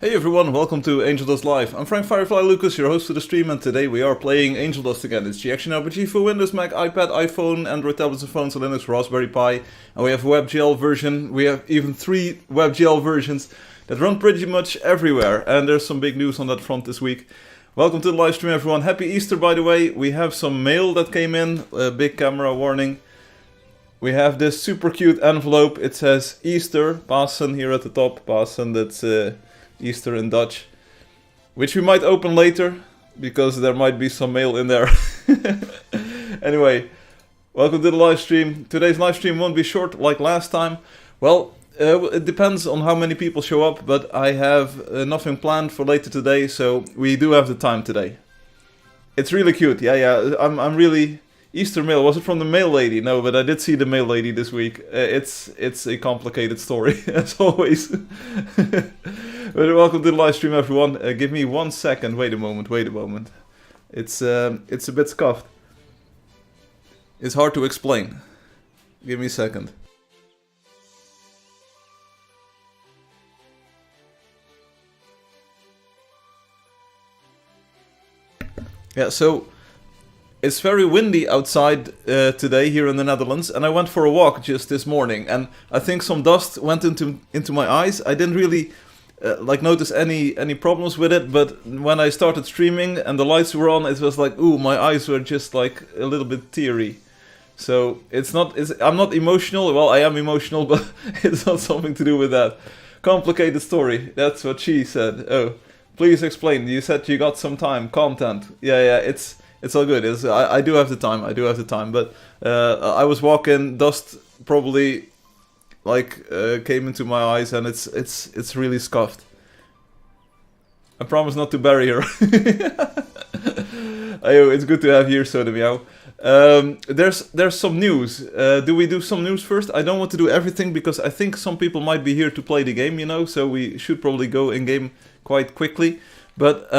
Hey everyone, welcome to Angeldust Live. I'm Firefly Lucas, your host for the stream, and today we are playing Angeldust again. It's the action RPG for Windows, Mac, iPad, iPhone, Android tablets and phones, Linux, Raspberry Pi. And we have a WebGL version. We have even 3 WebGL versions that run pretty much everywhere. And there's some big news on that front this week. Welcome to the live stream everyone. Happy Easter by the way. We have some mail that came in, a big camera warning. We have this super cute envelope. It says Easter, Pasen here at the top. Pasen, that's Easter in Dutch, which we might open later because there might be some mail in there. Anyway, welcome to the live stream. Today's live stream won't be short like last time. Well, it depends on how many people show up, but I have nothing planned for later today, so we do have the time today. It's really cute. Yeah. I'm really Easter mail. Was it from the mail lady? No, but I did see the mail lady this week. It's a complicated story as always. But welcome to the live stream, everyone. Give me 1 second. Wait a moment. It's a bit scuffed. It's hard to explain. Give me a second. Yeah, so it's very windy outside today here in the Netherlands, and I went for a walk just this morning, and I think some dust went into my eyes. I didn't really notice any problems with it, but when I started streaming and the lights were on, it was like, ooh, my eyes were just like a little bit teary. So I'm not emotional. Well, I am emotional, but it's not something to do with that. Complicated story. That's what she said. Oh, please explain. You said you got some time. Content. Yeah. It's all good. I do have the time. But I was walking. Dust probably came into my eyes, and it's really scuffed. I promise not to bury her. It's good to have you here, Soda Meow. There's some news. Do we do some news first? I don't want to do everything because I think some people might be here to play the game, you know, so we should probably go in game quite quickly. But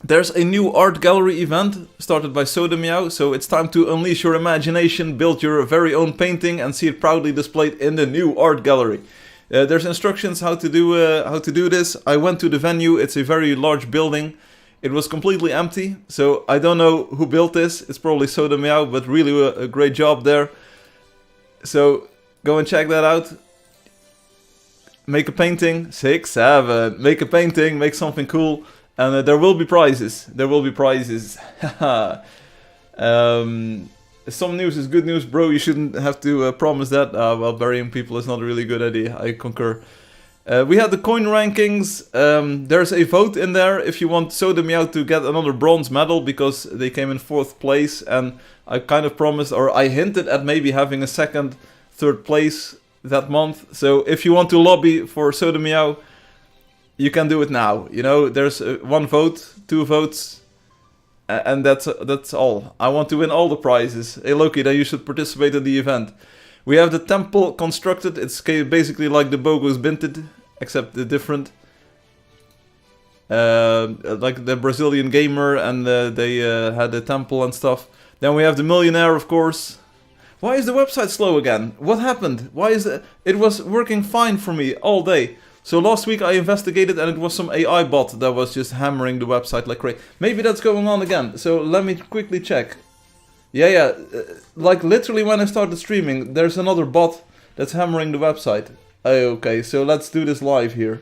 there's a new art gallery event started by Soda Meow, so it's time to unleash your imagination, build your very own painting, and see it proudly displayed in the new art gallery. There's instructions how to do this. I went to the venue. It's a very large building. It was completely empty, so I don't know who built this. It's probably Soda Meow, but really a great job there. So go and check that out. Make a painting. 6, 7. Make a painting. Make something cool. And there will be prizes. Some news is good news, bro. You shouldn't have to promise that. Well, burying people is not a really good idea. I concur. We had the coin rankings. There's a vote in there if you want Soda Meow to get another bronze medal because they came in 4th place. And I kind of promised, or I hinted at maybe having a 2nd, 3rd place that month. So if you want to lobby for Soda Meow, you can do it now. You know, there's 1 vote, 2 votes, and that's all. I want to win all the prizes. Hey Loki, then you should participate in the event. We have the temple constructed. It's basically like the Bogo's Binted, except different. Like the Brazilian gamer, and they had the temple and stuff. Then we have the millionaire, of course. Why is the website slow again? What happened? Why is it? It was working fine for me all day. So last week I investigated, and it was some AI bot that was just hammering the website like crazy. Maybe that's going on again. So let me quickly check. Yeah. Like literally when I started streaming, there's another bot that's hammering the website. Okay, so let's do this live here.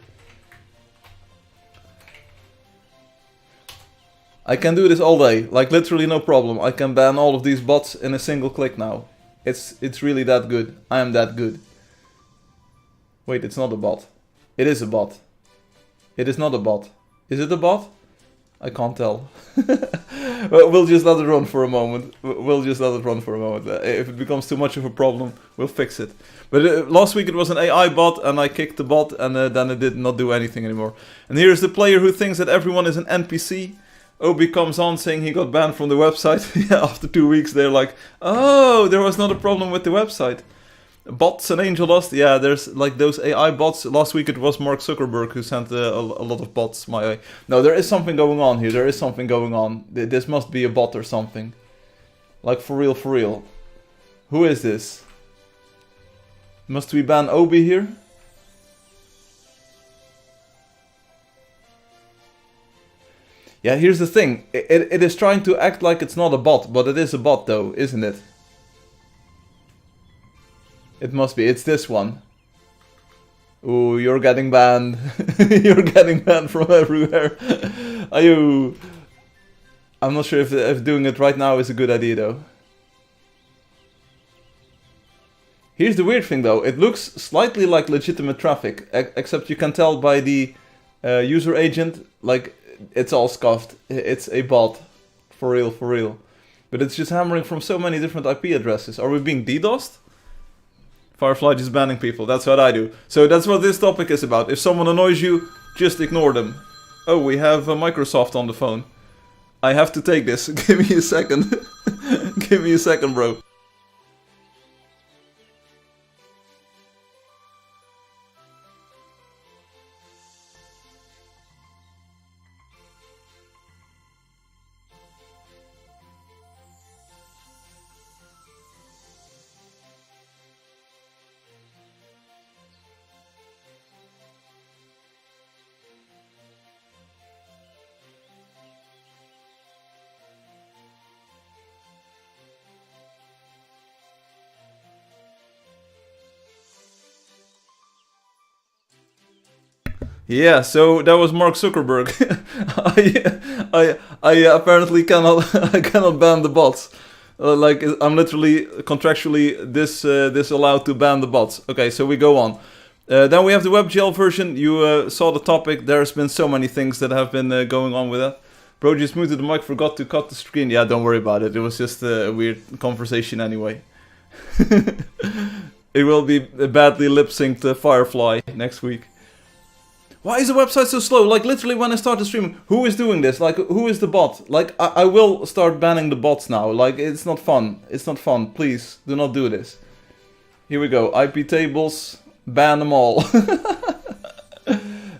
I can do this all day, like literally no problem. I can ban all of these bots in a single click now. It's really that good. I am that good. Wait, it's not a bot. It is a bot. It is not a bot. Is it a bot? I can't tell. We'll just let it run for a moment. If it becomes too much of a problem, we'll fix it. But last week it was an AI bot, and I kicked the bot, and then it did not do anything anymore. And here's the player who thinks that everyone is an NPC. Obi comes on saying he got banned from the website. Yeah, after 2 weeks they're like, oh, there was not a problem with the website. Bots and Angeldust, yeah, there's like those AI bots. Last week it was Mark Zuckerberg who sent a lot of bots my way. No, there is something going on here. This must be a bot or something. Like for real. Who is this? Must we ban Obi here? Yeah, here's the thing. It is trying to act like it's not a bot, but it is a bot though, isn't it? It must be. It's this one. Ooh, you're getting banned. You're getting banned from everywhere. Ayo. I'm not sure if doing it right now is a good idea though. Here's the weird thing though. It looks slightly like legitimate traffic, except you can tell by the user agent, like, it's all scuffed. It's a bot. For real, for real. But it's just hammering from so many different IP addresses. Are we being DDoSed? Firefly just banning people. That's what I do. So that's what this topic is about. If someone annoys you, just ignore them. Oh, we have Microsoft on the phone. I have to take this. Give me a second. Give me a second, bro. Yeah, so that was Mark Zuckerberg. I apparently cannot I cannot ban the bots. Like, I'm literally contractually this allowed to ban the bots. Okay, so we go on. Then we have the WebGL version. You saw the topic. There's been so many things that have been going on with that. Bro just muted the mic, forgot to cut the screen. Yeah, don't worry about it. It was just a weird conversation anyway. It will be badly lip-synced to Firefly next week. Why is the website so slow? Like, literally when I started streaming, who is doing this? Like, who is the bot? Like, I will start banning the bots now. Like, it's not fun. It's not fun. Please, do not do this. Here we go. IP tables. Ban them all.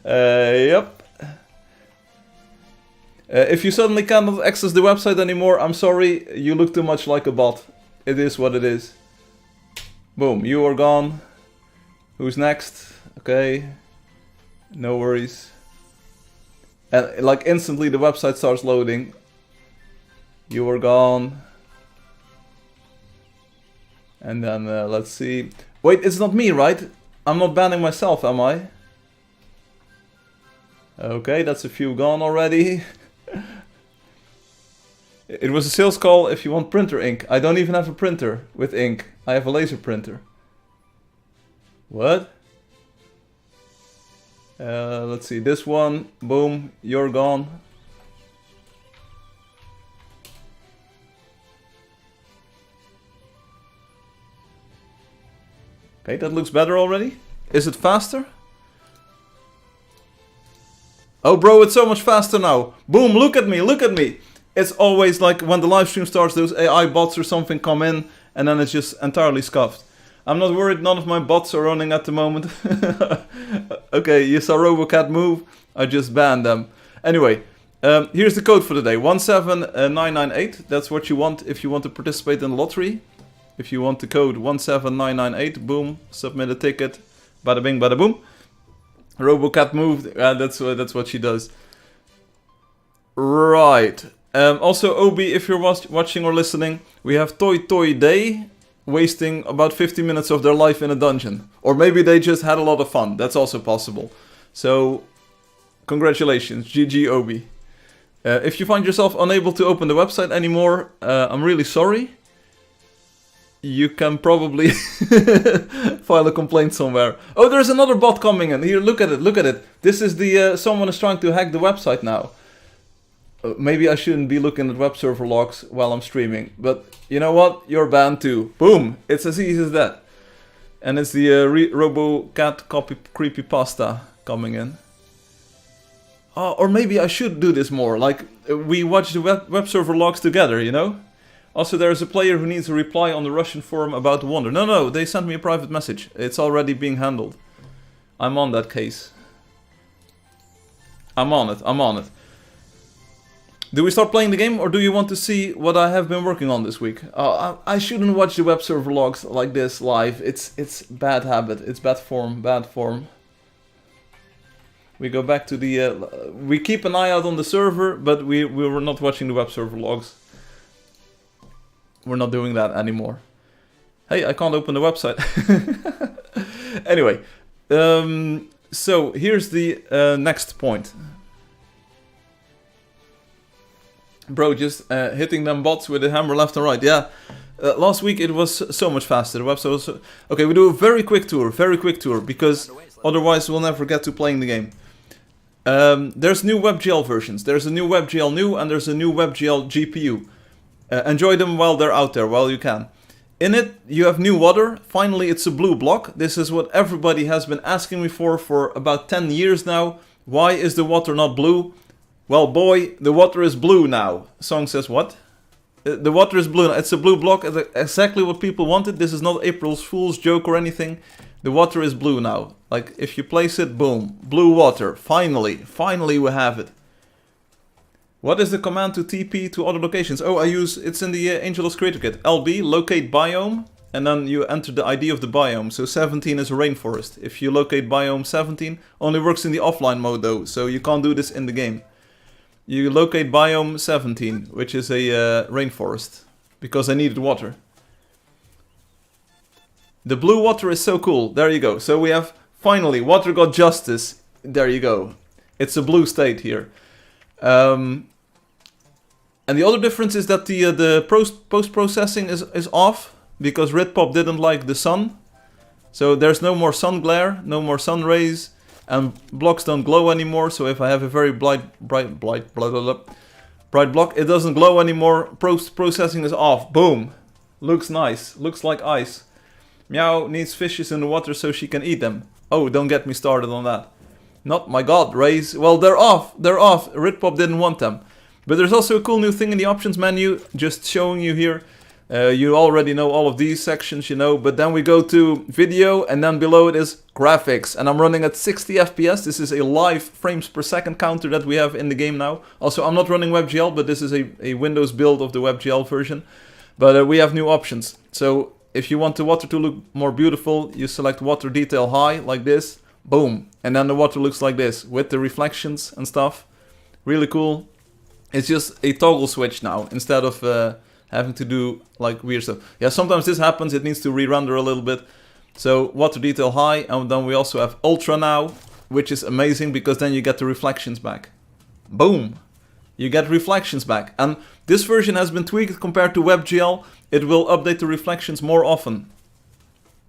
Yep. If you suddenly cannot access the website anymore, I'm sorry. You look too much like a bot. It is what it is. Boom. You are gone. Who's next? Okay. No worries. And like instantly the website starts loading. You were gone. And then let's see. Wait, it's not me, right? I'm not banning myself, am I? Okay, that's a few gone already. It was a sales call if you want printer ink. I don't even have a printer with ink. I have a laser printer. What? Let's see, this one, boom, you're gone. Okay, that looks better already. Is it faster? Oh bro, it's so much faster now. Boom, look at me, look at me. It's always like when the live stream starts, those AI bots or something come in and then it's just entirely scuffed. I'm not worried, none of my bots are running at the moment. Okay, you saw RoboCat move, I just banned them. Anyway, here's the code for the day, 17998. That's what you want if you want to participate in the lottery. If you want the code 17998, boom, submit a ticket, bada bing, bada boom. RoboCat moved, that's what she does. Right, also Obi, if you're watching or listening, we have Toy Toy Day. Wasting about 50 minutes of their life in a dungeon. Or maybe they just had a lot of fun. That's also possible. So, congratulations, GG Obi. If you find yourself unable to open the website anymore, I'm really sorry. You can probably file a complaint somewhere. Oh, there's another bot coming in. Here, look at it, look at it. This is the, someone is trying to hack the website now. Maybe I shouldn't be looking at web server logs while I'm streaming, but you know what? You're banned too. Boom! It's as easy as that. And it's the RoboCat copy creepypasta coming in. Oh, or maybe I should do this more. Like, we watch the web server logs together, you know? Also, there's a player who needs a reply on the Russian forum about the Wonder. No, they sent me a private message. It's already being handled. I'm on that case. I'm on it. Do we start playing the game, or do you want to see what I have been working on this week? I shouldn't watch the web server logs like this live. It's bad habit. It's bad form. We go back to the... we keep an eye out on the server, but we were not watching the web server logs. We're not doing that anymore. Hey, I can't open the website. Anyway, so here's the next point. Bro, just hitting them bots with the hammer left and right. Yeah, last week it was so much faster. The website was... Okay, we do a very quick tour, because otherwise we'll never get to playing the game. There's new WebGL versions. There's a new WebGL new and there's a new WebGL GPU. Enjoy them while they're out there, while you can. In it, you have new water. Finally, it's a blue block. This is what everybody has been asking me for about 10 years now. Why is the water not blue? Well, boy, the water is blue now. Song says what? The water is blue now. It's a blue block. It's exactly what people wanted. This is not April's Fool's joke or anything. The water is blue now. Like, if you place it, boom. Blue water. Finally we have it. What is the command to TP to other locations? Oh, it's in the Angeldust Creator Kit. LB, locate biome, and then you enter the ID of the biome. So 17 is a rainforest. If you locate biome 17, only works in the offline mode though, so you can't do this in the game. You locate biome 17, which is a rainforest, because I needed water. The blue water is so cool. There you go. So we have, finally, water got justice. There you go. It's a blue state here. And the other difference is that the post-processing is off, because Ritpop didn't like the sun. So there's no more sun glare, no more sun rays, and blocks don't glow anymore. So if I have a very bright block, it doesn't glow anymore. Post-processing is off. Boom. Looks nice. Looks like ice. Meow needs fishes in the water so she can eat them. Oh, don't get me started on that. Not my god, rays. Well, they're off. Ritpop didn't want them. But there's also a cool new thing in the options menu, just showing you here. You already know all of these sections, you know. But then we go to video, and then below it is graphics. And I'm running at 60 FPS. This is a live frames per second counter that we have in the game now. Also, I'm not running WebGL, but this is a Windows build of the WebGL version. But we have new options. So if you want the water to look more beautiful, you select water detail high, like this. Boom. And then the water looks like this, with the reflections and stuff. Really cool. It's just a toggle switch now, instead of having to do like weird stuff. Yeah, sometimes this happens, it needs to re-render a little bit. So water detail high, and then we also have ultra now, which is amazing, because then you get the reflections back. Boom. You get reflections back. And this version has been tweaked compared to WebGL. It will update the reflections more often.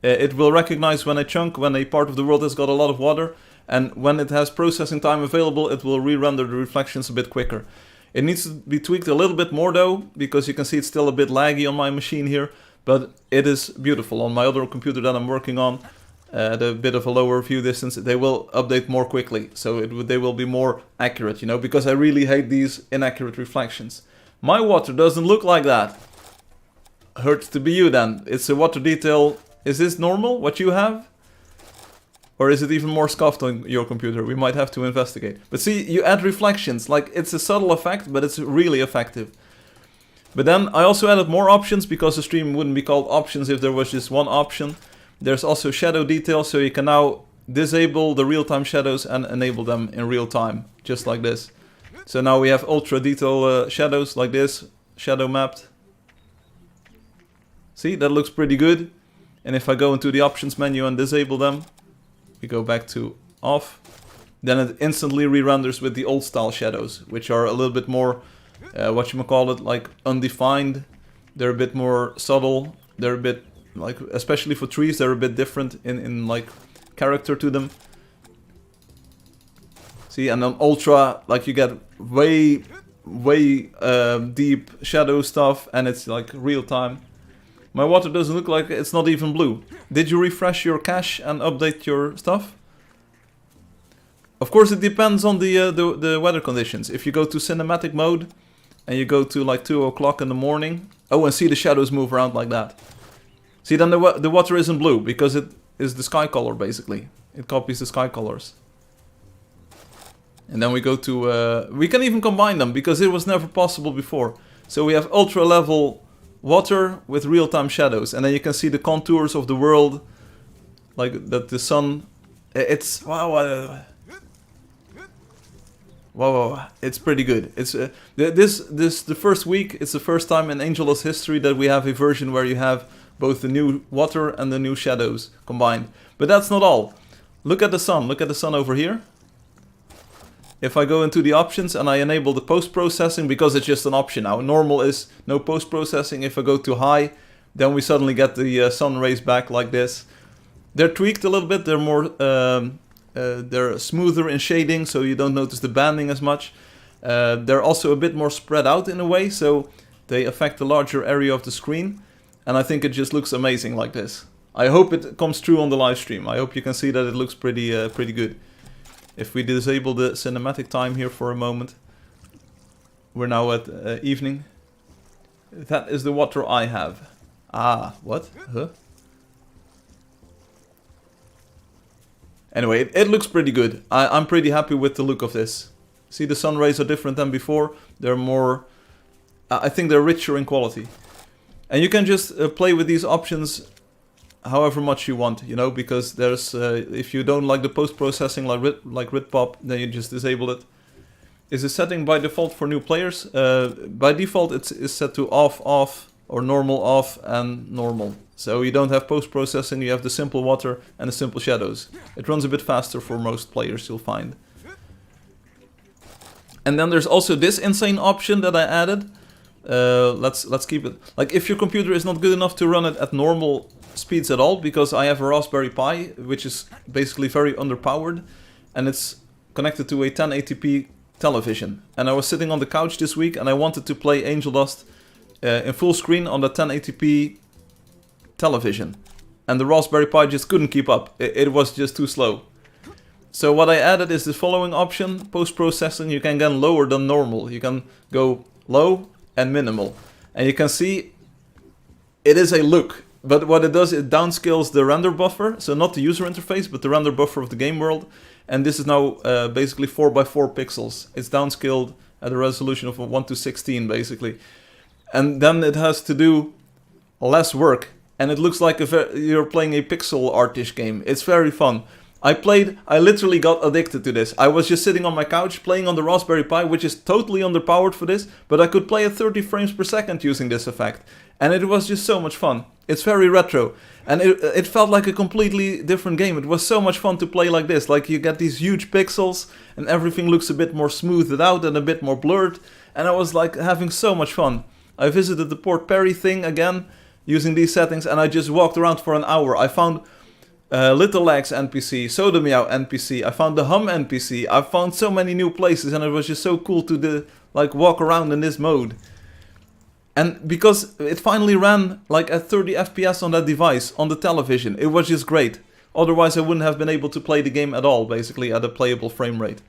It will recognize when a part of the world has got a lot of water, and when it has processing time available, it will re-render the reflections a bit quicker. It needs to be tweaked a little bit more though, because you can see it's still a bit laggy on my machine here, but it is beautiful. On my other computer that I'm working on, at a bit of a lower view distance, they will update more quickly, so they will be more accurate, you know, because I really hate these inaccurate reflections. My water doesn't look like that. Hurts to be you then. It's a water detail. Is this normal, what you have? Or is it even more scuffed on your computer? We might have to investigate. But see, you add reflections. Like, it's a subtle effect, but it's really effective. But then I also added more options, because the stream wouldn't be called options if there was just one option. There's also shadow detail, so you can now disable the real-time shadows and enable them in real time, just like this. So now we have ultra detail shadows like this, shadow mapped. See, that looks pretty good. And if I go into the options menu and disable them, we go back to off, then it instantly re-renders with the old style shadows, which are a little bit more, like undefined. They're a bit more subtle. They're a bit, like, especially for trees, they're a bit different in like character to them. See, and on ultra, like, you get way deep shadow stuff, and it's like real time. My water doesn't look like it's not even blue. Did you refresh your cache and update your stuff? Of course, it depends on the weather conditions. If you go to cinematic mode and you go to like 2 o'clock in the morning, oh, and see the shadows move around like that. See, then the water isn't blue, because it is the sky color basically. It copies the sky colors. And then we go to we can even combine them, because it was never possible before. So we have ultra level water with real-time shadows, and then you can see the contours of the world, like that the sun, it's wow. Whoa, it's pretty good. It's the first week. It's the first time in Angeldust history that we have a version where you have both the new water and the new shadows combined. But that's not all. Look at the sun. Look at the sun over here. If I go into the options and I enable the post-processing, because it's just an option now. Normal is no post-processing. If I go to high, then we suddenly get the sun rays back like this. They're tweaked a little bit. They're more, they're smoother in shading, so you don't notice the banding as much. They're also a bit more spread out in a way, so they affect the larger area of the screen. And I think it just looks amazing like this. I hope it comes true on the live stream. I hope you can see that it looks pretty, pretty good. If we disable the cinematic time here for a moment, we're now at evening. That is the water I have. Ah, what? Huh? Anyway, it looks pretty good. I'm pretty happy with the look of this. See, the sun rays are different than before. They're more... I think they're richer in quality. And you can just play with these options however much you want, you know, because there's if you don't like the post-processing like Ritpop, then you just disable it. Is a setting by default for new players? By default it's set to off, or normal off, and normal. So you don't have post-processing, you have the simple water and the simple shadows. It runs a bit faster for most players, you'll find. And then there's also this insane option that I added. Let's keep it. Like, if your computer is not good enough to run it at normal speeds at all, because I have a Raspberry Pi, which is basically very underpowered, and it's connected to a 1080p television. And I was sitting on the couch this week and I wanted to play Angeldust in full screen on the 1080p television. And the Raspberry Pi just couldn't keep up. It was just too slow. So what I added is the following option. Post-processing, you can get lower than normal. You can go low and minimal. And you can see it is a look. But what it does, it downscales the render buffer. So not the user interface, but the render buffer of the game world. And this is now basically 4x4 pixels. It's downscaled at a resolution of 1:16 basically. And then it has to do less work. And it looks like you're playing a pixel artish game. It's very fun. I literally got addicted to this. I was just sitting on my couch playing on the Raspberry Pi, which is totally underpowered for this, but I could play at 30 frames per second using this effect. And it was just so much fun. It's very retro. And it felt like a completely different game. It was so much fun to play like this. Like, you get these huge pixels and everything looks a bit more smoothed out and a bit more blurred. And I was like having so much fun. I visited the Port Perry thing again using these settings, and I just walked around for an hour. I found Little Legs NPC, Sodomeow NPC, I found the Hum NPC, I found so many new places, and it was just so cool to walk around in this mode. And because it finally ran like at 30 FPS on that device, on the television, it was just great. Otherwise I wouldn't have been able to play the game at all, basically at a playable frame rate.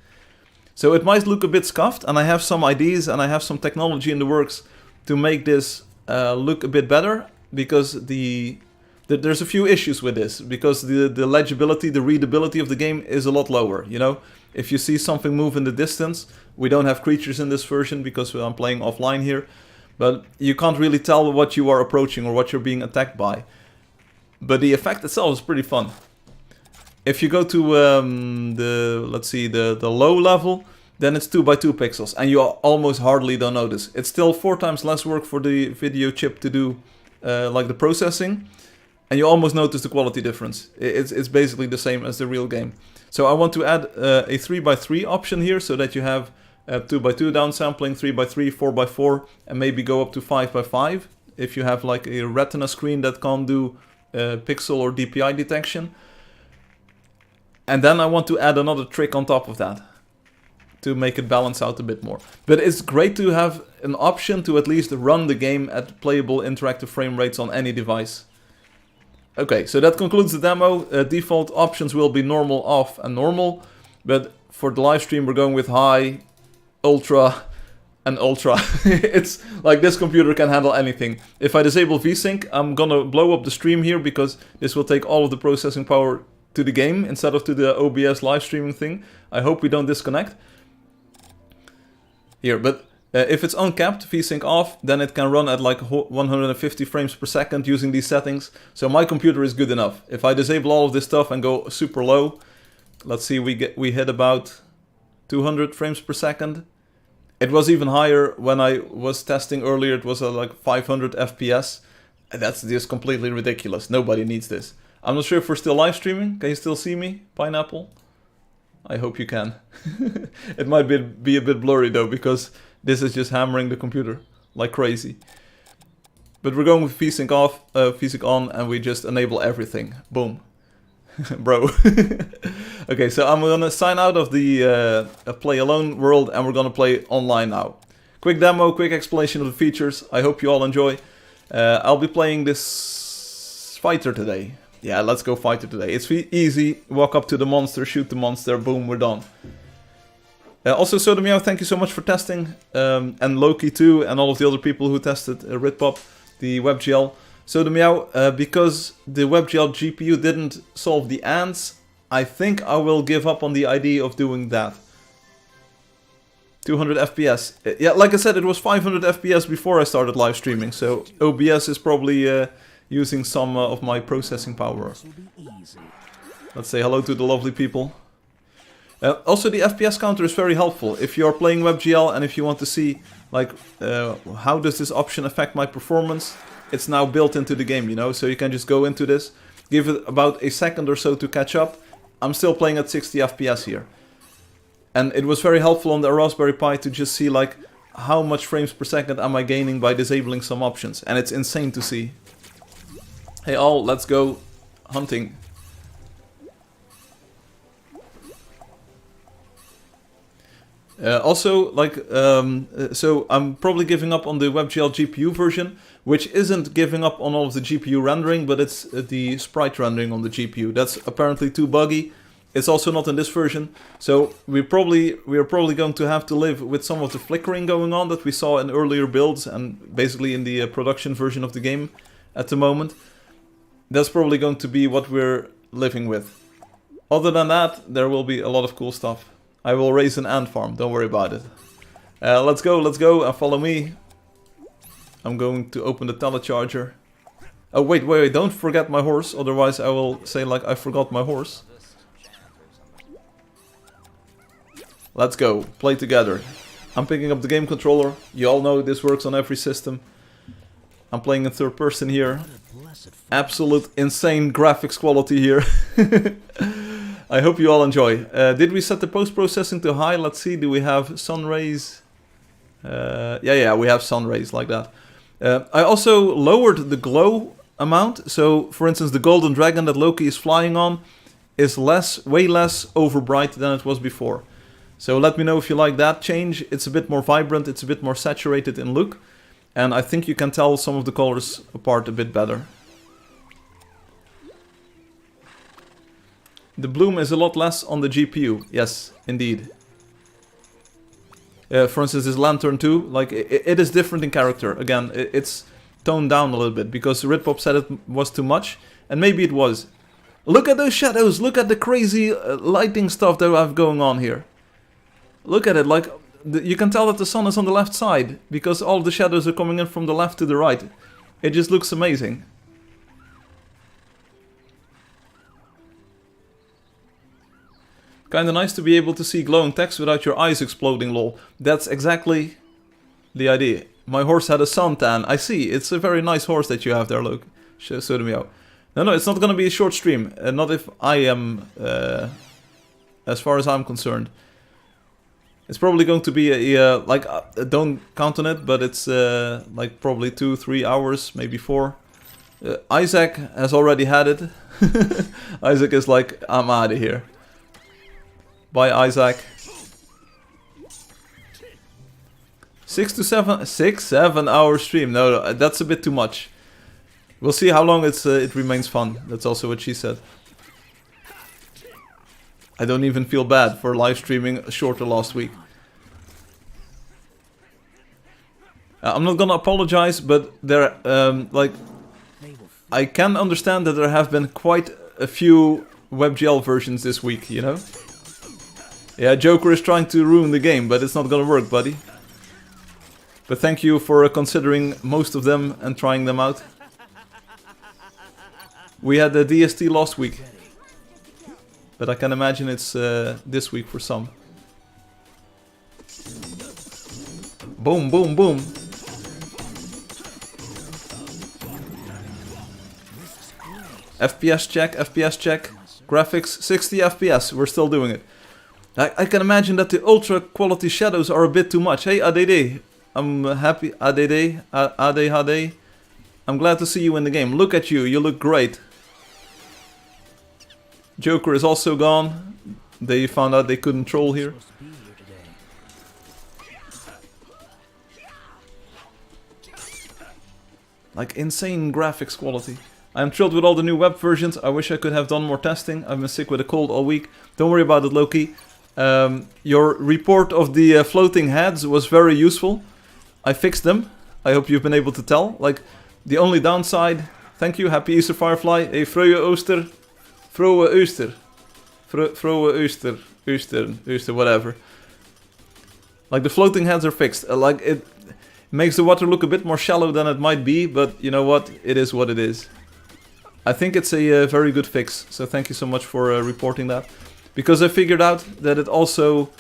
So it might look a bit scuffed, and I have some ideas and I have some technology in the works to make this look a bit better, because there's a few issues with this, because the legibility, the readability of the game is a lot lower, you know? If you see something move in the distance, we don't have creatures in this version because I'm playing offline here, but you can't really tell what you are approaching or what you're being attacked by. But the effect itself is pretty fun. If you go to the low level, then it's 2x2 pixels, and you almost hardly don't notice. It's still 4 times less work for the video chip to do like the processing, and you almost notice the quality difference. It's basically the same as the real game. So I want to add a 3x3 option here, so that you have 2x2 downsampling, 3x3, 4x4, and maybe go up to 5x5 if you have like a retina screen that can't do pixel or DPI detection. And then I want to add another trick on top of that to make it balance out a bit more. But it's great to have an option to at least run the game at playable interactive frame rates on any device. Okay, so that concludes the demo. Default options will be normal, off, and normal. But for the live stream, we're going with high, ultra, and ultra. It's like this computer can handle anything. If I disable VSync, I'm gonna blow up the stream here, because this will take all of the processing power to the game instead of to the OBS live streaming thing. I hope we don't disconnect. Here, but if it's uncapped, VSync off, then it can run at like 150 frames per second using these settings. So my computer is good enough. If I disable all of this stuff and go super low, let's see, we hit about 200 frames per second. It was even higher when I was testing earlier. It was like 500 FPS. That's just completely ridiculous. Nobody needs this. I'm not sure if we're still live streaming. Can you still see me, Pineapple? I hope you can. It might be a bit blurry though, because this is just hammering the computer like crazy. But we're going with VSync off, VSync on, and we just enable everything. Boom. Bro. Okay, so I'm gonna sign out of the play alone world, and we're gonna play online now. Quick demo, quick explanation of the features. I hope you all enjoy. I'll be playing this fighter today. Yeah, let's go fighter today. It's easy. Walk up to the monster, shoot the monster, boom, we're done. Also, Sodomio, thank you so much for testing. And Loki too, and all of the other people who tested Ritpop, the WebGL. Sodomio, because the WebGL GPU didn't solve the ANDs, I think I will give up on the idea of doing that. 200 FPS. Yeah, like I said, it was 500 FPS before I started live streaming, so OBS is probably using some of my processing power. Let's say hello to the lovely people. Also, the FPS counter is very helpful. If you're playing WebGL and if you want to see, like, how does this option affect my performance, it's now built into the game, you know? So you can just go into this, give it about a second or so to catch up. I'm still playing at 60 FPS here. And it was very helpful on the Raspberry Pi to just see, like, how much frames per second am I gaining by disabling some options. And it's insane to see. Hey all, let's go hunting. Also, like, so I'm probably giving up on the WebGL GPU version, which isn't giving up on all of the GPU rendering, but it's the sprite rendering on the GPU. That's apparently too buggy. It's also not in this version, so we are probably going to have to live with some of the flickering going on that we saw in earlier builds and basically in the production version of the game at the moment. That's probably going to be what we're living with. Other than that, there will be a lot of cool stuff. I will raise an ant farm, don't worry about it. Let's go, and follow me. I'm going to open the telecharger. Oh, wait, don't forget my horse, otherwise I will say like I forgot my horse. Let's go, play together. I'm picking up the game controller. You all know this works on every system. I'm playing in third person here. Absolute insane graphics quality here. I hope you all enjoy. Did we set the post-processing to high? Let's see, do we have sun rays? Yeah, we have sun rays like that. I also lowered the glow amount. So, for instance, the golden dragon that Loki is flying on is way less overbright than it was before. So let me know if you like that change. It's a bit more vibrant, it's a bit more saturated in look. And I think you can tell some of the colors apart a bit better. The bloom is a lot less on the GPU. Yes, indeed. For instance, this lantern too, like it is different in character. Again, it's toned down a little bit because Ritpop said it was too much, and maybe it was. Look at those shadows, look at the crazy lighting stuff that I have going on here. Look at it, like, you can tell that the sun is on the left side, because all the shadows are coming in from the left to the right. It just looks amazing. Kinda nice to be able to see glowing text without your eyes exploding, lol. That's exactly the idea. My horse had a suntan. I see, it's a very nice horse that you have there, look. Sodomio. No, it's not gonna be a short stream. Not if I am, as far as I'm concerned. It's probably going to be like, don't count on it, but it's like probably 2-3 hours, maybe 4. Isaac has already had it. Isaac is like, I'm out of here. Bye, Isaac. 6-7 hour stream. No, that's a bit too much. We'll see how long it remains fun. That's also what she said. I don't even feel bad for live streaming shorter last week. I'm not gonna apologize, but there, like, I can understand that there have been quite a few WebGL versions this week, you know? Yeah, Joker is trying to ruin the game, but it's not gonna work, buddy. But thank you for considering most of them and trying them out. We had the DST last week. But I can imagine it's this week for some. Boom, boom, boom. FPS check, FPS check. Graphics, 60 FPS, we're still doing it. I can imagine that the ultra quality shadows are a bit too much. Hey, ADD, I'm happy. ADD, ADHD. I'm glad to see you in the game. Look at you, you look great. Joker is also gone. They found out they couldn't troll here. Like insane graphics quality. I'm thrilled with all the new web versions. I wish I could have done more testing. I've been sick with a cold all week. Don't worry about it, Loki. Your report of the floating heads was very useful. I fixed them. I hope you've been able to tell. Like, the only downside... Thank you, happy Easter, Firefly. Hey, Vrije Ooster. Vroege Ooster. Vroege Ooster. Ooster, whatever. Like, the floating heads are fixed. Like, it makes the water look a bit more shallow than it might be, but you know what? It is what it is. I think it's a very good fix, so thank you so much for reporting that. Because I figured out that it also,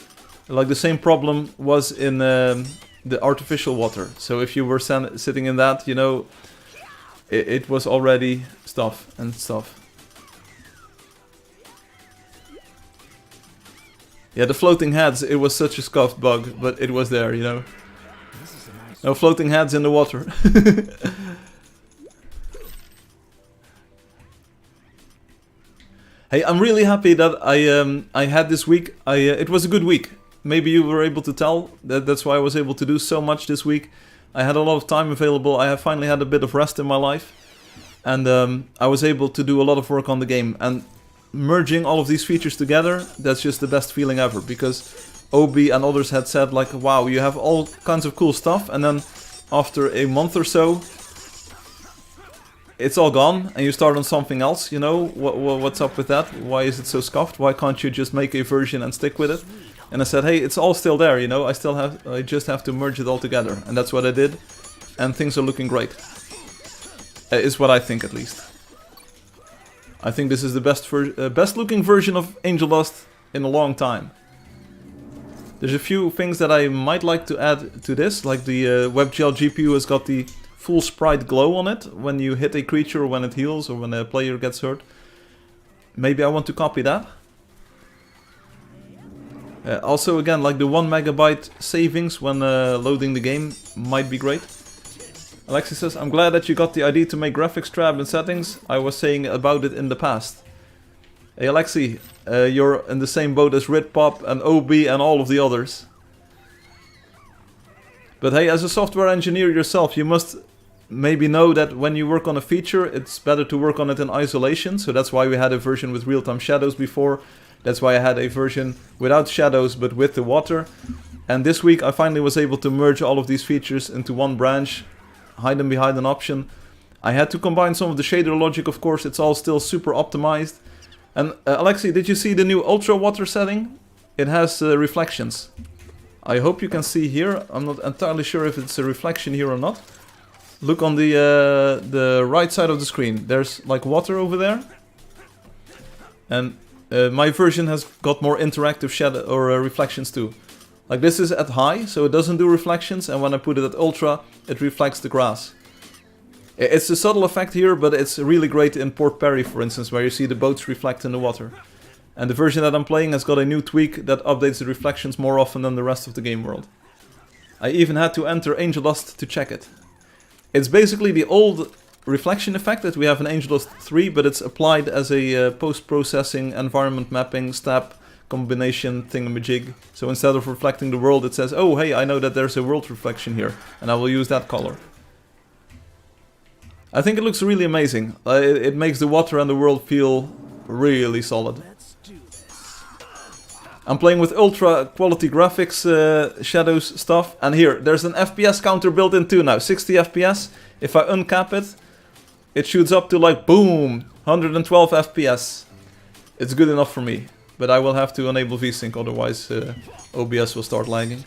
like the same problem was in the artificial water. So if you were sitting in that, you know, it was already stuff and stuff. Yeah, the floating heads, it was such a scuffed bug, but it was there, you know. No floating heads in the water. Hey, I'm really happy that I had this week. It was a good week. Maybe you were able to tell. That's why I was able to do so much this week. I had a lot of time available. I have finally had a bit of rest in my life. And I was able to do a lot of work on the game. And merging all of these features together, that's just the best feeling ever. Because Obi and others had said like, wow, you have all kinds of cool stuff. And then after a month or so, it's all gone and you start on something else, you know, what's up with that? Why is it so scuffed? Why can't you just make a version and stick with it? And I said, hey, it's all still there, you know, I just have to merge it all together. And that's what I did. And things are looking great. Is what I think, at least. I think this is the best looking version of Angeldust in a long time. There's a few things that I might like to add to this, like the WebGL GPU has got the full sprite glow on it when you hit a creature or when it heals or when a player gets hurt. Maybe I want to copy that. Also again, like the 1 megabyte savings when loading the game might be great. Alexi says, I'm glad that you got the idea to make graphics tab in settings. I was saying about it in the past. Hey Alexi, you're in the same boat as Ritpop and OB and all of the others. But hey, as a software engineer yourself, you must maybe know that when you work on a feature, it's better to work on it in isolation. So that's why we had a version with real-time shadows before. That's why I had a version without shadows, but with the water. And this week I finally was able to merge all of these features into one branch, hide them behind an option. I had to combine some of the shader logic, of course. It's all still super optimized. And Alexi, did you see the new ultra water setting? It has reflections. I hope you can see here. I'm not entirely sure if it's a reflection here or not. Look on the right side of the screen. There's like water over there. And my version has got more interactive shadow or reflections too. Like this is at high, so it doesn't do reflections. And when I put it at ultra, it reflects the grass. It's a subtle effect here, but it's really great in Port Perry, for instance, where you see the boats reflect in the water. And the version that I'm playing has got a new tweak that updates the reflections more often than the rest of the game world. I even had to enter Angeldust to check it. It's basically the old reflection effect that we have in Angeldust 3, but it's applied as a post-processing environment mapping step combination thingamajig. So instead of reflecting the world, it says, oh hey, I know that there's a world reflection here, and I will use that color. I think it looks really amazing. It makes the water and the world feel really solid. I'm playing with ultra quality graphics, shadows stuff, and here, there's an FPS counter built in too now, 60 FPS. If I uncap it, it shoots up to like, boom, 112 FPS. It's good enough for me, but I will have to enable VSync, otherwise OBS will start lagging.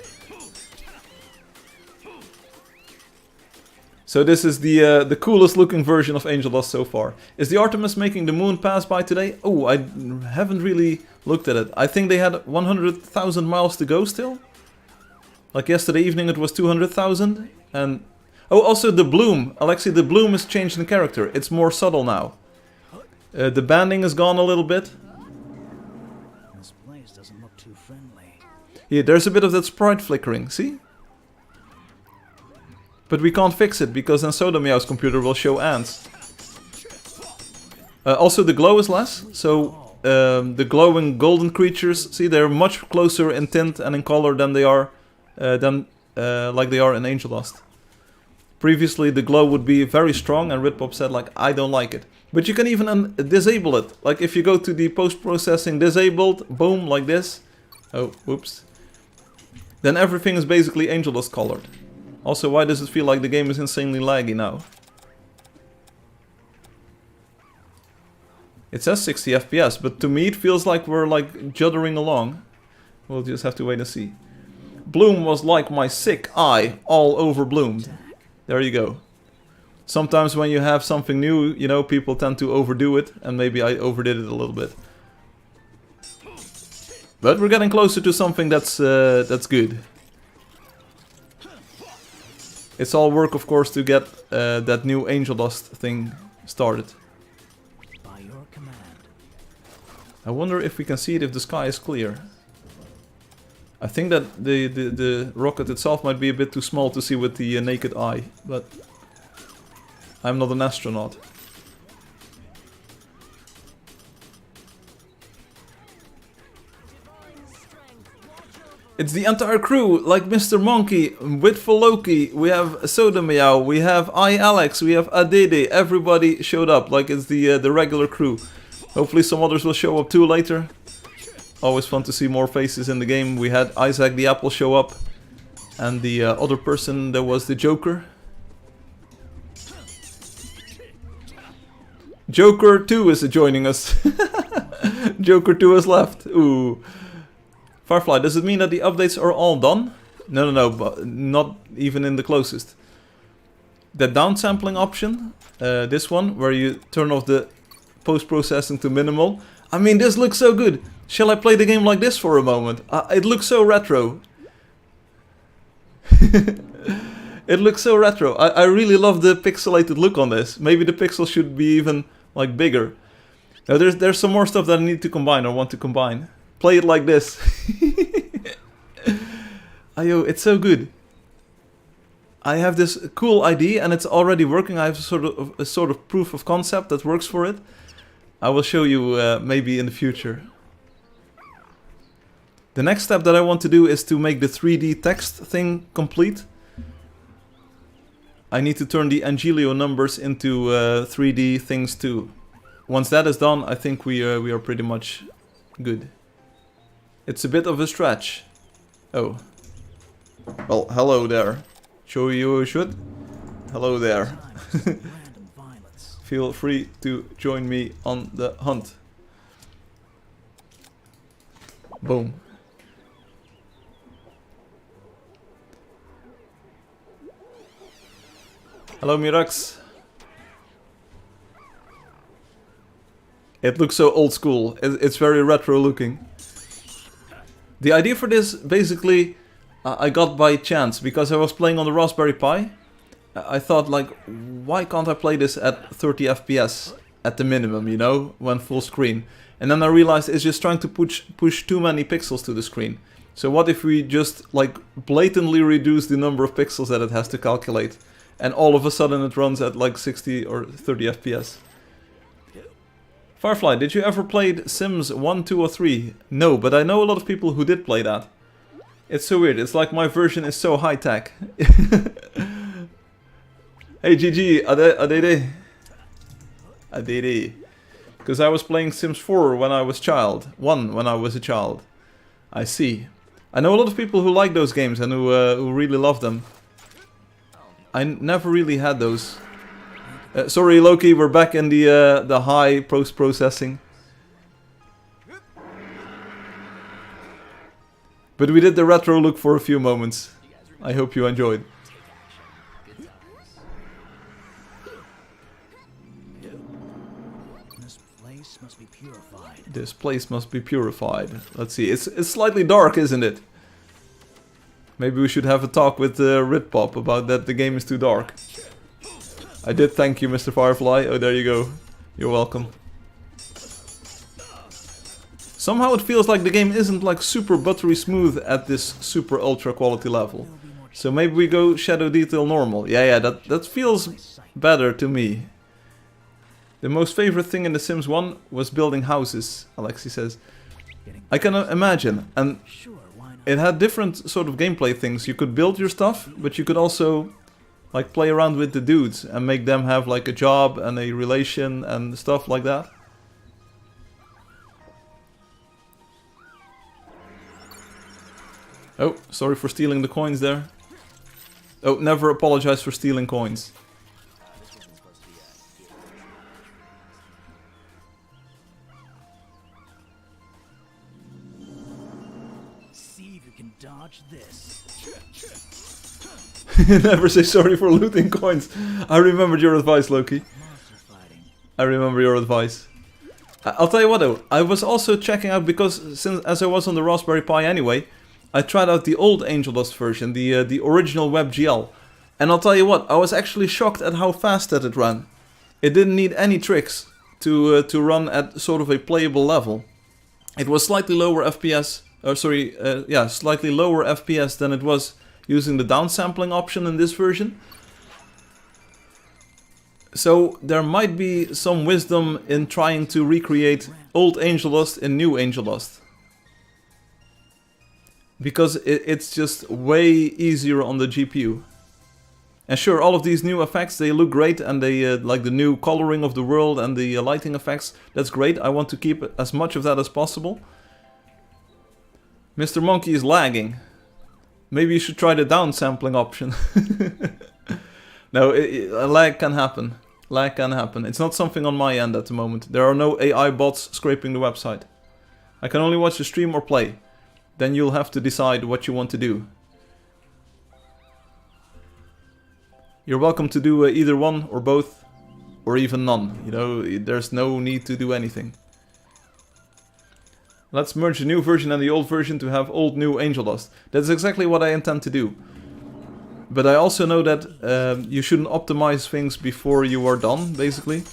So this is the coolest looking version of Angeldust so far. Is the Artemis making the moon pass by today? Oh, I haven't really looked at it. I think they had 100,000 miles to go still. Like yesterday evening it was 200,000. And oh, also the bloom. Alexei, the bloom is changed in character. It's more subtle now. The banding is gone a little bit. This place doesn't look too friendly. Yeah, there's a bit of that sprite flickering, see? But we can't fix it, because then Soda Meow's computer will show ants. Also the glow is less, so the glowing golden creatures, see, they're much closer in tint and in color than they are like they are in Angeldust. Previously the glow would be very strong and Ritpop said like, I don't like it. But you can even disable it. Like if you go to the post-processing disabled, boom, like this. Oh, whoops. Then everything is basically Angeldust colored. Also, why does it feel like the game is insanely laggy now? It says 60 FPS, but to me it feels like we're like juddering along. We'll just have to wait and see. Bloom was like my sick eye, all over bloomed. There you go. Sometimes when you have something new, you know, people tend to overdo it, and maybe I overdid it a little bit. But we're getting closer to something that's good. It's all work, of course, to get that new Angeldust thing started. By your command. I wonder if we can see it if the sky is clear. I think that the rocket itself might be a bit too small to see with the naked eye, but I'm not an astronaut. It's the entire crew, like Mr. Monkey, Witful Loki, we have Soda Meow, we have Alex, we have Adede, everybody showed up, like it's the regular crew. Hopefully some others will show up too later. Always fun to see more faces in the game. We had Isaac the Apple show up, and the other person that was the Joker. Joker 2 is joining us. Joker 2 has left. Ooh. Firefly, does it mean that the updates are all done? No, but not even in the closest. The downsampling option, this one, where you turn off the post-processing to minimal. I mean, this looks so good. Shall I play the game like this for a moment? It looks so retro. It looks so retro. I really love the pixelated look on this. Maybe the pixels should be even, like, bigger. Now, there's some more stuff that I need to combine or want to combine. Play it like this. Ayo, it's so good. I have this cool idea and it's already working. I have a sort of proof of concept that works for it. I will show you maybe in the future. The next step that I want to do is to make the 3D text thing complete. I need to turn the Angelio numbers into 3D things too. Once that is done, I think we are pretty much good. It's a bit of a stretch. Oh. Well, hello there. Show you should. Hello there. Feel free to join me on the hunt. Boom. Hello Mirax. It looks so old school. It's very retro looking. The idea for this, basically, I got by chance, because I was playing on the Raspberry Pi. I thought, like, why can't I play this at 30 FPS at the minimum, you know, when full screen? And then I realized it's just trying to push too many pixels to the screen. So what if we just, like, blatantly reduce the number of pixels that it has to calculate? And all of a sudden it runs at, like, 60 or 30 FPS. Firefly, did you ever play Sims 1, 2 or 3? No, but I know a lot of people who did play that. It's so weird, it's like my version is so high-tech. Hey GG, Adede. Adede. Because I was playing Sims 4 when I was when I was a child. I see. I know a lot of people who like those games and who really love them. I never really had those. Sorry Loki, we're back in the high post-processing. But we did the retro look for a few moments. I hope you enjoyed. This place must be purified. This place must be purified. Let's see, it's slightly dark, isn't it? Maybe we should have a talk with Ritpop about that the game is too dark. I did thank you, Mr. Firefly. Oh, there you go. You're welcome. Somehow it feels like the game isn't like super buttery smooth at this super ultra quality level. So maybe we go shadow detail normal. Yeah, that feels better to me. The most favorite thing in The Sims 1 was building houses, Alexi says. I can imagine. And it had different sort of gameplay things. You could build your stuff, but you could also like play around with the dudes and make them have like a job and a relation and stuff like that. Oh, sorry for stealing the coins there. Oh, never apologize for stealing coins. See if you can dodge this. Never say sorry for looting coins. I remembered your advice, Loki. I remember your advice. I'll tell you what though, I was also checking out because since as I was on the Raspberry Pi anyway, I tried out the old Angeldust version, the original WebGL. And I'll tell you what, I was actually shocked at how fast that it ran. It didn't need any tricks to run at sort of a playable level. It was slightly lower FPS, slightly lower FPS than it was using the downsampling option in this version. So there might be some wisdom in trying to recreate old Angeldust in new Angeldust. Because it's just way easier on the GPU. And sure, all of these new effects, they look great, and they like the new coloring of the world and the lighting effects, that's great. I want to keep as much of that as possible. Mr. Monkey is lagging. Maybe you should try the downsampling option. No, a lag can happen. Lag can happen. It's not something on my end at the moment. There are no AI bots scraping the website. I can only watch the stream or play. Then you'll have to decide what you want to do. You're welcome to do either one or both, or even none. You know, there's no need to do anything. Let's merge the new version and the old version to have old new Angeldust. That's exactly what I intend to do. But I also know that you shouldn't optimize things before you are done, basically.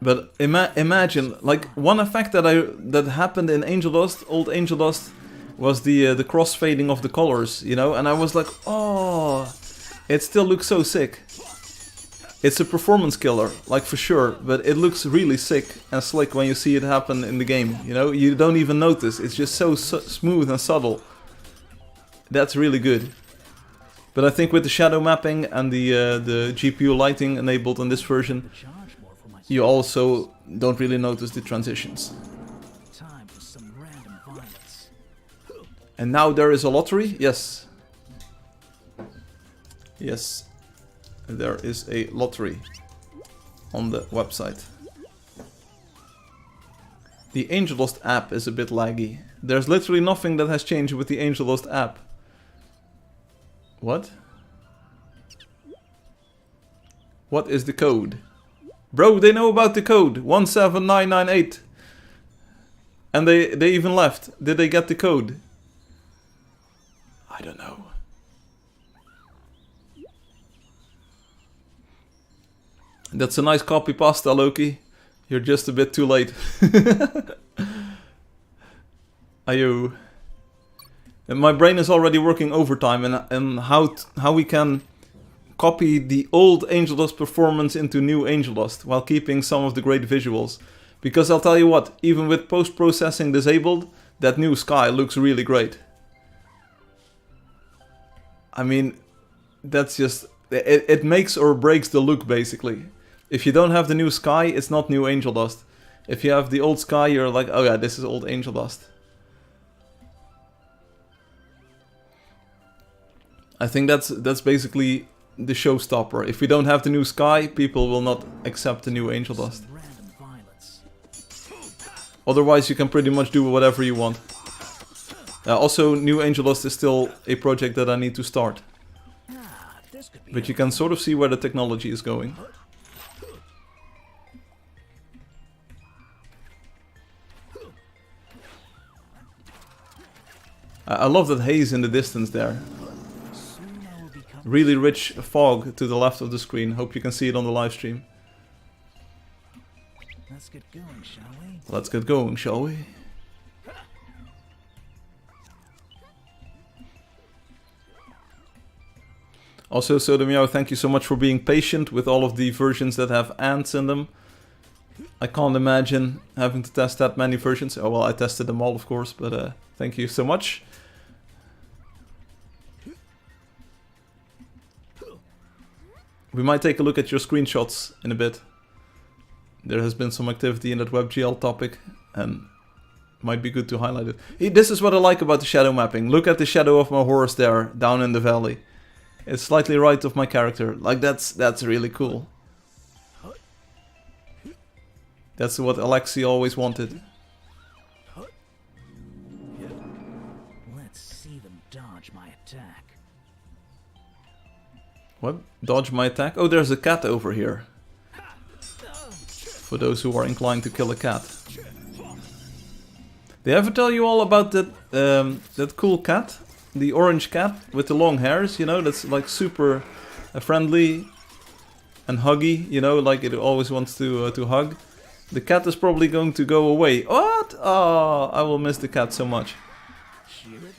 But imagine, like, one effect that happened in Angeldust, old Angeldust, was the crossfading of the colors, you know? And I was like, oh, it still looks so sick. It's a performance killer, like for sure, but it looks really sick and slick when you see it happen in the game, you know? You don't even notice, it's just so smooth and subtle. That's really good. But I think with the shadow mapping and the GPU lighting enabled in this version, you also don't really notice the transitions. Time for some random violence. And now there is a lottery? Yes. Yes. There is a lottery on the website. The Angeldust app is a bit laggy. There's literally nothing that has changed with the Angeldust app. What? What is the code? Bro, they know about the code. 17998. And they even left. Did they get the code? I don't know. That's a nice copy pasta, Loki. You're just a bit too late. Ayo. And my brain is already working overtime and how we can copy the old Angeldust performance into new Angeldust while keeping some of the great visuals. Because I'll tell you what, even with post-processing disabled, that new sky looks really great. I mean, that's just... It makes or breaks the look, basically. If you don't have the new sky, it's not new Angeldust. If you have the old sky, you're like, oh yeah, this is old Angeldust. I think that's basically the showstopper. If we don't have the new sky, people will not accept the new Angeldust. Otherwise, you can pretty much do whatever you want. Also, new Angeldust is still a project that I need to start. But you can sort of see where the technology is going. I love that haze in the distance there. Soon I will become. Really rich fog to the left of the screen. Hope you can see it on the live stream. Let's get going, shall we? Let's get going, shall we? Also, Sodomio, thank you so much for being patient with all of the versions that have ants in them. I can't imagine having to test that many versions. Oh well, I tested them all, of course, but thank you so much. We might take a look at your screenshots in a bit. There has been some activity in that WebGL topic, and might be good to highlight it. This is what I like about the shadow mapping. Look at the shadow of my horse there, down in the valley. It's slightly right of my character. Like, that's really cool. That's what Alexi always wanted. Let's see them dodge my attack. What? Dodge my attack? Oh, there's a cat over here. For those who are inclined to kill a cat. Did I ever tell you all about that that cool cat? The orange cat with the long hairs, you know, that's like super friendly and huggy, you know, like it always wants to hug. The cat is probably going to go away. What? Oh, I will miss the cat so much.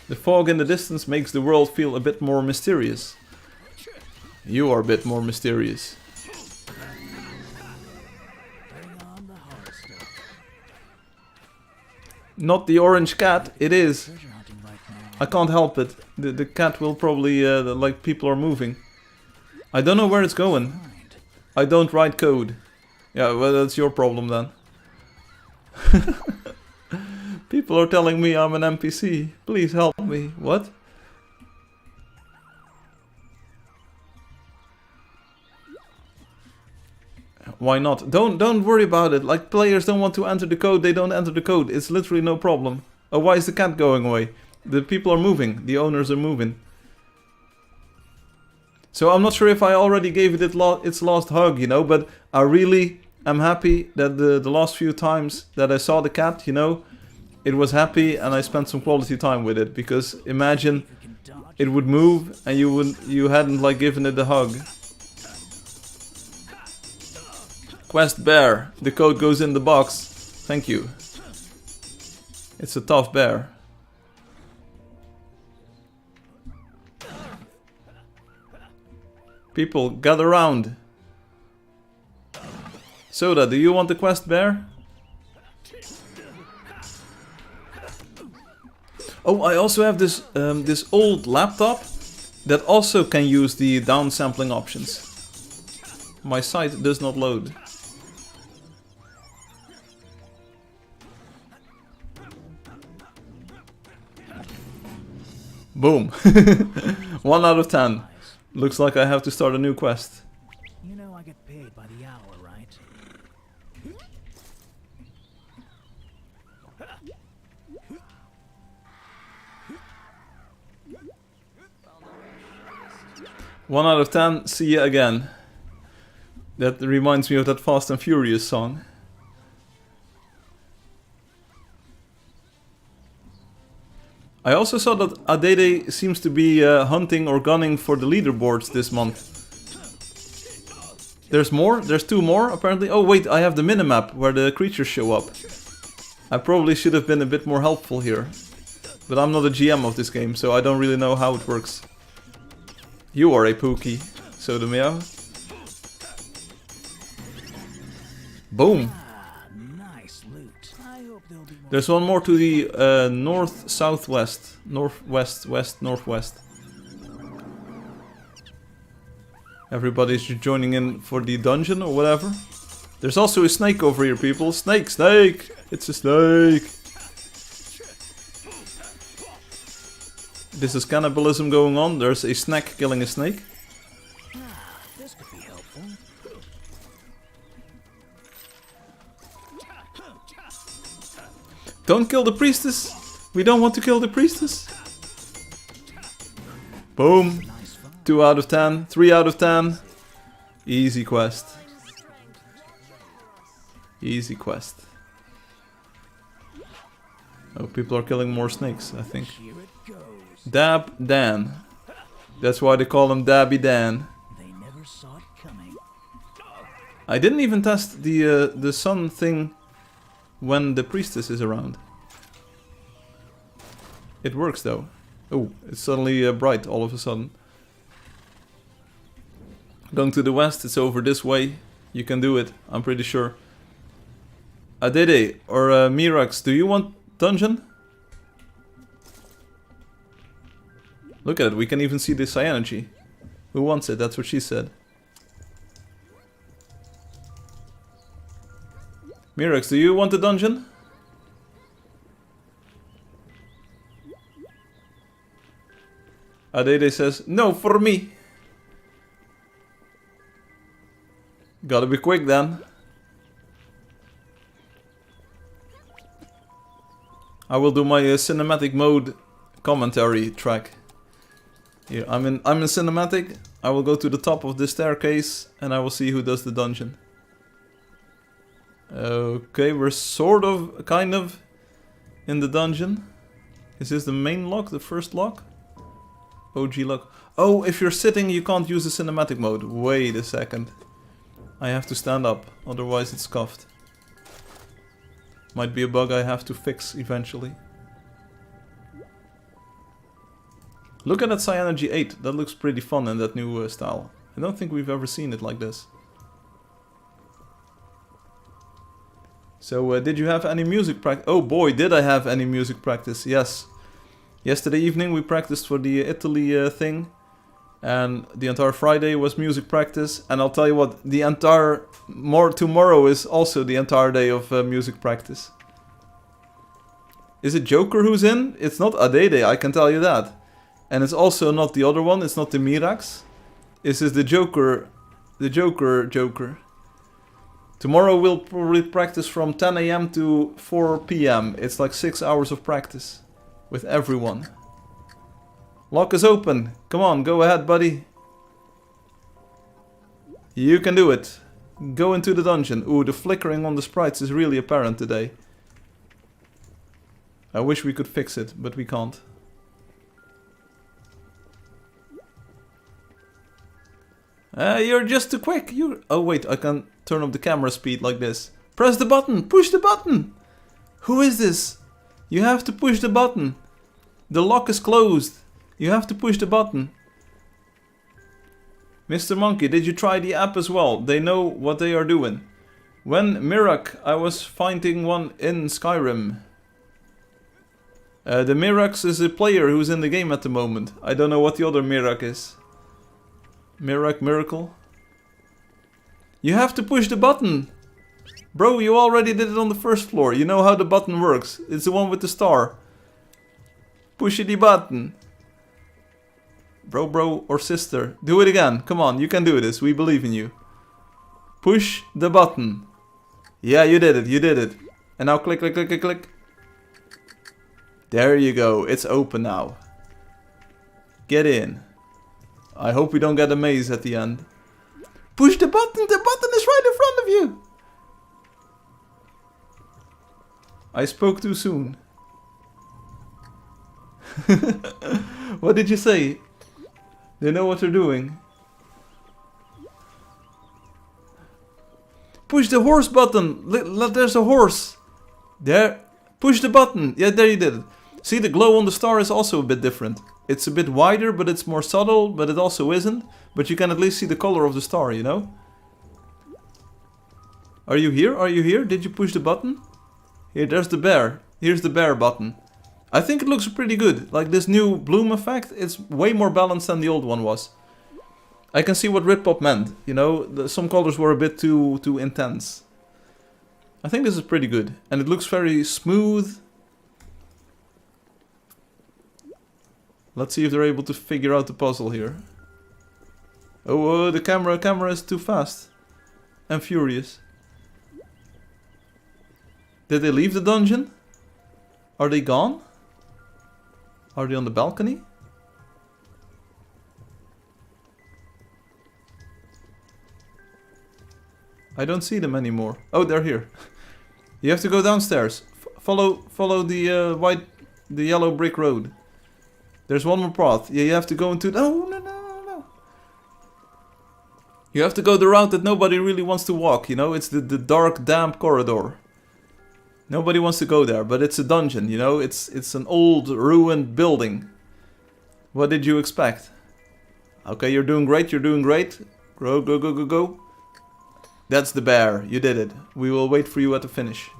The fog in the distance makes the world feel a bit more mysterious. You are a bit more mysterious. Not the orange cat, it is. I can't help it. The cat will probably, like, people are moving. I don't know where it's going. I don't write code. Yeah, well, that's your problem then. People are telling me I'm an NPC. Please help me. What? Why not? Don't worry about it. Like, players don't want to enter the code, they don't enter the code. It's literally no problem. Oh, why is the cat going away? The people are moving. The owners are moving. So I'm not sure if I already gave it its last hug, you know, but I really am happy that the last few times that I saw the cat, you know, it was happy and I spent some quality time with it. Because imagine it would move and you hadn't like given it a hug. Quest bear. The code goes in the box. Thank you. It's a tough bear. People, gather round. Soda, do you want the quest bear? Oh, I also have this this old laptop that also can use the downsampling options. My site does not load. Boom. 1 out of 10. Looks like I have to start a new quest. You know I get paid by the hour, right? 1 out of 10, see ya again. That reminds me of that Fast and Furious song. I also saw that Adede seems to be hunting or gunning for the leaderboards this month. There's more? There's 2 more apparently? Oh wait, I have the minimap where the creatures show up. I probably should have been a bit more helpful here. But I'm not a GM of this game, so I don't really know how it works. You are a Pookie, Sodomia. Boom! Nice loot. I hope there'll be more. There's one more to the north-southwest. Northwest, northwest. Everybody's joining in for the dungeon or whatever. There's also a snake over here, people. Snake, snake! It's a snake! This is cannibalism going on. There's a snack killing a snake. This could be helpful. Don't kill the priestess! We don't want to kill the priestess! Boom! 2 out of 10, 3 out of 10. Easy quest. Easy quest. Oh, people are killing more snakes, I think. Here it goes. Dab Dan. That's why they call him Dabby Dan. They never saw it coming. I didn't even test the sun thing when the priestess is around. It works though. Oh, it's suddenly bright all of a sudden. Going to the west, it's over this way. You can do it, I'm pretty sure. Adede or Mirax, do you want dungeon? Look at it, we can even see the cyanogy. Who wants it? That's what she said. Mirax, do you want the dungeon? Adede says, no, for me. Gotta be quick then. I will do my cinematic mode commentary track. Here, I'm in cinematic. I will go to the top of the staircase and I will see who does the dungeon. Okay, we're sort of, kind of, in the dungeon. Is this the main lock, the first lock? OG lock. Oh, if you're sitting, you can't use the cinematic mode. Wait a second. I have to stand up, otherwise it's scuffed. Might be a bug I have to fix eventually. Look at that Cyanogy 8. That looks pretty fun in that new style. I don't think we've ever seen it like this. So, did you have any music practice? Oh boy, did I have any music practice. Yes. Yesterday evening we practiced for the Italy thing. And the entire Friday was music practice. And I'll tell you what, the entire... tomorrow is also the entire day of music practice. Is it Joker who's in? It's not Adede, I can tell you that. And it's also not the other one, it's not the Mirax. This is the Joker. The Joker. Tomorrow we'll probably practice from 10 AM to 4 PM. It's like 6 hours of practice. With everyone. Lock is open. Come on, go ahead, buddy. You can do it. Go into the dungeon. Ooh, the flickering on the sprites is really apparent today. I wish we could fix it, but we can't. You're just too quick. Oh wait, I can turn up the camera speed like this. Press the button. Push the button. Who is this? You have to push the button. The lock is closed. You have to push the button. Mr. Monkey, did you try the app as well? They know what they are doing. When Mirak, I was finding one in Skyrim. The Mirax is a player who's in the game at the moment. I don't know what the other Mirak is. Miracle? You have to push the button! Bro, you already did it on the first floor. You know how the button works. It's the one with the star. Push the button. Bro, or sister. Do it again. Come on, you can do this. We believe in you. Push the button. Yeah, you did it. And now click. There you go. It's open now. Get in. I hope we don't get a maze at the end. Push the button! The button is right in front of you! I spoke too soon. What did you say? They know what they're doing. Push the horse button! There's a horse! There. Push the button! Yeah, there you did it. See, the glow on the star is also a bit different. It's a bit wider, but it's more subtle, but it also isn't. But you can at least see the color of the star, you know? Are you here? Did you push the button? Here, there's the bear. Here's the bear button. I think it looks pretty good. Like this new bloom effect, it's way more balanced than the old one was. I can see what Ritpop meant, you know? Some colors were a bit too intense. I think this is pretty good. And it looks very smooth. Let's see if they're able to figure out the puzzle here. Oh, the camera is too fast. And furious. Did they leave the dungeon? Are they gone? Are they on the balcony? I don't see them anymore. Oh, they're here. You have to go downstairs. Follow the yellow brick road. There's one more path. Yeah, you have to go into... No, no, no, no, no. You have to go the route that nobody really wants to walk, you know? It's the dark, damp corridor. Nobody wants to go there, but it's a dungeon, you know? It's an old, ruined building. What did you expect? Okay, you're doing great, you're doing great. Go, go, go, go, go. That's the bear. You did it. We will wait for you at the finish.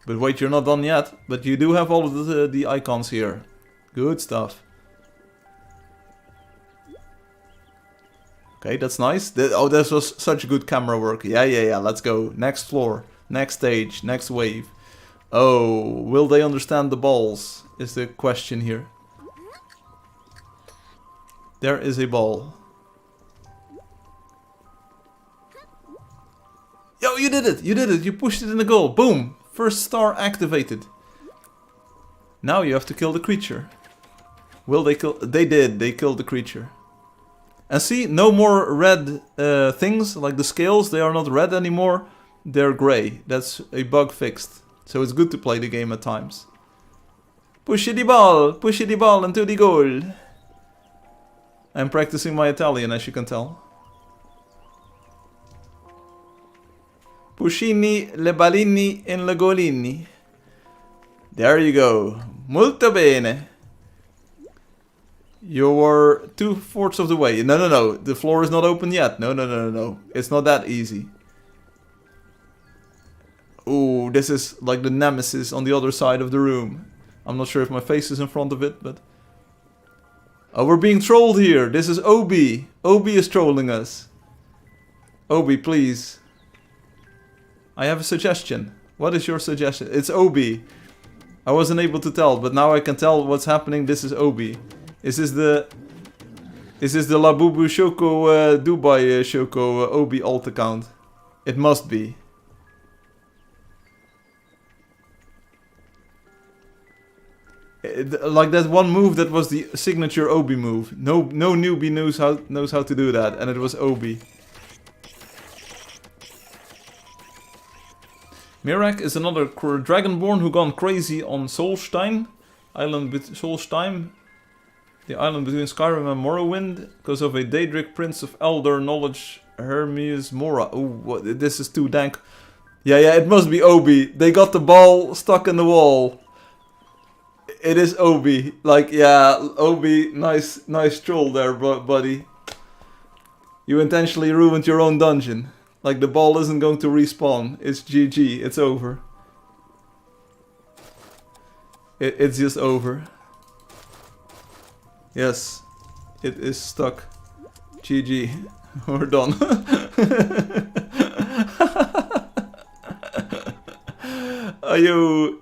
But wait, you're not done yet. But you do have all of the icons here. Good stuff. Okay, that's nice. Oh, this was such good camera work. Yeah, yeah, yeah. Let's go. Next floor. Next stage. Next wave. Oh, will they understand the balls? Is the question here. There is a ball. Yo, you did it! You did it! You pushed it in the goal. Boom! First star activated. Now you have to kill the creature. Will they kill? They did. They killed the creature. And see, no more red things like the scales. They are not red anymore. They're grey. That's a bug fixed. So it's good to play the game at times. Push the ball into the goal. I'm practicing my Italian, as you can tell. Pushini le ballini in le golini. There you go. Molto bene. You were 2/4 of the way. No, no, no. The floor is not open yet. No, no, no, no, no. It's not that easy. Ooh, this is like the nemesis on the other side of the room. I'm not sure if my face is in front of it, but... Oh, we're being trolled here. This is Obi. Obi is trolling us. Obi, please. I have a suggestion. What is your suggestion? It's Obi. I wasn't able to tell, but now I can tell what's happening. This is Obi. Is this the Labubu Shoko Dubai Shoko Obi alt account? It must be. Like that one move that was the signature Obi move. No newbie knows how to do that, and it was Obi. Mirak is another dragonborn who gone crazy on Solstein, Solstein, the island between Skyrim and Morrowind, because of a Daedric Prince of Elder Knowledge, Hermes Mora. Oh, this is too dank. Yeah, it must be Obi. They got the ball stuck in the wall. It is Obi. Like, yeah, Obi, nice troll there, buddy. You intentionally ruined your own dungeon. Like, the ball isn't going to respawn. It's GG. It's over. It's just over. Yes. It is stuck. GG. We're done.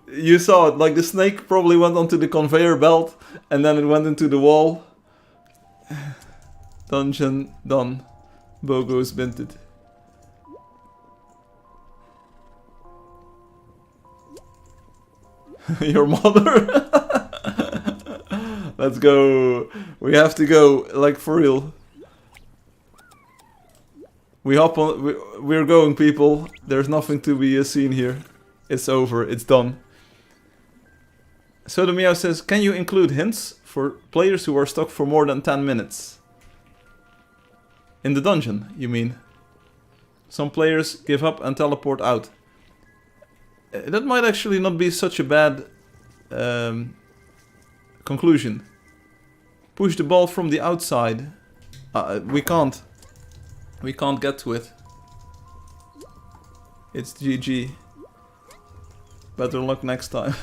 You saw it. Like, the snake probably went onto the conveyor belt. And then it went into the wall. Dungeon done. Bogo's minted. Your mother? Let's go. We have to go, like, for real. We hop on. We're going, people. There's nothing to be seen here. It's over. It's done. Sodomia says, can you include hints for players who are stuck for more than 10 minutes? In the dungeon, you mean? Some players give up and teleport out. That might actually not be such a bad conclusion. Push the ball from the outside. We can't. We can't get to it. It's GG. Better luck next time.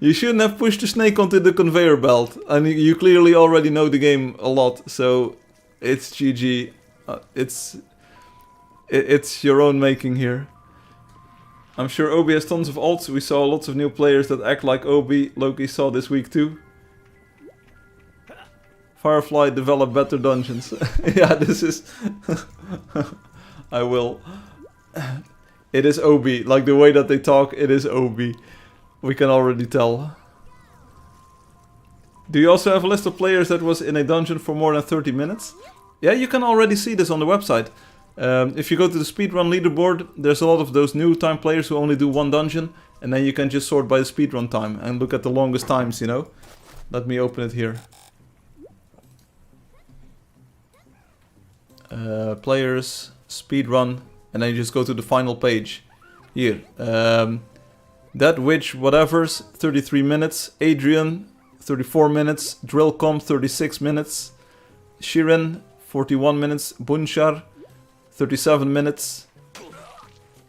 You shouldn't have pushed the snake onto the conveyor belt. And you clearly already know the game a lot, so it's GG. It's your own making here. I'm sure Obi has tons of alts. We saw lots of new players that act like Obi. Loki saw this week too. Firefly develop better dungeons. Yeah, this is... I will. It is Obi. Like the way that they talk, it is Obi. We can already tell. Do you also have a list of players that was in a dungeon for more than 30 minutes? Yeah, you can already see this on the website. If you go to the speedrun leaderboard, there's a lot of those new time players who only do one dungeon, and then you can just sort by the speedrun time and look at the longest times, you know? Let me open it here. Players, speedrun, and then you just go to the final page. Here. That Witch Whatever's 33 minutes. Adrian 34 minutes. Drillcom 36 minutes. Shirin 41 minutes. Bunchar 37 minutes.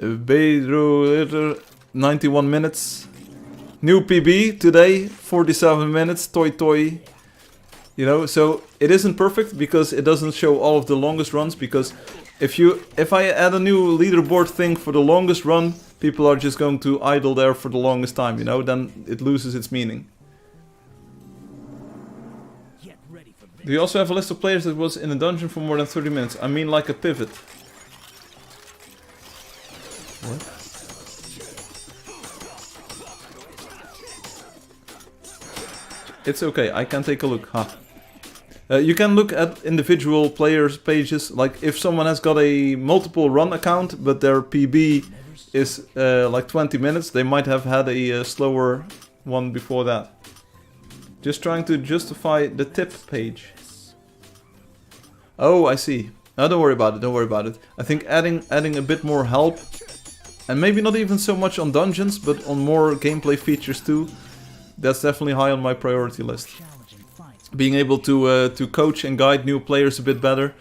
Beidro 91 minutes. New PB today 47 minutes. Toy Toy. You know, so it isn't perfect because it doesn't show all of the longest runs, because if I add a new leaderboard thing for the longest run, people are just going to idle there for the longest time, you know, then it loses its meaning. Do you also have a list of players that was in a dungeon for more than 30 minutes? I mean like a pivot. What? It's okay, I can take a look. Huh. You can look at individual players' pages, like if someone has got a multiple run account, but their PB is like 20 minutes, they might have had a slower one before that. Just trying to justify the tip page. Oh, I see. No, don't worry about it, don't worry about it. I think adding a bit more help, and maybe not even so much on dungeons, but on more gameplay features too, that's definitely high on my priority list. Being able to coach and guide new players a bit better.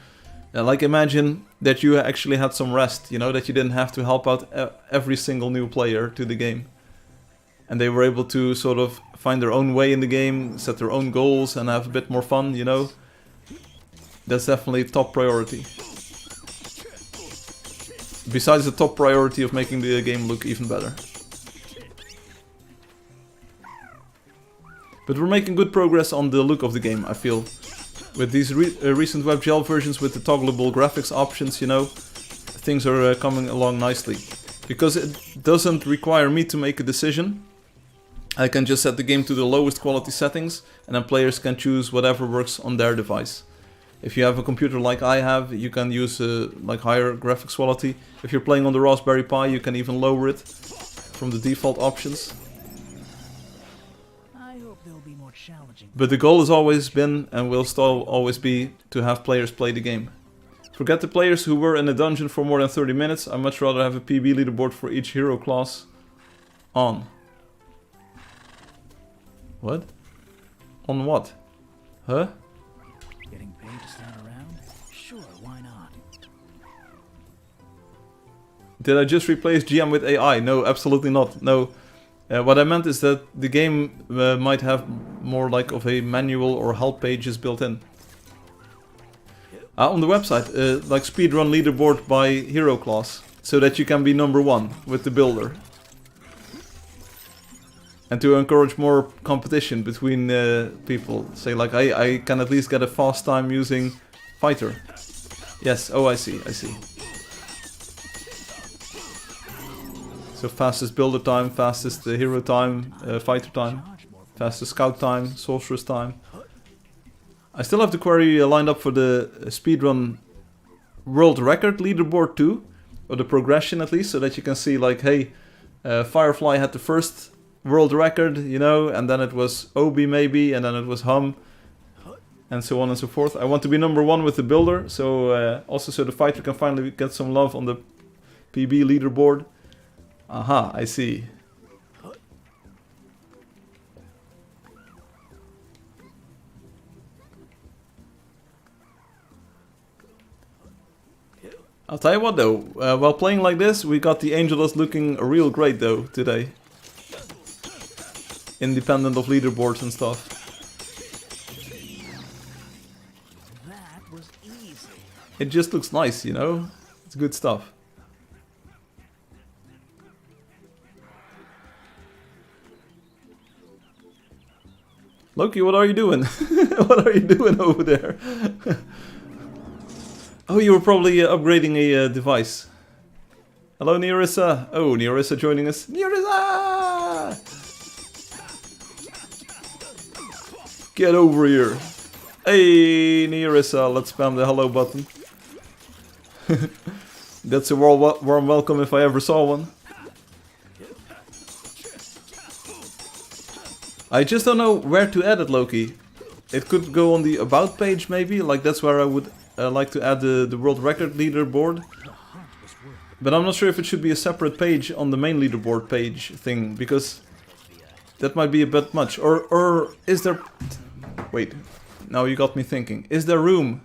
Like imagine that you actually had some rest, you know, that you didn't have to help out every single new player to the game. And they were able to sort of find their own way in the game, set their own goals and have a bit more fun, you know. That's definitely top priority. Besides the top priority of making the game look even better. But we're making good progress on the look of the game, I feel. With these recent WebGL versions with the toggleable graphics options, you know, things are coming along nicely. Because it doesn't require me to make a decision. I can just set the game to the lowest quality settings, and then players can choose whatever works on their device. If you have a computer like I have, you can use like higher graphics quality. If you're playing on the Raspberry Pi, you can even lower it from the default options. But the goal has always been, and will still always be, to have players play the game. Forget the players who were in a dungeon for more than 30 minutes, I'd much rather have a PB leaderboard for each hero class on. What? On what? Huh? Getting paid to stand around? Sure, why not? Did I just replace GM with AI? No, absolutely not. No. What I meant is that the game might have more like of a manual or help pages built in. On the website, like speedrun leaderboard by hero class, so that you can be #1 with the builder. And to encourage more competition between people. Say like, I can at least get a fast time using fighter. Yes, oh I see, I see. So fastest builder time, fastest hero time, fighter time, fastest scout time, sorceress time. I still have the query lined up for the speedrun world record leaderboard too, or the progression at least, so that you can see like, hey, Firefly had the first world record, you know, and then it was Obi maybe, and then it was Hum, and so on and so forth. I want to be #1 with the builder, so also so the fighter can finally get some love on the PB leaderboard. Aha, I see. I'll tell you what though, while playing like this, we got the Angeldust looking real great though, today. Independent of leaderboards and stuff. That was easy. It just looks nice, you know? It's good stuff. Loki, what are you doing? What are you doing over there? Oh, you were probably upgrading a device. Hello, Nearissa. Oh, Nearissa joining us. Nearissa! Get over here. Hey, Nearissa, let's spam the hello button. That's a warm welcome if I ever saw one. I just don't know where to add it, Loki. It could go on the About page, maybe. Like, that's where I would like to add the world record leaderboard. But I'm not sure if it should be a separate page on the main leaderboard page thing, because that might be a bit much. Or is there... Wait, now you got me thinking. Is there room?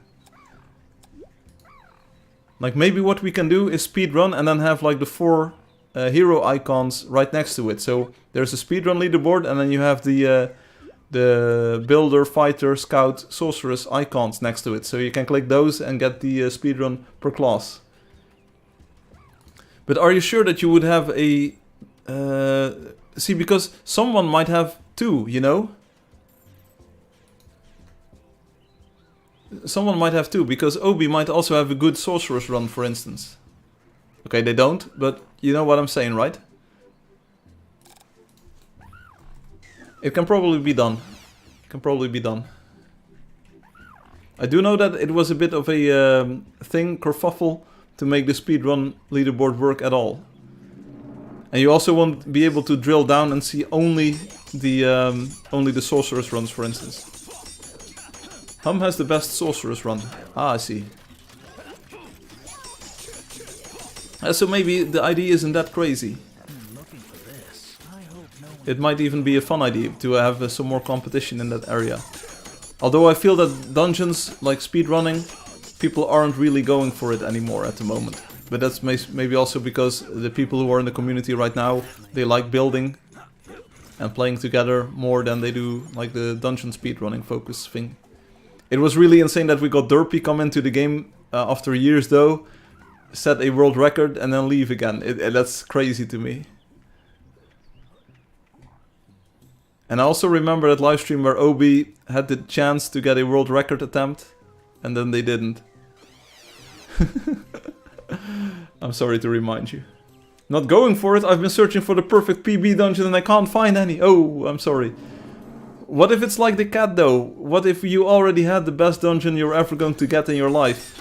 Like, maybe what we can do is speedrun and then have like the 4 hero icons right next to it. So there's a speedrun leaderboard and then you have the builder, fighter, scout, sorceress icons next to it. So you can click those and get the speedrun per class. But are you sure that you would have a... see, because someone might have 2, you know? Someone might have 2, because Obi might also have a good sorceress run, for instance. Okay, they don't, but you know what I'm saying, right? It can probably be done. It can probably be done. I do know that it was a bit of a kerfuffle to make the speedrun leaderboard work at all. And you also won't be able to drill down and see only the sorceress runs, for instance. Hum has the best sorceress run. Ah, I see. So maybe the idea isn't that crazy. It might even be a fun idea to have some more competition in that area. Although I feel that dungeons, like speedrunning, people aren't really going for it anymore at the moment. But that's maybe also because the people who are in the community right now, they like building and playing together more than they do like the dungeon speedrunning focus thing. It was really insane that we got Derpy come into the game after years though, set a world record and then leave again. That's crazy to me. And I also remember that livestream where Obi had the chance to get a world record attempt and then they didn't. I'm sorry to remind you. Not going for it, I've been searching for the perfect PB dungeon and I can't find any. Oh, I'm sorry. What if it's like the cat though? What if you already had the best dungeon you're ever going to get in your life?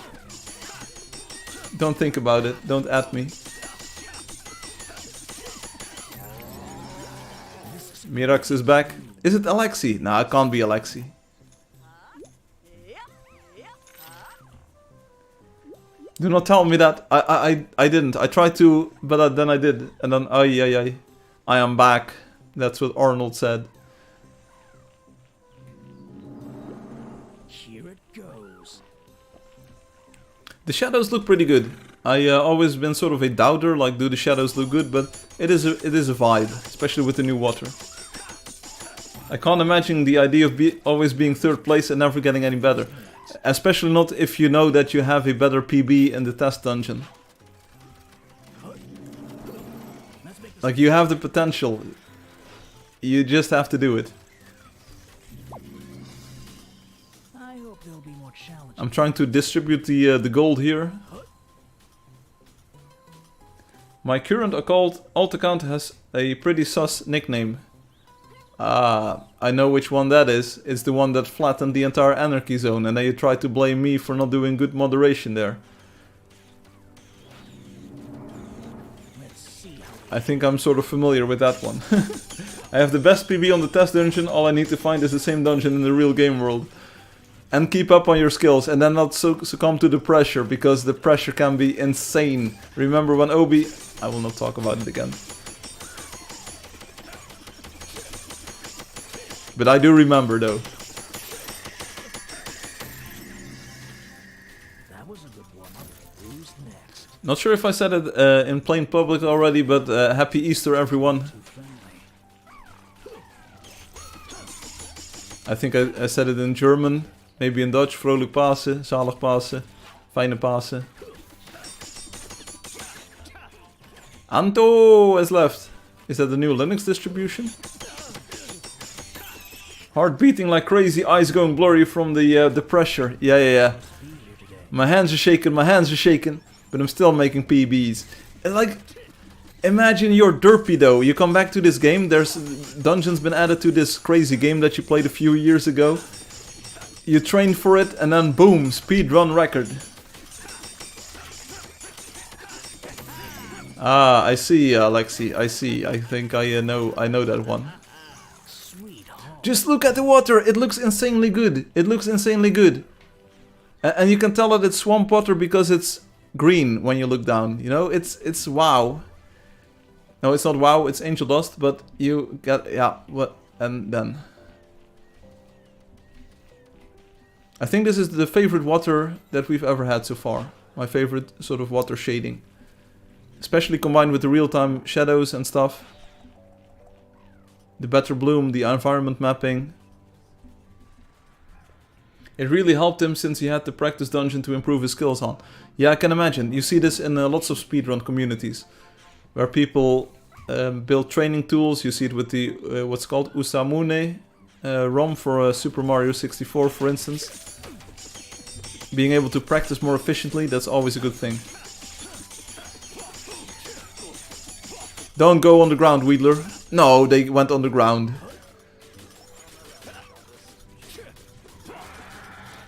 Don't think about it, don't at me. Mirax is back. Is it Alexi? Nah, it can't be Alexi. Do not tell me that. I didn't. I tried to, but then I did. And then, I am back. That's what Arnold said. Here it goes. The shadows look pretty good. I always been sort of a doubter, like do the shadows look good, but it is a vibe, especially with the new water. I can't imagine the idea of always being third place and never getting any better. Especially not if you know that you have a better PB in the test dungeon. Like, you have the potential. You just have to do it. I hope there'll be more challenges. I'm trying to distribute the gold here. My current alt account has a pretty sus nickname. Ah, I know which one that is. It's the one that flattened the entire anarchy zone and then you try to blame me for not doing good moderation there. I think I'm sort of familiar with that one. I have the best PB on the test dungeon, all I need to find is the same dungeon in the real game world. And keep up on your skills and then not succumb to the pressure, because the pressure can be insane. Remember when Obi... I will not talk about it again. But I do remember though. That was a good warm-up. Who's next? Not sure if I said it in plain public already, but happy Easter everyone. I think I said it in German, maybe in Dutch. Vrolijk Pasen, zalig Pasen, fijne Pasen. Anto has left. Is that the new Linux distribution? Heart beating like crazy, eyes going blurry from the pressure. Yeah. My hands are shaking, but I'm still making PBs. And like, imagine you're derpy though. You come back to this game, there's dungeons been added to this crazy game that you played a few years ago. You train for it and then boom, speedrun record. Ah, I see, Alexi. I see. I think I know that one. Sweet home. Just look at the water. It looks insanely good. It looks insanely good. And you can tell that it's swamp water because it's green when you look down. You know, it's wow. No, it's not wow. It's Angeldust, but you get what and then. I think this is the favorite water that we've ever had so far. My favorite sort of water shading. Especially combined with the real-time shadows and stuff. The better bloom, the environment mapping. It really helped him since he had the practice dungeon to improve his skills on. Yeah, I can imagine. You see this in lots of speedrun communities. Where people build training tools. You see it with the, what's called Usamune ROM for Super Mario 64, for instance. Being able to practice more efficiently, that's always a good thing. Don't go on the ground, Wheedler. No, they went on the ground.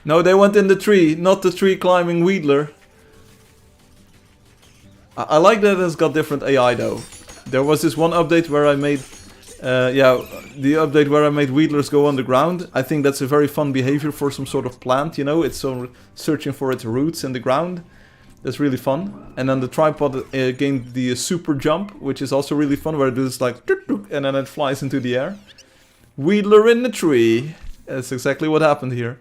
No, they went in the tree, not the tree climbing Wheedler. I like that it's got different AI though. There was this one update where I made... the update where I made Wheedlers go on the ground. I think that's a very fun behavior for some sort of plant, you know. It's so searching for its roots in the ground. That's really fun. And then the tripod gained the super jump, which is also really fun, where it does like... and then it flies into the air. Wheedler in the tree. That's exactly what happened here.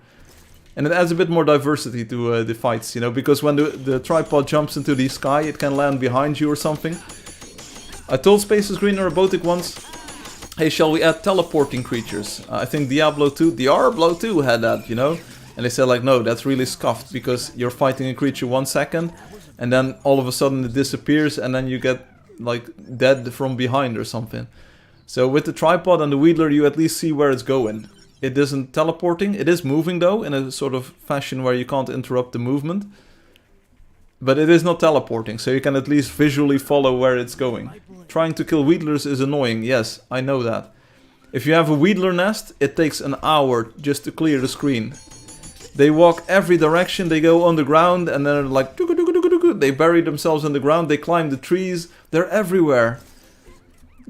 And it adds a bit more diversity to the fights, you know. Because when the tripod jumps into the sky, it can land behind you or something. I told Spaces Green and Robotic once... Hey, shall we add teleporting creatures? I think Diablo 2 had that, you know? And they said like, no, that's really scuffed, because you're fighting a creature 1 second, and then all of a sudden it disappears, and then you get, like, dead from behind or something. So with the tripod and the Wheedler, you at least see where it's going. It isn't teleporting, it is moving though, in a sort of fashion where you can't interrupt the movement. But it is not teleporting, so you can at least visually follow where it's going. Trying to kill Wheedlers is annoying, yes, I know that. If you have a Wheedler nest, it takes an hour just to clear the screen. They walk every direction, they go on the ground, and then they're like... They bury themselves in the ground, they climb the trees, they're everywhere.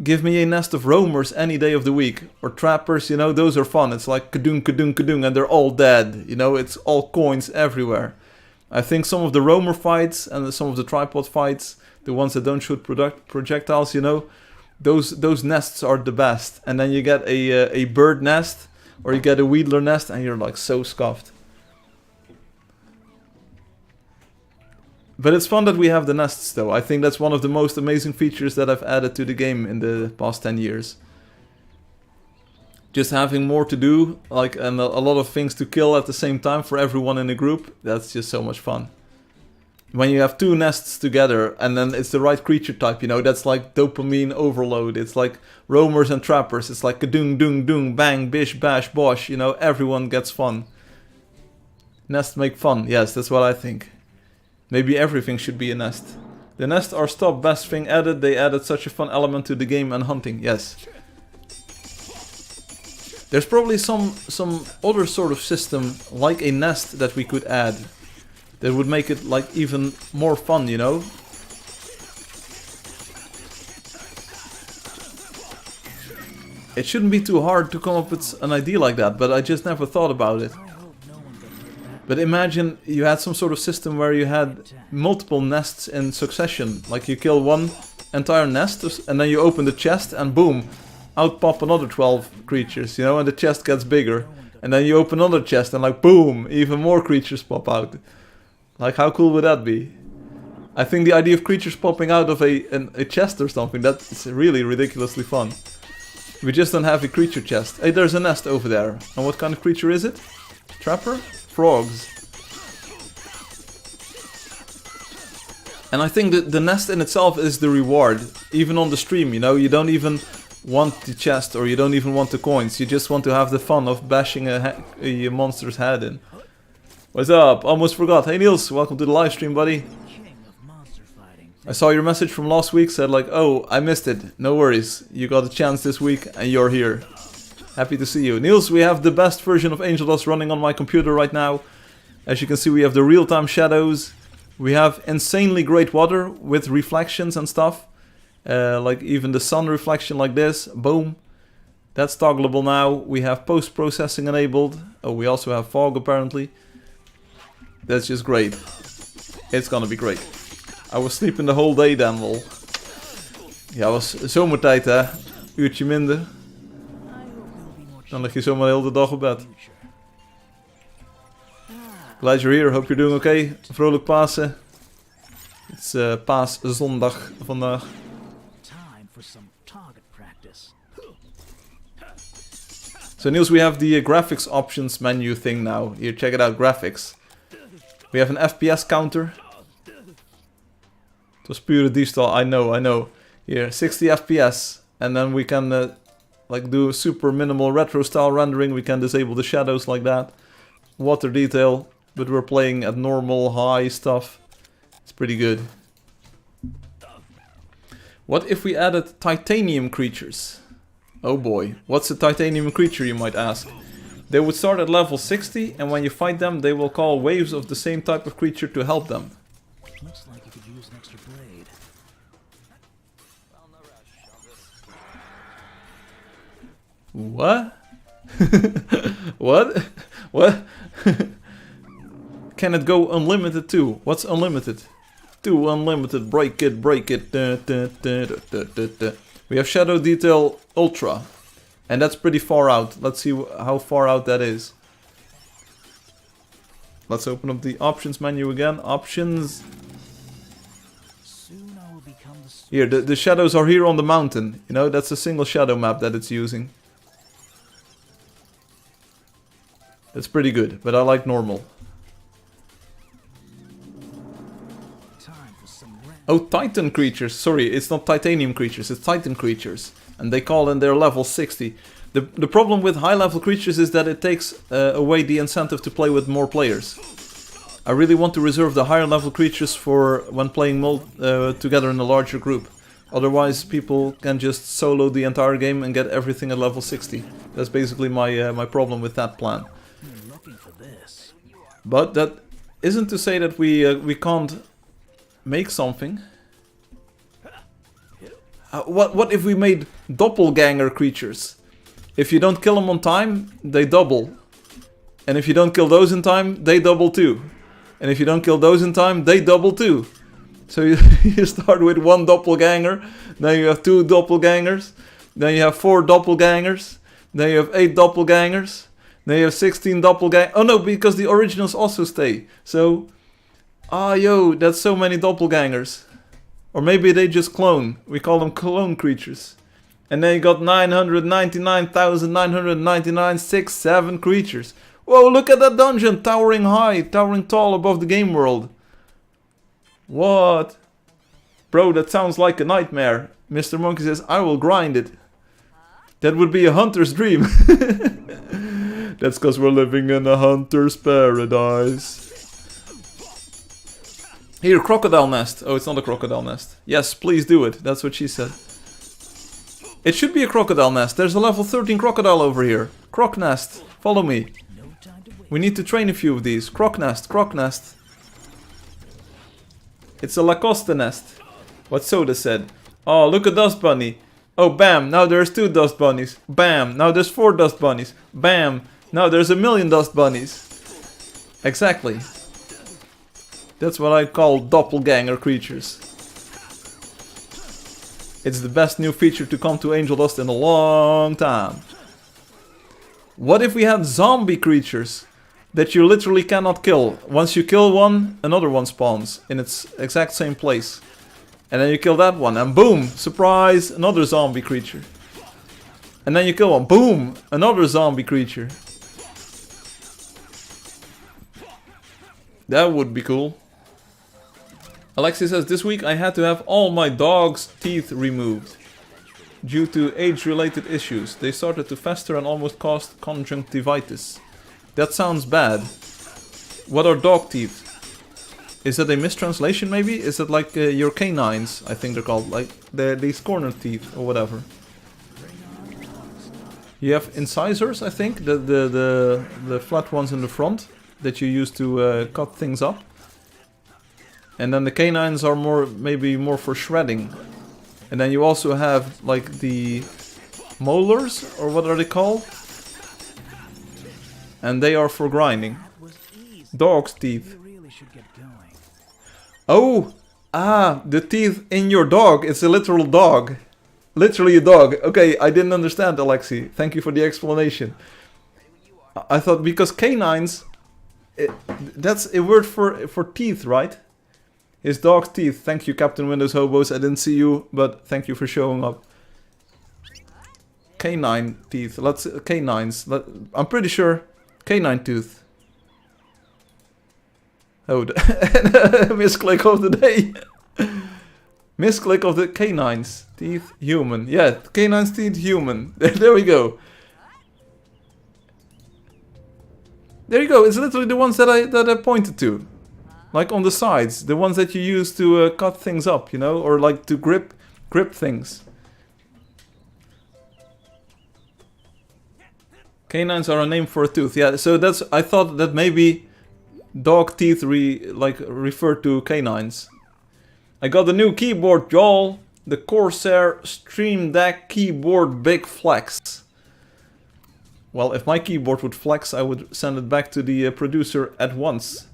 Give me a nest of roamers any day of the week. Or trappers, you know, those are fun. It's like kadung, kadung, kadung, and they're all dead. You know, it's all coins everywhere. I think some of the roamer fights and some of the tripod fights, the ones that don't shoot projectiles, you know, those nests are the best. And then you get a bird nest, or you get a Wheedler nest, and you're like so scuffed. But it's fun that we have the nests though. I think that's one of the most amazing features that I've added to the game in the past 10 years. Just having more to do, like, and a lot of things to kill at the same time for everyone in the group, that's just so much fun. When you have two nests together, and then it's the right creature type, you know, that's like dopamine overload. It's like roamers and trappers, it's like kadoong, doong, doong, bang, bish, bash, bosh, you know, everyone gets fun. Nests make fun, yes, that's what I think. Maybe everything should be a nest. The nests are stop best thing added, they added such a fun element to the game and hunting, yes. There's probably some other sort of system, like a nest, that we could add. That would make it, like, even more fun, you know? It shouldn't be too hard to come up with an idea like that, but I just never thought about it. But imagine you had some sort of system where you had multiple nests in succession. Like you kill one entire nest, and then you open the chest, and boom! Out pop another 12 creatures, you know, and the chest gets bigger. And then you open another chest and like boom, even more creatures pop out. Like how cool would that be? I think the idea of creatures popping out of a chest or something, that's really ridiculously fun. We just don't have a creature chest. Hey, there's a nest over there. And what kind of creature is it? Trapper? Frogs. And I think that the nest in itself is the reward. Even on the stream, you know, you don't even want the chest, or you don't even want the coins. You just want to have the fun of bashing a monster's head in. What's up? Almost forgot. Hey Niels, welcome to the live stream, buddy. I saw your message from last week, said like, oh, I missed it. No worries. You got a chance this week and you're here. Happy to see you. Niels, we have the best version of Angeldust running on my computer right now. As you can see, we have the real-time shadows. We have insanely great water with reflections and stuff. Like even the sun reflection like this. Boom. That's toggleable now. We have post-processing enabled. Oh, we also have fog apparently. That's just great. It's gonna be great. I was sleeping the whole day dan, lol. Ja, was zomertijd hè. Uurtje minder. Dan lig je zomaar de hele dag op bed. Glad you're here, hope you're doing okay. Vrolijk Pasen. It's paaszondag vandaag. Time for some target practice. So Niels, we have the graphics options menu thing now. Here, check it out, graphics. We have an FPS counter. It was pure diefstal, I know. Here, 60 FPS. And then we can like do super minimal retro style rendering. We can disable the shadows like that. Water detail. But we're playing at normal high stuff. It's pretty good. What if we added titanium creatures? Oh boy, what's a titanium creature, you might ask? They would start at level 60, and when you fight them, they will call waves of the same type of creature to help them. Looks like you could use an extra blade. What? What? What? Can it go unlimited too? What's unlimited? 2 unlimited, break it, break it. We have shadow detail ultra. And that's pretty far out. Let's see how far out that is. Let's open up the options menu again. Options. Soon I will become the Here, the shadows are here on the mountain. You know, that's a single shadow map that it's using. That's pretty good, but I like normal. Oh, Titan creatures. Sorry, it's not titanium creatures, it's Titan creatures. And they call in their level 60. The problem with high level creatures is that it takes away the incentive to play with more players. I really want to reserve the higher level creatures for when playing together in a larger group. Otherwise people can just solo the entire game and get everything at level 60. That's basically my problem with that plan. looking for this. But that isn't to say that we can't make something. What if we made doppelganger creatures? If you don't kill them on time, they double. And if you don't kill those in time, they double too. And if you don't kill those in time, they double too. So you start with 1 doppelganger, then you have 2 doppelgangers, then you have 4 doppelgangers, then you have 8 doppelgangers, then you have 16 doppelgangers. Oh no, because the originals also stay. So, yo, that's so many doppelgangers. Or maybe they just clone. We call them clone creatures. And then you got 999,999 6, 7 creatures. Whoa, look at that dungeon, towering high, towering tall above the game world. What? Bro, that sounds like a nightmare. Mr. Monkey says, I will grind it. That would be a hunter's dream. That's because we're living in a hunter's paradise. Here, crocodile nest. Oh, it's not a crocodile nest. Yes, please do it. That's what she said. It should be a crocodile nest. There's a level 13 crocodile over here. Croc nest. Follow me. We need to train a few of these. Croc nest, croc nest. It's a Lacoste nest. What Soda said. Oh, look at Dust Bunny. Oh, bam. Now there's 2 Dust Bunnies. Bam. Now there's 4 Dust Bunnies. Bam. Now there's 1,000,000 Dust Bunnies. Exactly. That's what I call doppelganger creatures. It's the best new feature to come to Angeldust in a long time. What if we had zombie creatures that you literally cannot kill? Once you kill one, another one spawns in its exact same place. And then you kill that one and boom, surprise, another zombie creature. And then you kill one, boom, another zombie creature. That would be cool. Alexi says, this week I had to have all my dog's teeth removed. Due to age-related issues. They started to fester and almost caused conjunctivitis. That sounds bad. What are dog teeth? Is that a mistranslation maybe? Is it like your canines, I think they're called. Like these corner teeth or whatever. You have incisors, I think. The flat ones in the front that you use to cut things up. And then the canines are maybe more for shredding. And then you also have like the molars, or what are they called? And they are for grinding. Dog's teeth. Oh! Ah, the teeth in your dog. It's a literal dog. Literally a dog. Okay, I didn't understand, Alexi. Thank you for the explanation. I thought because canines... that's a word for teeth, right? His dog's teeth. Thank you, Captain Windows Hobos. I didn't see you, but thank you for showing up. Canine teeth. Let's... canines. I'm pretty sure... canine tooth. Oh, misclick of the day. Misclick of the canines. Teeth, human. Yeah, canines, teeth, human. There we go. There you go. It's literally the ones that I pointed to. Like on the sides. The ones that you use to cut things up, you know? Or like to grip things. Canines are a name for a tooth. Yeah, so that's... I thought that maybe... dog teeth refer to canines. I got the new keyboard, y'all. The Corsair Stream Deck keyboard big flex. Well, if my keyboard would flex, I would send it back to the producer at once.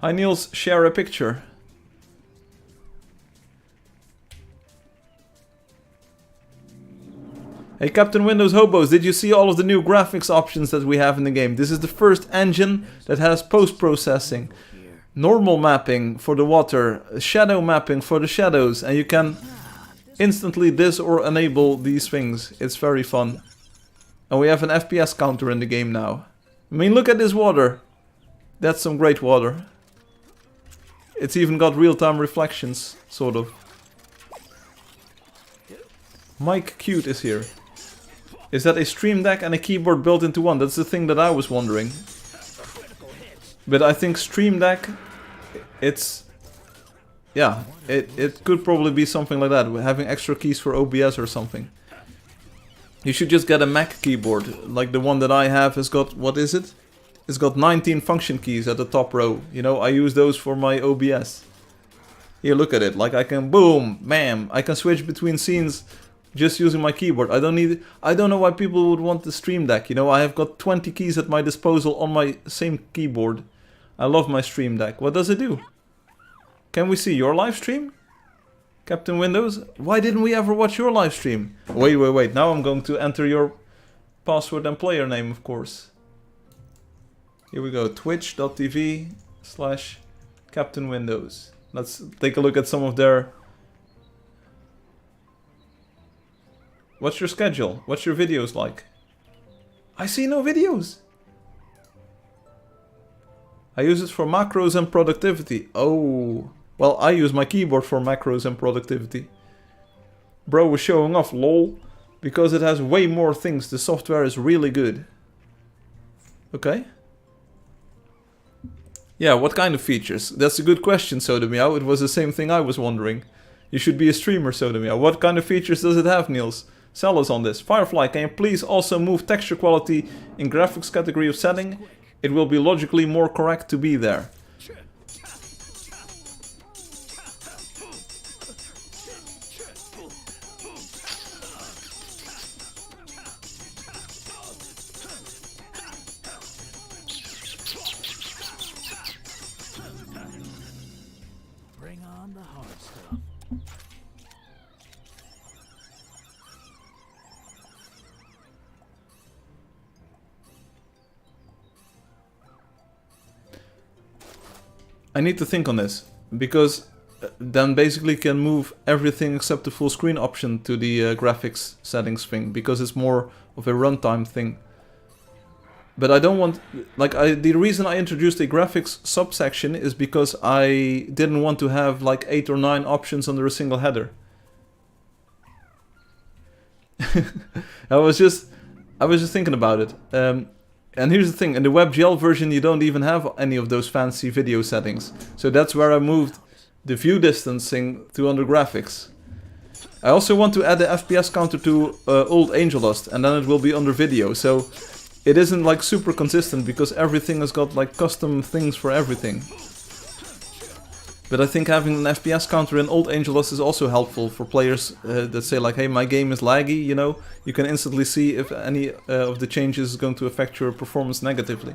Hi Niels, share a picture. Hey Captain Windows Hobos, did you see all of the new graphics options that we have in the game? This is the first engine that has post-processing. Normal mapping for the water, shadow mapping for the shadows, and you can instantly dis or enable these things. It's very fun. And we have an FPS counter in the game now. I mean, look at this water. That's some great water. It's even got real-time reflections, sort of. Mike Cute is here. Is that a Stream Deck and a keyboard built into one? That's the thing that I was wondering. But I think Stream Deck, it's... yeah, it could probably be something like that. Having extra keys for OBS or something. You should just get a Mac keyboard. Like the one that I have has got, what is it? It's got 19 function keys at the top row. You know, I use those for my OBS. Here, look at it. Like I can, boom, bam. I can switch between scenes just using my keyboard. I don't know why people would want the Stream Deck. You know, I have got 20 keys at my disposal on my same keyboard. I love my Stream Deck. What does it do? Can we see your live stream? Captain Windows? Why didn't we ever watch your live stream? Wait. Now I'm going to enter your password and player name, of course. Here we go. Twitch.tv/Captain Windows. Let's take a look at some of their... What's your schedule? What's your videos like? I see no videos. I use it for macros and productivity. Oh. Well, I use my keyboard for macros and productivity. Bro was showing off, lol. Because it has way more things. The software is really good. Okay. Yeah, what kind of features? That's a good question, Sodomiao. It was the same thing I was wondering. You should be a streamer, Sodomiao. What kind of features does it have, Niels? Sell us on this. Firefly, can you please also move texture quality in graphics category of setting? It will be logically more correct to be there. Bring on the hard stuff. I need to think on this, because then basically can move everything except the full screen option to the graphics settings thing, because it's more of a runtime thing. But I don't want, like, the reason I introduced a graphics subsection is because I didn't want to have like 8 or 9 options under a single header. I was just thinking about it. And here's the thing, in the WebGL version you don't even have any of those fancy video settings. So that's where I moved the view distancing to under graphics. I also want to add the FPS counter to old Angeldust, and then it will be under video. So it isn't like super consistent because everything has got like custom things for everything. But I think having an FPS counter in old Angeldust is also helpful for players that say like, hey, my game is laggy, you know. You can instantly see if any of the changes is going to affect your performance negatively.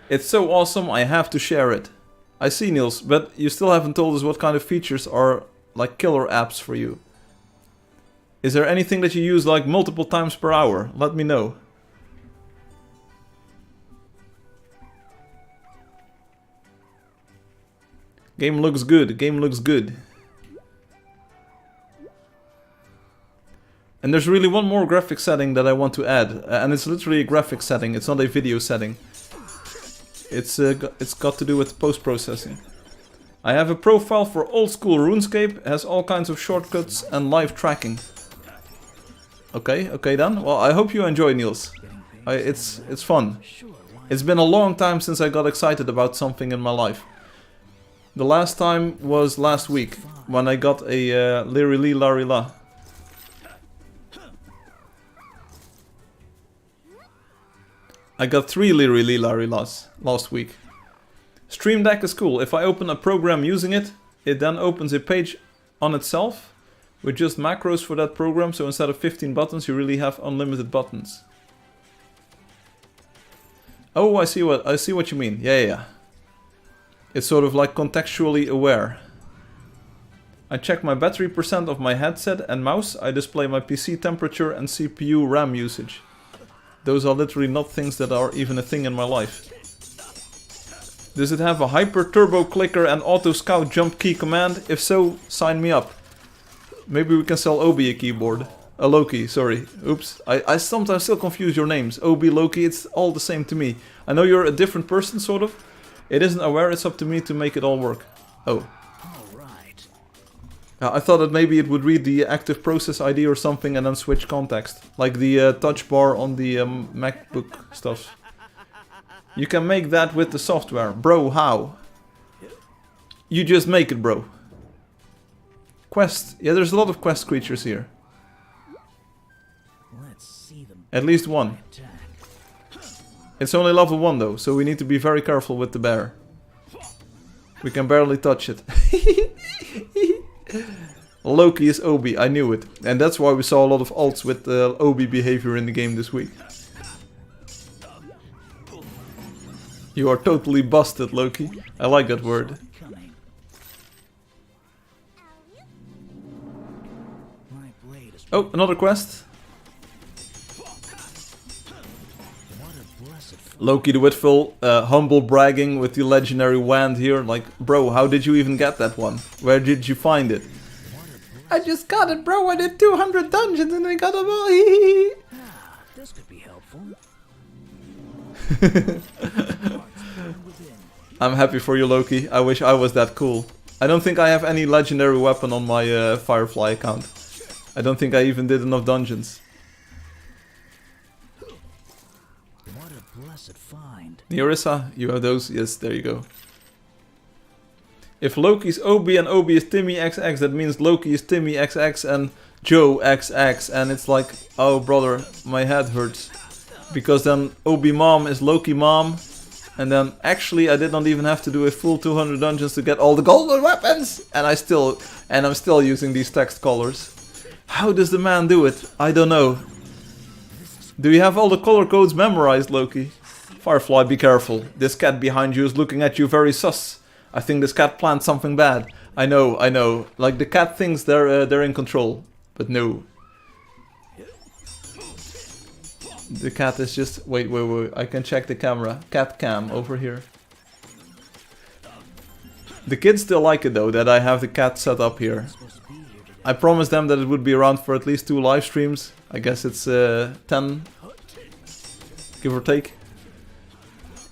It's so awesome, I have to share it. I see, Niels, but you still haven't told us what kind of features are like killer apps for you. Is there anything that you use like multiple times per hour? Let me know. Game looks good, game looks good. And there's really one more graphic setting that I want to add. And it's literally a graphic setting, it's not a video setting. It's got to do with post-processing. I have a profile for old school RuneScape, has all kinds of shortcuts and live tracking. Okay, okay then. Well, I hope you enjoy, Niels. It's fun. It's been a long time since I got excited about something in my life. The last time was last week, when I got a Liri Lee Lari La. I got 3 Liri Lee Lari Las last week. Stream Deck is cool. If I open a program using it, it then opens a page on itself with just macros for that program, so instead of 15 buttons you really have unlimited buttons. Oh, I see what you mean. Yeah. It's sort of like contextually aware. I check my battery percent of my headset and mouse. I display my PC temperature and CPU RAM usage. Those are literally not things that are even a thing in my life. Does it have a hyper turbo clicker and auto scout jump key command? If so, sign me up. Maybe we can sell Obi a keyboard. Loki, sorry. Oops. I sometimes still confuse your names. Obi, Loki, it's all the same to me. I know you're a different person, sort of. It isn't aware, it's up to me to make it all work. Oh. Alright. I thought that maybe it would read the active process ID or something and then switch context. Like the touch bar on the MacBook stuff. You can make that with the software. Bro, how? You just make it, bro. Quest. Yeah, there's a lot of quest creatures here. Let's see them. At least one. It's only level 1 though, so we need to be very careful with the bear. We can barely touch it. Loki is Obi, I knew it. And that's why we saw a lot of ults with Obi behavior in the game this week. You are totally busted, Loki. I like that word. Oh, another quest. Loki the Whitful, humble bragging with the legendary wand here. Like, bro, how did you even get that one? Where did you find it? I just got it, bro. I did 200 dungeons and I got them all. This could be helpful. I'm happy for you, Loki. I wish I was that cool. I don't think I have any legendary weapon on my Firefly account. I don't think I even did enough dungeons. What a blessed find. Nerissa, you have those? Yes, there you go. If Loki's Obi and Obi is Timmy XX, that means Loki is Timmy XX and Joe XX. And it's like, oh brother, my head hurts. Because then Obi Mom is Loki Mom. And then actually I did not even have to do a full 200 dungeons to get all the golden weapons. And I'm still using these text colors. How does the man do it? I don't know. Do you have all the color codes memorized, Loki? Firefly, be careful. This cat behind you is looking at you very sus. I think this cat planned something bad. I know. Like the cat thinks they're in control. But no. The cat is just... Wait. I can check the camera. Cat cam over here. The kids still like it though, that I have the cat set up here. I promised them that it would be around for at least 2 live streams. I guess it's 10, give or take.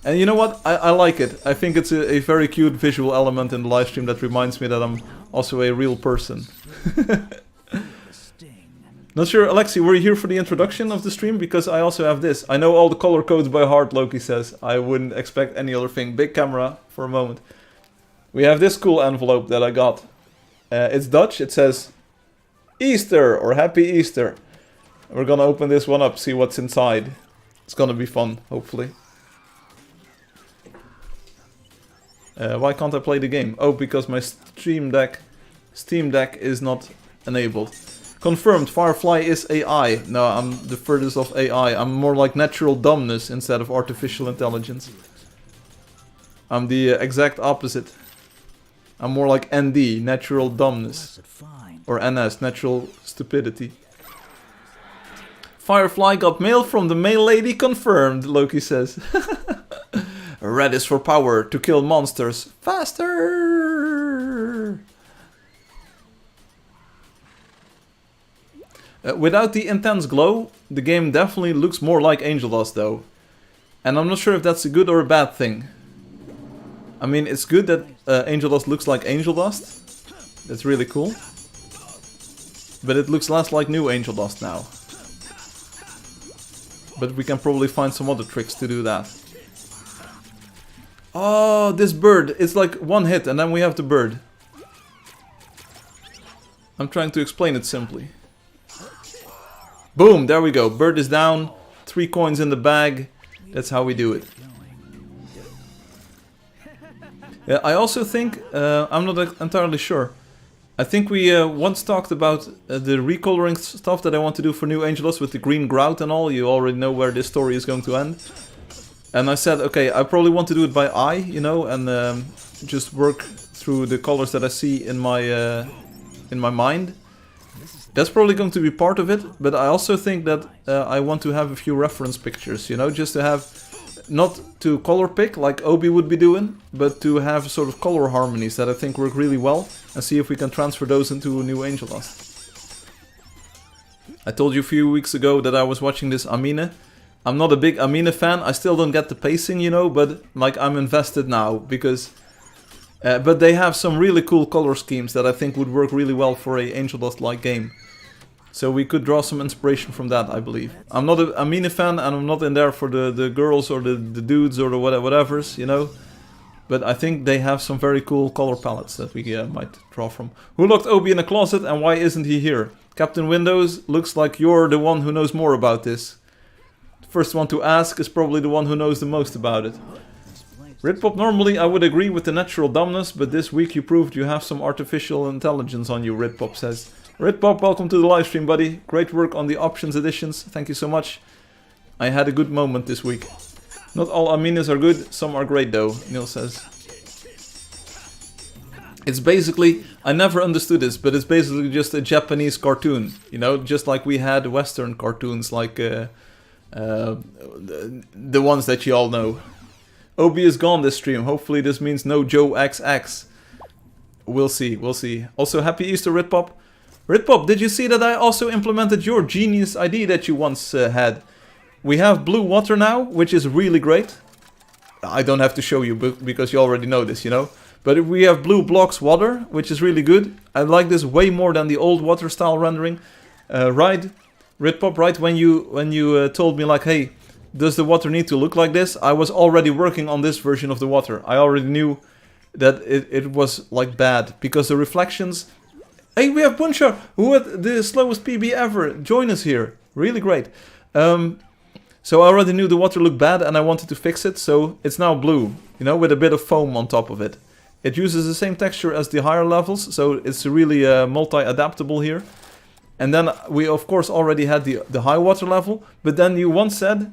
And you know what? I like it. I think it's a very cute visual element in the live stream that reminds me that I'm also a real person. Not sure, Alexi, were you here for the introduction of the stream? Because I also have this. I know all the color codes by heart, Loki says. I wouldn't expect any other thing. Big camera for a moment. We have this cool envelope that I got. It's Dutch. It says Easter or Happy Easter. We're gonna open this one up, see what's inside. It's gonna be fun, hopefully. Why can't I play the game? Oh, because my Steam Deck is not enabled. Confirmed, Firefly is AI. No, I'm the furthest of AI. I'm more like natural dumbness instead of artificial intelligence. I'm the exact opposite. I'm more like ND, natural dumbness. Or NS, natural stupidity. Firefly got mail from the mail lady, confirmed, Loki says. Red is for power, to kill monsters faster! Without the intense glow, the game definitely looks more like Angeldust though. And I'm not sure if that's a good or a bad thing. I mean, it's good that Angeldust looks like Angeldust. That's really cool. But it looks less like new Angeldust now. But we can probably find some other tricks to do that. Oh, this bird. It's like one hit and then we have the bird. I'm trying to explain it simply. Boom, there we go. Bird is down. 3 coins in the bag. That's how we do it. Yeah, I also think, I'm not entirely sure. I think we once talked about the recoloring stuff that I want to do for new Angeldust with the green grout and all. You already know where this story is going to end. And I said, okay, I probably want to do it by eye, you know, and just work through the colors that I see in my mind. That's probably going to be part of it, but I also think that I want to have a few reference pictures, you know, just to have, not to color pick like Obi would be doing, but to have sort of color harmonies that I think work really well, and see if we can transfer those into a new Angeldust. I told you a few weeks ago that I was watching this Amine. I'm not a big Amine fan, I still don't get the pacing, you know, but like I'm invested now, because... but they have some really cool color schemes that I think would work really well for a Angeldust-like game. So we could draw some inspiration from that, I believe. I'm not a Amine fan, and I'm not in there for the girls or the dudes or the whatevers, you know. But I think they have some very cool color palettes that we might draw from. Who locked Obi in a closet and why isn't he here? Captain Windows, looks like you're the one who knows more about this. The first one to ask is probably the one who knows the most about it. Ritpop, normally I would agree with the natural dumbness, but this week you proved you have some artificial intelligence on you, Ritpop says. Ritpop, welcome to the livestream, buddy. Great work on the options editions, thank you so much. I had a good moment this week. Not all Aminas are good, some are great though, Neil says. It's basically, I never understood this, but it's basically just a Japanese cartoon. You know, just like we had Western cartoons, like the ones that you all know. Obi is gone this stream. Hopefully this means no Joe XX. We'll see, we'll see. Also, happy Easter, Ritpop. Ritpop, did you see that I also implemented your genius ID that you once had? We have blue water now, which is really great. I don't have to show you because you already know this, you know. But we have blue blocks water, which is really good. I like this way more than the old water style rendering. Right, Ritpop, right when you told me like, hey, does the water need to look like this? I was already working on this version of the water. I already knew that it was like bad because the reflections... Hey, we have Buncha, who had the slowest PB ever. Join us here. Really great. So I already knew the water looked bad and I wanted to fix it. So it's now blue, you know, with a bit of foam on top of it. It uses the same texture as the higher levels. So it's really multi-adaptable here. And then we, of course, already had the high water level. But then you once said...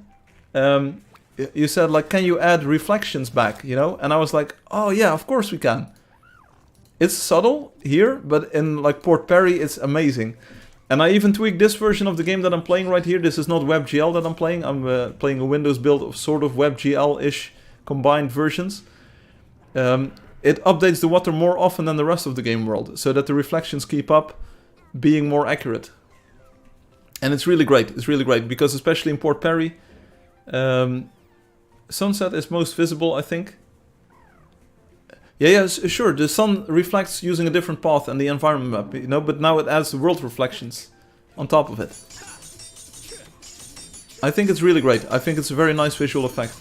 you said like, can you add reflections back, you know? And I was like, oh yeah, of course we can. It's subtle here, but in like Port Perry, it's amazing. And I even tweaked this version of the game that I'm playing right here. This is not WebGL that I'm playing. I'm playing a Windows build of sort of WebGL-ish combined versions. It updates the water more often than the rest of the game world, so that the reflections keep up being more accurate. And it's really great. It's really great, because especially in Port Perry, sunset is most visible, I think. Yeah, sure, the sun reflects using a different path and the environment map, you know, but now it adds the world reflections on top of it. I think it's really great. I think it's a very nice visual effect.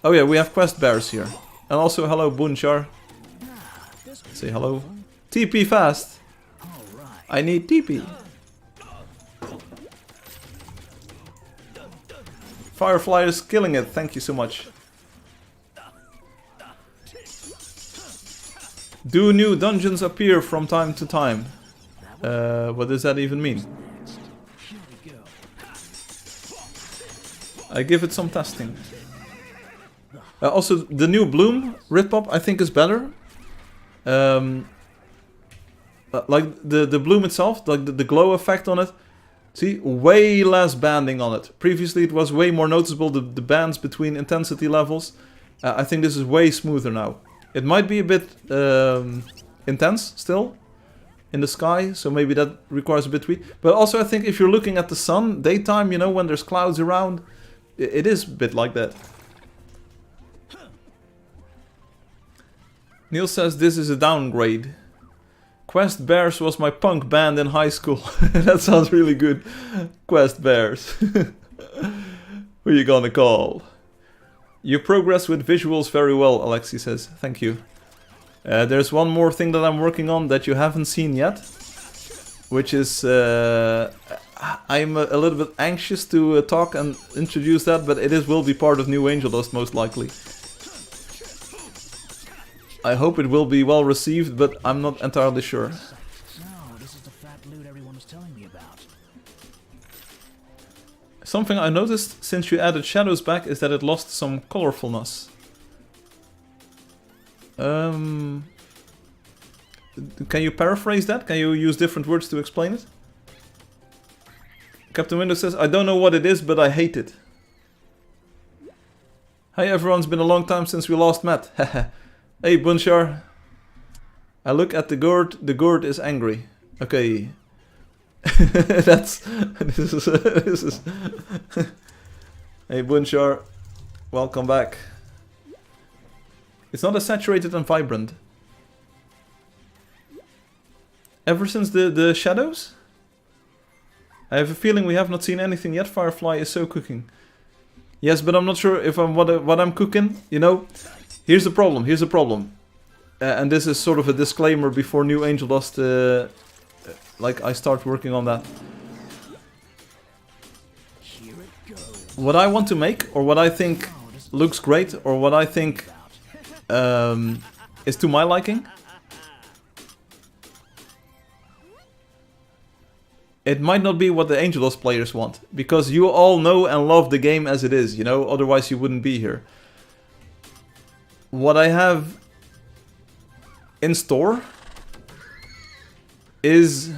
Oh yeah, we have quest bears here. And also hello Bunchar. Say hello. TP fast. I need TP. Firefly is killing it, thank you so much. Do new dungeons appear from time to time? What does that even mean? Here we go. I give it some testing. Also, the new bloom Ritpop I think is better. Like the bloom itself, like the glow effect on it. See, way less banding on it. Previously it was way more noticeable, the bands between intensity levels. I think this is way smoother now. It might be a bit intense still in the sky, so maybe that requires a bit tweak. But also I think if you're looking at the sun, daytime, you know, when there's clouds around, it is a bit like that. Neil says this is a downgrade. Quest Bears was my punk band in high school. That sounds really good. Quest Bears. Who you gonna call? You progress with visuals very well, Alexi says. Thank you. There's one more thing that I'm working on that you haven't seen yet. Which is... I'm a little bit anxious to talk and introduce that, but it will be part of New Angeldust most likely. I hope it will be well received, but I'm not entirely sure. No, this is the fat loot everyone was telling me about. Something I noticed since you added shadows back is that it lost some colorfulness. Can you paraphrase that? Can you use different words to explain it? Captain Windows says, I don't know what it is, but I hate it. Hi everyone, it's been a long time since we last met. Hey Bunchar. I look at the gourd is angry. Okay. This is Hey Bunchar, welcome back. It's not as saturated and vibrant. Ever since the shadows? I have a feeling we have not seen anything yet. Firefly is so cooking. Yes, but I'm not sure if I'm what I'm cooking, you know. Here's the problem. And this is sort of a disclaimer before New Angeldust, like I start working on that. Here it goes. What I want to make, or what I think looks great, or what I think is to my liking, it might not be what the Angeldust players want. Because you all know and love the game as it is, you know, otherwise you wouldn't be here. What I have in store is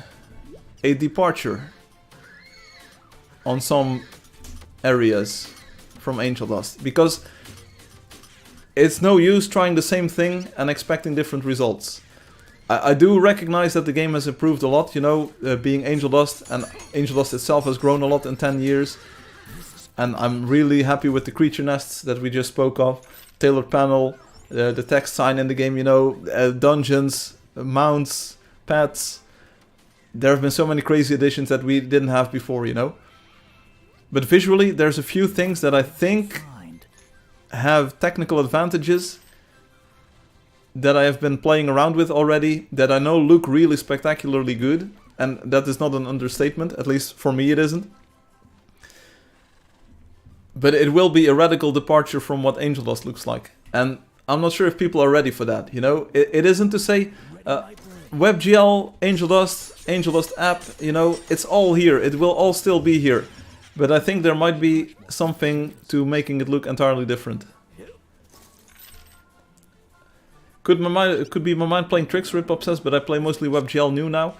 a departure on some areas from Angeldust, because it's no use trying the same thing and expecting different results. I do recognize that the game has improved a lot, you know, being Angeldust, and Angeldust itself has grown a lot in 10 years. And I'm really happy with the creature nests that we just spoke of. Tailored panel, the text sign in the game, you know, dungeons, mounts, pets. There have been so many crazy additions that we didn't have before, you know. But visually, there's a few things that I think have technical advantages that I have been playing around with already, that I know look really spectacularly good. And that is not an understatement, at least for me it isn't. But it will be a radical departure from what Angeldust looks like. And I'm not sure if people are ready for that, you know? It isn't to say WebGL, Angeldust app, you know, it's all here. It will all still be here. But I think there might be something to making it look entirely different. Could be my mind playing tricks, Ripop says, but I play mostly WebGL new now.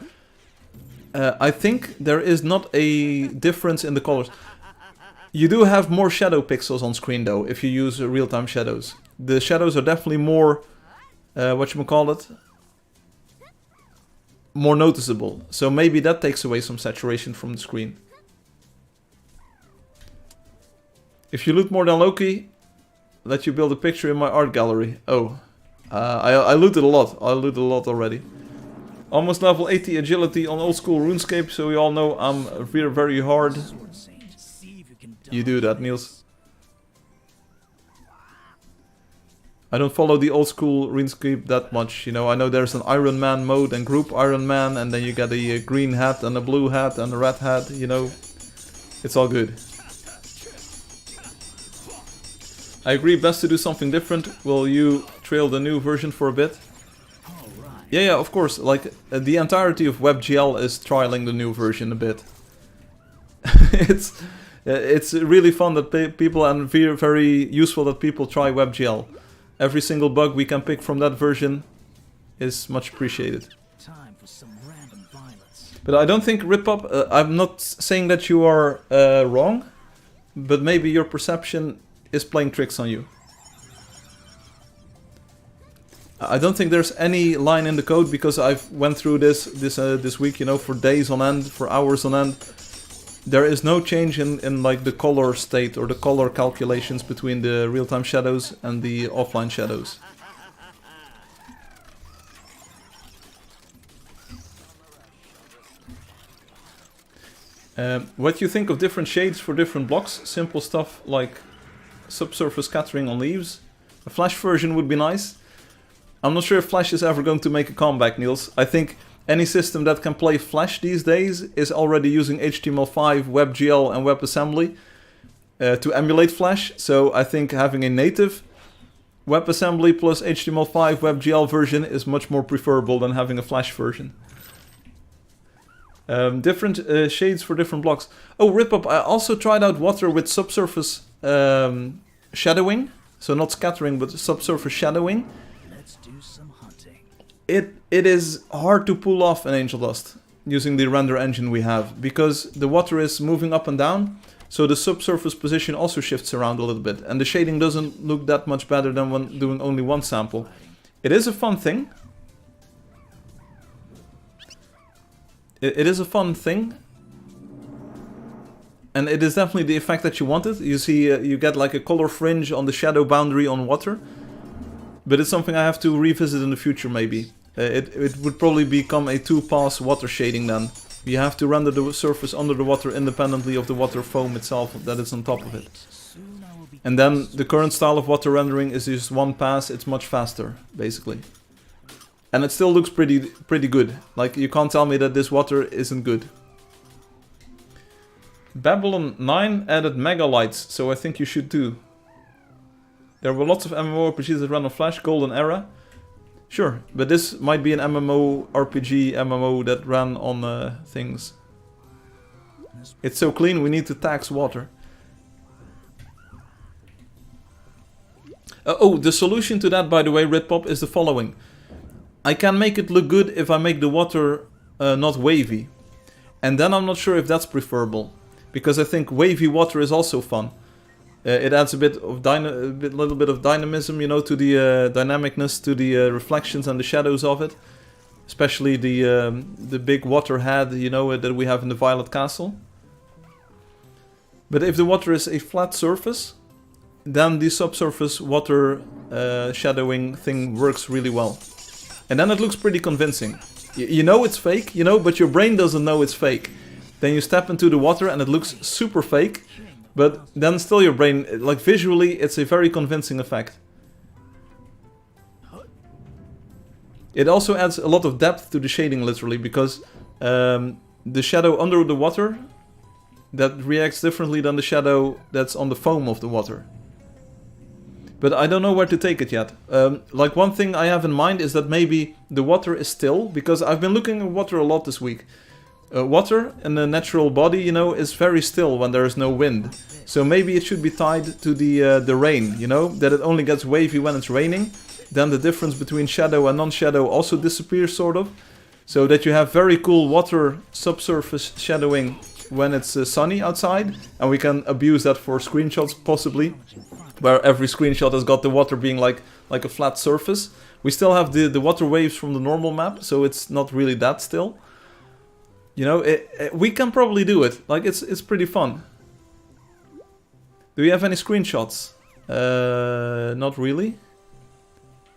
I think there is not a difference in the colors. You do have more shadow pixels on screen though, if you use real-time shadows. The shadows are definitely more, whatchamacallit, more noticeable. So maybe that takes away some saturation from the screen. If you loot more than Loki, let you build a picture in my art gallery. Oh, I looted a lot. I looted a lot already. Almost level 80 agility on old school RuneScape, so we all know I'm very, very hard. You do that, Niels. I don't follow the old school RuneScape that much, you know. I know there's an Iron Man mode and group Iron Man, and then you get a green hat and a blue hat and a red hat, you know. It's all good. I agree, best to do something different. Will you trail the new version for a bit? Yeah, of course. Like the entirety of WebGL is trialing the new version a bit. It's really fun that people, and very, very useful that people try WebGL. Every single bug we can pick from that version is much appreciated. Time for some random violence. But I don't think Rip-Up, I'm not saying that you are wrong, but maybe your perception is playing tricks on you. I don't think there's any line in the code, because I've went through this week, you know, for days on end, for hours on end. There is no change in like the color state or the color calculations between the real-time shadows and the offline shadows. What do you think of different shades for different blocks? Simple stuff like subsurface scattering on leaves. A Flash version would be nice. I'm not sure if Flash is ever going to make a comeback, Niels. I think any system that can play Flash these days is already using HTML5, WebGL and WebAssembly to emulate Flash. So I think having a native WebAssembly plus HTML5 WebGL version is much more preferable than having a Flash version. Different shades for different blocks. Oh, Rip-Up, I also tried out water with subsurface shadowing. So not scattering, but subsurface shadowing. Let's do some hunting. It is hard to pull off in Angeldust using the render engine we have, because the water is moving up and down, so the subsurface position also shifts around a little bit, and the shading doesn't look that much better than when doing only one sample. It is a fun thing. It is a fun thing. And it is definitely the effect that you wanted. You see, you get like a color fringe on the shadow boundary on water. But it's something I have to revisit in the future, maybe. It would probably become a two-pass water shading then. You have to render the surface under the water independently of the water foam itself that is on top of it. And then the current style of water rendering is just one pass. It's much faster, basically. And it still looks pretty good. Like, you can't tell me that this water isn't good. Babylon 9 added mega lights, so I think you should too. There were lots of MMORPGs that ran on Flash, Golden Era. Sure, but this might be an MMORPG MMO that ran on things. It's so clean, we need to tax water. Oh, the solution to that, by the way, Ritpop, is the following. I can make it look good if I make the water not wavy. And then I'm not sure if that's preferable. Because I think wavy water is also fun. It adds a little bit of dynamism, you know, to the dynamicness, to the reflections and the shadows of it. Especially the big water head, you know, that we have in the Violet Castle. But if the water is a flat surface, then the subsurface water shadowing thing works really well. And then it looks pretty convincing. You know it's fake, you know, but your brain doesn't know it's fake. Then you step into the water and it looks super fake. But then still your brain, like visually, it's a very convincing effect. It also adds a lot of depth to the shading, literally, because the shadow under the water, that reacts differently than the shadow that's on the foam of the water. But I don't know where to take it yet. Like one thing I have in mind is that maybe the water is still, because I've been looking at water a lot this week. Water in the natural body, you know, is very still when there is no wind. So maybe it should be tied to the rain, you know, that it only gets wavy when it's raining. Then the difference between shadow and non-shadow also disappears, sort of. So that you have very cool water subsurface shadowing when it's sunny outside. And we can abuse that for screenshots, possibly. Where every screenshot has got the water being like a flat surface. We still have the water waves from the normal map, so it's not really that still. You know, we can probably do it. Like, it's pretty fun. Do we have any screenshots? Not really.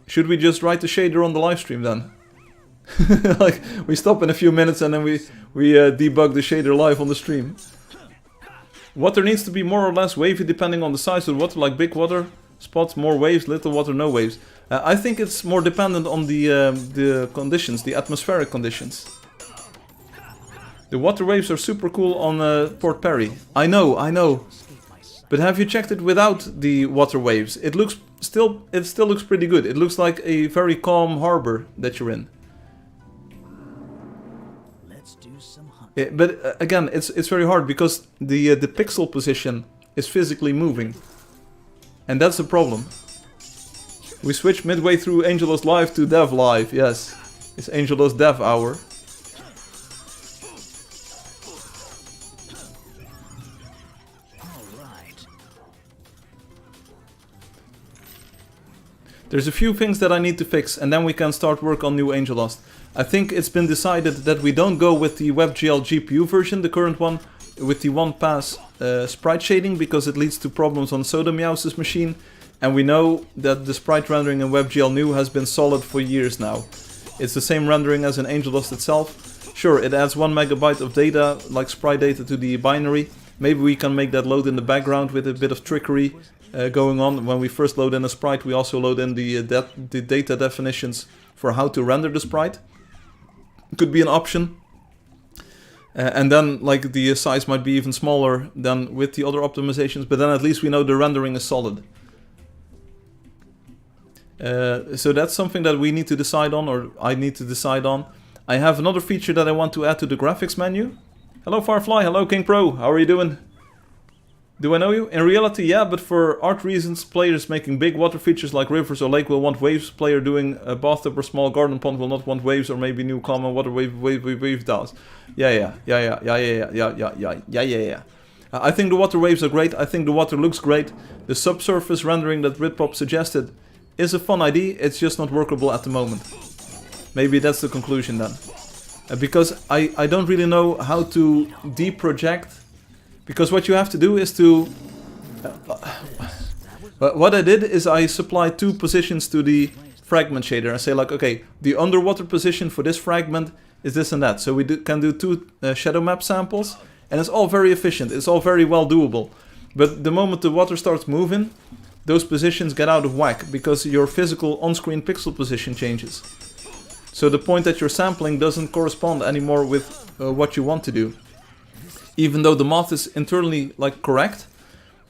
Should we just write the shader on the live stream then? Like, we stop in a few minutes and then we debug the shader live on the stream. Water needs to be more or less wavy depending on the size of the water, like big water spots, more waves, little water, no waves. I think it's more dependent on the conditions, the atmospheric conditions. The water waves are super cool on Port Perry. I know. But have you checked it without the water waves? It still looks pretty good. It looks like a very calm harbor that you're in. But again, it's very hard because the pixel position is physically moving, and that's the problem. We switched midway through Angeldust Live to Dev Live. Yes, it's Angeldust Dev Hour. There's a few things that I need to fix, and then we can start work on new Angeldust. I think it's been decided that we don't go with the WebGL GPU version, the current one, with the one-pass sprite shading, because it leads to problems on Soda Meows's machine. And we know that the sprite rendering in WebGL New has been solid for years now. It's the same rendering as in Angeldust itself. Sure, it adds 1 megabyte of data, like sprite data, to the binary. Maybe we can make that load in the background with a bit of trickery going on. When we first load in a sprite, we also load in the data definitions for how to render the sprite. Could be an option. And then like the size might be even smaller than with the other optimizations, but then at least we know the rendering is solid. So that's something that we need to decide on, or I need to decide on. I have another feature that I want to add to the graphics menu. Hello Firefly, hello King Pro, how are you doing? Do I know you? In reality, yeah, but for art reasons, players making big water features like rivers or lake will want waves. Player doing a bathtub or small garden pond will not want waves, or maybe new common water wave does. Yeah. I think the water waves are great. I think the water looks great. The subsurface rendering that Britpop suggested is a fun idea. It's just not workable at the moment. Maybe that's the conclusion then. Because I don't really know how to deproject. Because what you have to do is to... what I did is I supplied 2 positions to the fragment shader. I say like, okay, the underwater position for this fragment is this and that. So we can do 2 shadow map samples. And it's all very efficient. It's all very well doable. But the moment the water starts moving, those positions get out of whack. Because your physical on-screen pixel position changes. So the point that you're sampling doesn't correspond anymore with what you want to do. Even though the math is internally like correct,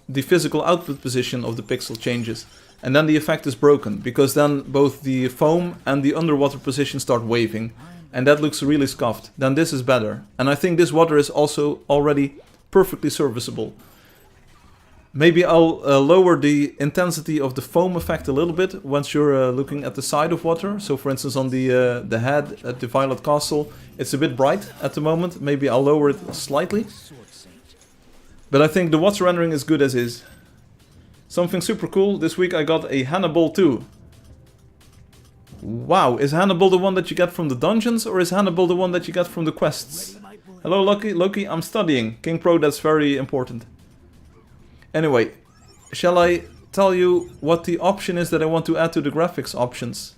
the physical output position of the pixel changes. And then the effect is broken, because then both the foam and the underwater position start waving. And that looks really scuffed. Then this is better. And I think this water is also already perfectly serviceable. Maybe I'll lower the intensity of the foam effect a little bit once you're looking at the side of water. So for instance on the head at the Violet Castle, it's a bit bright at the moment. Maybe I'll lower it slightly. But I think the water rendering is good as is. Something super cool, this week I got a Hannibal 2. Wow, is Hannibal the one that you get from the dungeons, or is Hannibal the one that you get from the quests? Hello Loki, I'm studying. King Pro, that's very important. Anyway, shall I tell you what the option is that I want to add to the graphics options?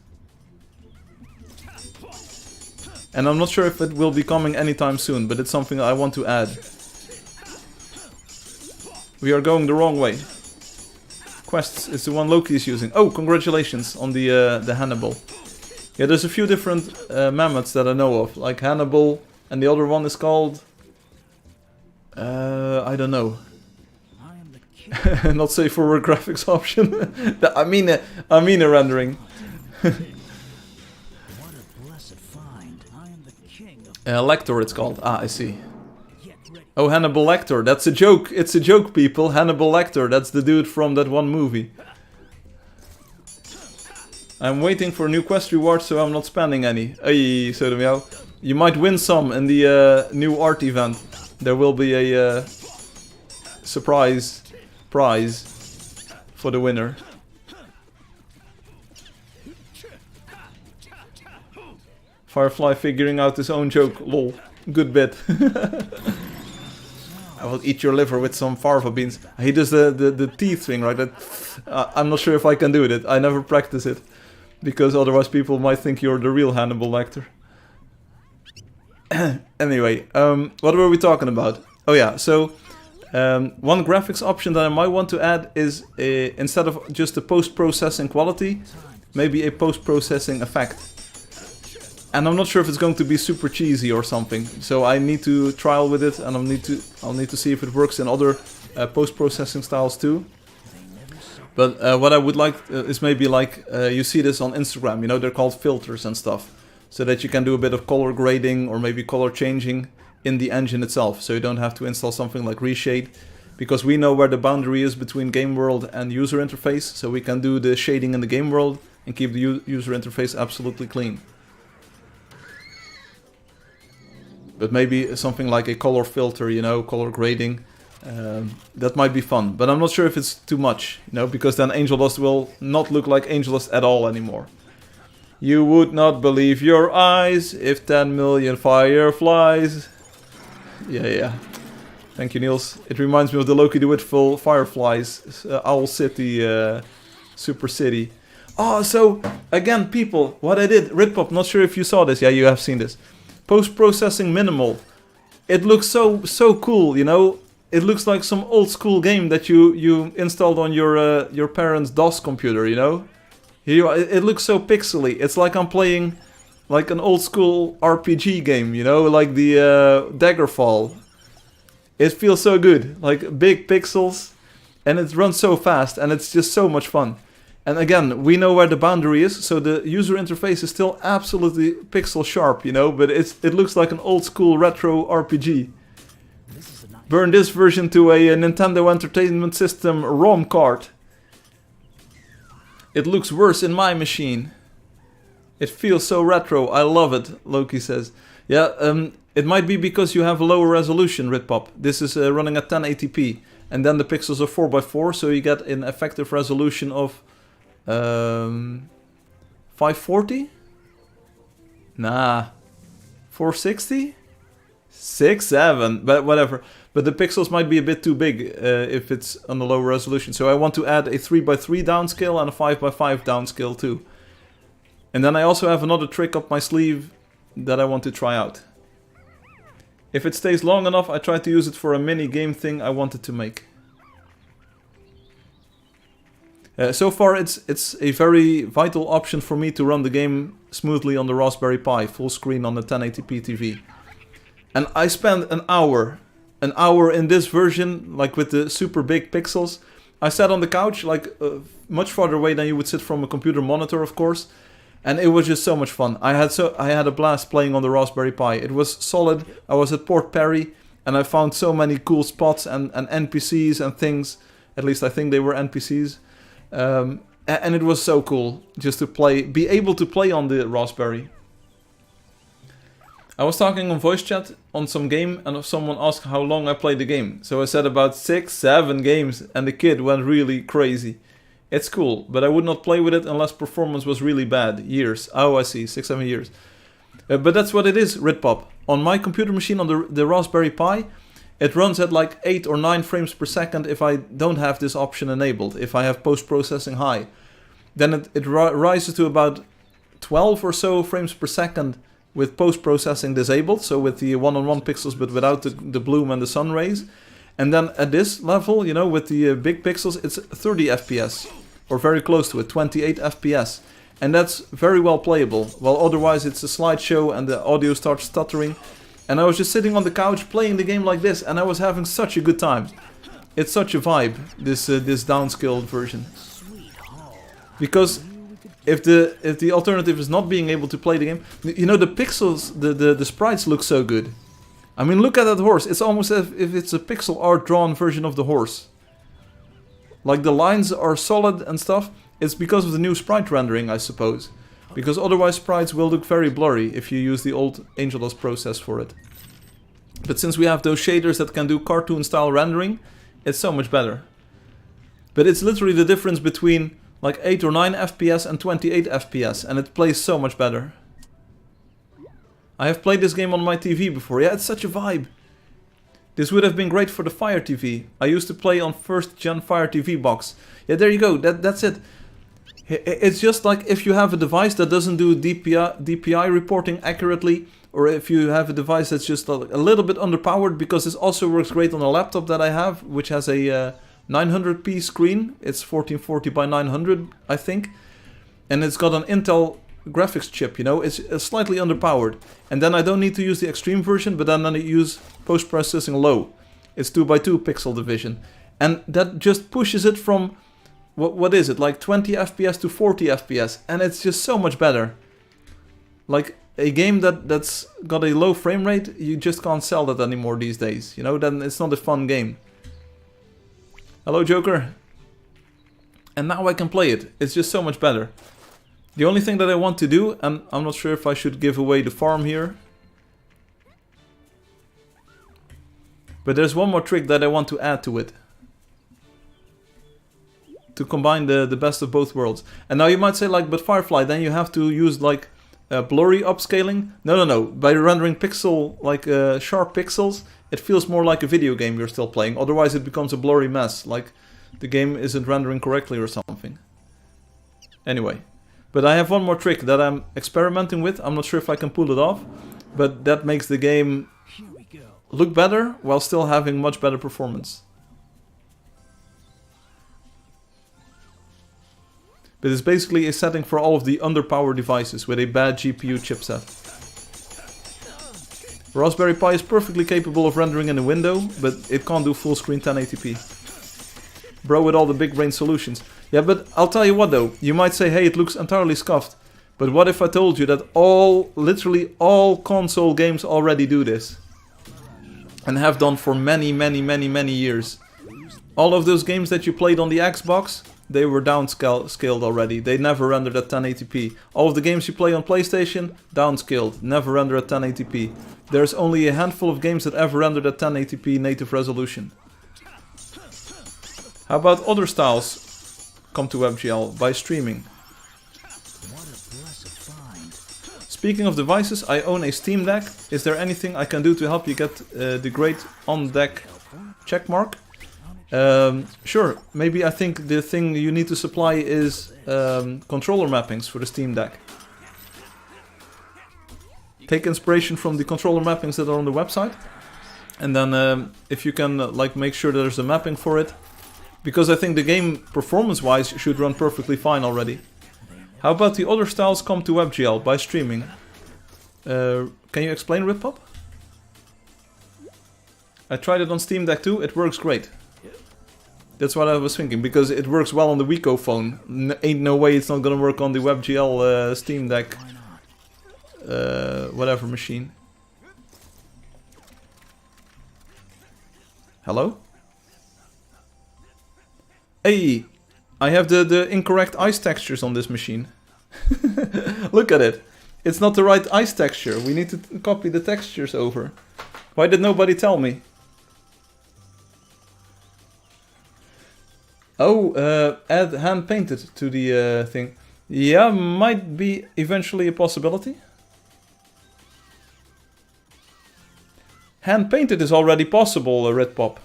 And I'm not sure if it will be coming anytime soon, but it's something I want to add. We are going the wrong way. Quests is the one Loki is using. Oh, congratulations on the Hannibal. Yeah, there's a few different mammoths that I know of, like Hannibal, and the other one is called... I don't know. Not safe for a graphics option. I mean a rendering. Lector it's called. Ah, I see. Oh, Hannibal Lecter. That's a joke. It's a joke, people. Hannibal Lecter. That's the dude from that one movie. I'm waiting for a new quest reward, so I'm not spending any. Hey, Soda Meow. You might win some in the new art event. There will be a surprise prize for the winner. Firefly figuring out his own joke, lol. Good bit. I will eat your liver with some farva beans. He does the teeth thing, right? I'm not sure if I can do it. I never practice it. Because otherwise people might think you're the real Hannibal Lecter. Anyway, what were we talking about? Oh yeah, so... one graphics option that I might want to add is instead of just a post-processing quality, maybe a post-processing effect. And I'm not sure if it's going to be super cheesy or something, so I need to trial with it, and I'll need to see if it works in other post-processing styles too. But what I would like is maybe like you see this on Instagram, you know, they're called filters and stuff, so that you can do a bit of color grading or maybe color changing in the engine itself, so you don't have to install something like Reshade, because we know where the boundary is between game world and user interface, so we can do the shading in the game world and keep the user interface absolutely clean. But maybe something like a color filter, you know, color grading, that might be fun. But I'm not sure if it's too much, you know, because then Angeldust will not look like Angeldust at all anymore. You would not believe your eyes if 10 million fireflies. Yeah. Thank you, Niels. It reminds me of the Loki the Witful Fireflies, Owl City, Super City. Oh, so, again, people, what I did, Ritpop, not sure if you saw this. Yeah, you have seen this. Post-processing minimal. It looks so cool, you know. It looks like some old school game that you installed on your parents' DOS computer, you know. It looks so pixely. It's like I'm playing like an old school RPG game, you know, like the Daggerfall. It feels so good, like big pixels, and it runs so fast, and it's just so much fun. And again, we know where the boundary is, so the user interface is still absolutely pixel sharp, you know, but it looks like an old school retro RPG. Burn this version to a Nintendo Entertainment System ROM card. It looks worse in my machine. It feels so retro, I love it, Loki says. Yeah, it might be because you have a lower resolution, Ritpop. This is running at 1080p, and then the pixels are 4x4, so you get an effective resolution of 540? Nah, 460? 6.7, but whatever. But the pixels might be a bit too big if it's on a lower resolution. So I want to add a 3x3 downscale and a 5x5 downscale too. And then I also have another trick up my sleeve that I want to try out. If it stays long enough, I try to use it for a mini game thing I wanted to make. So far it's a very vital option for me to run the game smoothly on the Raspberry Pi, full screen on the 1080p TV. And I spent an hour in this version, like with the super big pixels. I sat on the couch, like much farther away than you would sit from a computer monitor, of course. And it was just so much fun. I had a blast playing on the Raspberry Pi. It was solid. I was at Port Perry, and I found so many cool spots and NPCs and things. At least I think they were NPCs. And it was so cool just to be able to play on the Raspberry. I was talking on voice chat on some game, and someone asked how long I played the game. So I said about 6-7 games, and the kid went really crazy. It's cool, but I would not play with it unless performance was really bad. Years. Oh, I see. 6-7 years. But that's what it is, Ritpop. On my computer machine, on the Raspberry Pi, it runs at like 8 or 9 frames per second if I don't have this option enabled. If I have post-processing high. Then it rises to about 12 or so frames per second with post-processing disabled. So with the one-on-one pixels, but without the bloom and the sun rays. And then at this level, you know, with the big pixels, it's 30 FPS. Or very close to it, 28 FPS. And that's very well playable. While otherwise it's a slideshow and the audio starts stuttering. And I was just sitting on the couch playing the game like this, and I was having such a good time. It's such a vibe, this downscaled version. Because if the alternative is not being able to play the game, you know, the pixels, the sprites look so good. I mean, look at that horse. It's almost as if it's a pixel art drawn version of the horse. Like the lines are solid and stuff. It's because of the new sprite rendering, I suppose. Because otherwise sprites will look very blurry if you use the old Angeldust process for it. But since we have those shaders that can do cartoon style rendering, it's so much better. But it's literally the difference between like 8 or 9 FPS and 28 FPS, and it plays so much better. I have played this game on my TV before. Yeah, it's such a vibe. This would have been great for the Fire TV. I used to play on first gen Fire TV box. Yeah, there you go. That's it. It's just like if you have a device that doesn't do DPI reporting accurately, or if you have a device that's just a little bit underpowered, because this also works great on a laptop that I have, which has a 900p screen. It's 1440 by 900, I think. And it's got an Intel graphics chip, you know, it's slightly underpowered. And then I don't need to use the extreme version, but then I use post-processing low. It's 2x2 pixel division. And that just pushes it from, what is it, like 20 FPS to 40 FPS. And it's just so much better. Like, a game that's got a low frame rate, you just can't sell that anymore these days. You know, then it's not a fun game. Hello, Joker. And now I can play it. It's just so much better. The only thing that I want to do, and I'm not sure if I should give away the farm here. But there's one more trick that I want to add to it. To combine the best of both worlds. And now you might say like, but Firefly, then you have to use like blurry upscaling. No. By rendering pixel, like sharp pixels, it feels more like a video game you're still playing. Otherwise it becomes a blurry mess. Like the game isn't rendering correctly or something. Anyway. But I have one more trick that I'm experimenting with. I'm not sure if I can pull it off. But that makes the game look better while still having much better performance. But it's basically a setting for all of the underpowered devices with a bad GPU chipset. Raspberry Pi is perfectly capable of rendering in a window, but it can't do full screen 1080p. Bro with all the big brain solutions. Yeah, but I'll tell you what though, you might say, hey, it looks entirely scuffed. But what if I told you that literally all console games already do this? And have done for many years. All of those games that you played on the Xbox, they were downscaled already. They never rendered at 1080p. All of the games you play on PlayStation, downscaled, never rendered at 1080p. There's only a handful of games that ever rendered at 1080p native resolution. How about other styles come to WebGL by streaming? Speaking of devices, I own a Steam Deck. Is there anything I can do to help you get the great on deck checkmark? Sure, maybe I think the thing you need to supply is controller mappings for the Steam Deck. Take inspiration from the controller mappings that are on the website. And then if you can like make sure there's a mapping for it. Because I think the game performance-wise should run perfectly fine already. How about the other styles come to WebGL by streaming? Can you explain, Rippop? I tried it on Steam Deck too, it works great. That's what I was thinking, because it works well on the Wiko phone. Ain't no way it's not gonna work on the WebGL Steam Deck whatever machine. Hello? Hey! I have the incorrect ice textures on this machine. Look at it. It's not the right ice texture. We need to copy the textures over. Why did nobody tell me? Oh, add hand painted to the thing. Yeah, might be eventually a possibility. Hand painted is already possible, Red Pop.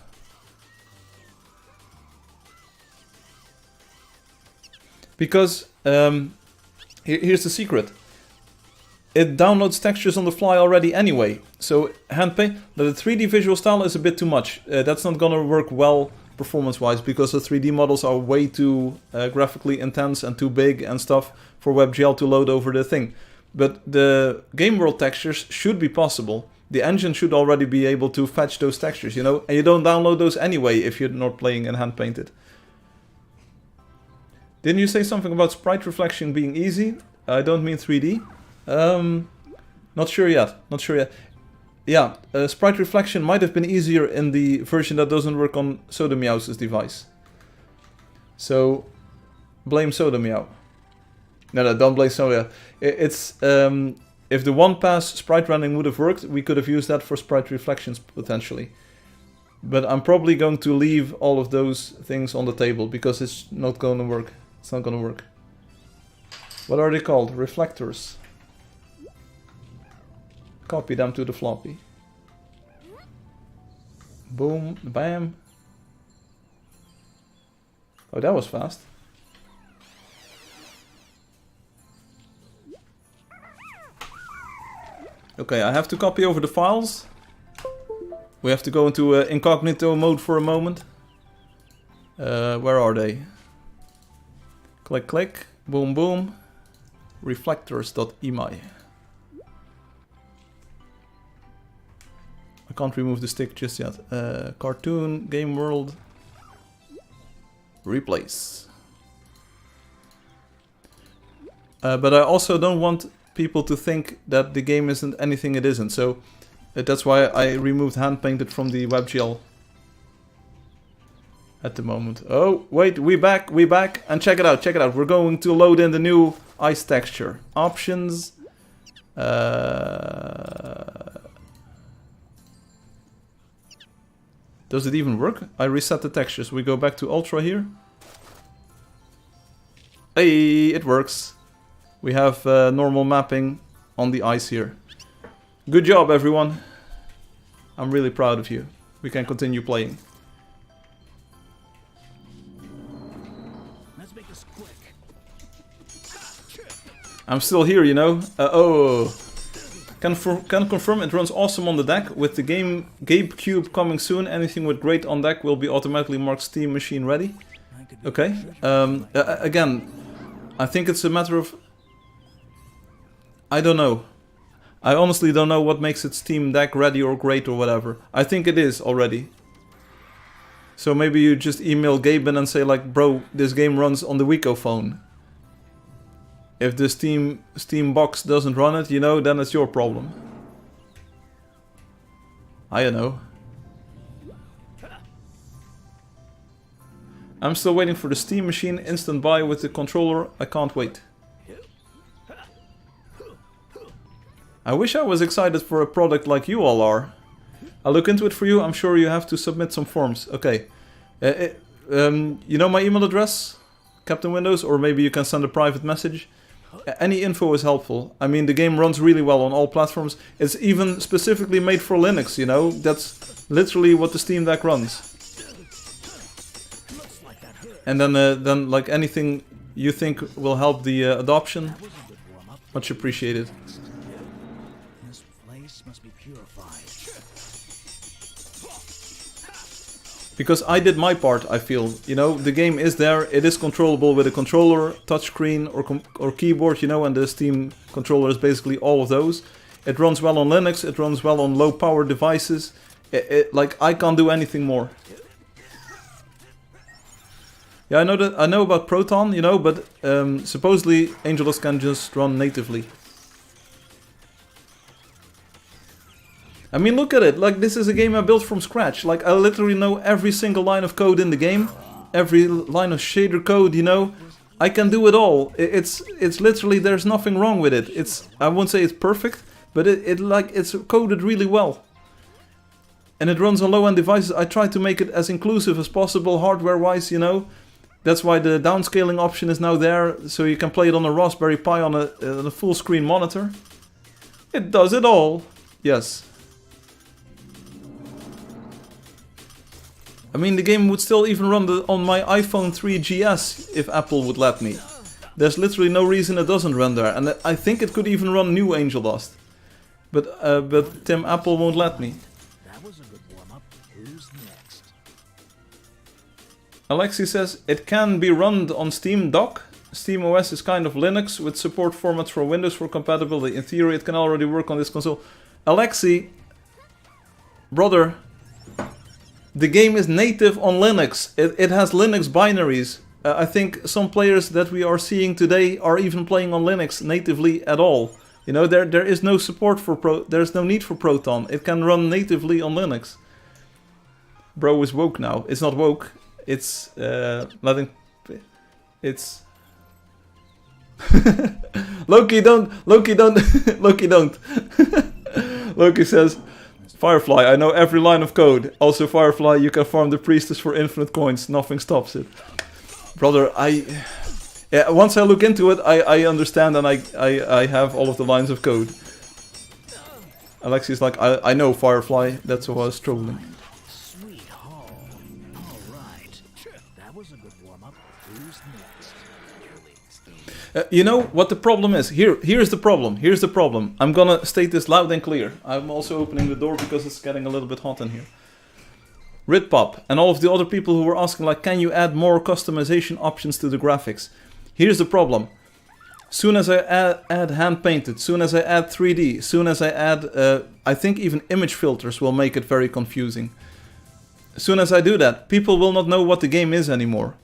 Because, here's the secret. It downloads textures on the fly already anyway. So, hand paint, the 3D visual style is a bit too much. That's not gonna work well performance-wise, because the 3D models are way too graphically intense and too big and stuff for WebGL to load over the thing. But the game world textures should be possible. The engine should already be able to fetch those textures, you know? And you don't download those anyway if you're not playing in hand-painted. Didn't you say something about sprite reflection being easy? I don't mean 3D. Not sure yet. Not sure yet. Yeah, sprite reflection might have been easier in the version that doesn't work on Sodameow's device. So, blame Sodameow. No, don't blame Sodameow. It's, if the one-pass sprite rendering would have worked, we could have used that for sprite reflections potentially. But I'm probably going to leave all of those things on the table because it's not going to work. It's not going to work. What are they called? Reflectors. Copy them to the floppy. Boom, bam. Oh, that was fast. Okay, I have to copy over the files. We have to go into incognito mode for a moment. Where are they? Click, click, boom, boom. Reflectors.emi. I can't remove the stick just yet. Cartoon, game world. Replace. But I also don't want people to think that the game isn't anything it isn't. So that's why I removed hand painted from the WebGL at the moment. Oh, wait, we back, and check it out, We're going to load in the new ice texture. Options. Does it even work? I reset the textures. We go back to Ultra here. Hey, it works. We have normal mapping on the ice here. Good job, everyone. I'm really proud of you. We can continue playing. Let's make this quick. I'm still here, you know. Oh. Can confirm it runs awesome on the deck. With the Gabe Cube coming soon, anything with great on deck will be automatically marked Steam machine ready. Okay. Again, I think it's a matter of... I don't know. I honestly don't know what makes it Steam Deck ready or great or whatever. I think it is already. So maybe you just email Gabe and say like, bro, this game runs on the Wiko phone. If the Steam box doesn't run it, you know, then it's your problem. I don't know. I'm still waiting for the Steam machine instant buy with the controller. I can't wait. I wish I was excited for a product like you all are. I'll look into it for you. I'm sure you have to submit some forms. Okay. You know my email address? Captain Windows? Or maybe you can send a private message. Any info is helpful. I mean, the game runs really well on all platforms. It's even specifically made for Linux, you know? That's literally what the Steam Deck runs. And then like anything you think will help the adoption, much appreciated. This place must be purified. Because I did my part, I feel. You know, the game is there, it is controllable with a controller, touchscreen or keyboard, you know, and the Steam controller is basically all of those. It runs well on Linux, it runs well on low power devices. Like, I can't do anything more. Yeah, I know about Proton, you know, but supposedly Angeldust can just run natively. I mean, look at it. Like, this is a game I built from scratch. Like, I literally know every single line of code in the game. Every line of shader code, you know. I can do it all. It's literally, there's nothing wrong with it. I won't say it's perfect, but it's coded really well. And it runs on low-end devices. I try to make it as inclusive as possible, hardware-wise, you know. That's why the downscaling option is now there, so you can play it on a Raspberry Pi on a full-screen monitor. It does it all. Yes. I mean, the game would still even run on my iPhone 3GS if Apple would let me. There's literally no reason it doesn't run there, and I think it could even run new Angeldust. But Tim, Apple won't let me. That was a good warm-up. Who's next? Alexi says, it can be run on Steam Dock. SteamOS is kind of Linux with support formats for Windows for compatibility. In theory, it can already work on this console. Alexi, brother, the game is native on Linux. It has Linux binaries. I think some players that we are seeing today are even playing on Linux natively at all. You know, there is no support for there's no need for Proton. It can run natively on Linux. Bro is woke now. It's not woke. It's letting. It's Loki don't. Loki don't. Loki don't. Loki says, Firefly, I know every line of code. Also, Firefly, you can farm the priestess for infinite coins. Nothing stops it. Brother, yeah, once I look into it, I understand and I have all of the lines of code. Alexi's like, I know Firefly, that's why I was trolling. Sweet home. All right. That was a good warm-up. Who's next? You know what the problem is? Here's the problem. Here's the problem. I'm gonna state this loud and clear. I'm also opening the door because it's getting a little bit hot in here. Ritpop and all of the other people who were asking, like, can you add more customization options to the graphics? Here's the problem. Soon as I add hand painted, soon as I add 3D, soon as I add, I think even image filters will make it very confusing. Soon as I do that, people will not know what the game is anymore.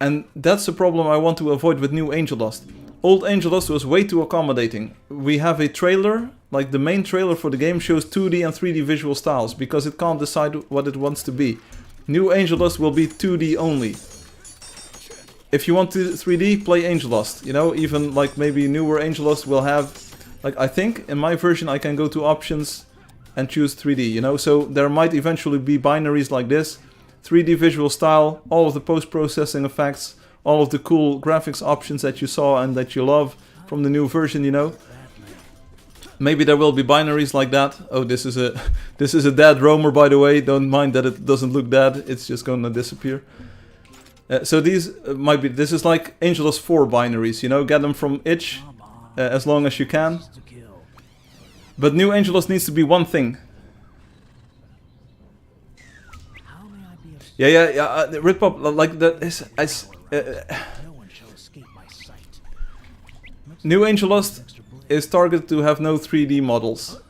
And that's the problem I want to avoid with new Angeldust. Old Angeldust was way too accommodating. We have a trailer, like the main trailer for the game shows 2D and 3D visual styles because it can't decide what it wants to be. New Angeldust will be 2D only. If you want to 3D, play Angeldust. You know, even like maybe newer Angeldust will have, like I think in my version I can go to options and choose 3D, you know, so there might eventually be binaries like this. 3D visual style, all of the post-processing effects, all of the cool graphics options that you saw and that you love from the new version, you know. Maybe there will be binaries like that. Oh, this is a dead roamer, by the way. Don't mind that it doesn't look dead. It's just gonna disappear. So these might be. This is like Angeldust 4 binaries. You know, get them from itch as long as you can. But new Angeldust needs to be one thing. Yeah. Rip up like that is. New Angeldust is targeted to have no 3D models.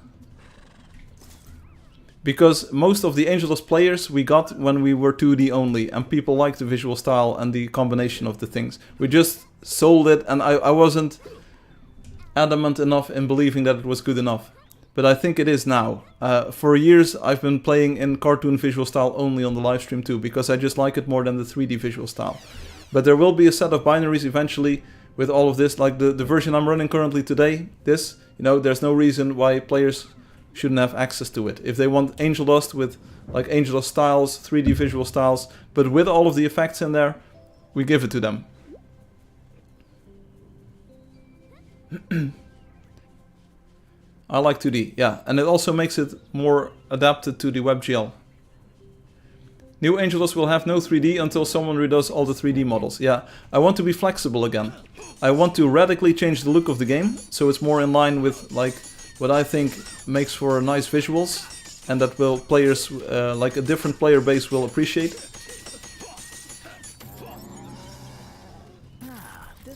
Because most of the Angeldust players we got when we were 2D only, and people liked the visual style and the combination of the things. We just sold it, and I wasn't adamant enough in believing that it was good enough. But I think it is now. For years I've been playing in cartoon visual style only on the live stream too, because I just like it more than the 3D visual style. But there will be a set of binaries eventually with all of this, like the version I'm running currently today, this, you know, there's no reason why players shouldn't have access to it. If they want Angeldust with like Angeldust styles, 3D visual styles, but with all of the effects in there, we give it to them. I like 2D, yeah, and it also makes it more adapted to the WebGL. New Angeldust will have no 3D until someone redoes all the 3D models. Yeah, I want to be flexible again. I want to radically change the look of the game, so it's more in line with like what I think makes for nice visuals, and that will players, like a different player base will appreciate.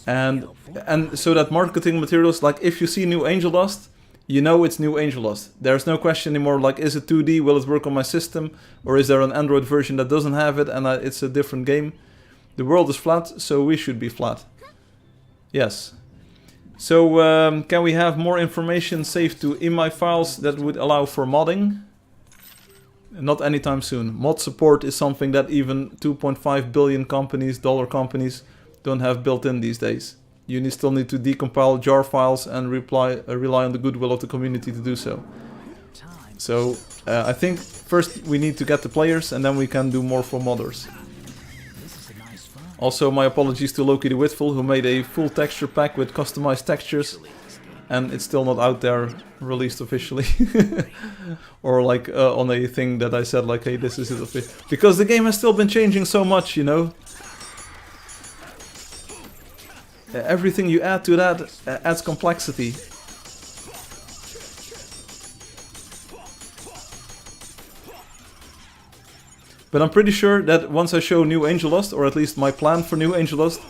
And so that marketing materials, like if you see new Angeldust, you know it's new Angeldust. There's no question anymore, like is it 2D, will it work on my system, or is there an Android version that doesn't have it and it's a different game? The world is flat, so we should be flat. Yes. So can we have more information saved to IMI files that would allow for modding? Not anytime soon. Mod support is something that even 2.5 billion companies, dollar companies, don't have built in these days. You still need to decompile jar files and rely on the goodwill of the community to do so. So I think first we need to get the players and then we can do more for modders. Also my apologies to Loki the Witful, who made a full texture pack with customized textures, and it's still not out there released officially. Or like on a thing that I said like, hey, this is it. Because the game has still been changing so much, you know. Everything you add to that adds complexity. But I'm pretty sure that once I show new Angeldust, or at least my plan for new Angeldust,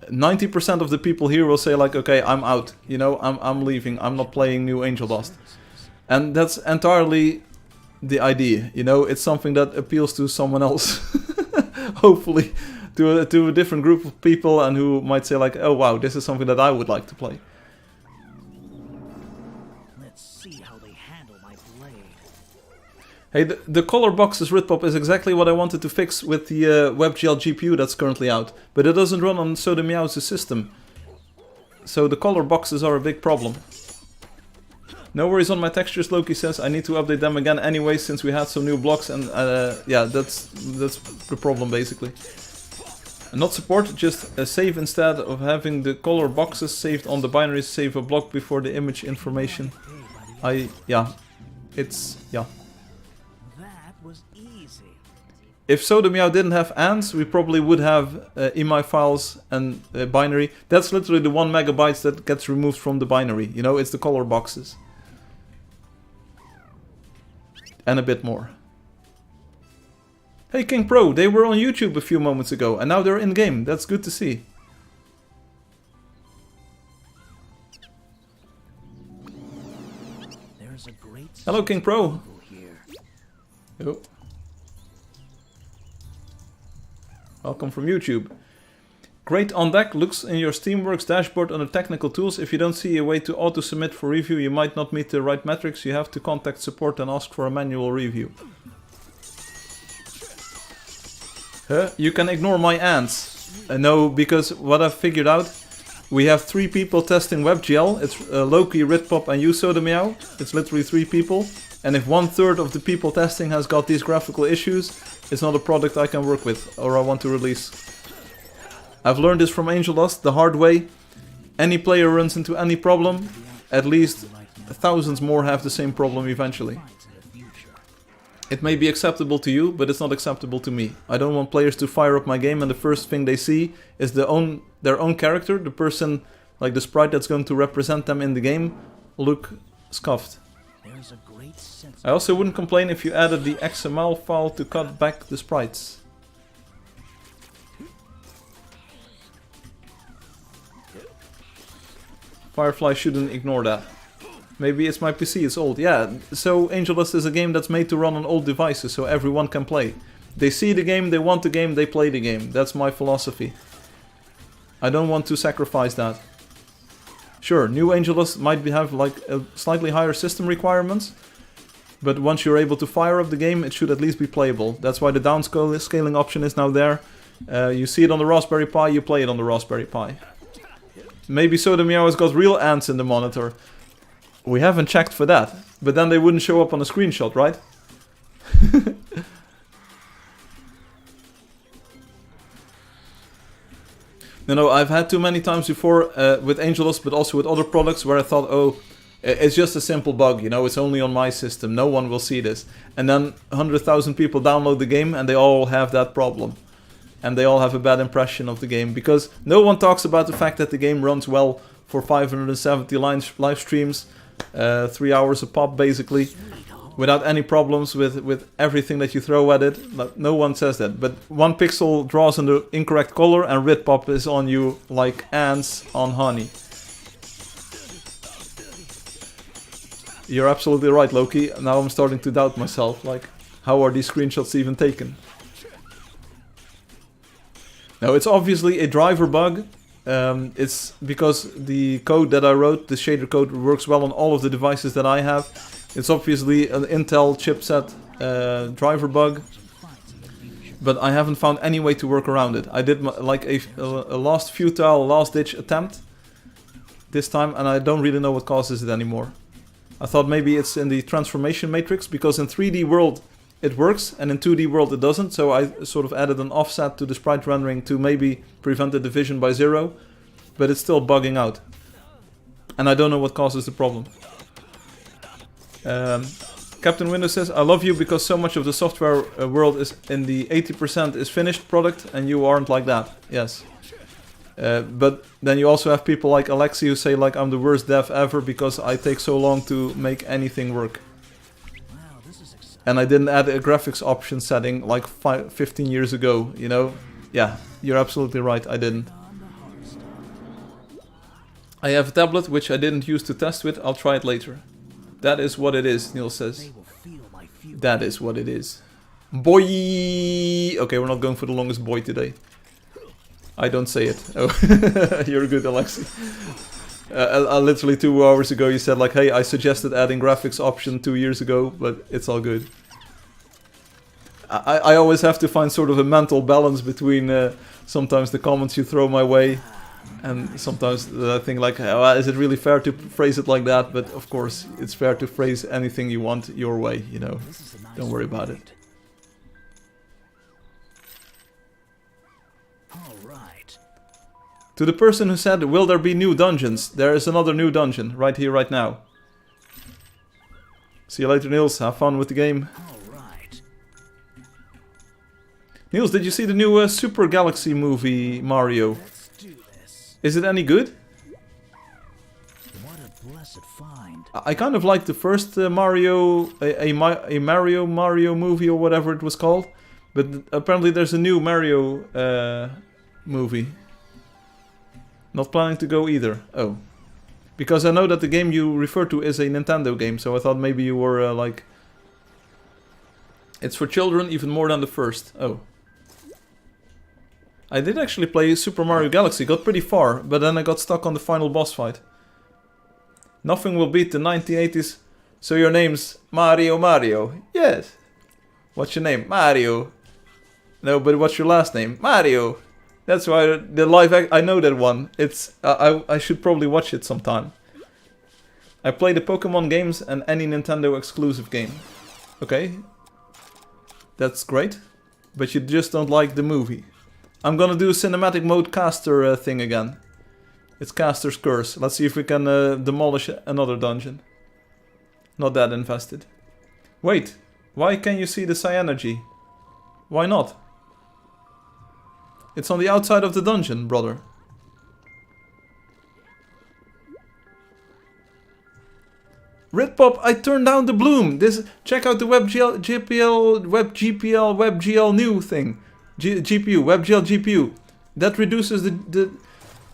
90% of the people here will say like, okay, I'm out. You know, I'm leaving. I'm not playing new Angeldust. And that's entirely the idea. You know, it's something that appeals to someone else. Hopefully. To a different group of people, and who might say like, oh wow, this is something that I would like to play. Let's see how they handle my blade. Hey, the color boxes Ritpop is exactly what I wanted to fix with the WebGL GPU that's currently out, but it doesn't run on Soda Meow's system. So the color boxes are a big problem. No worries on my textures, Loki says. I need to update them again anyway, since we had some new blocks, and yeah, that's the problem basically. Not support, just a save instead of having the color boxes saved on the binary, save a block before the image information. Yeah. That was easy. If Soda Meow didn't have ANDs, we probably would have IMI files and binary. That's literally the 1 megabyte that gets removed from the binary. You know, it's the color boxes. And a bit more. Hey King Pro, they were on YouTube a few moments ago, and now they're in-game. That's good to see. There's a great Hello King Pro. Oh. Welcome from YouTube. Great on deck, looks in your Steamworks dashboard under technical tools. If you don't see a way to auto-submit for review, you might not meet the right metrics. You have to contact support and ask for a manual review. Huh? You can ignore my ants. No, because what I've figured out, we have 3 people testing WebGL. It's Loki, Ritpop and you, Sodameow. It's literally 3 people. And if 1/3 of the people testing has got these graphical issues, it's not a product I can work with or I want to release. I've learned this from Angeldust the hard way. Any player runs into any problem, at least thousands more have the same problem eventually. It may be acceptable to you, but it's not acceptable to me. I don't want players to fire up my game and the first thing they see is their own character, the person, like the sprite that's going to represent them in the game, look scuffed. I also wouldn't complain if you added the XML file to cut back the sprites. Firefly shouldn't ignore that. Maybe it's my PC, it's old. Yeah, so Angeldust is a game that's made to run on old devices, so everyone can play. They see the game, they want the game, they play the game. That's my philosophy. I don't want to sacrifice that. Sure, new Angeldust might have like a slightly higher system requirements, but once you're able to fire up the game, it should at least be playable. That's why the downscaling option is now there. You see it on the Raspberry Pi, you play it on the Raspberry Pi. Maybe Sodameow has got real ants in the monitor. We haven't checked for that, but then they wouldn't show up on a screenshot, right? No, I've had too many times before with Angeldust, but also with other products where I thought, oh, it's just a simple bug, you know, it's only on my system, no one will see this. And then 100,000 people download the game and they all have that problem. And they all have a bad impression of the game, because no one talks about the fact that the game runs well for 570 live streams, 3 hours a pop basically, without any problems with everything that you throw at it. No one says that, but one pixel draws in the incorrect color and Ritpop is on you like ants on honey. You're absolutely right, Loki. Now I'm starting to doubt myself, like, how are these screenshots even taken? Now, it's obviously a driver bug. It's because the code that I wrote, the shader code, works well on all of the devices that I have. It's obviously an Intel chipset driver bug, but I haven't found any way to work around it. I did like a last futile, last-ditch attempt this time, and I don't really know what causes it anymore. I thought maybe it's in the transformation matrix, because in 3D world it works, and in 2D world it doesn't, so I sort of added an offset to the sprite rendering to maybe prevent the division by 0, but it's still bugging out. And I don't know what causes the problem. Captain Windows says, I love you because so much of the software world is in the 80% is finished product, and you aren't like that. Yes. But then you also have people like Alexi who say like I'm the worst dev ever because I take so long to make anything work. And I didn't add a graphics option setting like 15 years ago, you know? Yeah, you're absolutely right, I didn't. I have a tablet which I didn't use to test with, I'll try it later. That is what it is, Neil says. That is what it is. Boy! Okay, we're not going for the longest boy today. I don't say it. Oh, you're good, Alexi. Literally 2 hours ago you said like, hey, I suggested adding graphics option 2 years ago, but it's all good. I always have to find sort of a mental balance between sometimes the comments you throw my way and sometimes I think like, oh, is it really fair to phrase it like that? But of course, it's fair to phrase anything you want your way, you know. Don't worry about it. To the person who said, will there be new dungeons? There is another new dungeon, right here, right now. See you later, Niels. Have fun with the game. Niels, did you see the new Super Galaxy movie, Mario? Is it any good? I kind of liked the first Mario, a Mario movie or whatever it was called. But apparently there's a new Mario movie. Not planning to go either. Oh. Because I know that the game you refer to is a Nintendo game, so I thought maybe you were like... It's for children even more than the first. Oh. I did actually play Super Mario Galaxy, got pretty far, but then I got stuck on the final boss fight. Nothing will beat the 1980s. So your name's Mario Mario? Yes. What's your name? Mario. No, but what's your last name? Mario. That's why the live I know that one. It's I should probably watch it sometime. I play the Pokemon games and any Nintendo exclusive game. Okay. That's great. But you just don't like the movie. I'm gonna do a cinematic mode caster thing again. It's Caster's Curse. Let's see if we can demolish another dungeon. Not that infested. Wait, why can you see the Cyanergy? Why not? It's on the outside of the dungeon, brother. Ritpop, I turned down the bloom. Check out the WebGL new thing. GPU, WebGL GPU. That reduces the...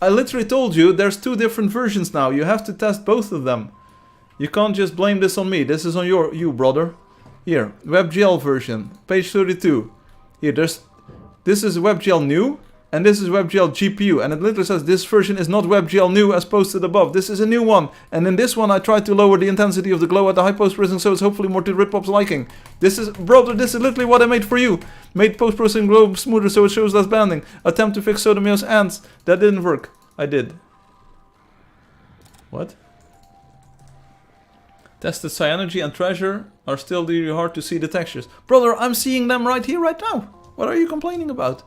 I literally told you there's 2 different versions now. You have to test both of them. You can't just blame this on me. This is on you, brother. Here, WebGL version, page 32. Here, this is WebGL new, and this is WebGL GPU. And it literally says this version is not WebGL new as posted above. This is a new one. And in this one, I tried to lower the intensity of the glow at the high post-processing, so it's hopefully more to Ritpop's liking. This is literally what I made for you. Made post-processing glow smoother so it shows less banding. Attempt to fix Sodomio's ants. That didn't work. I did. What? Tested Cyanergy and Treasure are still really hard to see the textures. Brother, I'm seeing them right here, right now. What are you complaining about?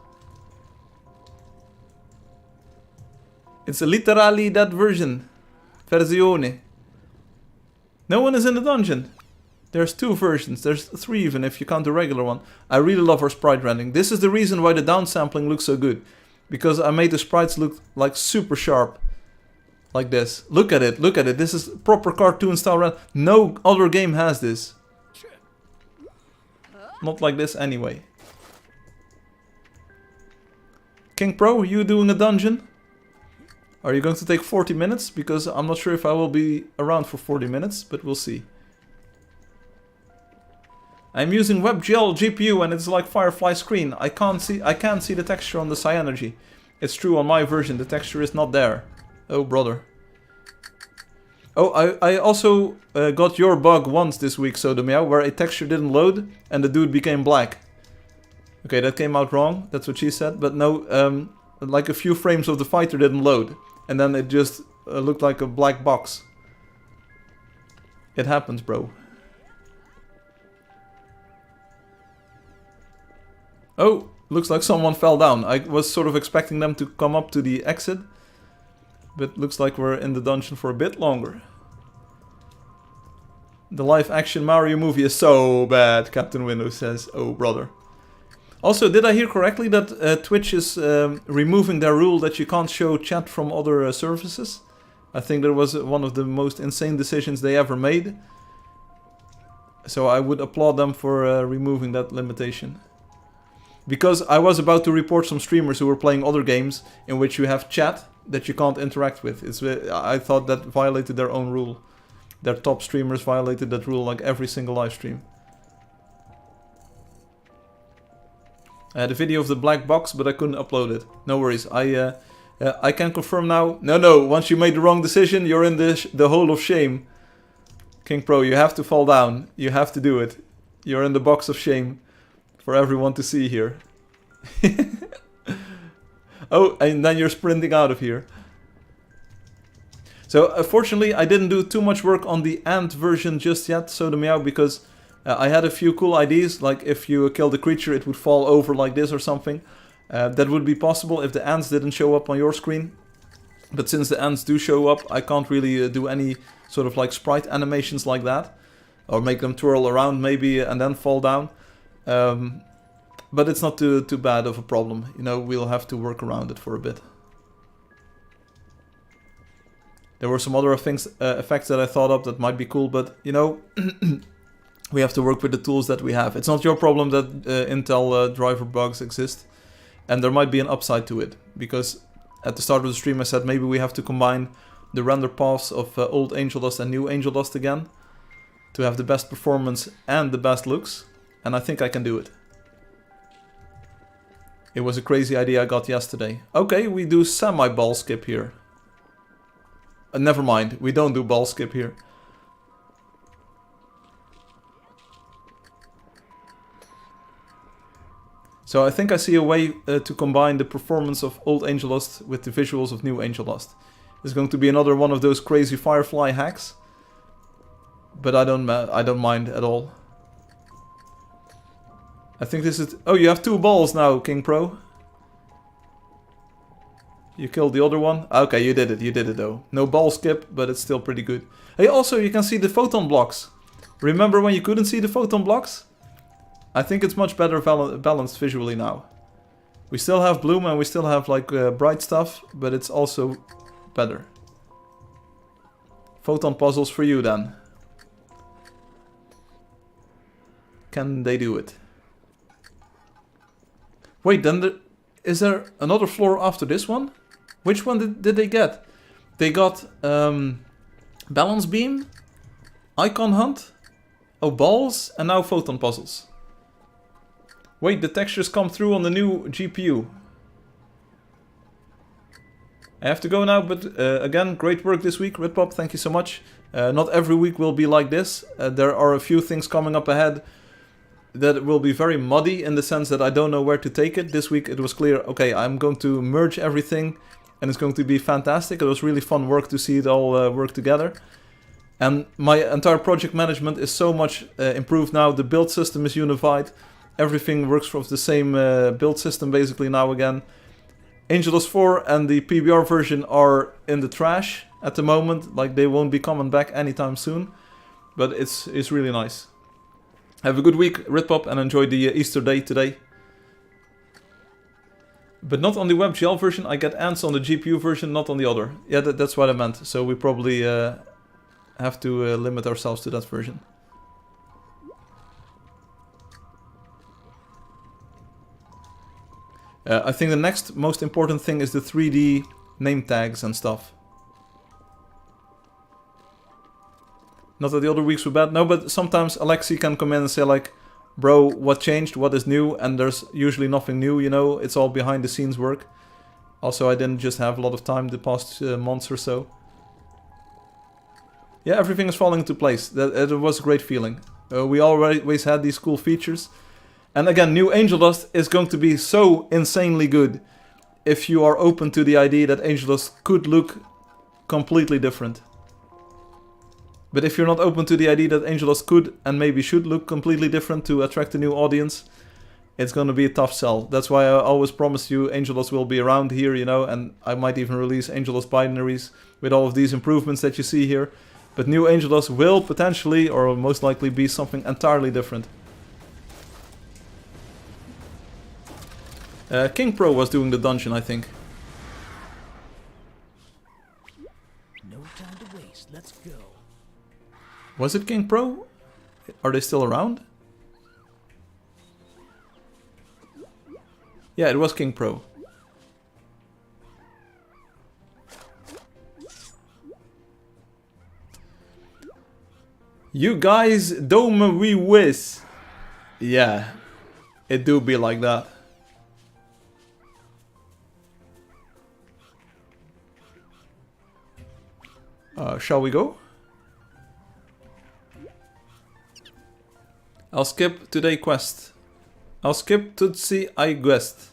It's literally that version. Versione. No one is in the dungeon. There's 2 versions. There's 3 even if you count the regular one. I really love her sprite rendering. This is the reason why the downsampling looks so good. Because I made the sprites look like super sharp. Like this. Look at it, look at it. This is proper cartoon style render. No other game has this. Not like this anyway. King Pro, you doing a dungeon? Are you going to take 40 minutes? Because I'm not sure if I will be around for 40 minutes, but we'll see. I'm using WebGL GPU and it's like Firefly screen. I can't see the texture on the Cyanergy. It's true on my version, the texture is not there. Oh brother. Oh, I also got your bug once this week, Sodomia, where a texture didn't load and the dude became black. Okay, that came out wrong, that's what she said, but no, like a few frames of the fighter didn't load. And then it just looked like a black box. It happens, bro. Oh, looks like someone fell down. I was sort of expecting them to come up to the exit. But looks like we're in the dungeon for a bit longer. The live action Mario movie is so bad, Captain Windows says. Oh, brother. Also, did I hear correctly that Twitch is removing their rule that you can't show chat from other services? I think that was one of the most insane decisions they ever made. So I would applaud them for removing that limitation. Because I was about to report some streamers who were playing other games in which you have chat that you can't interact with. I thought that violated their own rule. Their top streamers violated that rule like every single live stream. I had a video of the black box, but I couldn't upload it. No worries. I can confirm now. No. Once you made the wrong decision, you're in the hole of shame. King Pro, you have to fall down. You have to do it. You're in the box of shame for everyone to see here. Oh, and then you're sprinting out of here. So, fortunately, I didn't do too much work on the ant version just yet, Sodomia, because I had a few cool ideas, like if you kill the creature, it would fall over like this or something. That would be possible if the ants didn't show up on your screen. But since the ants do show up, I can't really do any sort of like sprite animations like that. Or make them twirl around maybe and then fall down. But it's not too bad of a problem. You know, we'll have to work around it for a bit. There were some other effects that I thought of that might be cool, but you know, we have to work with the tools that we have. It's not your problem that Intel driver bugs exist, and there might be an upside to it, because at the start of the stream I said maybe we have to combine the render paths of old Angeldust and new Angeldust again to have the best performance and the best looks, and I think I can do it. It was a crazy idea I got yesterday. Okay, we do semi-ball skip here. Never mind, we don't do ball skip here. So I think I see a way to combine the performance of old Angeldust with the visuals of new Angeldust. It's going to be another one of those crazy Firefly hacks. But I don't mind at all. I think this is... Oh, you have 2 balls now, King Pro. You killed the other one. Okay, you did it though. No ball skip, but it's still pretty good. Hey, also you can see the photon blocks. Remember when you couldn't see the photon blocks? I think it's much better balanced visually now. We still have bloom and we still have like bright stuff, but it's also better. Photon puzzles for you then. Can they do it? Wait, then is there another floor after this one? Which one did they get? They got balance beam, icon hunt, oh balls, and now photon puzzles. Wait, the textures come through on the new GPU. I have to go now, but again, great work this week, Ritpop, thank you so much. Not every week will be like this. There are a few things coming up ahead that will be very muddy in the sense that I don't know where to take it. This week it was clear, okay, I'm going to merge everything and it's going to be fantastic. It was really fun work to see it all work together. And my entire project management is so much improved now. The build system is unified. Everything works from the same build system basically now again. Angeldust 4 and the PBR version are in the trash at the moment. Like they won't be coming back anytime soon. But it's really nice. Have a good week, Ritpop, and enjoy the Easter day today. But not on the WebGL version. I get ants on the GPU version, not on the other. Yeah, that's what I meant. So we probably have to limit ourselves to that version. I think the next most important thing is the 3D name tags and stuff. Not that the other weeks were bad. No, but sometimes Alexi can come in and say like, bro, what changed? What is new? And there's usually nothing new, you know. It's all behind the scenes work. Also, I didn't just have a lot of time the past months or so. Yeah, everything is falling into place. It was a great feeling. We always had these cool features. And again, new Angeldust is going to be so insanely good if you are open to the idea that Angeldust could look completely different. But if you're not open to the idea that Angeldust could and maybe should look completely different to attract a new audience, it's going to be a tough sell. That's why I always promise you Angeldust will be around here, you know, and I might even release Angeldust binaries with all of these improvements that you see here. But new Angeldust will potentially, or most likely, be something entirely different. King Pro was doing the dungeon, I think. No time to waste. Let's go. Was it King Pro? Are they still around? Yeah, it was King Pro. You guys don't we whiz. Yeah, it do be like that. Shall we go? I'll skip today quest. I'll skip Tutsi I quest.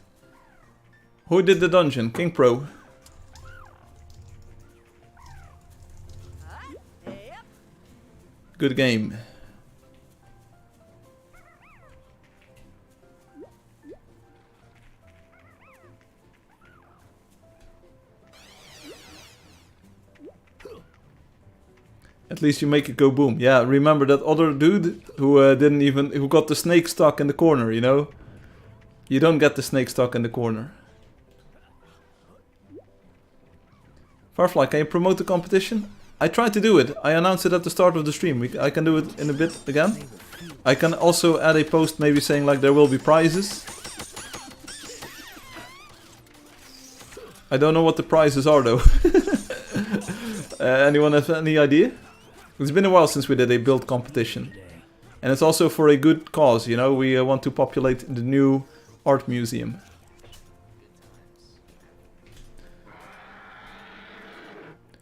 Who did the dungeon? King Pro. Good game. At least you make it go boom. Yeah, remember that other dude who who got the snake stuck in the corner, you know? You don't get the snake stuck in the corner. Firefly, can you promote the competition? I tried to do it. I announced it at the start of the stream. I can do it in a bit again. I can also add a post maybe saying like there will be prizes. I don't know what the prizes are though. Anyone have any idea? It's been a while since we did a build competition. And it's also for a good cause, you know, we want to populate the new art museum.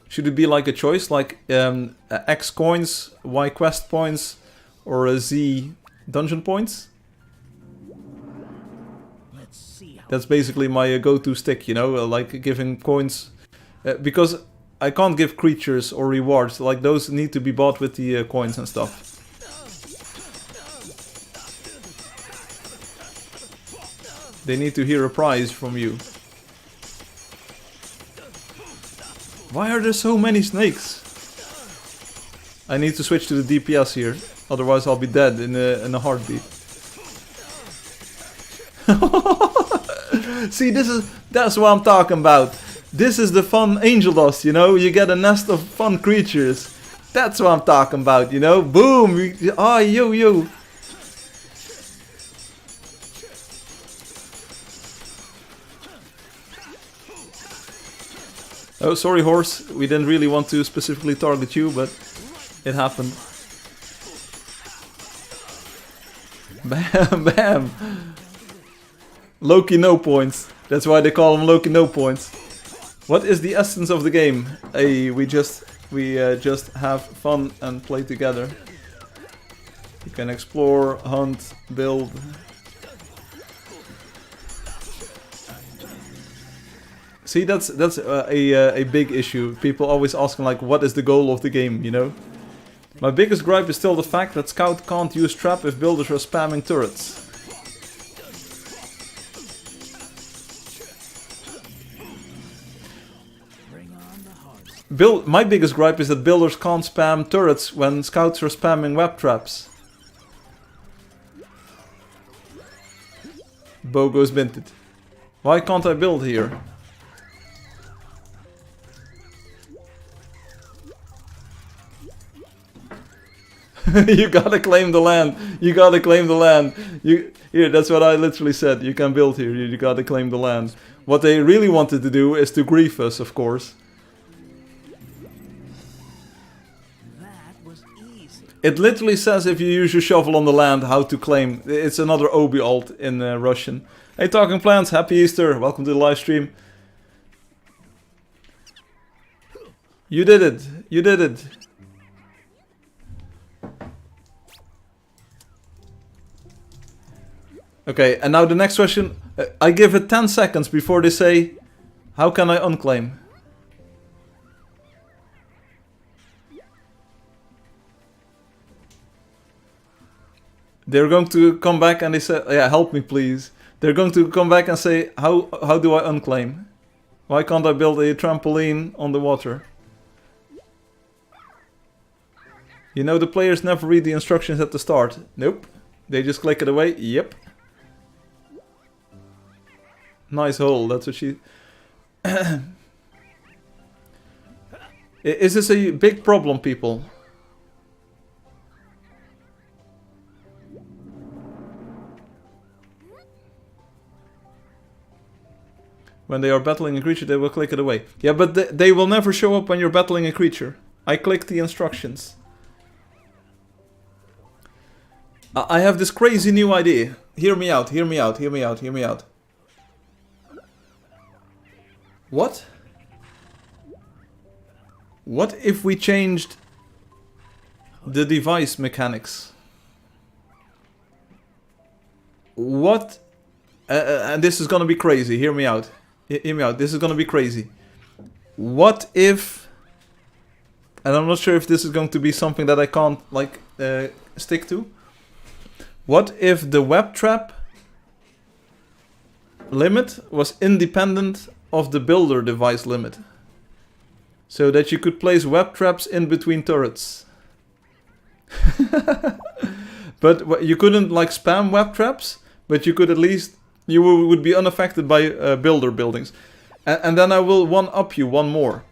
Should it be like a choice, like X coins, Y quest points, or a Z dungeon points? Let's see how That's basically my go-to stick, you know, like giving coins. Because I can't give creatures or rewards, like those need to be bought with the coins and stuff. They need to hear a prize from you. Why are there so many snakes? I need to switch to the DPS here, otherwise I'll be dead in a heartbeat. See, that's what I'm talking about. This is the fun Angeldust, you know? You get a nest of fun creatures. That's what I'm talking about, you know? Boom! Ah, yo. Oh, sorry, horse. We didn't really want to specifically target you, but it happened. Bam, bam. Loki no points. That's why they call him Loki no points. What is the essence of the game? Hey, we just have fun and play together. You can explore, hunt, build. See, that's a big issue. People always asking like, what is the goal of the game, you know? My biggest gripe is still the fact that Scout can't use trap if builders are spamming turrets. My biggest gripe is that builders can't spam turrets when scouts are spamming web traps. Bogo's minted. Why can't I build here? You gotta claim the land. You gotta claim the land. Here, that's what I literally said. You can build here. You gotta claim the land. What they really wanted to do is to grief us, of course. It literally says if you use your shovel on the land, how to claim. It's another Obi alt in Russian. Hey, Talking Plants, happy Easter. Welcome to the live stream. You did it. You did it. Okay, and now the next question. I give it 10 seconds before they say, how can I unclaim? They're going to come back and they say, yeah, help me please. They're going to come back and say, how do I unclaim? Why can't I build a trampoline on the water? You know, the players never read the instructions at the start. Nope. They just click it away. Yep. Nice hole, that's what she... Is this a big problem, people? When they are battling a creature, they will click it away. Yeah, but they will never show up when you're battling a creature. I clicked the instructions. I have this crazy new idea. Hear me out, hear me out, hear me out, hear me out. What? What if we changed the device mechanics? What? And this is gonna be crazy, hear me out. Hear me out, this is gonna be crazy. What if... And I'm not sure if this is going to be something that I can't, like, stick to. What if the web trap limit was independent of the builder device limit? So that you could place web traps in between turrets. But you couldn't, like, spam web traps, but you could at least... You would be unaffected by builder buildings. And then I will one-up you one more.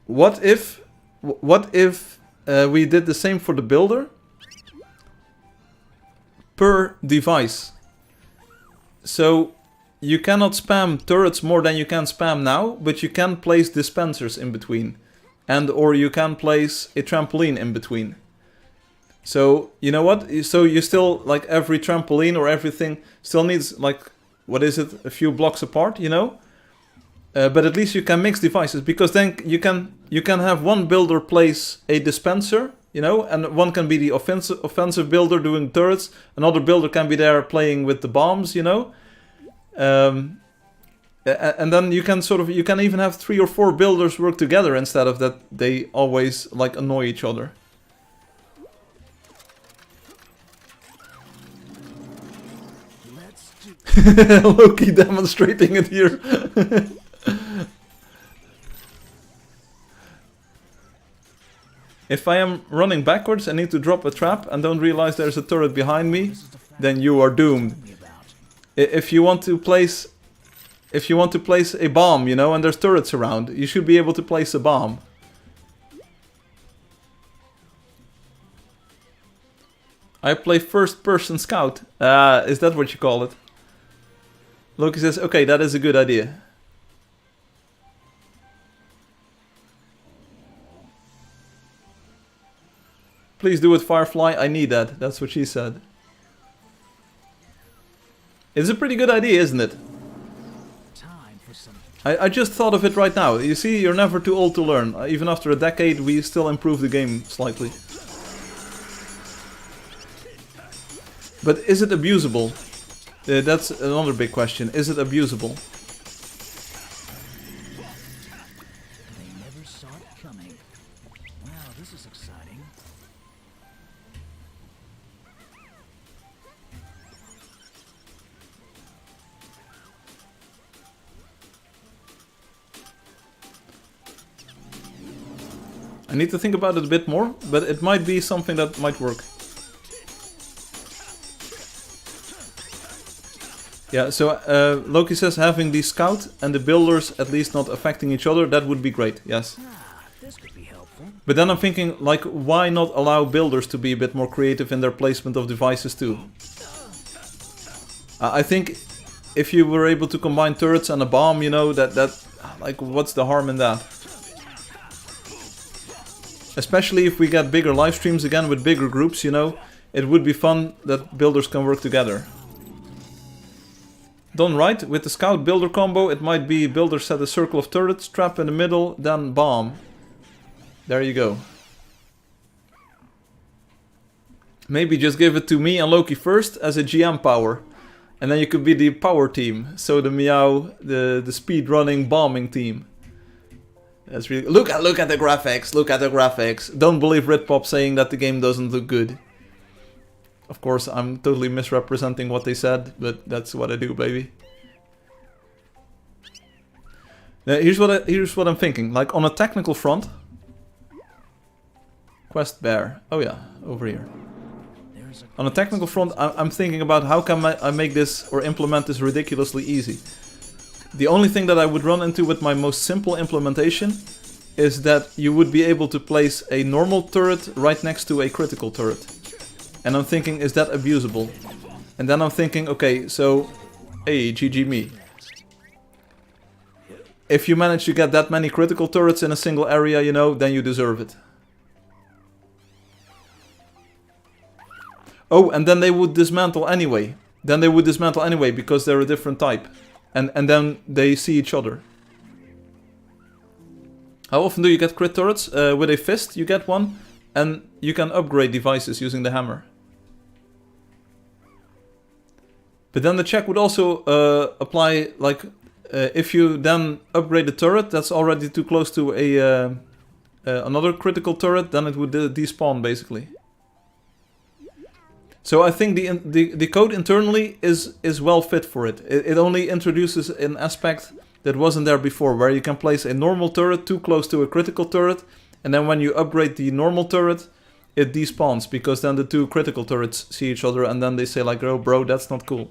What if we did the same for the builder? Per device. So you cannot spam turrets more than you can spam now, but you can place dispensers in between. And or you can place a trampoline in between. So, you know what? So you still, like, every trampoline or everything still needs, like, what is it? A few blocks apart, you know? But at least you can mix devices, because then you can have one builder place a dispenser, you know, and one can be the offensive builder doing turrets. Another builder can be there playing with the bombs, you know. And then you can even have 3 or 4 builders work together instead of that they always like annoy each other. Loki demonstrating it here. If I am running backwards and need to drop a trap and don't realize there's a turret behind me, then you are doomed. If you want to place a bomb, you know, and there's turrets around, you should be able to place a bomb. I play first person scout. Is that what you call it? Loki says, okay, that is a good idea. Please do it, Firefly. I need that. That's what she said. It's a pretty good idea, isn't it? I just thought of it right now. You see, you're never too old to learn. Even after a decade, we still improve the game slightly. But is it abusable? That's another big question. Is it abusable? They never saw it coming. Wow, this is exciting. I need to think about it a bit more, but it might be something that might work. Yeah, so Loki says having the scout and the builders at least not affecting each other, that would be great, yes. This could be helpful. But then I'm thinking, like, why not allow builders to be a bit more creative in their placement of devices too? I think if you were able to combine turrets and a bomb, you know, that like, what's the harm in that? Especially if we get bigger live streams again with bigger groups, you know, it would be fun that builders can work together. Done right, with the scout builder combo, it might be builder set a circle of turrets, trap in the middle, then bomb. There you go. Maybe just give it to me and Loki first as a GM power. And then you could be the power team. So the Meow, the speed running bombing team. That's really look at the graphics, look at the graphics. Don't believe Ritpop saying that the game doesn't look good. Of course, I'm totally misrepresenting what they said, but that's what I do, baby. Now, here's what I'm thinking. Like on a technical front, Quest Bear. Oh yeah, over here. On a technical front, I'm thinking about how can I make this or implement this ridiculously easy. The only thing that I would run into with my most simple implementation is that you would be able to place a normal turret right next to a critical turret. And I'm thinking, is that abusable? And then I'm thinking, okay, so, hey, GG me. If you manage to get that many critical turrets in a single area, you know, then you deserve it. Oh, and then they would dismantle anyway. Then they would dismantle anyway, because they're a different type. And then they see each other. How often do you get crit turrets? With a fist, you get one. And you can upgrade devices using the hammer. But then the check would also apply, like, if you then upgrade the turret, that's already too close to a another critical turret, then it would despawn, basically. So I think the code internally is well fit for it. It only introduces an aspect that wasn't there before, where you can place a normal turret too close to a critical turret, and then when you upgrade the normal turret, it despawns, because then the two critical turrets see each other, and then they say like, oh bro, that's not cool.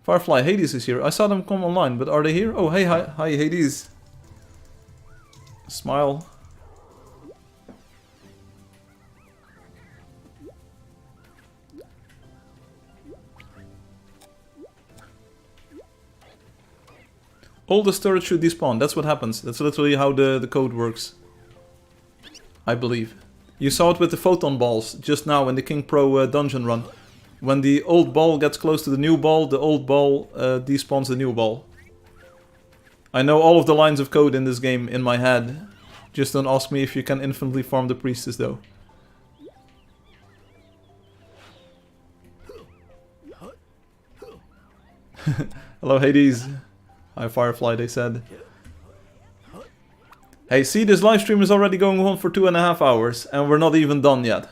Firefly, Hades is here. I saw them come online, but are they here? Oh, hey, hi Hades. Smile. All the turrets should despawn. That's what happens. That's literally how the code works. I believe. You saw it with the photon balls just now in the King Pro dungeon run. When the old ball gets close to the new ball, the old ball despawns the new ball. I know all of the lines of code in this game in my head. Just don't ask me if you can infinitely farm the priestess though. Hello Hades. Hi Firefly, they said. Hey, see, this live stream is already going on for 2.5 hours and we're not even done yet.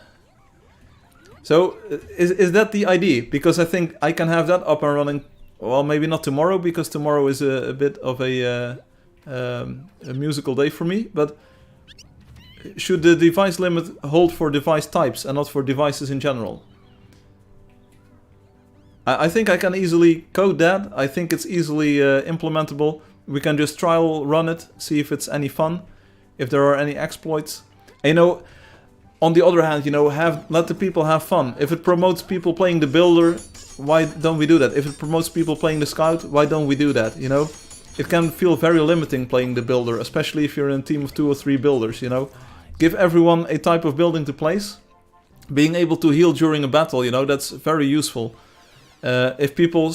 So, is that the idea? Because I think I can have that up and running, well, maybe not tomorrow, because tomorrow is a bit of a musical day for me, but should the device limit hold for device types and not for devices in general? I think I can easily code that. I think it's easily implementable. We can just trial run it, see if it's any fun, if there are any exploits. And, you know, on the other hand, you know, let the people have fun. If it promotes people playing the builder, why don't we do that? If it promotes people playing the scout, why don't we do that, you know? It can feel very limiting playing the builder, especially if you're in a team of 2 or 3 builders, you know? Give everyone a type of building to place. Being able to heal during a battle, you know, that's very useful. If people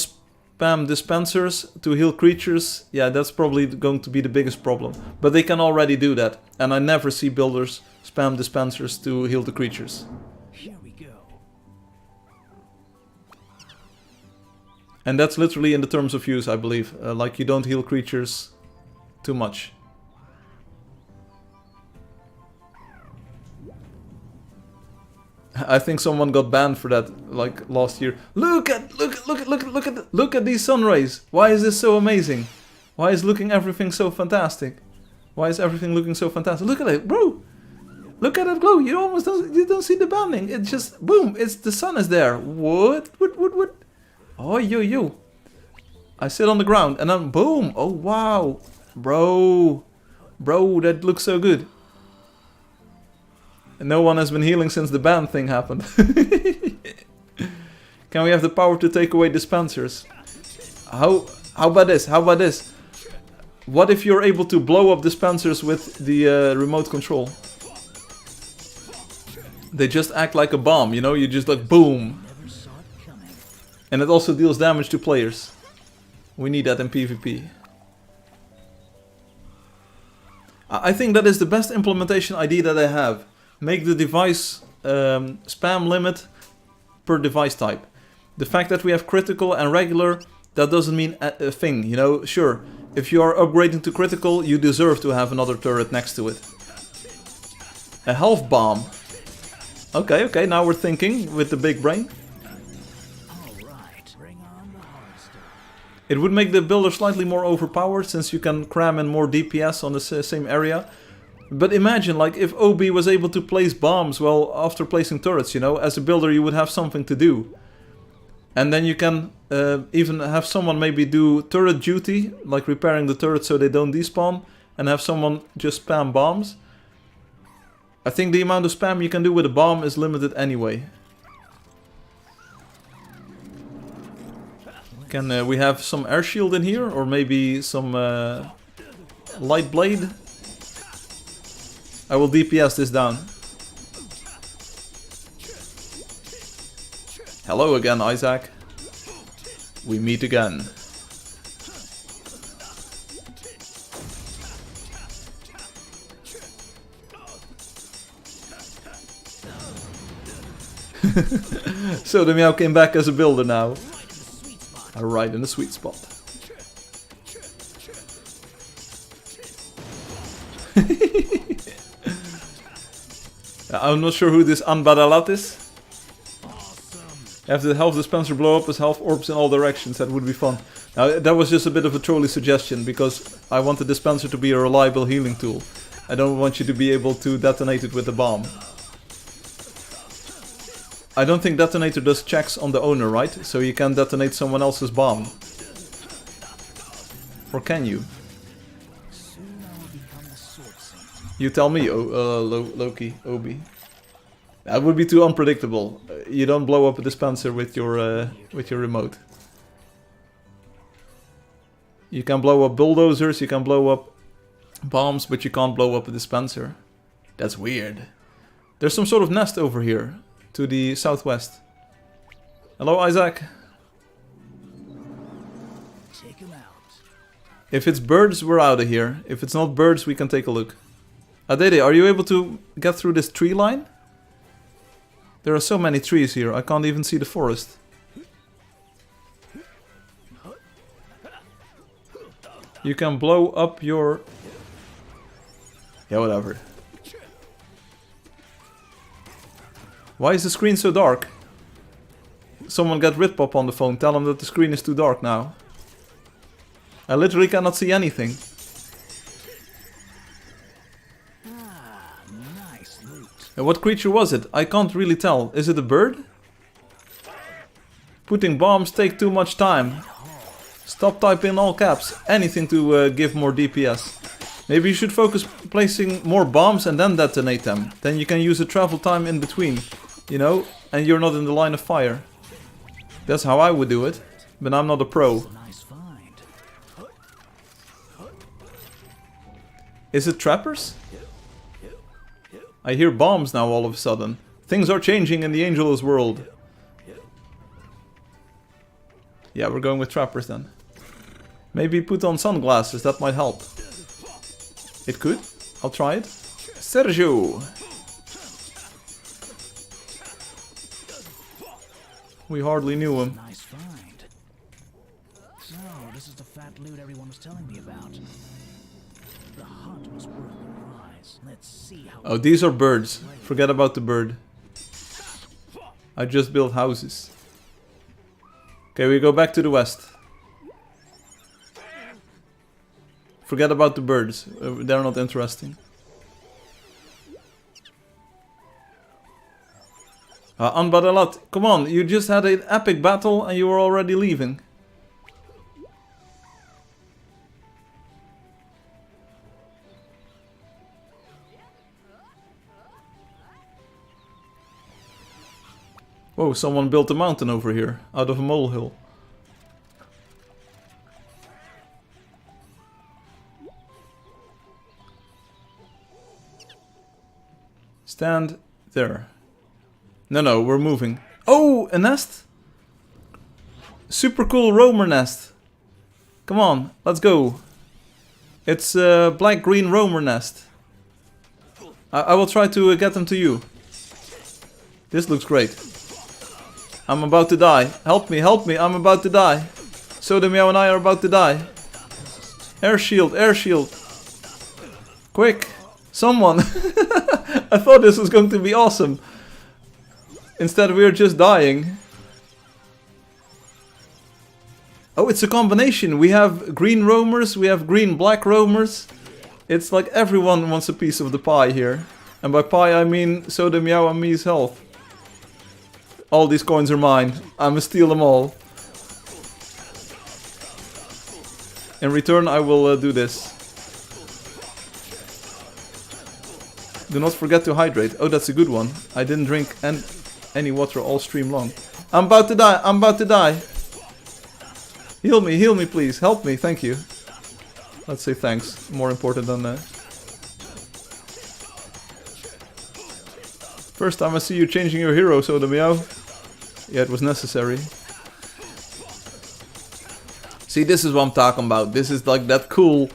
spam dispensers to heal creatures, yeah, that's probably going to be the biggest problem. But they can already do that, and I never see builders spam dispensers to heal the creatures. Here we go. And that's literally in the terms of use, I believe. Like, you don't heal creatures too much. I think someone got banned for that, like, last year. Look at these sun rays. Why is this so amazing? Why is everything so fantastic? Why is everything looking so fantastic? Look at it, bro. Look at that glow. You don't see the banning. It's just boom. The sun is there. What? Oh, yo. I sit on the ground and then boom. Oh wow, bro, that looks so good. And no one has been healing since the ban thing happened. Can we have the power to take away dispensers? How about this? What if you're able to blow up dispensers with the remote control? They just act like a bomb, you know? You just like boom. And it also deals damage to players. We need that in PvP. I think that is the best implementation idea that I have. Make the device spam limit per device type. The fact that we have critical and regular, that doesn't mean a thing, you know? Sure, if you are upgrading to critical, you deserve to have another turret next to it. A health bomb. Okay, now we're thinking with the big brain. It would make the builder slightly more overpowered, since you can cram in more DPS on the same area. But imagine, like, if OB was able to place bombs, well, after placing turrets, you know, as a builder you would have something to do. And then you can even have someone maybe do turret duty, like repairing the turret so they don't despawn, and have someone just spam bombs. I think the amount of spam you can do with a bomb is limited anyway. Can we have some air shield in here, or maybe some light blade? I will DPS this down. Hello again, Isaac. We meet again. So the Meow came back as a builder now. Right in the sweet spot. I'm not sure who this Anbadalat is. Have the health dispenser blow up as health orbs in all directions. That would be fun. Now, that was just a bit of a trolley suggestion, because I want the dispenser to be a reliable healing tool. I don't want you to be able to detonate it with a bomb. I don't think detonator does checks on the owner, right? So you can detonate someone else's bomb. Or can you? You tell me, Loki, Obi. That would be too unpredictable. You don't blow up a dispenser with your remote. You can blow up bulldozers, you can blow up bombs, but you can't blow up a dispenser. That's weird. There's some sort of nest over here, to the southwest. Hello, Isaac. Take him out. If it's birds, we're out of here. If it's not birds, we can take a look. Adede, are you able to get through this tree line? There are so many trees here, I can't even see the forest. You can blow up your... Yeah, whatever. Why is the screen so dark? Someone get Ritpop on the phone, tell him that the screen is too dark now. I literally cannot see anything. Nice loot. And what creature was it? I can't really tell. Is it a bird? Putting bombs take too much time. Stop typing in all caps. Anything to give more DPS. Maybe you should focus placing more bombs and then detonate them. Then you can use a travel time in between. You know? And you're not in the line of fire. That's how I would do it. But I'm not a pro. Nice find. Is it trappers? I hear bombs now all of a sudden. Things are changing in the Angeldust world. Yeah, we're going with trappers then. Maybe put on sunglasses, that might help. It could. I'll try it. Sergio! We hardly knew him. Nice find. So, this is the fat loot everyone was telling me about. The hunt was worth the prize. Let's see how... Oh, these are birds. Forget about the bird. I just built houses. Okay, we go back to the west. Forget about the birds. They're not interesting. Anbadalat, come on, you just had an epic battle and you were already leaving. Whoa, someone built a mountain over here, out of a molehill. Stand there. No, we're moving. Oh, a nest? Super cool roamer nest. Come on, let's go. It's a black-green roamer nest. I will try to get them to you. This looks great. I'm about to die. Help me, I'm about to die. Sodomio and I are about to die. Air shield, air shield. Quick, someone. I thought this was going to be awesome. Instead we're just dying. Oh, it's a combination. We have green roamers, we have green-black roamers. It's like everyone wants a piece of the pie here. And by pie I mean Soda Meow and me's health. All these coins are mine. I'ma steal them all. In return I will do this. Do not forget to hydrate. Oh, that's a good one. I didn't drink any water all stream long. I'm about to die, I'm about to die. Heal me please, help me, thank you. Let's say thanks, more important than that. First time I see you changing your hero, Soda Meow. Yeah, it was necessary. See, this is what I'm talking about. This is like that cool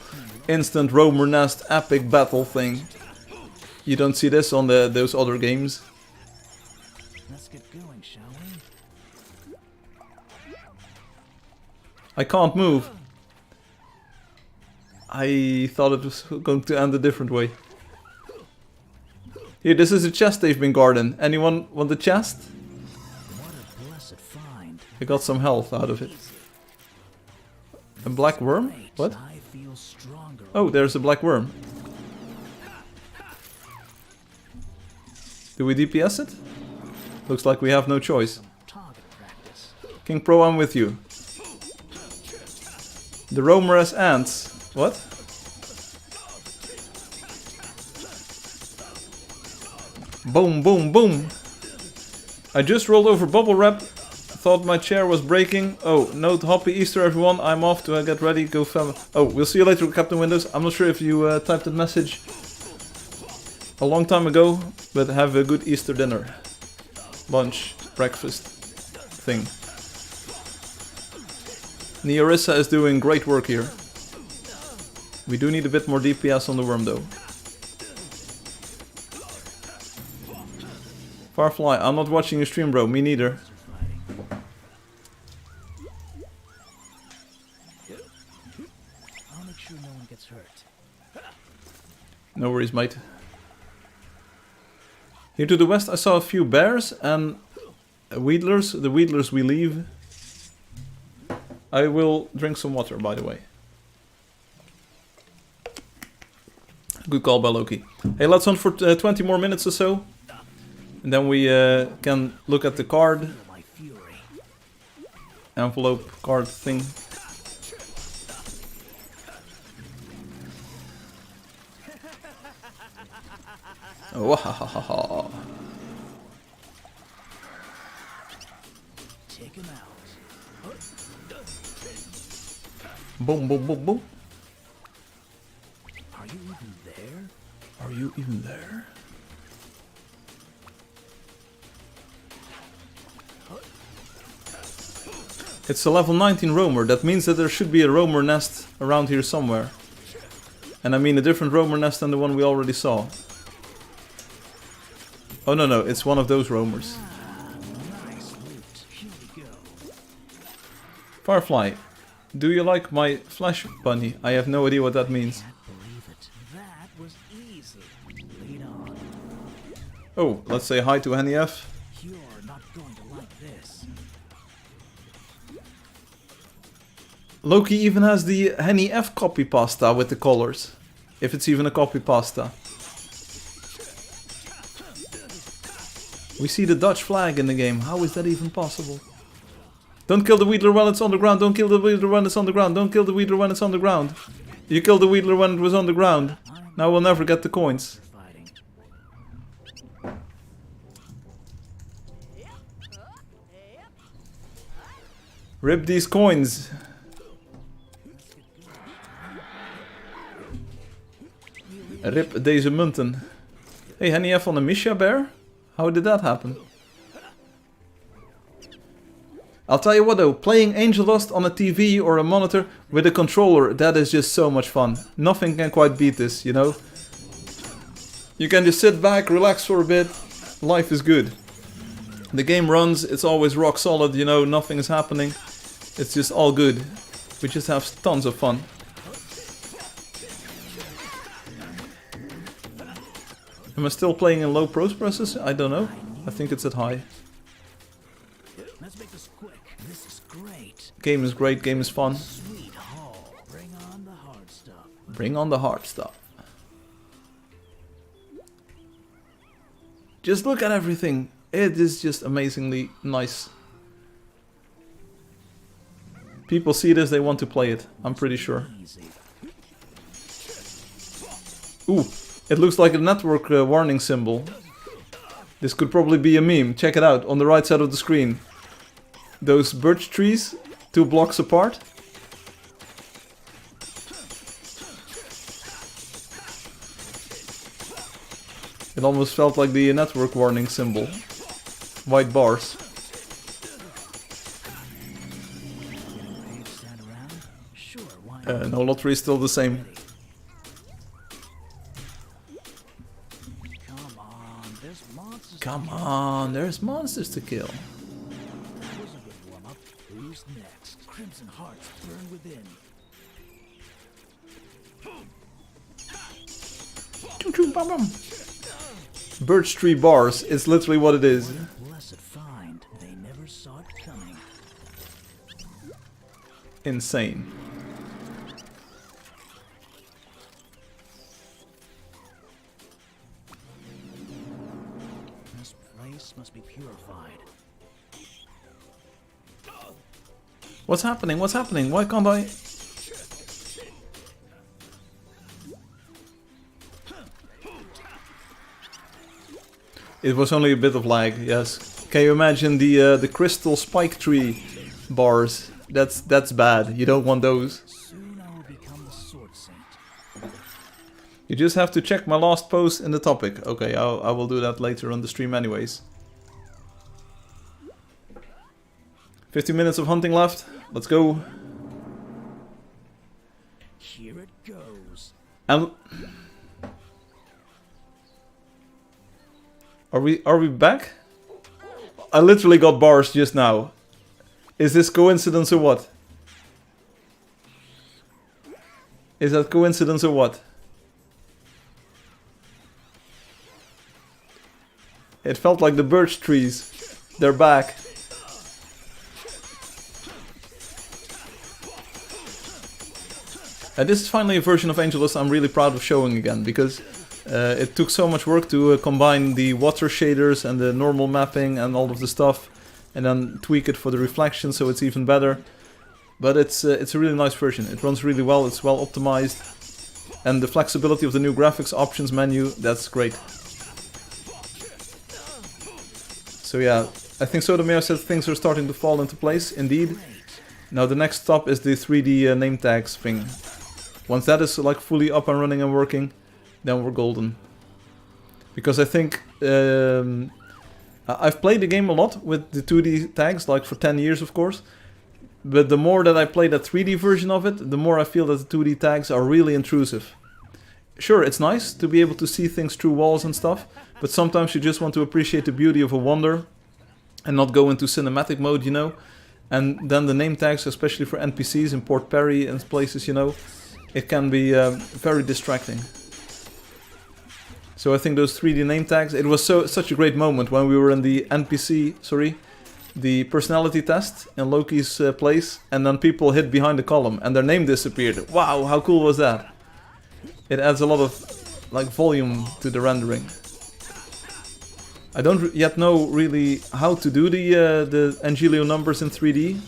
instant roamer nest epic battle thing. You don't see this on those other games. Let's get going, shall we? I can't move. I thought it was going to end a different way. Here, this is a chest they've been guarding. Anyone want the chest? What a blessed find. I got some health out of it. A black worm? What? I feel stronger. Oh, there's a black worm. Do we DPS it? Looks like we have no choice. Target practice. King Pro, I'm with you. The roamer has ants. What? Boom, boom, boom. I just rolled over bubble wrap. Thought my chair was breaking. Oh, no, happy Easter everyone. I'm off to get ready. Go fam. Oh, we'll see you later, Captain Windows. I'm not sure if you typed that message a long time ago, but have a good Easter dinner. Lunch, breakfast thing. Neorissa is doing great work here. We do need a bit more DPS on the worm though. Firefly, I'm not watching your stream, bro. Me neither. I'll make sure no one gets hurt. No worries, mate. Here to the west I saw a few bears and wheatlers. The wheatlers we leave. I will drink some water, by the way. Good call by Loki. Hey, let's hunt for 20 more minutes or so. And then we can look at the card. Envelope card thing. Oh, ha ha ha ha. Take him out. Boom, boom, boom, boom. Are you even there? Are you even there? It's a level 19 roamer. That means that there should be a roamer nest around here somewhere. And I mean a different roamer nest than the one we already saw. Oh no, it's one of those roamers. Nice loot. Here we go. Firefly, do you like my flash bunny? I have no idea what that means. Can't believe it. That was easy. Lead on. Oh, let's say hi to Henny F. You're not going to like this. Loki even has the Henny F copy pasta with the colors. If it's even a copy pasta. We see the Dutch flag in the game. How is that even possible? Don't kill the Wheatler when it's on the ground. Don't kill the Wheatler when it's on the ground. Don't kill the Wheatler when it's on the ground. You killed the Wheatler when it was on the ground. Now we'll never get the coins. Fighting. Rip these coins. Rip deze munten. Hey, Henny F on a Misha bear? How did that happen? I'll tell you what though, playing Angeldust on a TV or a monitor with a controller, that is just so much fun. Nothing can quite beat this, you know? You can just sit back, relax for a bit, life is good. The game runs, it's always rock solid, you know, nothing is happening. It's just all good. We just have tons of fun. Am I still playing in low processors? I don't know. I think it's at high. Let's make this quick. This is great. Game is great, game is fun. Sweet haul. Bring on the hard stuff. Bring on the hard stuff. Just look at everything. It is just amazingly nice. People see this, they want to play it. I'm pretty sure. Easy. Ooh, it looks like a network warning symbol. This could probably be a meme. Check it out on the right side of the screen. Those birch trees, 2 blocks apart. It almost felt like the network warning symbol. White bars. Stand around? Sure, why not? No, lottery is still the same. Come on, there's monsters. Come on, there's monsters to kill. That was a good warm-up. Who's next? Crimson hearts burn within. Choo choo bam bam. Birch tree bars, it's literally what it is. Blessed find. They never saw it coming. Insane. This place must be purified. What's happening? What's happening? Why can't I? It was only a bit of lag, yes. Can you imagine the crystal spike tree bars? That's bad. You don't want those. Soon I will become the sword saint. You just have to check my last post in the topic. Okay, I will do that later on the stream anyways. 15 minutes of hunting left. Let's go. Here it goes. And are we back? I literally got bars just now. Is this coincidence or what? Is that coincidence or what? It felt like the birch trees. They're back. This is finally a version of Angeldust I'm really proud of showing again, because it took so much work to combine the water shaders and the normal mapping and all of the stuff, and then tweak it for the reflection so it's even better. But it's a really nice version. It runs really well, it's well optimized, and the flexibility of the new graphics options menu, that's great. So yeah, I think Sotomeo said things are starting to fall into place, indeed. Now the next stop is the 3D name tags thing. Once that is like fully up and running and working, then we're golden. Because I think I've played the game a lot with the 2D tags, like for 10 years of course. But the more that I play that 3D version of it, the more I feel that the 2D tags are really intrusive. Sure, it's nice to be able to see things through walls and stuff, but sometimes you just want to appreciate the beauty of a wonder and not go into cinematic mode, you know. And then the name tags, especially for NPCs in Port Perry and places, you know, it can be very distracting. So I think those 3D name tags, it was such a great moment when we were in the the personality test in Loki's place, and then people hid behind the column and their name disappeared. Wow, how cool was that? It adds a lot of like volume to the rendering. I don't yet know really how to do the Angelio numbers in 3D.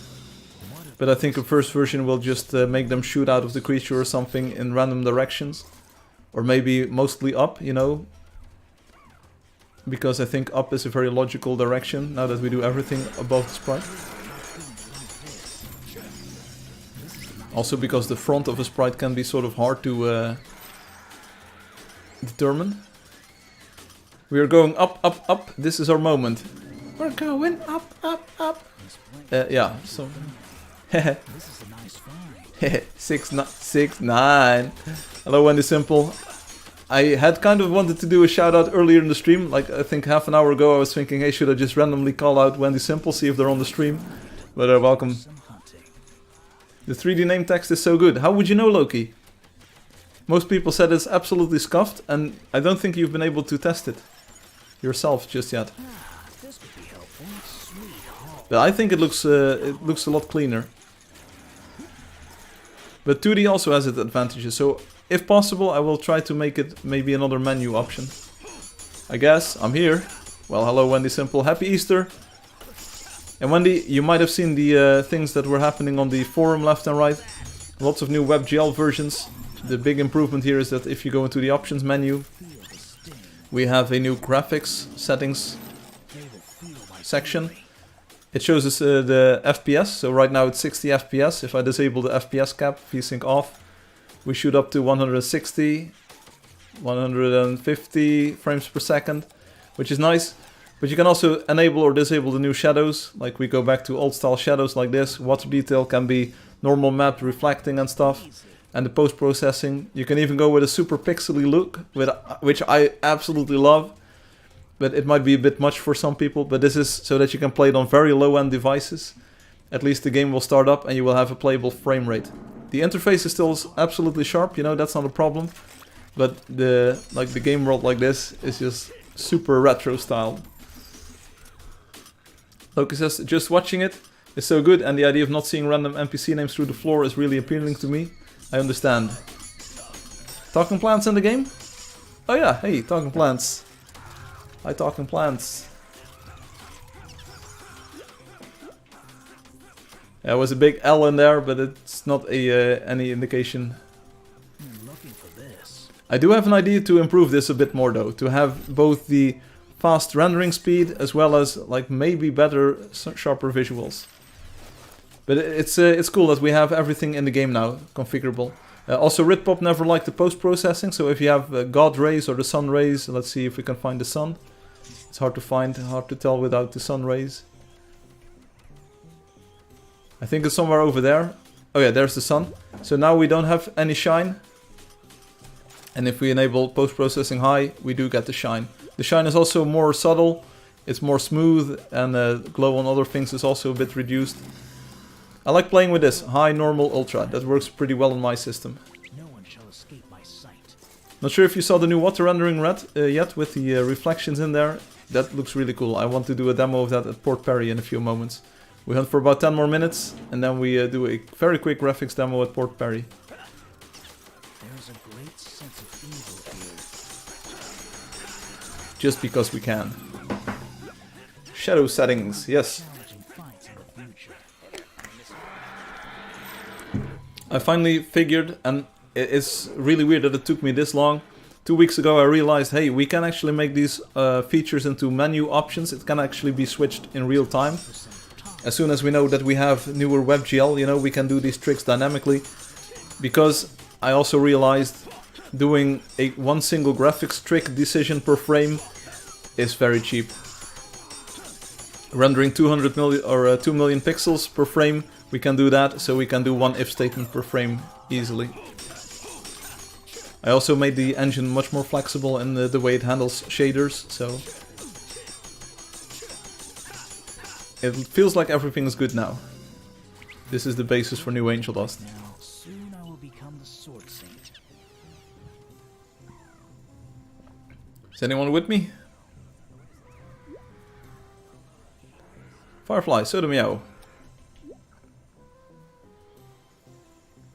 But I think the first version will just make them shoot out of the creature or something in random directions. Or maybe mostly up, you know. Because I think up is a very logical direction, now that we do everything above the sprite. Also because the front of a sprite can be sort of hard to determine. We are going up, up, up. This is our moment. We're going up, up, up. Yeah, so... This is a nice find. 6-9. Hello, Wendy Simple. I had kind of wanted to do a shout out earlier in the stream. Like, I think half an hour ago I was thinking, hey, should I just randomly call out Wendy Simple, see if they're on the stream? But welcome. The 3D name text is so good. How would you know, Loki? Most people said it's absolutely scuffed, and I don't think you've been able to test it yourself just yet. This could be helpful. Sweet. But I think it looks a lot cleaner. But 2D also has its advantages, so if possible I will try to make it maybe another menu option. I guess, I'm here. Well, hello Wendy Simple, happy Easter! And Wendy, you might have seen the things that were happening on the forum left and right. Lots of new WebGL versions. The big improvement here is that if you go into the options menu, we have a new graphics settings section. It shows us the FPS, so right now it's 60 FPS. If I disable the FPS cap, VSync off, we shoot up to 160, 150 frames per second, which is nice. But you can also enable or disable the new shadows, like we go back to old style shadows like this. Water detail can be normal map reflecting and stuff. And the post-processing, you can even go with a super pixely look, which I absolutely love. But it might be a bit much for some people, but this is so that you can play it on very low-end devices. At least the game will start up and you will have a playable frame rate. The interface is still absolutely sharp, you know, that's not a problem. But the game world like this is just super retro styled. Loki says, just watching it is so good, and the idea of not seeing random NPC names through the floor is really appealing to me. I understand. Talking plants in the game? Oh yeah, hey, talking plants. Hi, talking plants. There was a big L in there, but it's not any indication. Looking for this. I do have an idea to improve this a bit more though, to have both the fast rendering speed as well as like maybe better, sharper visuals. But it's cool that we have everything in the game now configurable. Also, Ritpop never liked the post-processing, so if you have God rays or the sun rays, let's see if we can find the sun. It's hard to find, hard to tell without the sun rays. I think it's somewhere over there. Oh yeah, there's the sun. So now we don't have any shine. And if we enable post-processing high, we do get the shine. The shine is also more subtle, it's more smooth, and glow on other things is also a bit reduced. I like playing with this, high, normal, ultra. That works pretty well in my system. No one shall escape my sight. Not sure if you saw the new water rendering yet, with the reflections in there. That looks really cool. I want to do a demo of that at Port Perry in a few moments. We hunt for about 10 more minutes, and then we do a very quick graphics demo at Port Perry. There's a great sense of evil here. Just because we can. Shadow settings, yes. Challenging fights in the future. I finally figured, and it's really weird that it took me this long. 2 weeks ago I realized, hey, we can actually make these features into menu options. It can actually be switched in real time. As soon as we know that we have newer WebGL, you know, we can do these tricks dynamically. Because I also realized doing one single graphics trick decision per frame is very cheap. Rendering 200 million or 2 million pixels per frame, we can do that, so we can do one if statement per frame easily. I also made the engine much more flexible in the way it handles shaders, so it feels like everything is good now. This is the basis for new Angeldust. Now, soon I will become the Sword Saint. Is anyone with me? Firefly, soda meow.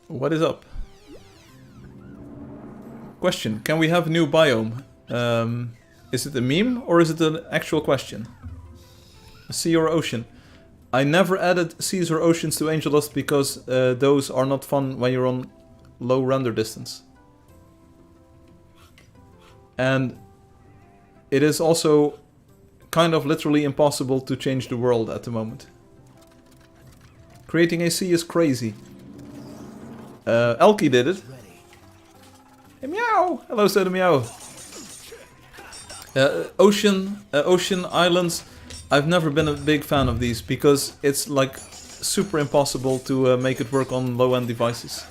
What is up? Question, can we have a new biome? Is it a meme or is it an actual question? A sea or ocean? I never added seas or oceans to Angeldust because those are not fun when you're on low render distance. And it is also kind of literally impossible to change the world at the moment. Creating a sea is crazy. Elkie did it. Hey, meow! Hello, Soda Meow. Ocean islands. I've never been a big fan of these because it's like super impossible to make it work on low-end devices.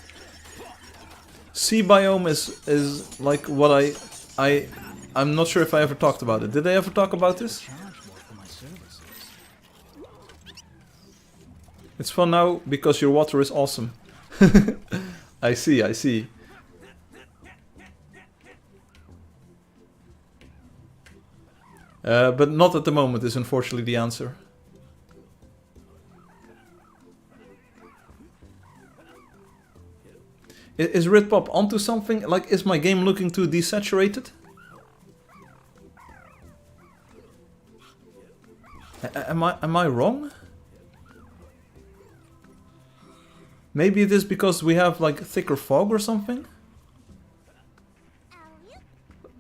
Sea biome is like what I'm not sure if I ever talked about it. Did I ever talk about this? It's fun now because your water is awesome. I see, I see. But not at the moment is unfortunately the answer. Is Ritpop onto something? Like, is my game looking too desaturated? Am I wrong? Maybe it is because we have like thicker fog or something?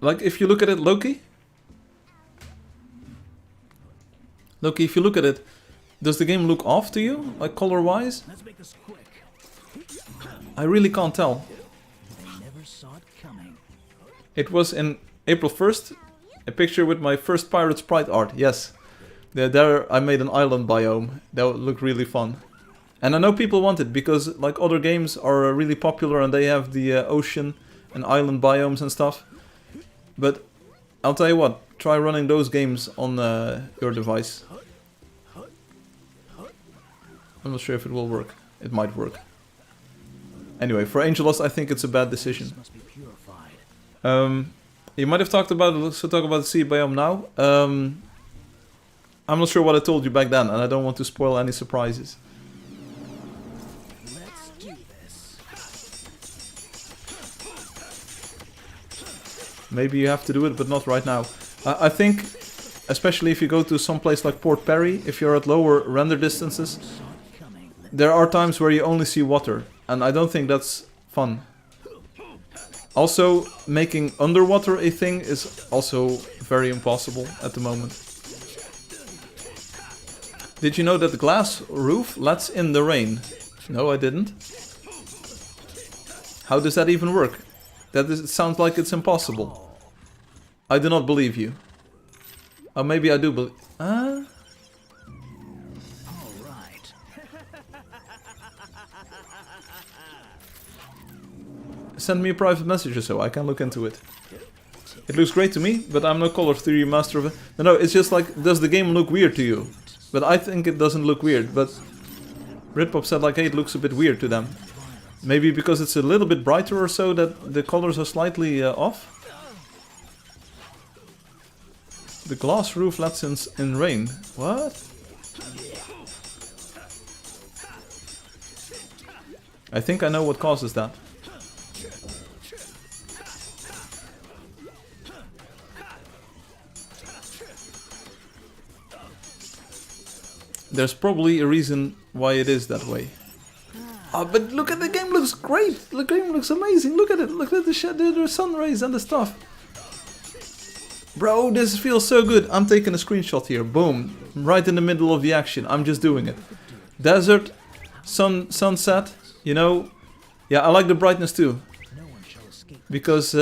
Like if you look at it, Loki? Loki, if you look at it, does the game look off to you? Like color-wise? Let's make this quick. I really can't tell. I never saw it coming. It was in April 1st, a picture with my first Pirate Sprite art, yes. There I made an island biome, that would look really fun. And I know people want it, because like other games are really popular and they have the ocean and island biomes and stuff. But I'll tell you what, try running those games on your device. I'm not sure if it will work. It might work. Anyway, for Angeldust I think it's a bad decision. This must be purified. You might have talked about it, so talk about the sea biome now. I'm not sure what I told you back then, and I don't want to spoil any surprises. Let's do this. Maybe you have to do it, but not right now. I think, especially if you go to some place like Port Perry, if you're at lower render distances, there are times where you only see water, and I don't think that's fun. Also, making underwater a thing is also very impossible at the moment. Did you know that the glass roof lets in the rain? No, I didn't. How does that even work? It sounds like it's impossible. I do not believe you. Or maybe I do believe... All right. send me a private message or so. I can look into it. It looks great to me, but I'm no color theory master of it. No, it's just like, does the game look weird to you? But I think it doesn't look weird. But Britpop said like, hey, it looks a bit weird to them. Maybe because it's a little bit brighter or so that the colors are slightly off. The glass roof lets in rain. What? I think I know what causes that. There's probably a reason why it is that way. Oh, but look at the game, looks great. The game looks amazing. Look at it. Look at the sun rays and the stuff. Bro, this feels so good. I'm taking a screenshot here. Boom. Right in the middle of the action. I'm just doing it. Desert, sunset, you know. Yeah, I like the brightness too. Because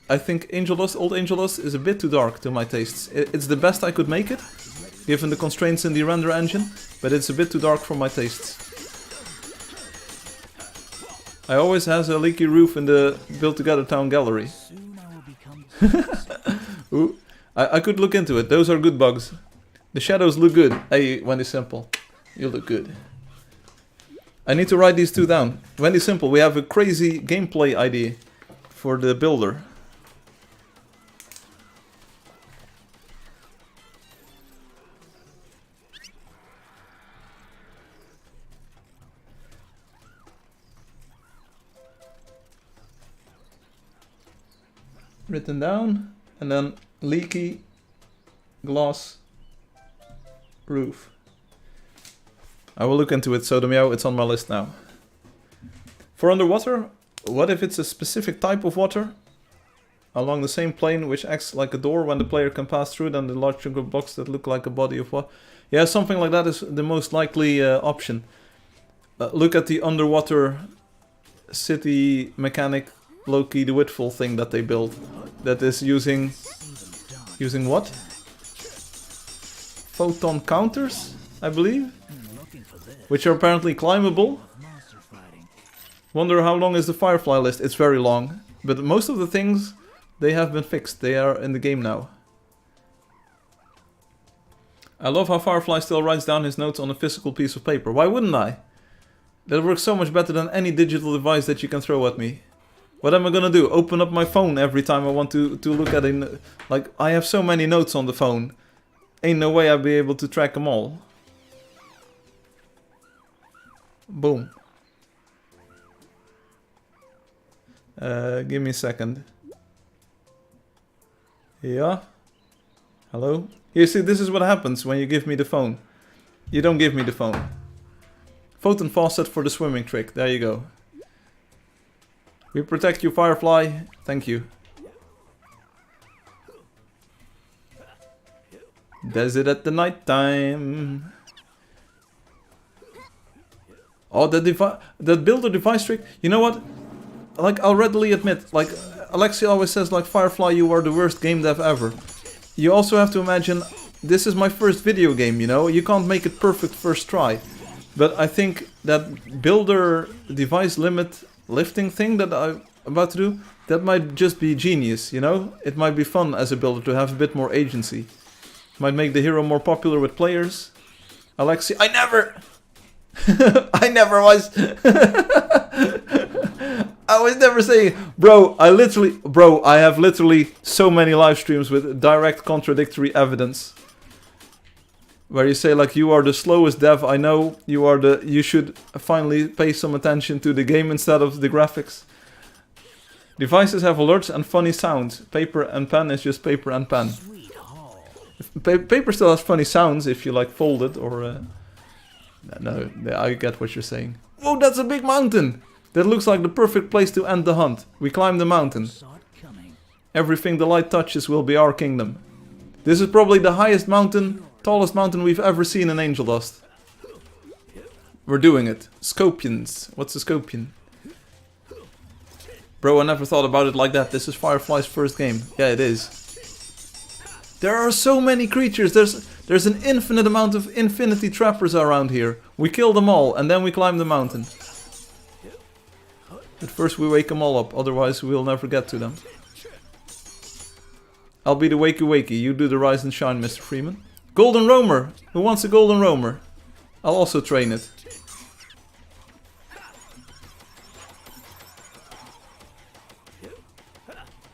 I think old Angeldust is a bit too dark to my tastes. It's the best I could make it, given the constraints in the render engine, but it's a bit too dark for my tastes. I always has a leaky roof in the Built Together Town gallery. Ooh, I could look into it. Those are good bugs. The shadows look good. Hey, Wendy Simple, you look good. I need to write these two down. Wendy Simple, we have a crazy gameplay idea for the builder. Written down, and then leaky glass roof. I will look into it, so Meow, it's on my list now. For underwater, what if it's a specific type of water along the same plane which acts like a door when the player can pass through, then the large chunk of blocks that look like a body of water? Yeah, something like that is the most likely option. Look at the underwater city mechanic Loki the Whitful thing that they built. That is using what? Photon counters, I believe? Which are apparently climbable. Wonder how long is the Firefly list? It's very long. But most of the things, they have been fixed. They are in the game now. I love how Firefly still writes down his notes on a physical piece of paper. Why wouldn't I? That works so much better than any digital device that you can throw at me. What am I gonna do? Open up my phone every time I want to look at it? Like, I have so many notes on the phone. Ain't no way I'll be able to track them all. Boom. Give me a second. Yeah? Hello? You see, this is what happens when you give me the phone. You don't give me the phone. Photon faucet for the swimming trick. There you go. We protect you, Firefly. Thank you. Does it at the night time? Oh, that builder device trick. You know what? Like, I'll readily admit, like, Alexia always says, like, Firefly, you are the worst game dev ever. You also have to imagine, this is my first video game, you know? You can't make it perfect first try. But I think that builder device limit lifting thing that I'm about to do, that might just be genius, you know? It might be fun as a builder to have a bit more agency. Might make the hero more popular with players. Alexi, I never was. I was never saying, bro, I have literally so many live streams with direct contradictory evidence. Where you say, like, you are the slowest dev I know, you should finally pay some attention to the game instead of the graphics. Devices have alerts and funny sounds. Paper and pen is just paper and pen. Paper still has funny sounds if you, like, fold it or... No, I get what you're saying. Whoa, that's a big mountain! That looks like the perfect place to end the hunt. We climb the mountain. Everything the light touches will be our kingdom. This is probably the highest mountain, tallest mountain we've ever seen in Angeldust. We're doing it. Scorpions. What's a scorpion? Bro, I never thought about it like that. This is Firefly's first game. Yeah, it is. There are so many creatures. There's an infinite amount of infinity trappers around here. We kill them all and then we climb the mountain. But first we wake them all up, otherwise we'll never get to them. I'll be the wakey wakey, you do the rise and shine, Mr. Freeman. Golden Roamer! Who wants a Golden Roamer? I'll also train it.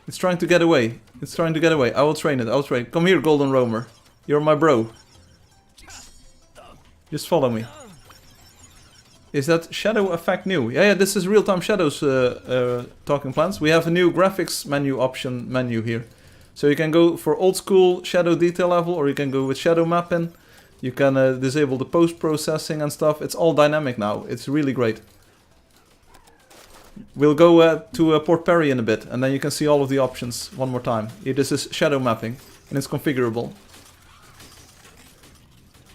It's trying to get away. It's trying to get away. I will train it. I'll train. Come here, Golden Roamer. You're my bro. Just follow me. Is that shadow effect new? Yeah, this is real-time shadows talking plants. We have a new graphics menu option menu here. So you can go for old school shadow detail level, or you can go with shadow mapping. You can disable the post-processing and stuff. It's all dynamic now. It's really great. We'll go to Port Perry in a bit, and then you can see all of the options one more time. Here, this is shadow mapping, and it's configurable.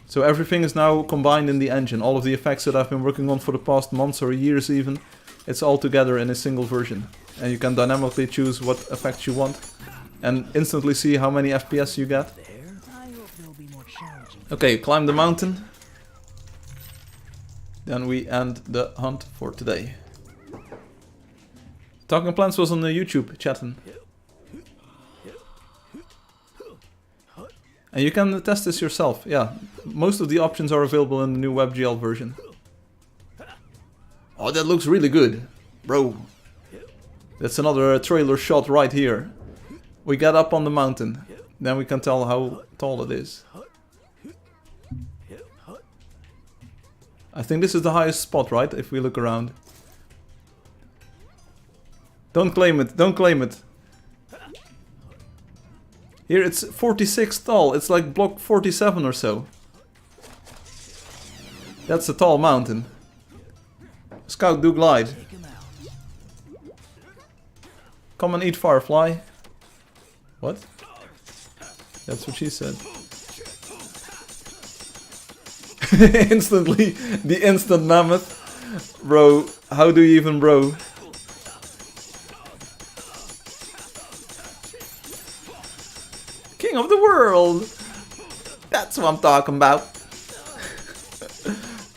So everything is now combined in the engine. All of the effects that I've been working on for the past months or years even, it's all together in a single version. And you can dynamically choose what effects you want, and instantly see how many FPS you get. Okay, climb the mountain. Then we end the hunt for today. Talking Plants was on the YouTube chatting. And you can test this yourself, yeah. Most of the options are available in the new WebGL version. Oh, that looks really good. Bro. That's another trailer shot right here. We get up on the mountain. Then we can tell how tall it is. I think this is the highest spot, right? If we look around. Don't claim it, don't claim it. Here it's 46 tall, it's like block 47 or so. That's a tall mountain. Scout do glide. Come and eat Firefly. What? That's what she said. Instantly, the instant mammoth. Bro, how do you even bro? King of the world! That's what I'm talking about.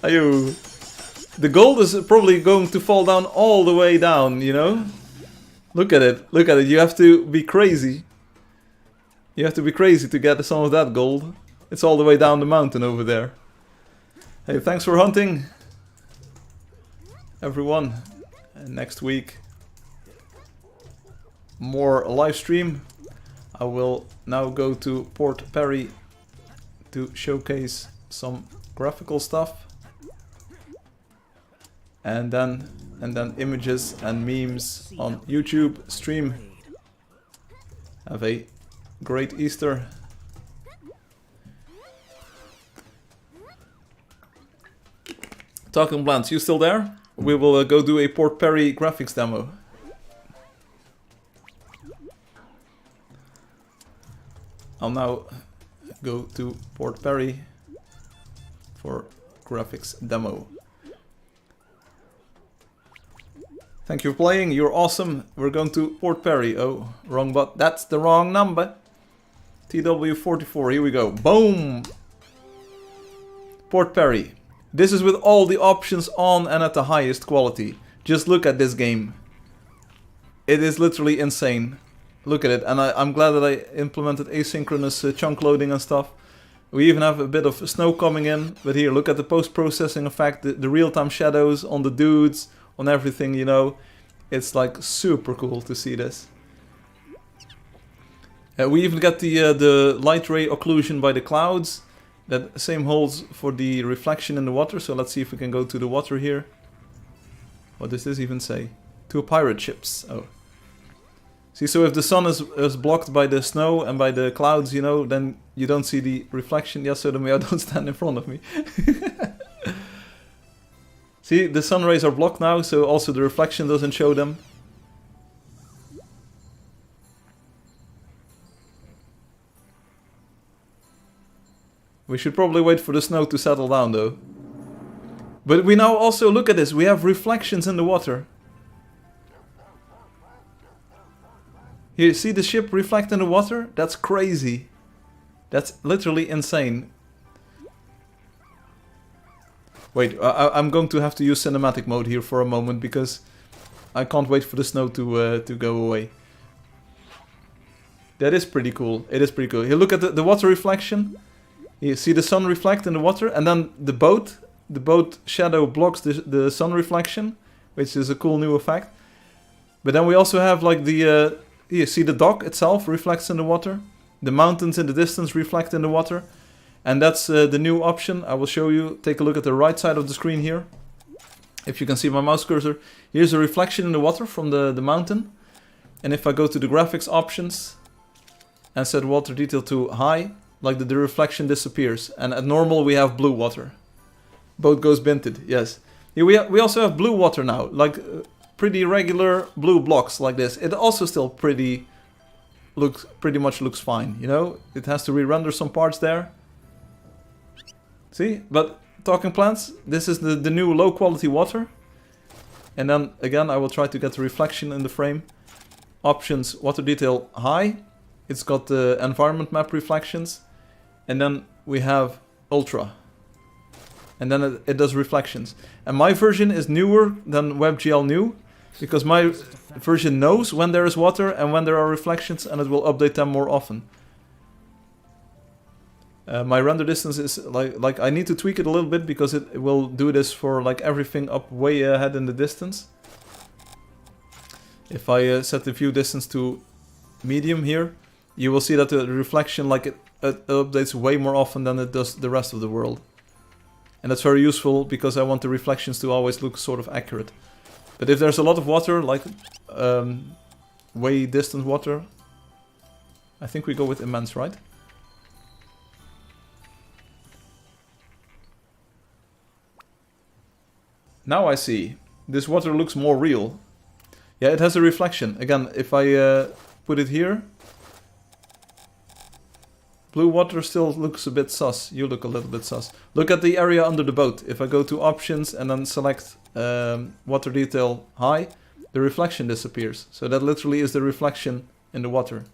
Ayo. The gold is probably going to fall down all the way down, you know? Look at it, look at it. You have to be crazy. You have to be crazy to get some of that gold. It's all the way down the mountain over there. Hey, thanks for hunting, everyone. And next week, more live stream. I will now go to Port Perry to showcase some graphical stuff. And then images and memes on YouTube stream. Have a great Easter. Talking Plants, you still there? We will go do a Port Perry graphics demo. I'll now go to Port Perry for graphics demo. Thank you for playing, you're awesome. We're going to Port Perry. Oh, wrong button. That's the wrong number. TW44, here we go. Boom! Port Perry. This is with all the options on and at the highest quality. Just look at this game. It is literally insane. Look at it, and I'm glad that I implemented asynchronous chunk loading and stuff. We even have a bit of snow coming in, but here, look at the post-processing effect, the real-time shadows on the dudes, on everything, you know. It's like super cool to see this. We even got the light ray occlusion by the clouds. That same holds for the reflection in the water, so let's see if we can go to the water here. What does this even say? Two pirate ships. Oh. See, so if the sun is blocked by the snow and by the clouds, you know, then you don't see the reflection. Yes, so the Mia don't stand in front of me. See, the sun rays are blocked now, so also the reflection doesn't show them. We should probably wait for the snow to settle down though. But we now also, look at this, we have reflections in the water. Here, see the ship reflect in the water? That's crazy. That's literally insane. Wait, I'm going to have to use cinematic mode here for a moment because I can't wait for the snow to go away. That is pretty cool. It is pretty cool. Here, look at the water reflection. You see the sun reflect in the water, and then the boat shadow blocks the sun reflection, which is a cool new effect. But then we also have like the, you see the dock itself reflects in the water. The mountains in the distance reflect in the water. And that's the new option. I will show you. Take a look at the right side of the screen here. If you can see my mouse cursor. Here's a reflection in the water from the mountain. And if I go to the graphics options and set water detail to high, like the reflection disappears. And at normal we have blue water. Boat goes binted, yes. Here we also have blue water now, like pretty regular blue blocks like this. It also still pretty much looks fine, you know? It has to re-render some parts there. See? But talking plants, this is the new low quality water. And then again I will try to get the reflection in the frame. Options, water detail high. It's got the environment map reflections. And then we have ultra. And then it does reflections. And my version is newer than WebGL new. Because my version knows when there is water and when there are reflections. And it will update them more often. My render distance is like I need to tweak it a little bit. Because it will do this for like everything up way ahead in the distance. If I set the view distance to medium here. You will see that the reflection like it updates way more often than it does the rest of the world. And that's very useful because I want the reflections to always look sort of accurate. But if there's a lot of water, like way distant water, I think we go with immense, right? Now I see. This water looks more real. Yeah, it has a reflection. Again, if I put it here... Blue water still looks a bit sus. You look a little bit sus. Look at the area under the boat. If I go to options and then select water detail high, the reflection disappears. So that literally is the reflection in the water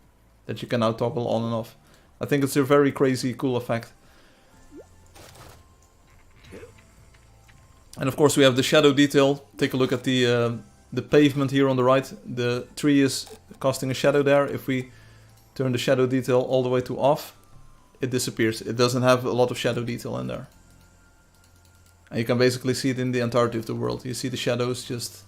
that you can now toggle on and off. I think it's a very crazy cool effect. And of course we have the shadow detail. Take a look at the pavement here on the right. The tree is casting a shadow there. If we turn the shadow detail all the way to off, it disappears. It doesn't have a lot of shadow detail in there. And you can basically see it in the entirety of the world. You see the shadows just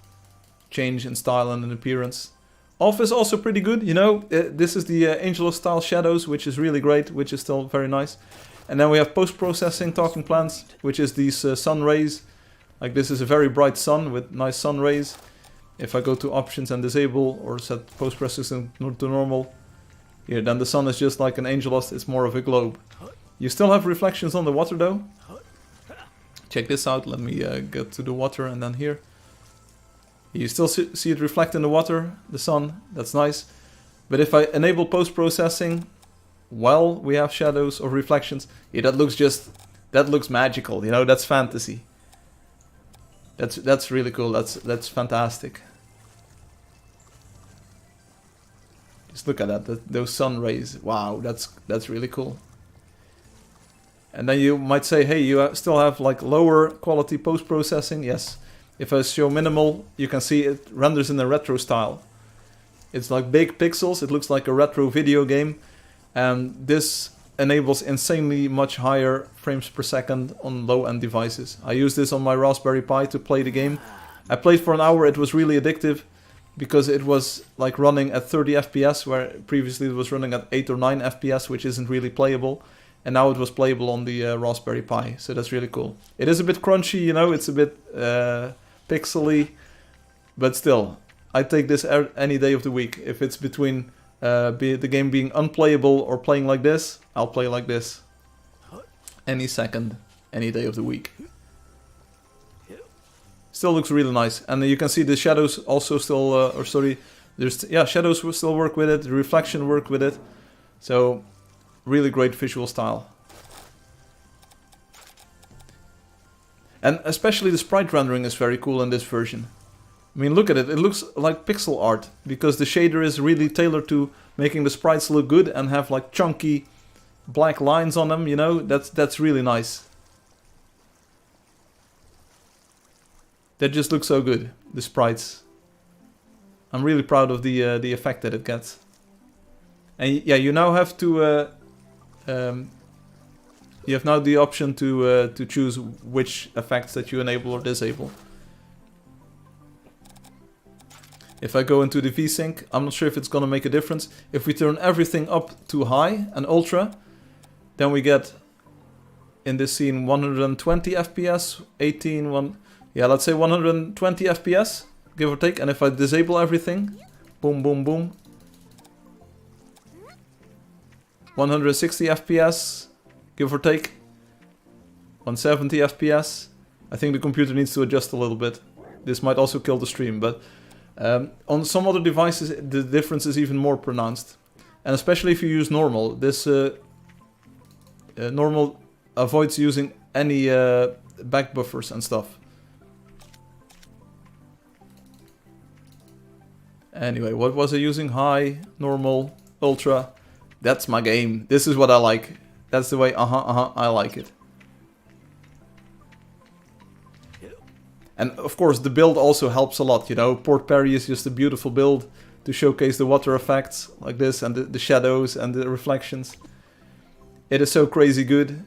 change in style and in appearance. Off is also pretty good, you know. This is the Angeldust style shadows, which is really great, which is still very nice. And then we have post-processing talking plants, which is these sun rays. Like this is a very bright sun with nice sun rays. If I go to options and disable or set post-processing to normal, here, then the sun is just like an Angeldust, it's more of a globe. You still have reflections on the water though. Check this out, let me get to the water and then here. You still see it reflect in the water, the sun, that's nice. But if I enable post-processing while we have shadows or reflections, yeah, that looks magical, you know, that's fantasy. That's really cool, that's fantastic. Just look at that, those sun rays. Wow, that's really cool. And then you might say, hey, you still have like lower quality post-processing. Yes. If I show minimal, you can see it renders in a retro style. It's like big pixels, it looks like a retro video game. And this enables insanely much higher frames per second on low-end devices. I use this on my Raspberry Pi to play the game. I played for an hour, it was really addictive. Because it was like running at 30 FPS, where previously it was running at 8 or 9 FPS, which isn't really playable. And now it was playable on the Raspberry Pi, so that's really cool. It is a bit crunchy, you know, it's a bit pixely, but still, I take this any day of the week. If it's between the game being unplayable or playing like this, I'll play like this. Any second, any day of the week. Still looks really nice, and you can see the shadows also still, shadows will still work with it, the reflection work with it, so really great visual style. And especially the sprite rendering is very cool in this version. I mean, look at it, it looks like pixel art, because the shader is really tailored to making the sprites look good and have like chunky black lines on them, you know, that's really nice. That just looks so good, the sprites. I'm really proud of the effect that it gets. And yeah, you now have to you have now the option to choose which effects that you enable or disable. If I go into the VSync, I'm not sure if it's gonna make a difference. If we turn everything up to high and ultra, then we get in this scene 120 FPS, 18, yeah, let's say 120 FPS, give or take. And if I disable everything, boom, boom, boom, 160 FPS, give or take, 170 FPS. I think the computer needs to adjust a little bit. This might also kill the stream, but on some other devices the difference is even more pronounced. And especially if you use normal, this normal avoids using any back buffers and stuff. Anyway, what was I using? High, normal, ultra. That's my game. This is what I like. That's the way, I like it. And of course the build also helps a lot, you know. Port Parry is just a beautiful build to showcase the water effects like this and the shadows and the reflections. It is so crazy good.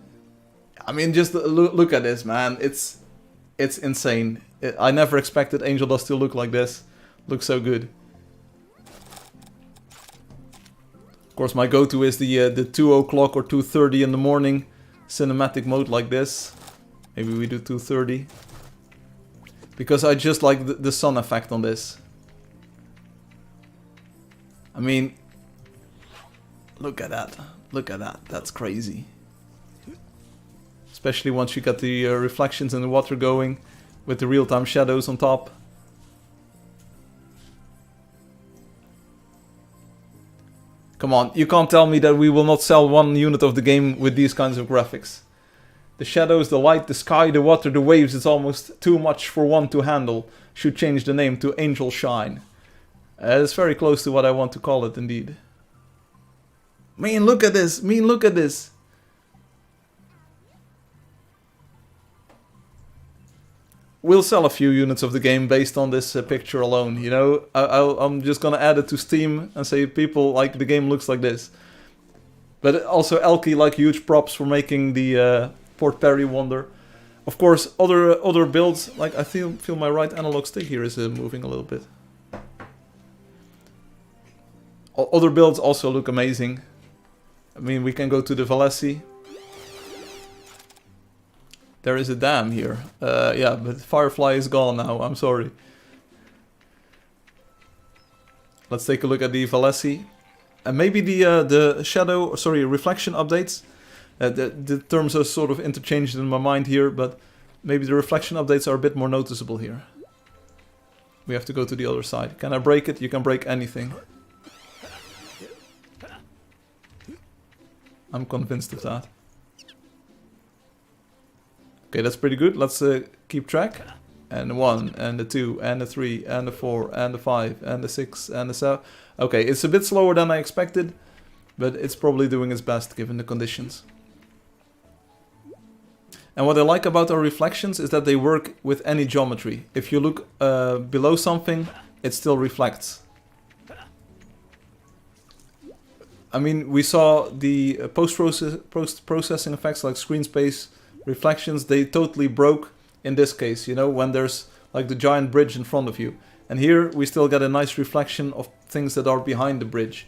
I mean, just look at this, man. It's insane. I never expected Angeldust to look like this. Looks so good. Of course, my go-to is the 2 o'clock or 2:30 in the morning cinematic mode like this. Maybe we do 2:30. Because I just like the sun effect on this. I mean, look at that. Look at that. That's crazy. Especially once you got the reflections in the water going with the real-time shadows on top. Come on, you can't tell me that we will not sell one unit of the game with these kinds of graphics. The shadows, the light, the sky, the water, the waves, it's almost too much for one to handle. Should change the name to Angel Shine. It's very close to what I want to call it indeed. Man, look at this! Man, look at this! We'll sell a few units of the game based on this picture alone, you know. I'm just gonna add it to Steam and say people like the game looks like this. But also Elky, like, huge props for making the Port Parry wonder. Of course, other builds, like I feel my right analog stick here is moving a little bit. Other builds also look amazing. I mean, we can go to the Valesi. There is a dam here. Yeah, but Firefly is gone now, I'm sorry. Let's take a look at the Valesi. And maybe the shadow, sorry, reflection updates. The terms are sort of interchanged in my mind here, but maybe the reflection updates are a bit more noticeable here. We have to go to the other side. Can I break it? You can break anything. I'm convinced of that. Okay, that's pretty good. Let's keep track. And the 1, and the 2, and the 3, and the 4, and the 5, and the 6, and the 7. Okay, it's a bit slower than I expected, but it's probably doing its best given the conditions. And what I like about our reflections is that they work with any geometry. If you look below something, it still reflects. I mean, we saw the post-processing effects like screen space, reflections, they totally broke in this case, you know, when there's like the giant bridge in front of you. And here we still get a nice reflection of things that are behind the bridge.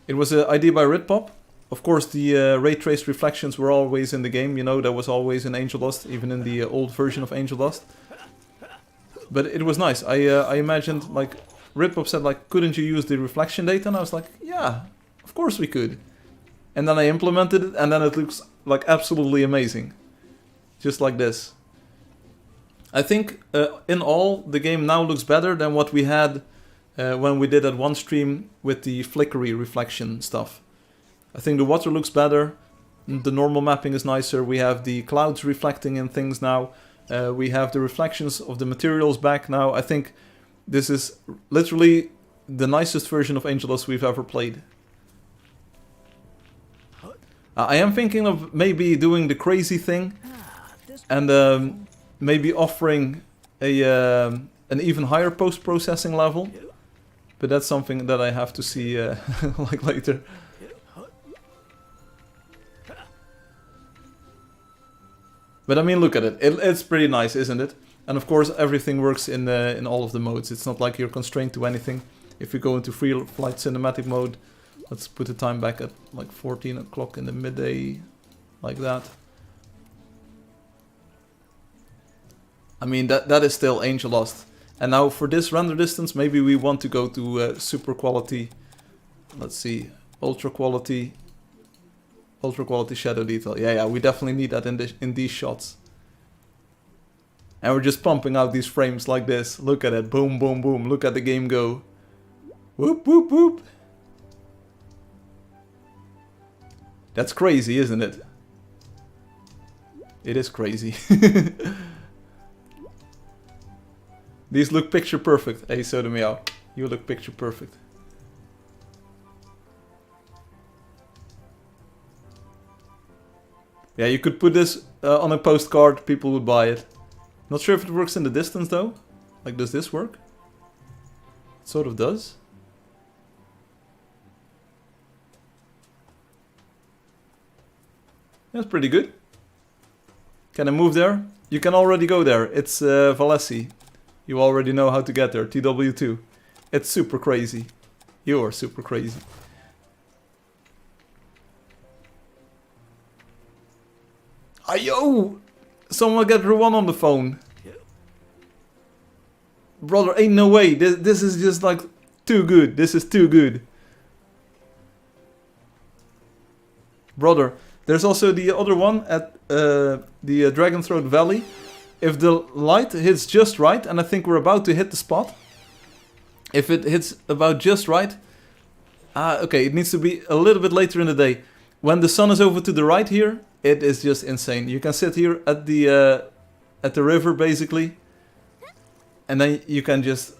It was an idea by Ritpop. Of course, the ray trace reflections were always in the game, you know, that was always in Angeldust, even in the old version of Angeldust. But it was nice. I imagined, like, Ritpop said, like, couldn't you use the reflection data? And I was like, yeah, of course we could. And then I implemented it, and then it looks like absolutely amazing. Just like this. I think in all, the game now looks better than what we had when we did that one stream with the flickery reflection stuff. I think the water looks better, the normal mapping is nicer, we have the clouds reflecting in things now, we have the reflections of the materials back now. I think this is literally the nicest version of Angeldust we've ever played. I am thinking of maybe doing the crazy thing and maybe offering a an even higher post-processing level. But that's something that I have to see like later. But I mean, look at it. It's pretty nice, isn't it? And of course, everything works in all of the modes. It's not like you're constrained to anything. If you go into Firefly cinematic mode, let's put the time back at like 14 o'clock in the midday, like that. I mean, that is still Angeldust. And now for this render distance, maybe we want to go to super quality. Let's see, ultra quality shadow detail. Yeah, we definitely need that in these shots. And we're just pumping out these frames like this. Look at it, boom, boom, boom. Look at the game go. Whoop, whoop, whoop. That's crazy, isn't it? It is crazy. These look picture perfect. Hey, Soda Meow, you look picture perfect. Yeah, you could put this on a postcard, people would buy it. Not sure if it works in the distance though. Like, does this work? It sort of does. That's pretty good. Can I move there? You can already go there. It's Valesi. You already know how to get there. TW2. It's super crazy. You're super crazy. Ayo! Someone get Ruan on the phone. Brother, ain't no way. This is just like too good. This is too good. Brother, there's also the other one at the Dragon Throat Valley. If the light hits just right, and I think we're about to hit the spot. If it hits about just right. Okay, it needs to be a little bit later in the day. When the sun is over to the right here, it is just insane. You can sit here at the river basically. And then you can just...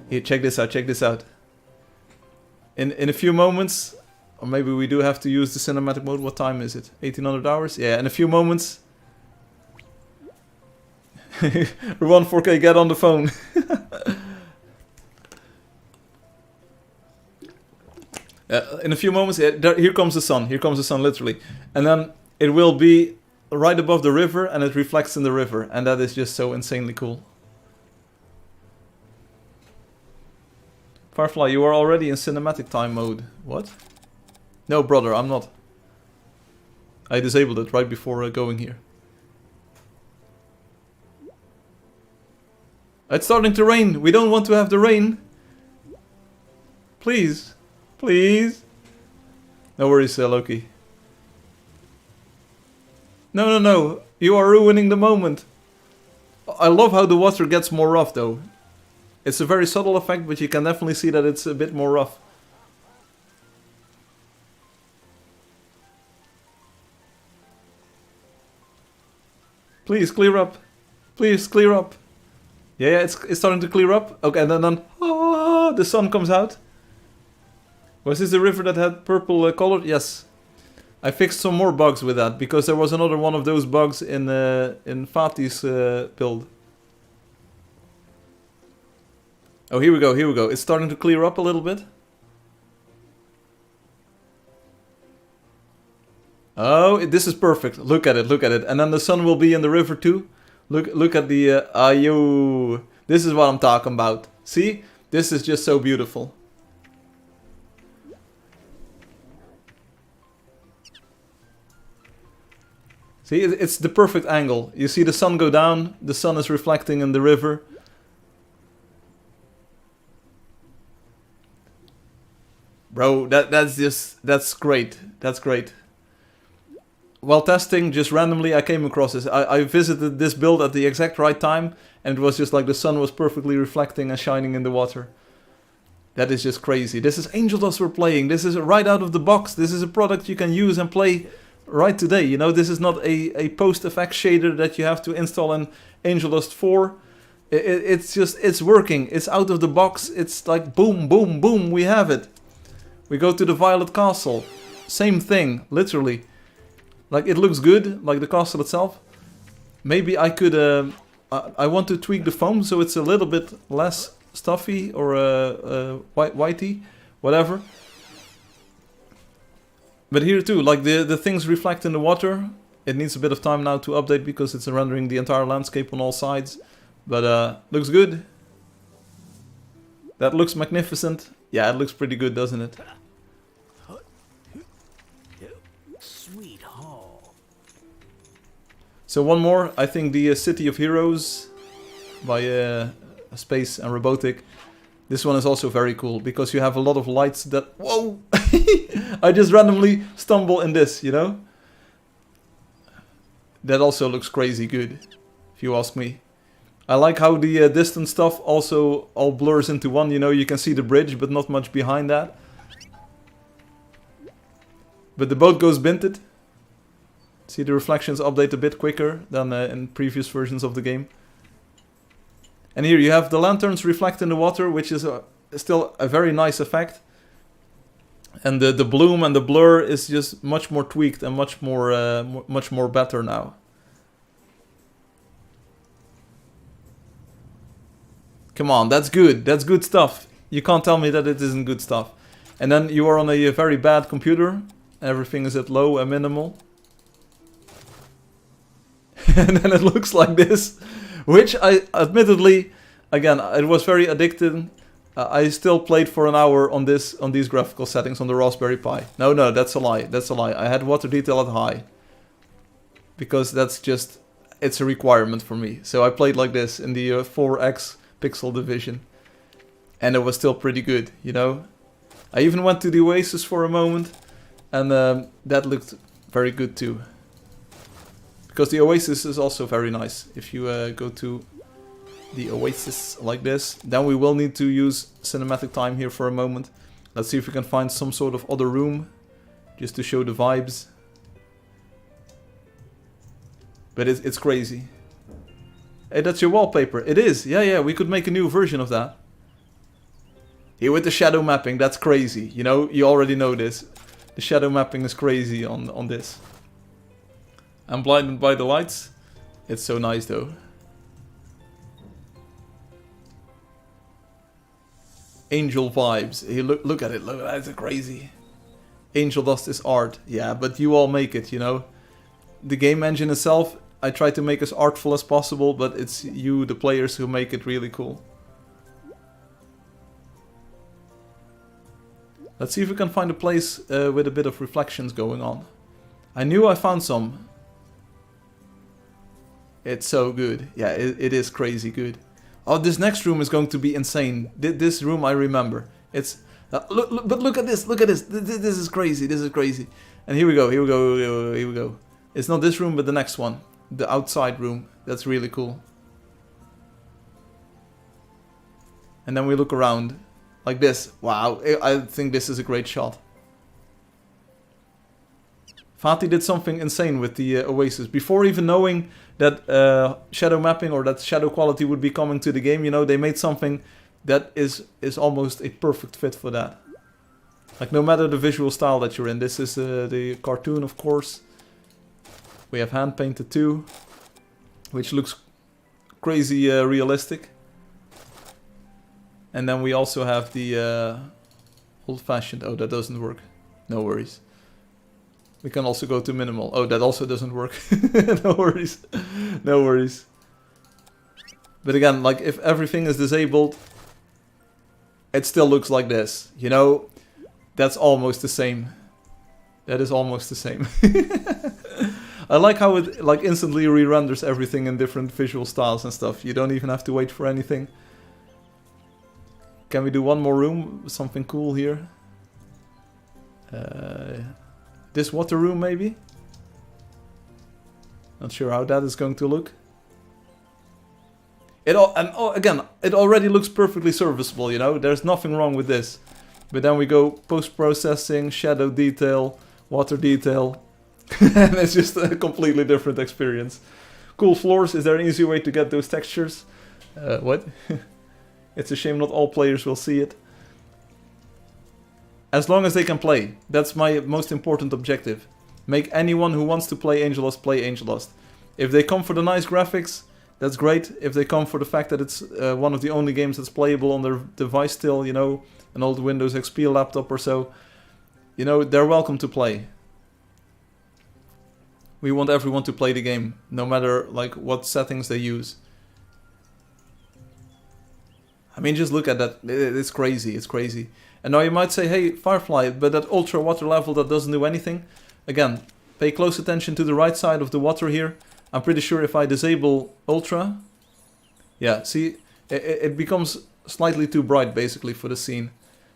Here, check this out, check this out. In a few moments, or maybe we do have to use the cinematic mode. What time is it? 1800 hours? Yeah, in a few moments. Ruan 4K, get on the phone. In a few moments, here comes the sun. Here comes the sun, literally. And then it will be right above the river, and it reflects in the river. And that is just so insanely cool. Firefly, you are already in cinematic time mode. What? No, brother, I'm not. I disabled it right before going here. It's starting to rain. We don't want to have the rain. Please. Please. No worries, Loki. No. You are ruining the moment. I love how the water gets more rough, though. It's a very subtle effect, but you can definitely see that it's a bit more rough. Please, clear up. Please, clear up. Yeah, it's starting to clear up. Okay, and then the sun comes out. Was this the river that had purple color? Yes. I fixed some more bugs with that, because there was another one of those bugs in Fati's build. Oh, here we go, here we go. It's starting to clear up a little bit. Oh, this is perfect. Look at it, look at it. And then the sun will be in the river too. Look at the... ayo. This is what I'm talking about. See? This is just so beautiful. See, it's the perfect angle. You see the sun go down, the sun is reflecting in the river. Bro, that's great. That's great. While testing, just randomly, I came across this. I visited this build at the exact right time, and it was just like the sun was perfectly reflecting and shining in the water. That is just crazy. This is Angeldust we're playing. This is right out of the box. This is a product you can use and play right today. You know, this is not a post-effect shader that you have to install in Angeldust 4. It's just, it's working. It's out of the box. It's like boom, boom, boom, we have it. We go to the Violet Castle. Same thing, literally. Like, it looks good, like the castle itself. Maybe I could I want to tweak the foam so it's a little bit less stuffy or whitey, whatever. But here too, like the things reflect in the water. It needs a bit of time now to update because it's rendering the entire landscape on all sides. But looks good. That looks magnificent. Yeah, it looks pretty good, doesn't it? Sweet haul. So one more, I think the City of Heroes by Space and Robotic. This one is also very cool because you have a lot of lights that... Whoa! I just randomly stumble in this, you know? That also looks crazy good, if you ask me. I like how the distant stuff also all blurs into one, you know? You can see the bridge, but not much behind that. But the boat goes binted. See, the reflections update a bit quicker than in previous versions of the game. And here you have the lanterns reflect in the water, which is still a very nice effect. And the bloom and the blur is just much more tweaked and much more better now. Come on, that's good. That's good stuff. You can't tell me that it isn't good stuff. And then you are on a very bad computer. Everything is at low and minimal. And then it looks like this. Which I admittedly, again, it was very addicting. I still played for an hour on these graphical settings on the Raspberry Pi. No, that's a lie. That's a lie. I had water detail at high. Because that's just, it's a requirement for me. So I played like this in the 4X pixel division. And it was still pretty good, you know. I even went to the Oasis for a moment. And that looked very good too. Because the Oasis is also very nice. If you go to the Oasis like this, then we will need to use cinematic time here for a moment. Let's see if we can find some sort of other room, just to show the vibes. But it's crazy. Hey, that's your wallpaper. It is. Yeah, we could make a new version of that. Here with the shadow mapping, that's crazy. You know, you already know this. The shadow mapping is crazy on this. I'm blinded by the lights. It's so nice though. Angel vibes. Hey, look at it. Look, that's crazy. Angeldust is art. Yeah, but you all make it, you know. The game engine itself, I try to make as artful as possible, but it's you, the players, who make it really cool. Let's see if we can find a place with a bit of reflections going on. I knew I found some. It's so good. Yeah, it is crazy good. Oh, this next room is going to be insane. This room I remember. It's look, but look at this. Look at this. This is crazy. This is crazy. And here we go. Here we go. Here we go. It's not this room, but the next one, the outside room. That's really cool. And then we look around, like this. Wow, I think this is a great shot. Fatih did something insane with the Oasis. Before even knowing that shadow mapping or that shadow quality would be coming to the game, you know, they made something that is almost a perfect fit for that. Like, no matter the visual style that you're in. This is the cartoon, of course. We have hand painted too, which looks crazy realistic. And then we also have the old-fashioned. Oh, that doesn't work. No worries. We can also go to minimal. Oh, that also doesn't work. No worries. No worries. But again, like, if everything is disabled, it still looks like this. You know, that's almost the same. That is almost the same. I like how it like instantly re-renders everything in different visual styles and stuff. You don't even have to wait for anything. Can we do one more room? Something cool here. This water room, maybe? Not sure how that is going to look. Again, it already looks perfectly serviceable, you know? There's nothing wrong with this. But then we go post-processing, shadow detail, water detail. And it's just a completely different experience. Cool floors. Is there an easy way to get those textures? What? It's a shame not all players will see it. As long as they can play. That's my most important objective. Make anyone who wants to play Angeldust play Angeldust. If they come for the nice graphics, That's great if they come for the fact that it's one of the only games that's playable on their device still, you know, an old Windows XP laptop or so. You know, they're welcome to play. We want everyone to play the game, no matter like what settings they use. I mean, just look at that. It's crazy. It's crazy. And now you might say, hey, Firefly, but that ultra water level that doesn't do anything. Again, pay close attention to the right side of the water here. I'm pretty sure if I disable ultra, yeah, see, it becomes slightly too bright basically for the scene.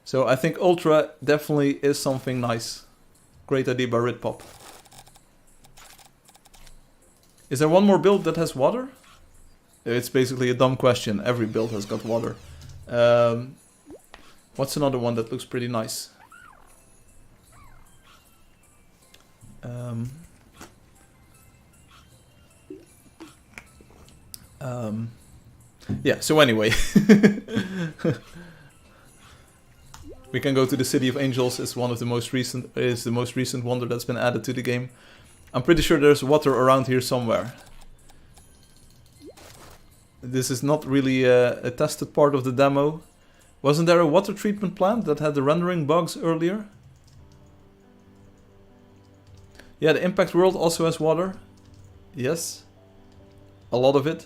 So I think ultra definitely is something nice. Great idea by Ritpop. Is there one more build that has water? It's basically a dumb question. Every build has got water. What's another one that looks pretty nice? Yeah, so anyway. We can go to the City of Angels. It's one of the most recent, is the most recent wonder that's been added to the game. I'm pretty sure there's water around here somewhere. This is not really a tested part of the demo. Wasn't there a water treatment plant that had the rendering bugs earlier? Yeah, the Impact World also has water. Yes. A lot of it.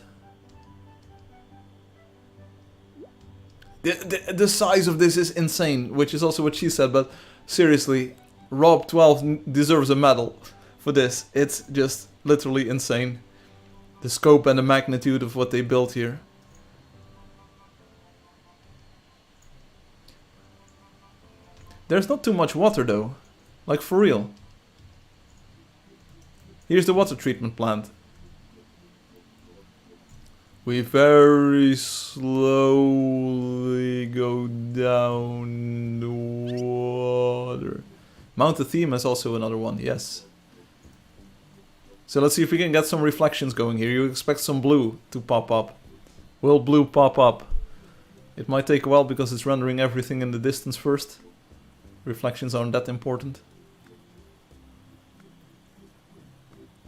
The size of this is insane, which is also what she said, but seriously, Rob12 deserves a medal for this. It's just literally insane. The scope and the magnitude of what they built here. There's not too much water though, like for real. Here's the water treatment plant. We very slowly go down the water. Mount the Theme is also another one, yes. So let's see if we can get some reflections going here. You expect some blue to pop up. Will blue pop up? It might take a while because it's rendering everything in the distance first. Reflections aren't that important.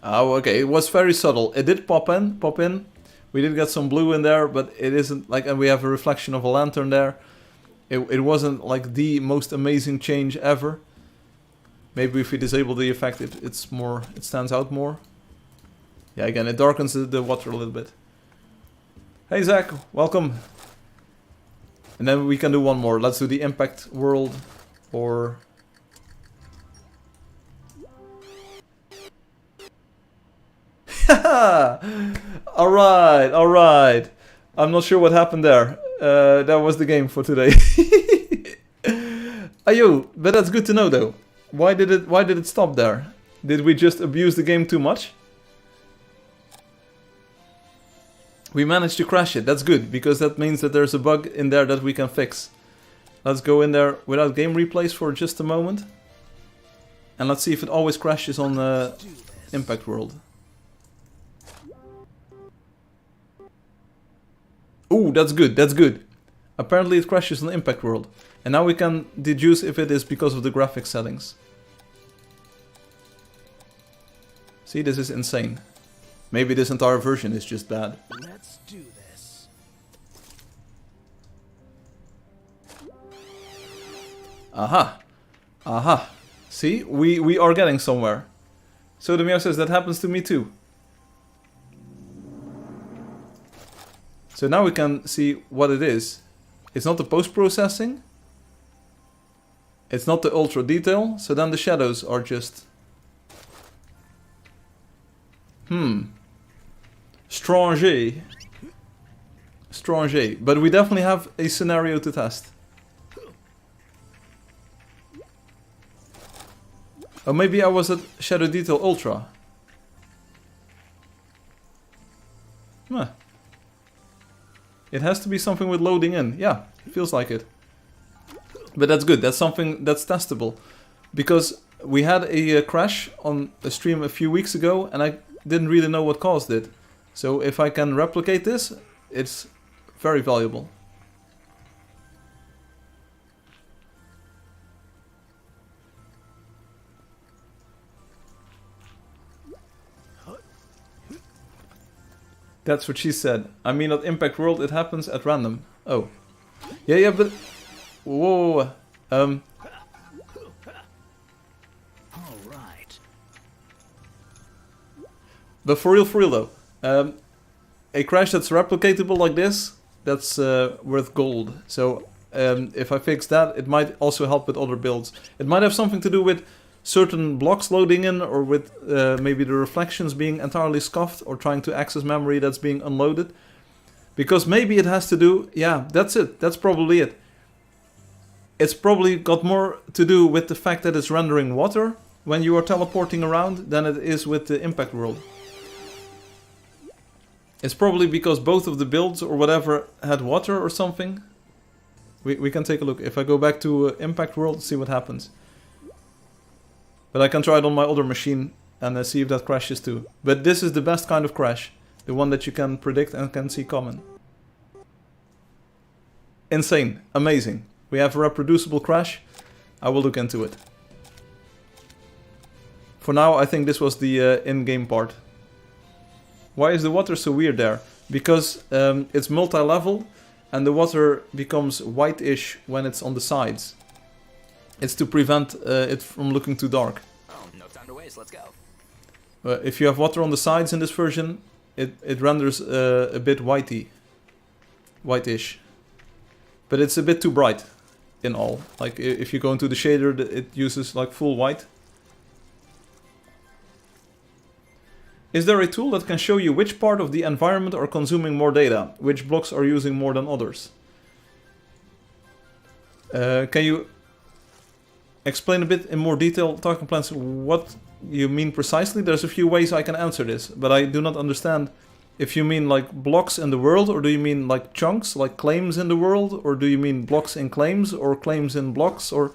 Oh, okay, it was very subtle. It did pop in. We did get some blue in there, but it isn't like, and we have a reflection of a lantern there. It wasn't like the most amazing change ever. Maybe if we disable the effect, it stands out more. Yeah, again, it darkens the water a little bit. Hey Zach, welcome. And then we can do one more. Let's do the Impact World, or... Alright. I'm not sure what happened there. That was the game for today. Ayo, but that's good to know though. Why did it stop there? Did we just abuse the game too much? We managed to crash it. That's good, because that means that there's a bug in there that we can fix. Let's go in there without game replays for just a moment. And let's see if it always crashes on the Impact World. Ooh, that's good, that's good. Apparently it crashes on Impact World. And now we can deduce if it is because of the graphics settings. See, this is insane. Maybe this entire version is just bad. Let's do this. Aha. Aha. See, we are getting somewhere. So the Meow says that happens to me too. So now we can see what it is. It's not the post-processing. It's not the ultra detail. So then the shadows are just... Strange. But we definitely have a scenario to test. Oh, maybe I was at Shadow Detail Ultra. Huh. It has to be something with loading in. Yeah, feels like it. But that's good. That's something that's testable. Because we had a crash on a stream a few weeks ago and I didn't really know what caused it. So if I can replicate this, it's very valuable. That's what she said. I mean, at Impact World, it happens at random. Oh. Yeah, but... Whoa. All right. But for real though. A crash that's replicatable like this, that's worth gold. So if I fix that, it might also help with other builds. It might have something to do with certain blocks loading in, or with maybe the reflections being entirely scuffed, or trying to access memory that's being unloaded. Because maybe it has to do... Yeah, that's it. That's probably it. It's probably got more to do with the fact that it's rendering water when you are teleporting around than it is with the Impact World. It's probably because both of the builds or whatever had water or something. We can take a look. If I go back to Impact World, see what happens. But I can try it on my other machine and see if that crashes too. But this is the best kind of crash. The one that you can predict and can see coming. Insane. Amazing. We have a reproducible crash. I will look into it. For now, I think this was the in-game part. Why is the water so weird there? Because it's multi-level and the water becomes whitish when it's on the sides. It's to prevent it from looking too dark. Oh, no time to waste, let's go. If you have water on the sides in this version, it renders a bit whitish. But it's a bit too bright in all. Like if you go into the shader, it uses like full white. Is there a tool that can show you which part of the environment are consuming more data? Which blocks are using more than others? Can you explain a bit in more detail, Talking Plants, what you mean precisely? There's a few ways I can answer this, but I do not understand if you mean like blocks in the world, or do you mean like chunks, like claims in the world, or do you mean blocks in claims, or claims in blocks, or...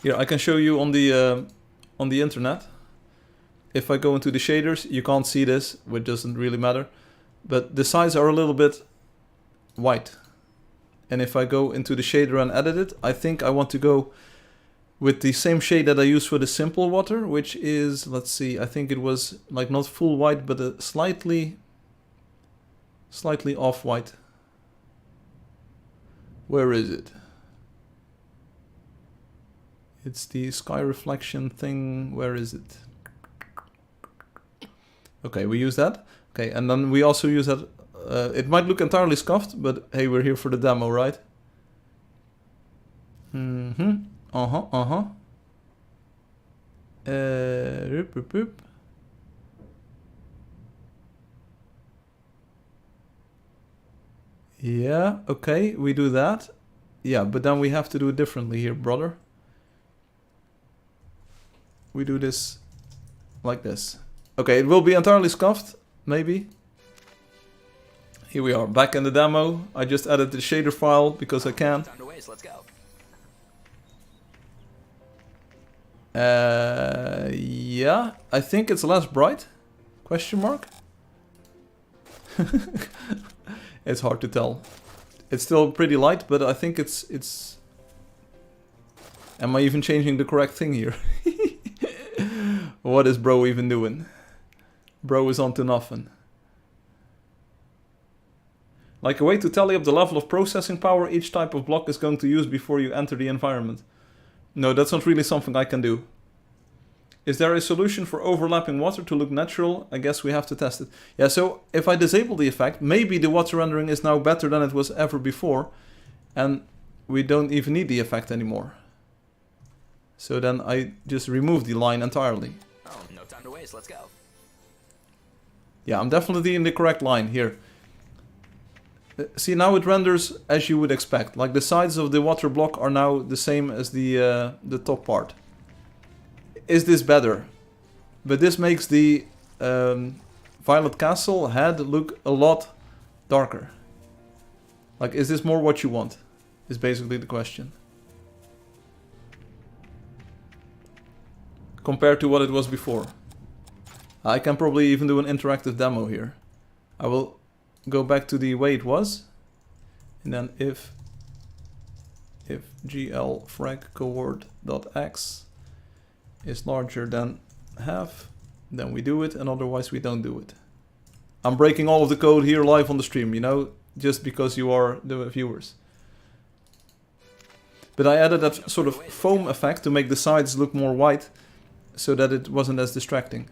Here, I can show you on the internet. If I go into the shaders, you can't see this, which doesn't really matter. But the sides are a little bit white. And if I go into the shader and edit it, I think I want to go with the same shade that I use for the simple water, which is, let's see, I think it was like not full white, but a slightly off-white. Where is it? It's the sky reflection thing. Where is it? Okay, we use that. Okay, and then we also use that. It might look entirely scuffed, but hey, we're here for the demo, right? Yeah, okay, we do that. Yeah, but then we have to do it differently here, brother. We do this like this. Okay, it will be entirely scuffed, maybe. Here we are, back in the demo. I just added the shader file because I can. Time to waste, let's go. Yeah, I think it's less bright. Question mark? It's hard to tell. It's still pretty light, but I think it's... Am I even changing the correct thing here? What is bro even doing? Bro is on to nothing. Like a way to tally up the level of processing power each type of block is going to use before you enter the environment. No, that's not really something I can do. Is there a solution for overlapping water to look natural? I guess we have to test it. Yeah, so if I disable the effect, maybe the water rendering is now better than it was ever before. And we don't even need the effect anymore. So then I just remove the line entirely. Oh, no time to waste, let's go. Yeah, I'm definitely in the correct line here. See, now it renders as you would expect. Like the sides of the water block are now the same as the top part. Is this better? But this makes the Violet Castle head look a lot darker. Like, is this more what you want? Is basically the question. Compared to what it was before. I can probably even do an interactive demo here. I will go back to the way it was. And then if glfrag cohort.x is larger than have, then we do it, and otherwise we don't do it. I'm breaking all of the code here live on the stream, you know, just because you are the viewers. But I added that sort of foam effect to make the sides look more white, so that it wasn't as distracting.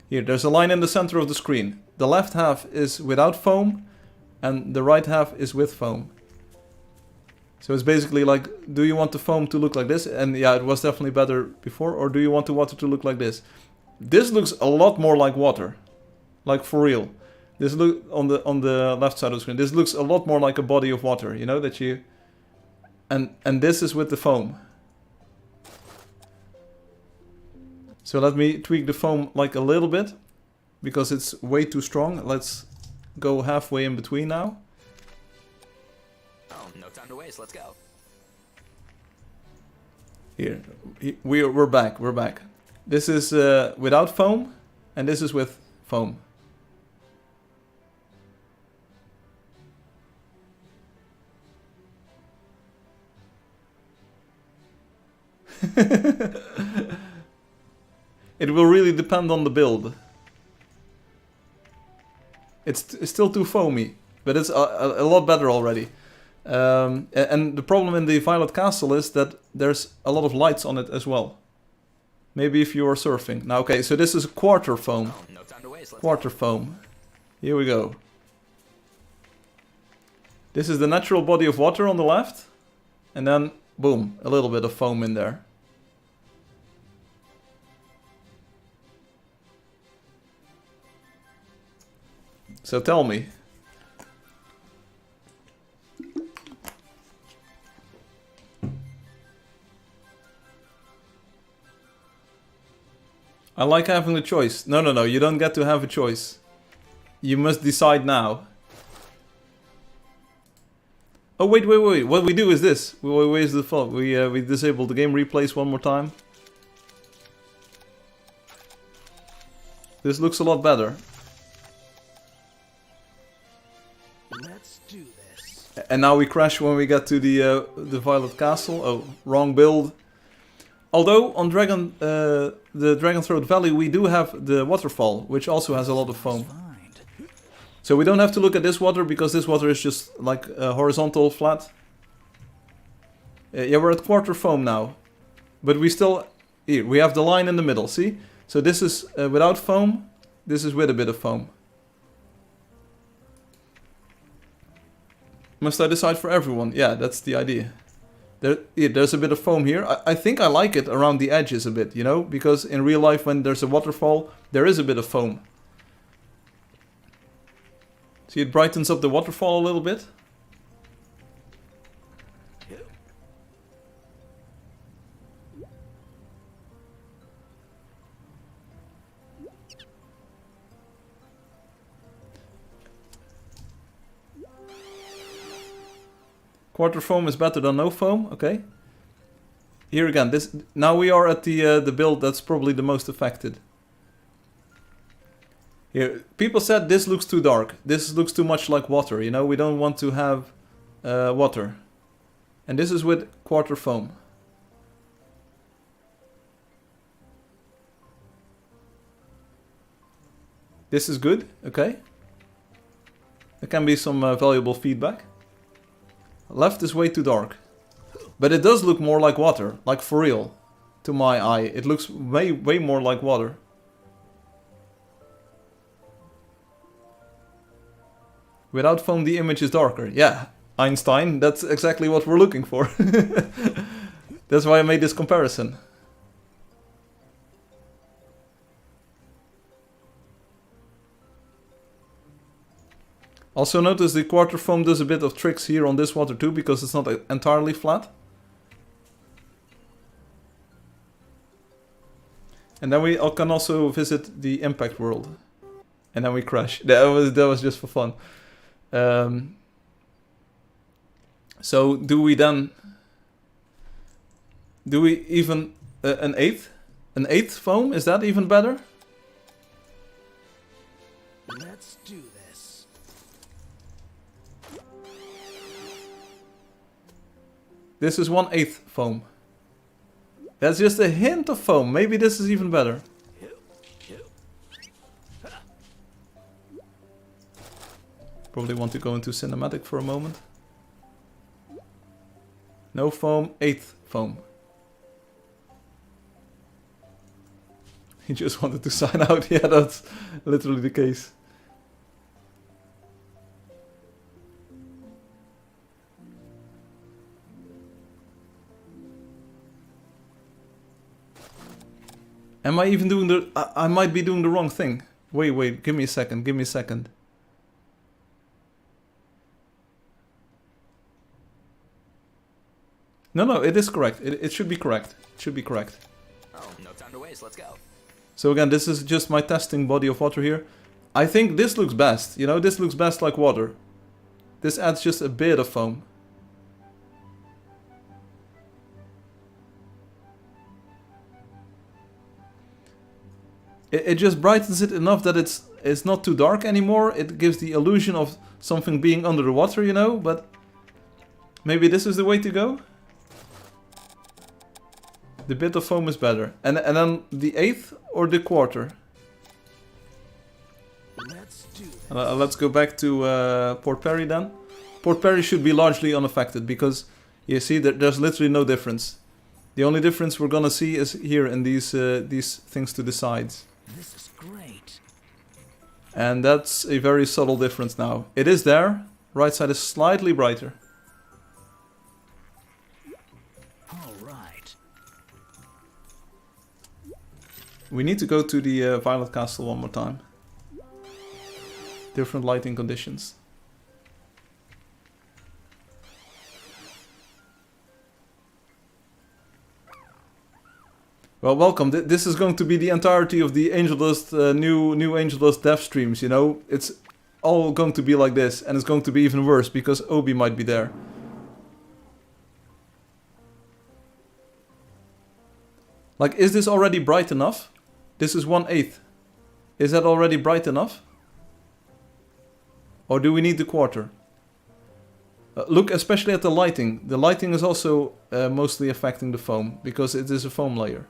Here, there's a line in the center of the screen. The left half is without foam, and the right half is with foam. So it's basically like, do you want the foam to look like this? And yeah, it was definitely better before. Or do you want the water to look like this? This looks a lot more like water. Like for real. This look on the left side of the screen. This looks a lot more like a body of water, you know, that you... And this is with the foam. So let me tweak the foam like a little bit, because it's way too strong. Let's go halfway in between now. Oh, no time to waste. Let's go. Here, we're back. We're back. This is without foam, and this is with foam. It will really depend on the build. It's still too foamy, but it's a lot better already. And the problem in the Violet Castle is that there's a lot of lights on it as well. Maybe if you are surfing. Now, okay, so this is quarter foam. Oh, no time to waste. Let's Quarter foam. Here we go. This is the natural body of water on the left. And then, boom, a little bit of foam in there. So tell me. I like having a choice. No, you don't get to have a choice. You must decide now. Oh, wait. What we do is this. Where's the fault? We disable the game replays one more time. This looks a lot better. Let's do this. And now we crash when we get to the Violet Castle. Oh, wrong build. Although on the Dragonthroat Valley we do have the waterfall, which also has a lot of foam. So we don't have to look at this water, because this water is just like horizontal, flat. Yeah, we're at quarter foam now. But we still... Here, we have the line in the middle, see? So this is without foam, this is with a bit of foam. Must I decide for everyone? Yeah, that's the idea. There's a bit of foam here. I think I like it around the edges a bit, you know? Because in real life, when there's a waterfall, there is a bit of foam. See, it brightens up the waterfall a little bit. Quarter foam is better than no foam, okay. Here again, now we are at the build that's probably the most affected. Here, people said this looks too dark. This looks too much like water, you know, we don't want to have water. And this is with quarter foam. This is good, okay. There can be some valuable feedback. Left is way too dark. But it does look more like water, like for real. To my eye, it looks way more like water. Without foam the image is darker. Yeah, Einstein, that's exactly what we're looking for. That's why I made this comparison. Also notice the quarter foam does a bit of tricks here on this water too, because it's not entirely flat. And then we can also visit the impact world. And then we crash. That was just for fun. So do we then... Do we even... an eighth? An eighth foam? Is that even better? Let's do this. This is 1/8 foam. That's just a hint of foam. Maybe this is even better. Probably want to go into cinematic for a moment. No foam, 8th foam. He just wanted to sign out. Yeah, that's literally the case. Am I even doing the... I might be doing the wrong thing. Wait, give me a second, give me a second. No, it is correct. It should be correct. It should be correct. Oh, no time to waste. Let's go. So again, this is just my testing body of water here. I think this looks best. You know, this looks best like water. This adds just a bit of foam. It just brightens it enough that it's not too dark anymore. It gives the illusion of something being under the water, you know, but maybe this is the way to go. The bit of foam is better. And then the 8th or the quarter? Let's do this. Let's go back to Port Perry then. Port Perry should be largely unaffected because you see that there's literally no difference. The only difference we're gonna see is here in these things to the sides. This is great. And that's a very subtle difference now. It is there. Right side is slightly brighter. All right. We need to go to the Violet Castle one more time. Different lighting conditions. Well, welcome. This is going to be the entirety of the Angeldust, new Angeldust dev streams, you know? It's all going to be like this, and it's going to be even worse, because Obi might be there. Like, is this already bright enough? This is 1/8. Is that already bright enough? Or do we need the quarter? Look especially at the lighting. The lighting is also mostly affecting the foam, because it is a foam layer.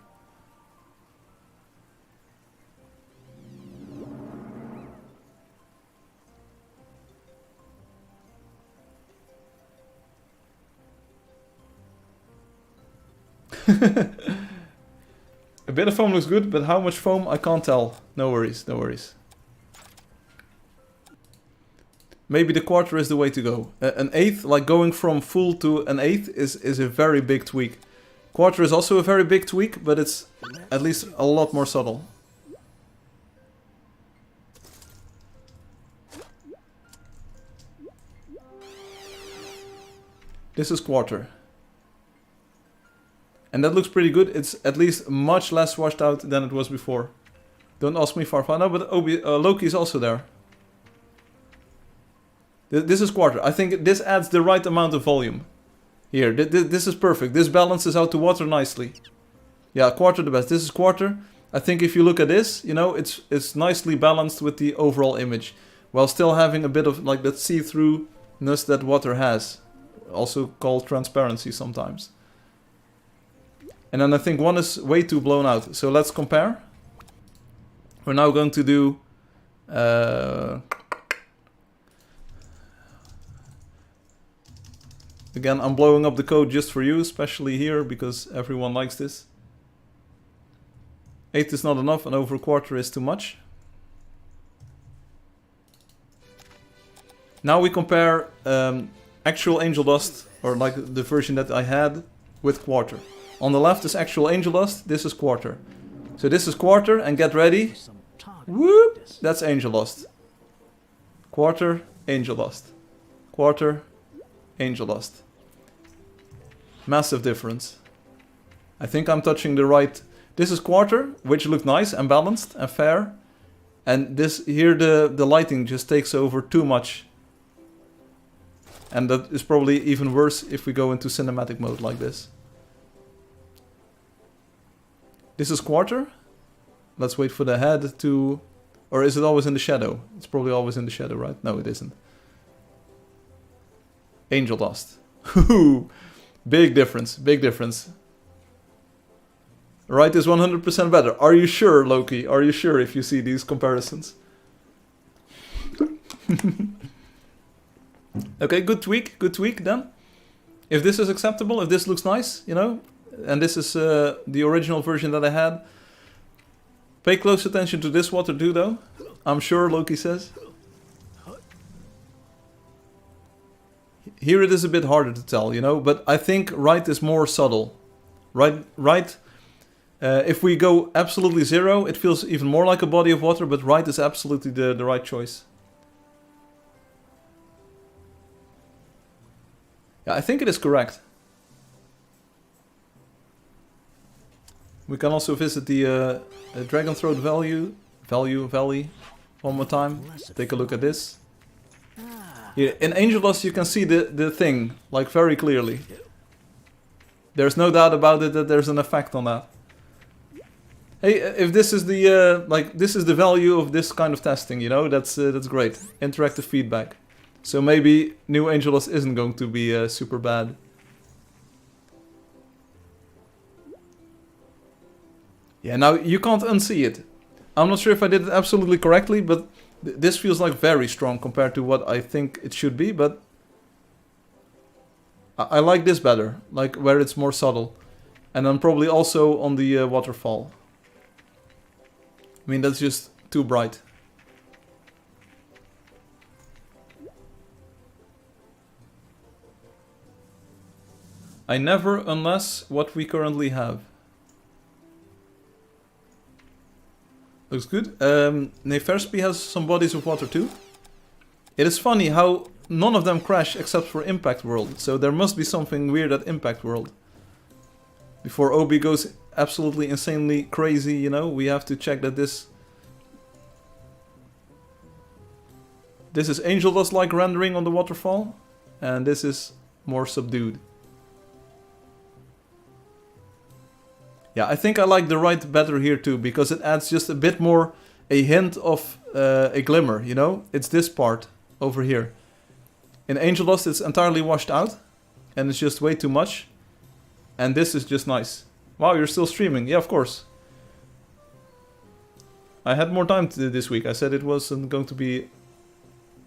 A bit of foam looks good, but how much foam I can't tell. No worries, no worries. Maybe the quarter is the way to go. An 8th, like going from full to an 8th is a very big tweak. Quarter is also a very big tweak, but it's at least a lot more subtle. This is quarter. And that looks pretty good. It's at least much less washed out than it was before. Don't ask me Firefly. No, but Loki is also there. This is quarter. I think this adds the right amount of volume. Here, this is perfect. This balances out the water nicely. Yeah, quarter the best. This is quarter. I think if you look at this, you know, it's nicely balanced with the overall image. While still having a bit of like that see-throughness that water has. Also called transparency sometimes. And then I think one is way too blown out. So let's compare. We're now going to do... Again, I'm blowing up the code just for you, especially here, because everyone likes this. 8 is not enough, and over a quarter is too much. Now we compare actual Angeldust, or like the version that I had, with quarter. On the left is actual Angeldust, this is quarter. So this is quarter, and get ready. Whoop! That's Angeldust. Quarter, Angeldust. Quarter, Angeldust. Massive difference. I think I'm touching the right... This is quarter, which looked nice and balanced and fair. And this here, the lighting just takes over too much. And that is probably even worse if we go into cinematic mode like this. This is quarter. Let's wait for the head to... Or is it always in the shadow? It's probably always in the shadow, right? No, it isn't. Angeldust. Big difference, big difference. Right is 100% better. Are you sure, Loki? Are you sure if you see these comparisons? Okay, good tweak then. If this is acceptable, if this looks nice, you know, and this is the original version that I had. Pay close attention to this water too, though. I'm sure, Loki says. Here it is a bit harder to tell, you know, but I think right is more subtle. Right. If we go absolutely zero, it feels even more like a body of water, but right is absolutely the right choice. Yeah, I think it is correct. We can also visit the Dragon Throat Valley one more time. Take a look at this. Here, in Angeldust you can see the thing, like, very clearly. There's no doubt about it that there's an effect on that. Hey, if this is the this is the value of this kind of testing, you know, that's great. Interactive feedback. So maybe new Angeldust isn't going to be super bad. Yeah, now you can't unsee it. I'm not sure if I did it absolutely correctly, but this feels like very strong compared to what I think it should be, but I like this better, like where it's more subtle. And then probably also on the waterfall. I mean, that's just too bright. I never unless what we currently have. Looks good. Neferspi has some bodies of water too. It is funny how none of them crash except for Impact World. So there must be something weird at Impact World. Before Obi goes absolutely insanely crazy, you know, we have to check that this is Angeldust-like rendering on the waterfall. And this is more subdued. Yeah, I think I like the right better here too, because it adds just a bit more, a hint of a glimmer, you know? It's this part over here. In Angeldust it's entirely washed out, and it's just way too much. And this is just nice. Wow, you're still streaming. Yeah, of course. I had more time this week. I said it wasn't going to be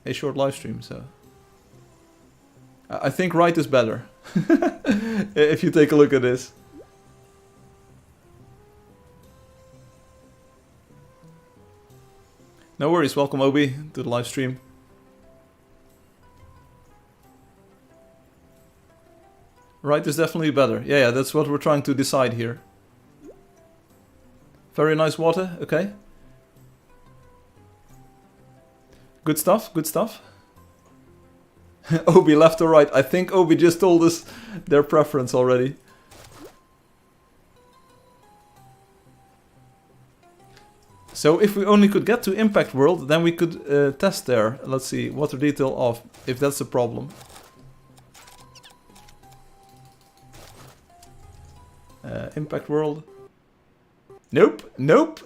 a short live stream, so... I think right is better. If you take a look at this. No worries, welcome Obi to the live stream. Right is definitely better. Yeah, that's what we're trying to decide here. Very nice water, okay. Good stuff, good stuff. Obi left or right? I think Obi just told us their preference already. So if we only could get to Impact World, then we could test there. Let's see, water detail off, if that's a problem. Impact World. Nope, nope.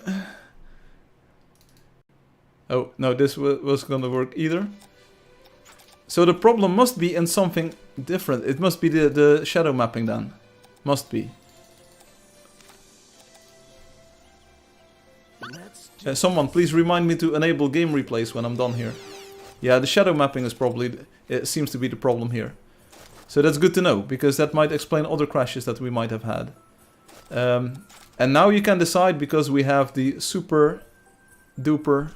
Oh, no, this was gonna work either. So the problem must be in something different. It must be the shadow mapping then. Must be. Someone, please remind me to enable game replays when I'm done here. Yeah, the shadow mapping is probably... It seems to be the problem here. So that's good to know, because that might explain other crashes that we might have had. And now you can decide, because we have the super duper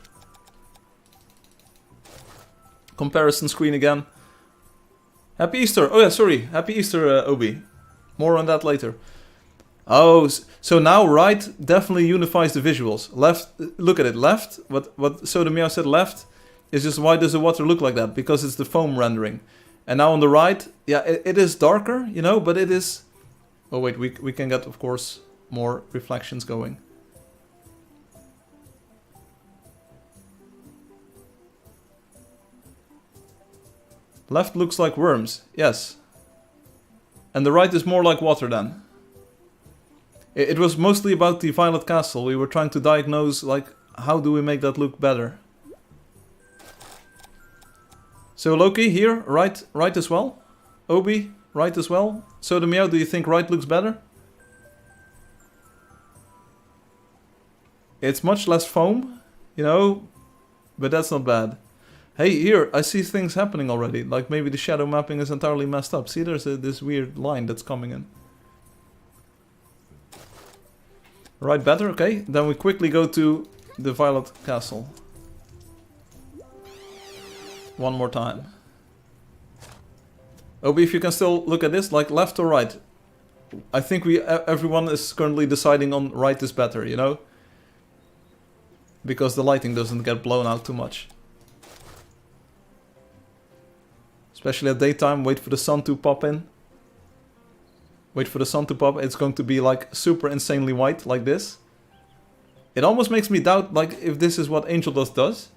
comparison screen again. Happy Easter! Oh yeah, sorry. Happy Easter, Obi. More on that later. Oh, so now right definitely unifies the visuals. Left, look at it. Left, what Soda Meow said, left is just, why does the water look like that? Because it's the foam rendering. And now on the right, yeah, it is darker, you know, but it is... Oh wait, we can get, of course, more reflections going. Left looks like worms, yes. And the right is more like water then. It was mostly about the Violet Castle. We were trying to diagnose, like, how do we make that look better? So Loki here, right as well. Obi, right as well. Soda Meow, do you think right looks better? It's much less foam, you know, but that's not bad. Hey, here, I see things happening already. Like maybe the shadow mapping is entirely messed up. See, there's this weird line that's coming in. Right, better, okay. Then we quickly go to the Violet Castle. One more time. Oh, but if you can still look at this, like left or right. I think everyone is currently deciding on right is better, you know? Because the lighting doesn't get blown out too much. Especially at daytime, wait for the sun to pop in. Wait for the sun to pop, it's going to be like super insanely white, like this. It almost makes me doubt like if this is what Angeldust does.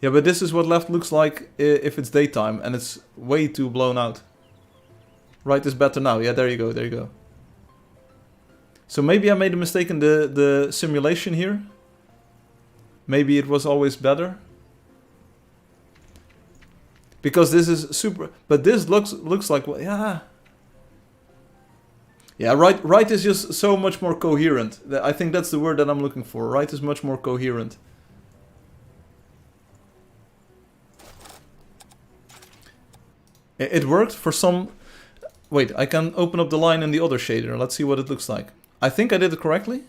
Yeah, but this is what left looks like if it's daytime and it's way too blown out. Right is better now, yeah, there you go, there you go. So maybe I made a mistake in the simulation here. Maybe it was always better. Because this is super, but this looks like, well, yeah. Yeah, right is just so much more coherent. I think that's the word that I'm looking for. Right is much more coherent. It worked for some... Wait, I can open up the line in the other shader. Let's see what it looks like. I think I did it correctly.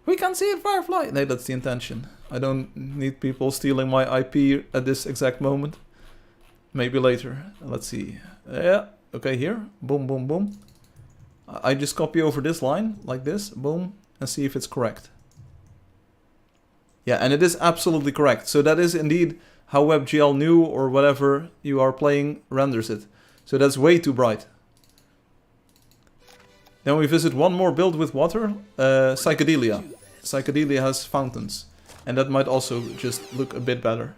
We can see it, Firefly! No, that's the intention. I don't need people stealing my IP at this exact moment. Maybe later. Let's see. Yeah, okay, here. Boom, boom, boom. I just copy over this line, like this. Boom. And see if it's correct. Yeah, and it is absolutely correct. So that is indeed how WebGL new or whatever you are playing renders it. So that's way too bright. Then we visit one more build with water, Psychedelia. Psychedelia has fountains, and that might also just look a bit better.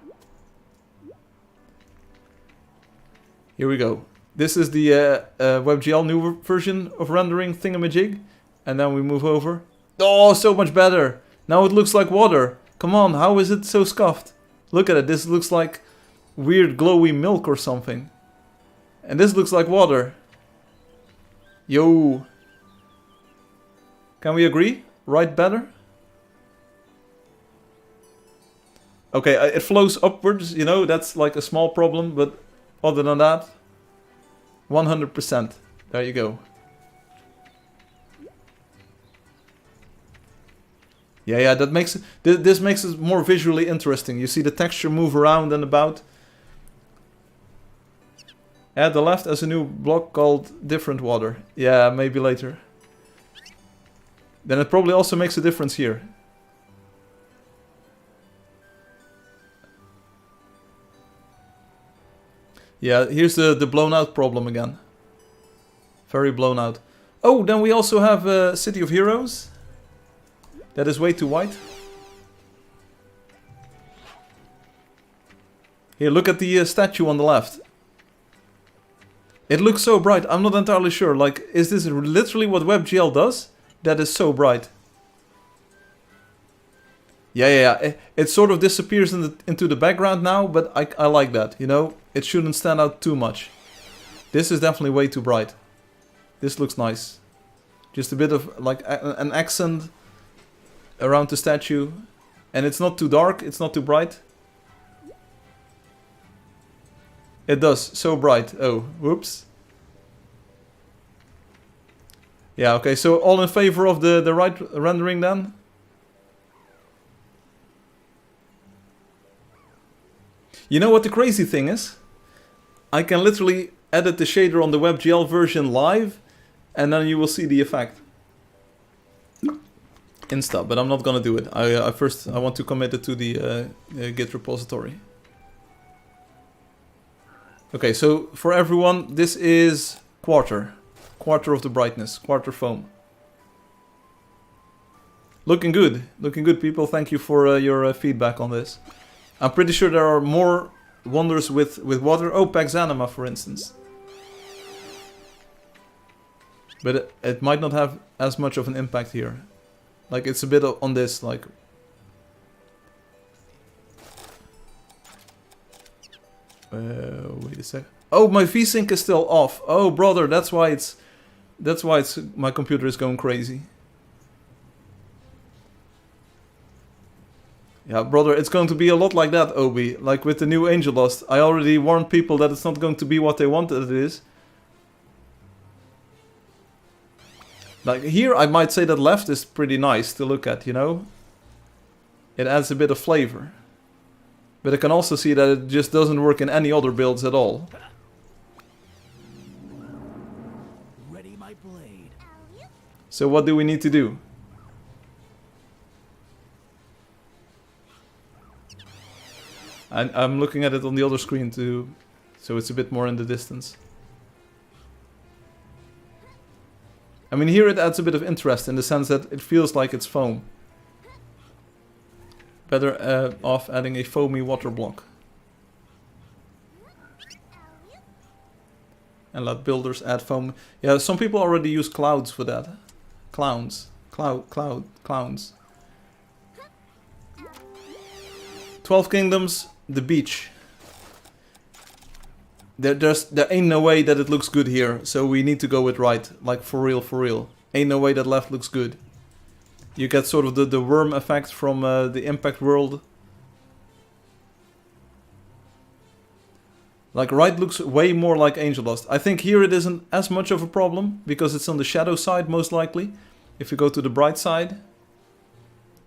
Here we go. This is the WebGL new version of rendering thingamajig, and then we move over. Oh, so much better! Now it looks like water. Come on, how is it so scuffed? Look at it, this looks like weird glowy milk or something. And this looks like water. Yo! Can we agree? Right better? Okay, it flows upwards, you know, that's like a small problem, but other than that, 100%. There you go. Yeah, that makes it, this makes it more visually interesting. You see the texture move around and about. Add the left as a new block called different water. Yeah, maybe later. Then it probably also makes a difference here. Yeah, here's the blown out problem again. Very blown out. Oh, then we also have City of Heroes. That is way too white. Here, look at the statue on the left. It looks so bright. I'm not entirely sure. Like, is this literally what WebGL does? That is so bright. Yeah. It sort of disappears into the background now, but I like that, you know? It shouldn't stand out too much. This is definitely way too bright. This looks nice. Just a bit of, like, an accent around the statue. And it's not too dark, it's not too bright. It does, so bright. Oh, whoops. Yeah, okay, so all in favor of the right rendering then? You know what the crazy thing is? I can literally edit the shader on the WebGL version live, and then you will see the effect. Insta, but I'm not gonna do it. I first want to commit it to the Git repository. Okay, so for everyone, this is quarter of the brightness, quarter foam. Looking good, people. Thank you for your feedback on this. I'm pretty sure there are more wonders with water. Oh, Paxanima, for instance. But it might not have as much of an impact here. Like, it's a bit on this, like... wait a sec. Oh, my VSync is still off. Oh, brother, that's why my computer is going crazy. Yeah, brother, it's going to be a lot like that, Obi. Like with the new Angeldust. I already warned people that it's not going to be what they wanted it is. Like here, I might say that left is pretty nice to look at, you know? It adds a bit of flavor. But I can also see that it just doesn't work in any other builds at all. Ready my blade. So what do we need to do? I'm looking at it on the other screen too, so it's a bit more in the distance. I mean, here it adds a bit of interest in the sense that it feels like it's foam. Better off adding a foamy water block. And let builders add foam. Yeah, some people already use clouds for that. Clowns. Clowns. 12 Kingdoms, the beach. There ain't no way that it looks good here, so we need to go with right. Like for real. Ain't no way that left looks good. You get sort of the worm effect from the impact world. Like right looks way more like Angeldust. I think here it isn't as much of a problem because it's on the shadow side most likely. If you go to the bright side.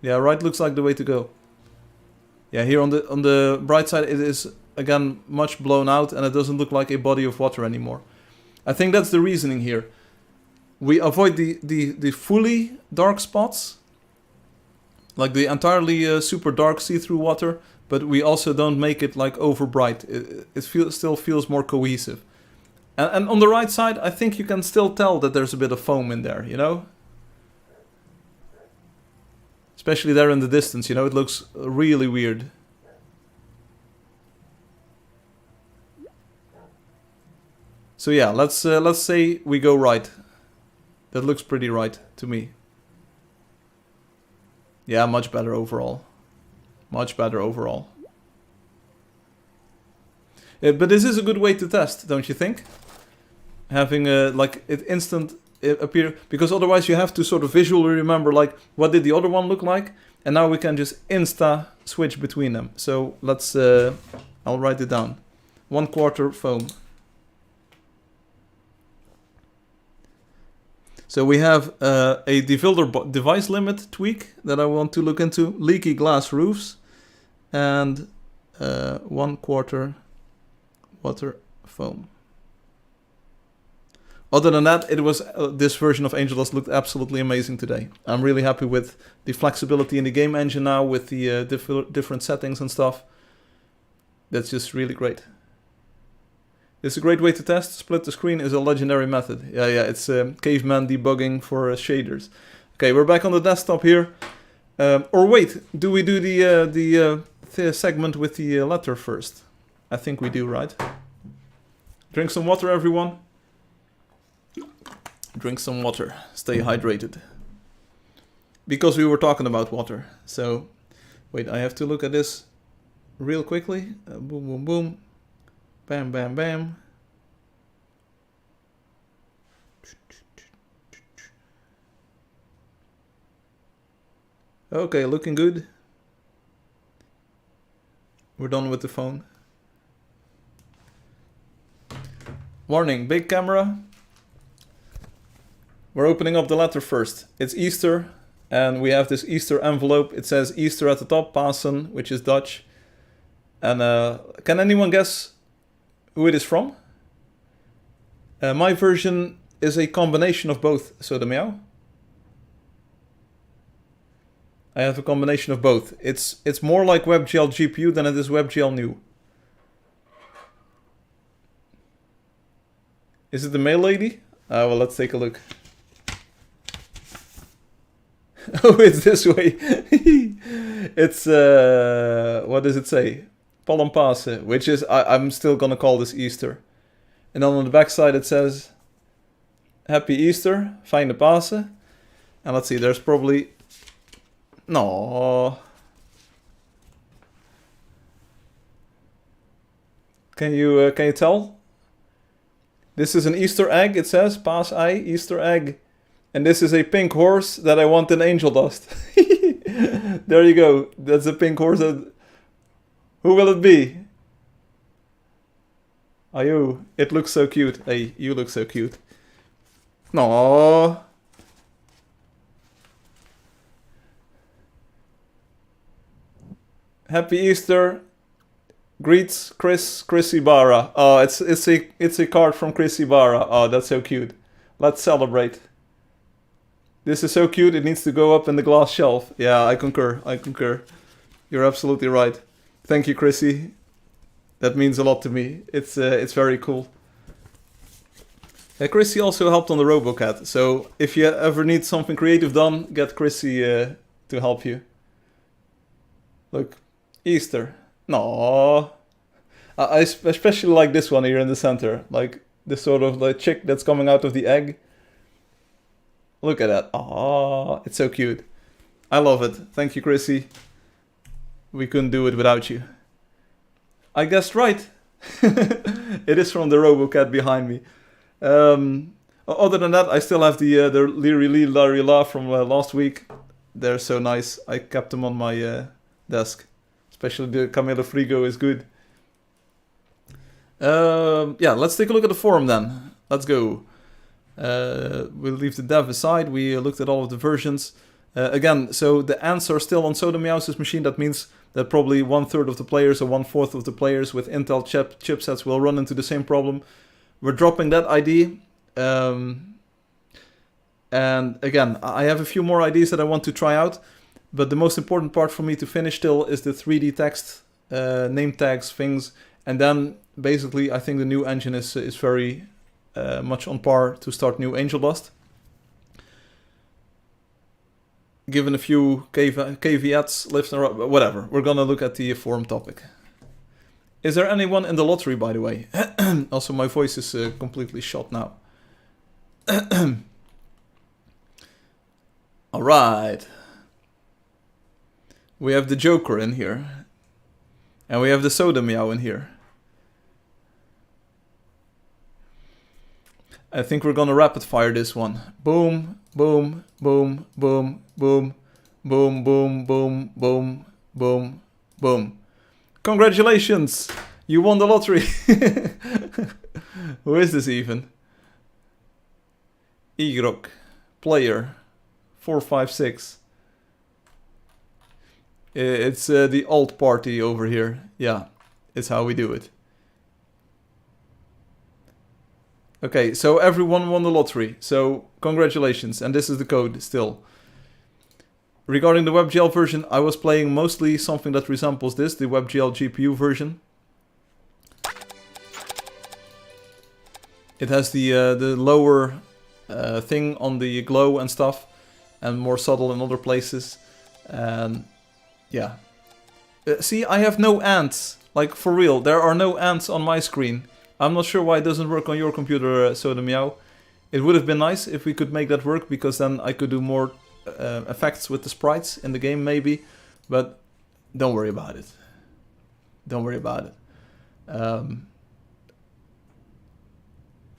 Yeah, right looks like the way to go. Yeah, here on the bright side it is again much blown out and it doesn't look like a body of water anymore. I think that's the reasoning here. We avoid the fully dark spots. Like the entirely super dark see-through water, but we also don't make it like over bright. It still feels more cohesive. And on the right side, I think you can still tell that there's a bit of foam in there, you know? Especially there in the distance, you know, it looks really weird. So yeah, let's say we go right. That looks pretty right to me. Yeah, much better overall. Much better overall. But this is a good way to test, don't you think? Having like it instant appear, because otherwise you have to sort of visually remember like what did the other one look like, and now we can just insta switch between them. So let's I'll write it down. 1/4 foam. So we have a device limit tweak that I want to look into, leaky glass roofs, and 1/4 water foam. Other than that, it was this version of Angeldust looked absolutely amazing today. I'm really happy with the flexibility in the game engine now with the different settings and stuff. That's just really great. This is a great way to test. Split the screen is a legendary method. Yeah, it's caveman debugging for shaders. Okay, we're back on the desktop here. Or wait, do we do the segment with the letter first? I think we do, right? Drink some water, everyone. Drink some water. Stay hydrated. Because we were talking about water. So, wait, I have to look at this real quickly. Boom, boom, boom. Bam, bam, bam. Okay, looking good. We're done with the phone. Warning, big camera. We're opening up the letter first. It's Easter, and we have this Easter envelope. It says Easter at the top, Pasen, which is Dutch. And can anyone guess who it is from? My version is a combination of both, so the meow. I have a combination of both. It's more like WebGL GPU than it is WebGL new. Is it the mail lady? Well, let's take a look. Oh, it's this way. It's, what does it say? Palmpaase, which is, I'm still gonna call this Easter. And then on the back side it says, Happy Easter, fijne Pasen. And let's see, there's probably, no. Can you tell? This is an Easter egg, it says, Paasei, Easter egg. And this is a pink horse that I want in Angeldust. There you go. That's a pink horse. Who will it be? Are you? It looks so cute. Hey, you look so cute. No. Happy Easter. Greets Chris Ibarra. Oh, it's a card from Chris Ibarra. Oh, that's so cute. Let's celebrate. This is so cute. It needs to go up in the glass shelf. Yeah, I concur. I concur. You're absolutely right. Thank you, Chrissy. That means a lot to me. It's very cool. Chrissy also helped on the RoboCat. So if you ever need something creative done, get Chrissy to help you. Look, Easter. No, I especially like this one here in the center, like this sort of like chick that's coming out of the egg. Look at that. Oh, it's so cute. I love it. Thank you, Chrissy. We couldn't do it without you. I guessed right. It is from the RoboCat behind me. Other than that, I still have the Leary Lee Larry La from last week. They're so nice. I kept them on my desk. Especially the Camilo Frigo is good. Yeah, let's take a look at the forum then. Let's go. We'll leave the dev aside. We looked at all of the versions. Again, so the ants are still on Soda Meows's machine. That means that probably 1/3 of the players or 1/4 of the players with Intel chipsets will run into the same problem. We're dropping that ID. And again, I have a few more IDs that I want to try out. But the most important part for me to finish still is the 3D text, name tags, things. And then basically I think the new engine is very much on par to start new Angeldust. Given a few caveats, lifts and whatever. We're gonna look at the forum topic. Is there anyone in the lottery, by the way? Also, my voice is completely shot now. Alright. We have the Joker in here. And we have the Soda Meow in here. I think we're gonna rapid fire this one. Boom, boom, boom, boom, boom, boom, boom, boom, boom, boom, boom. Congratulations! You won the lottery! Who is this even? Igrok. Player. 456. It's the alt party over here. Yeah, it's how we do it. Okay, so everyone won the lottery. So congratulations, and this is the code still. Regarding the WebGL version, I was playing mostly something that resembles this, the WebGL GPU version. It has the lower thing on the glow and stuff, and more subtle in other places. And yeah. See, I have no ants. Like, for real, there are no ants on my screen. I'm not sure why it doesn't work on your computer, Soda Meow. It would have been nice if we could make that work, because then I could do more effects with the sprites in the game, maybe. But don't worry about it. Don't worry about it.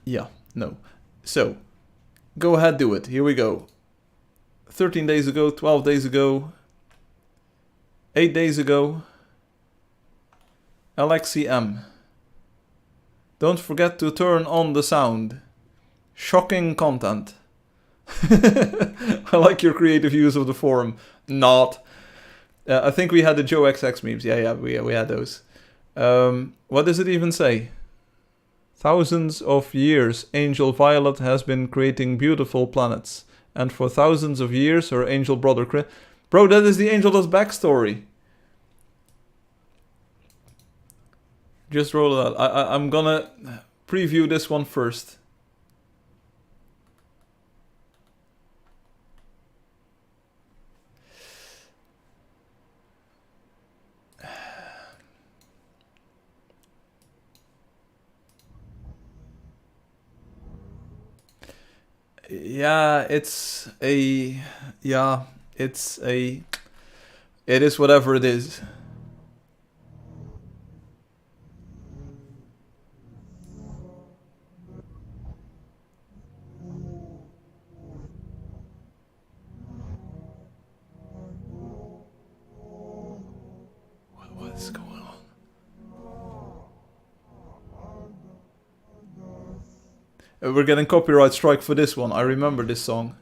Yeah, no. So, go ahead, do it. Here we go. 13 days ago, 12 days ago, 8 days ago. Alexi M. Don't forget to turn on the sound. Shocking content. I like your creative use of the forum. Not. I think we had the Joe XX memes. Yeah, we had those. What does it even say? Thousands of years, Angel Violet has been creating beautiful planets. And for thousands of years, her angel brother... Bro, that is the Angeldust backstory. Just roll it out. I'm gonna preview this one first. Yeah, it's a... Yeah, it's a... It is whatever it is. We're getting copyright strike for this one. I remember this song.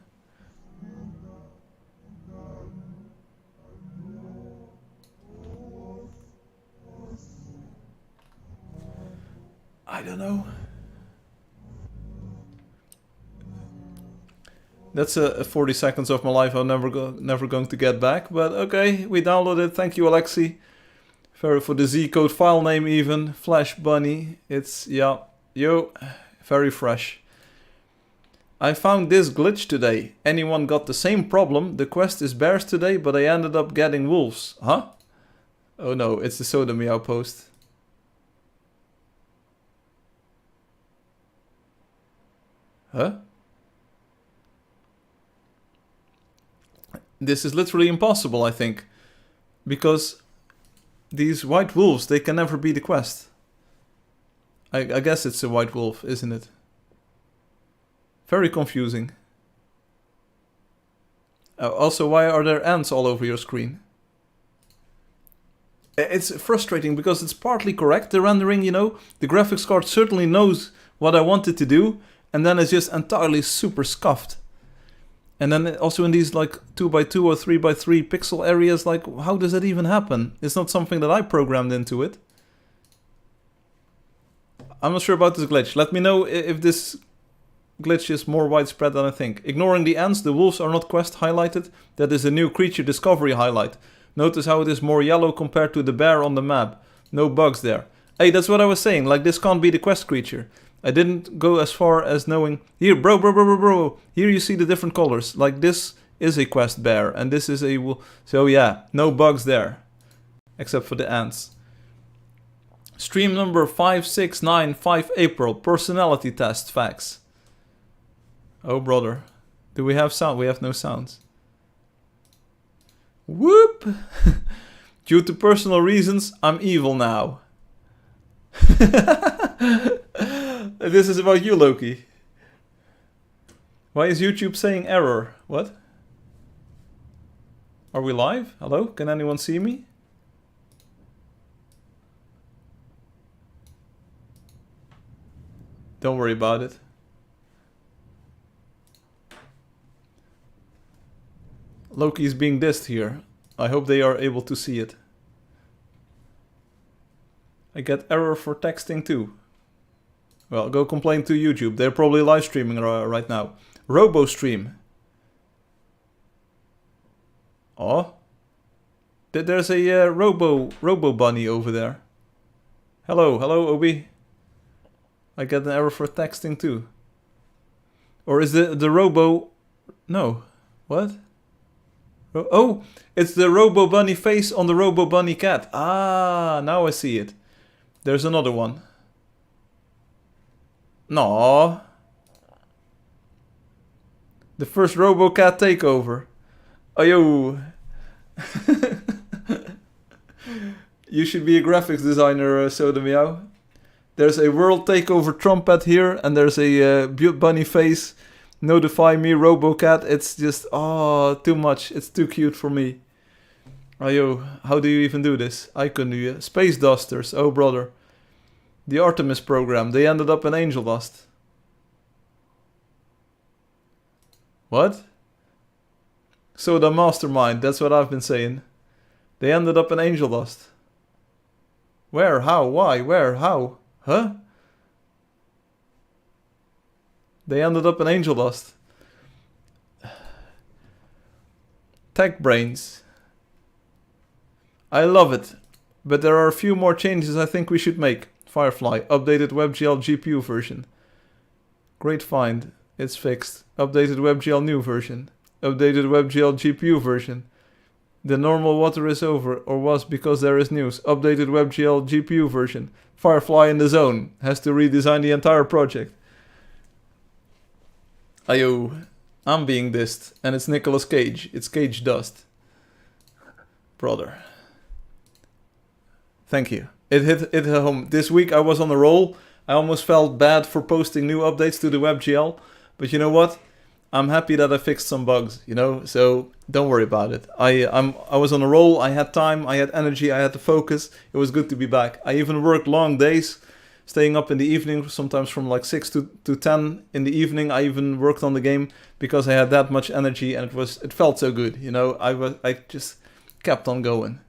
I don't know. That's a 40 seconds of my life I'm never going to get back. But okay, we downloaded. Thank you, Alexi. For the Z code file name even. Flash Bunny. It's, yeah, yo, very fresh. I found this glitch today. Anyone got the same problem? The quest is bears today, but I ended up getting wolves. Huh? Oh no, it's the Sodomy outpost. Huh? This is literally impossible, I think. Because these white wolves, they can never be the quest. I guess it's a white wolf, isn't it? Very confusing. Also, why are there ants all over your screen? It's frustrating because it's partly correct, the rendering, you know. The graphics card certainly knows what I wanted to do, and then it's just entirely super scuffed. And then also in these like 2x2 or 3x3 pixel areas, like how does that even happen? It's not something that I programmed into it. I'm not sure about this glitch. Let me know if this glitch is more widespread than I think. Ignoring the ants, the wolves are not quest highlighted. That is a new creature discovery highlight. Notice how it is more yellow compared to the bear on the map. No bugs there. Hey, that's what I was saying. Like this can't be the quest creature. I didn't go as far as knowing... Here, bro. Here you see the different colors. Like this is a quest bear and this is a... So yeah, no bugs there. Except for the ants. Stream number 5695 April. Personality test facts. Oh brother. Do we have sound? We have no sounds. Whoop! Due to personal reasons, I'm evil now. This is about you, Loki. Why is YouTube saying error? What? Are we live? Hello? Can anyone see me? Don't worry about it. Loki is being dissed here. I hope they are able to see it. I get error for texting too. Well, go complain to YouTube. They're probably live streaming right now. Robo stream. Oh. There's a Robo bunny over there. Hello, Obi. I get an error for texting too. Or is the Robo... No. What? Oh, it's the Robo bunny face on the Robo bunny cat. Ah, now I see it. There's another one. No. The first RoboCat takeover. Ayo. You should be a graphics designer, Soda Meow. There's a world takeover trumpet here, and there's a bunny face. Notify me, RoboCat. It's just, oh, too much. It's too cute for me. Ayo, how do you even do this? I couldn't do it. Space Dusters, oh brother. The Artemis program, they ended up in Angeldust. What? Soda Mastermind, that's what I've been saying. They ended up in Angeldust. Where? How? Why? Where? How? Huh? They ended up in Angeldust. Tech brains. I love it. But there are a few more changes I think we should make. Firefly, updated WebGL GPU version. Great find. It's fixed. Updated WebGL new version. Updated WebGL GPU version. The normal water is over, or was because there is news. Updated WebGL GPU version. Firefly in the zone. Has to redesign the entire project. Ayo, I'm being dissed. And it's Nicolas Cage. It's Angeldust. Brother. Thank you. It hit home. This week I was on a roll. I almost felt bad for posting new updates to the WebGL. But you know what? I'm happy that I fixed some bugs, you know? So don't worry about it. I was on a roll. I had time. I had energy. I had to focus. It was good to be back. I even worked long days staying up in the evening, sometimes from like 6 to 10 in the evening. I even worked on the game because I had that much energy, and it felt so good, you know. I just kept on going.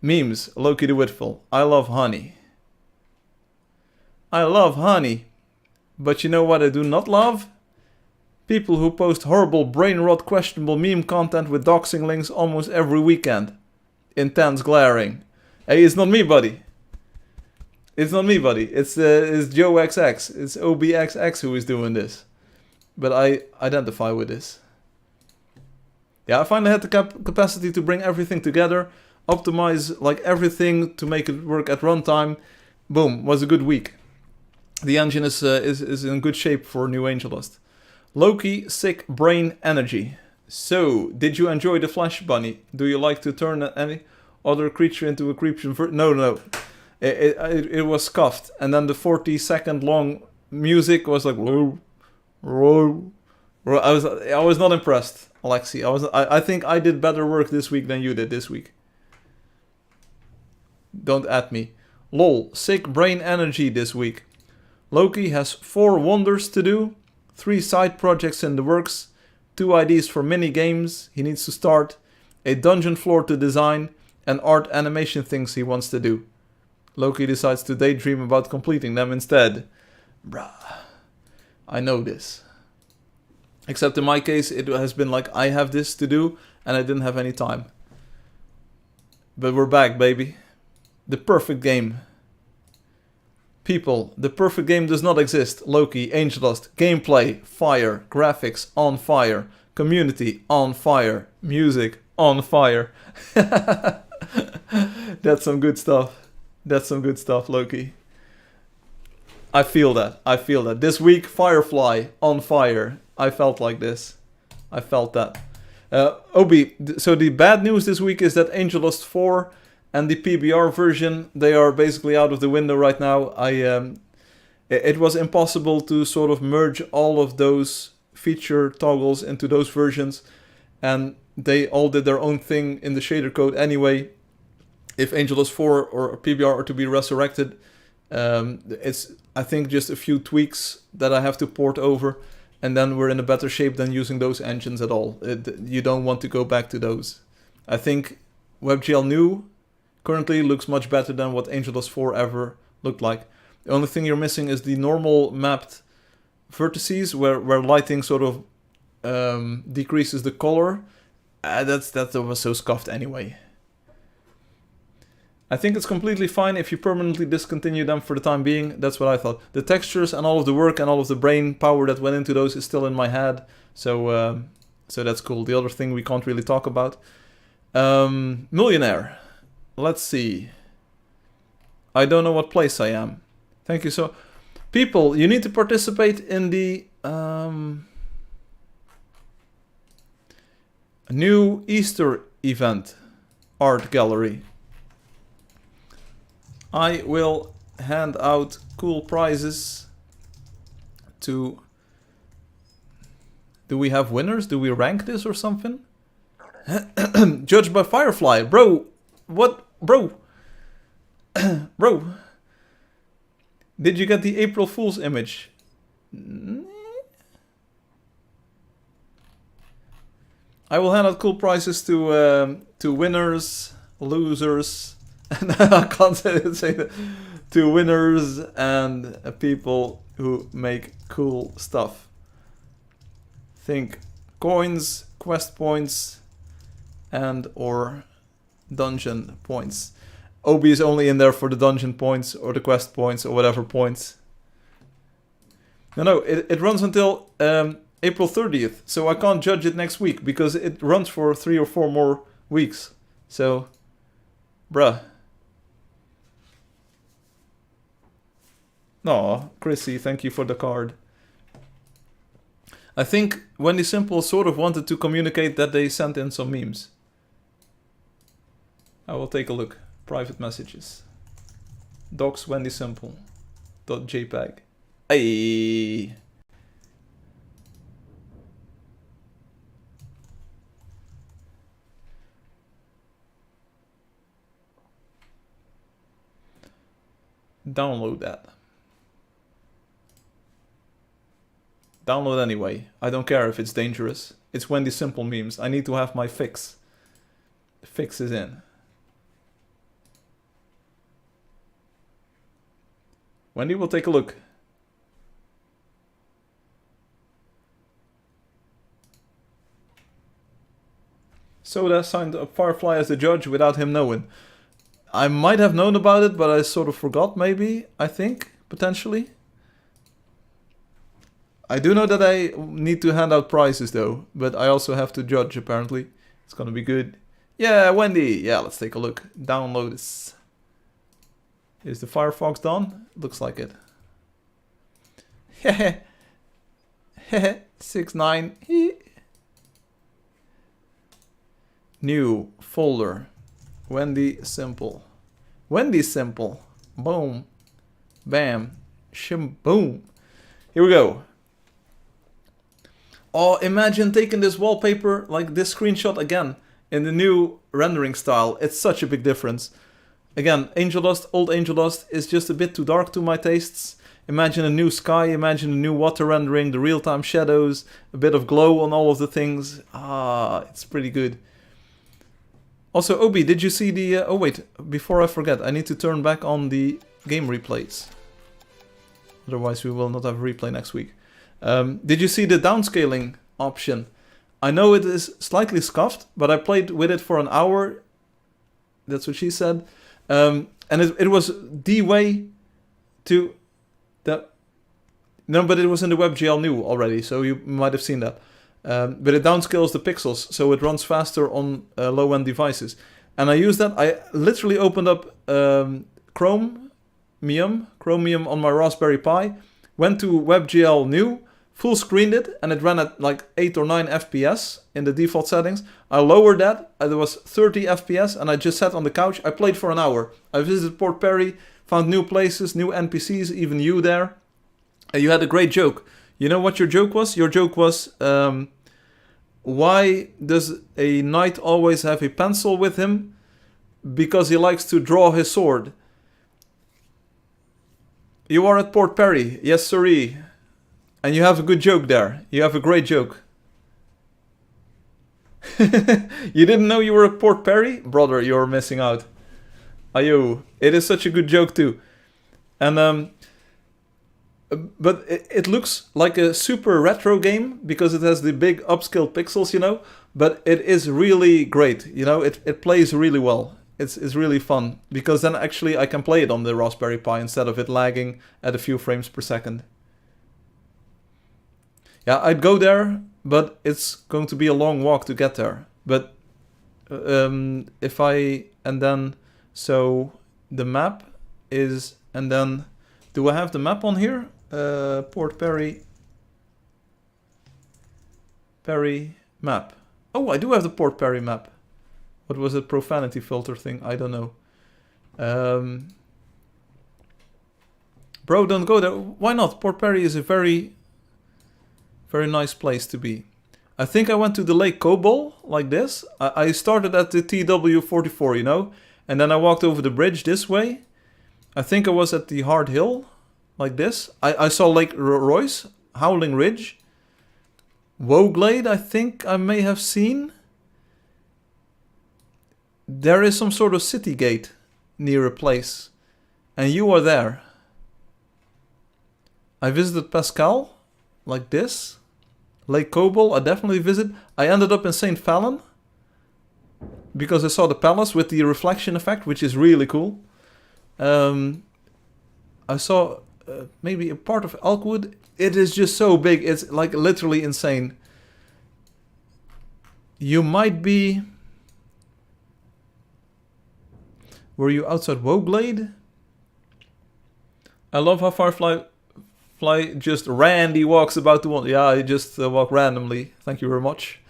Memes, Loki the Whitful. I love honey. I love honey. But you know what I do not love? People who post horrible, brain rot, questionable meme content with doxing links almost every weekend. Intense glaring. Hey, it's not me, buddy. It's not me, buddy. It's Joe XX. It's OBXX who is doing this. But I identify with this. Yeah, I finally had the capacity to bring everything together, optimize like everything to make it work at runtime. Boom, was a good week. The engine is in good shape for new Angeldust. Loki, sick brain energy. So, did you enjoy the Flash Bunny? Do you like to turn any other creature into a creature? No. It was scuffed, and then the 40-second long music was like, whoa. I was not impressed, Alexi. I think I did better work this week than you did this week. Don't at me. Lol, sick brain energy this week. Loki has 4 wonders to do, 3 side projects in the works, 2 ideas for mini games he needs to start, a dungeon floor to design, and art animation things he wants to do. Loki decides to daydream about completing them instead. Bruh. I know this. Except in my case, it has been like, I have this to do, and I didn't have any time. But we're back, baby. The perfect game. People, the perfect game does not exist. Loki, Angeldust, gameplay, fire, graphics, on fire, community, on fire, music, on fire. That's some good stuff. That's some good stuff, Loki. I feel that. This week, Firefly, on fire. I felt like this. I felt that. Obi, so the bad news this week is that Angeldust 4 and the PBR version, they are basically out of the window right now. It was impossible to sort of merge all of those feature toggles into those versions, and they all did their own thing in the shader code anyway. If Angeldust 4 or PBR are to be resurrected, it's, I think, just a few tweaks that I have to port over, and then we're in a better shape than using those engines at all. You don't want to go back to those. I think WebGL New currently looks much better than what Angeldust 4 ever looked like. The only thing you're missing is the normal mapped vertices where lighting sort of decreases the color. That was so scuffed anyway. I think it's completely fine if you permanently discontinue them for the time being. That's what I thought. The textures and all of the work and all of the brain power that went into those is still in my head. So that's cool. The other thing we can't really talk about. Millionaire. Let's see. I don't know what place I am. Thank you. So, people, you need to participate in the new Easter event art gallery. I will hand out cool prizes to... Do we have winners? Do we rank this or something? Judged by Firefly. Bro, what? Bro. Bro. Did you get the April Fool's image? I will hand out cool prizes to winners, losers, and I can't say that, to winners and people who make cool stuff. Think coins, quest points, and or dungeon points. Obi is only in there for the dungeon points or the quest points or whatever points. No, it runs until April 30th, so I can't judge it next week because it runs for 3 or 4 more weeks. So, bruh. Aw, Chrissy, thank you for the card. I think Wendy Simple sort of wanted to communicate that they sent in some memes. I will take a look. Private messages. Docs Wendy Simple. .jpg. Hey. download that. Download anyway. I don't care if it's dangerous. It's Wendy Simple memes. I need to have my fix. The fix is in. Wendy will take a look. Soda signed up Firefly as the judge without him knowing. I might have known about it, but I sort of forgot maybe, I think, potentially. I do know that I need to hand out prizes though, but I also have to judge apparently. It's gonna be good. Yeah, Wendy! Yeah, let's take a look. Download this. Is the Firefox done? Looks like it. Hehe. Hehe. 6-9. New folder. Wendy Simple. Wendy Simple. Boom. Bam. Shim boom. Here we go. Oh, imagine taking this wallpaper, like this screenshot again, in the new rendering style. It's such a big difference. Again, Angeldust, old Angeldust is just a bit too dark to my tastes. Imagine a new sky, imagine a new water rendering, the real-time shadows, a bit of glow on all of the things. Ah, it's pretty good. Also, Obi, did you see the... oh wait, before I forget, I need to turn back on the game replays. Otherwise we will not have a replay next week. Did you see the downscaling option? I know it is slightly scuffed, but I played with it for an hour. That's what she said. And it was the way to... No, but it was in the WebGL new already, so you might have seen that. But it downscales the pixels, so it runs faster on low-end devices. And I used that. I literally opened up Chromium on my Raspberry Pi, went to WebGL new, full screened it, and it ran at like 8 or 9 FPS in the default settings. I lowered that, and it was 30 FPS, and I just sat on the couch. I played for an hour. I visited Port Perry, found new places, new NPCs, even you there. And you had a great joke. You know what your joke was? Your joke was, why does a knight always have a pencil with him? Because he likes to draw his sword. You are at Port Perry, yes sirree. And you have a good joke there. You have a great joke. You didn't know you were at Port Perry? Brother, you're missing out. Ayo, it is such a good joke too. And but it looks like a super retro game because it has the big upscale pixels, you know. But it is really great, you know. It plays really well. It's really fun because then actually I can play it on the Raspberry Pi instead of it lagging at a few frames per second. Yeah, I'd go there, but it's going to be a long walk to get there. But if I and then so the map is and then do I have the map on here? Port Perry map. Oh, I do have the Port Perry map. What was it? Profanity filter thing? I don't know. Bro, don't go there. Why not? Port Perry is a very nice place to be. I think I went to the Lake Kobol like this. I started at the TW44, you know, and then I walked over the bridge this way. I think I was at the Hard Hill like this. I saw Lake Royce, Howling Ridge, Woglade, I think I may have seen. There is some sort of city gate near a place, and you are there. I visited Pascal like this. Lake Kobol, I definitely visit. I ended up in St. Fallon because I saw the palace with the reflection effect, which is really cool. I saw maybe a part of Elkwood. It is just so big. It's like literally insane. You might be... Were you outside Woglade? I love how Firefly just randy walks about the one. Yeah, I just walk randomly. Thank you very much.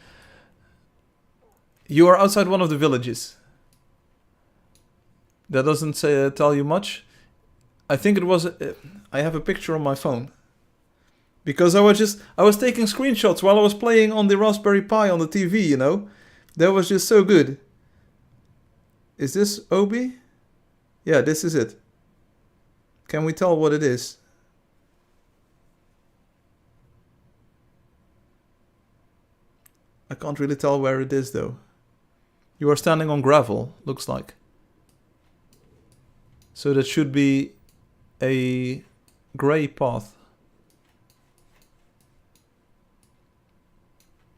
You are outside one of the villages. That doesn't say tell you much. I think it was... I have a picture on my phone. Because I was taking screenshots while I was playing on the Raspberry Pi on the TV, you know. That was just so good. Is this Obi? Yeah, this is it. Can we tell what it is? I can't really tell where it is though. You are standing on gravel, looks like. So that should be a grey path.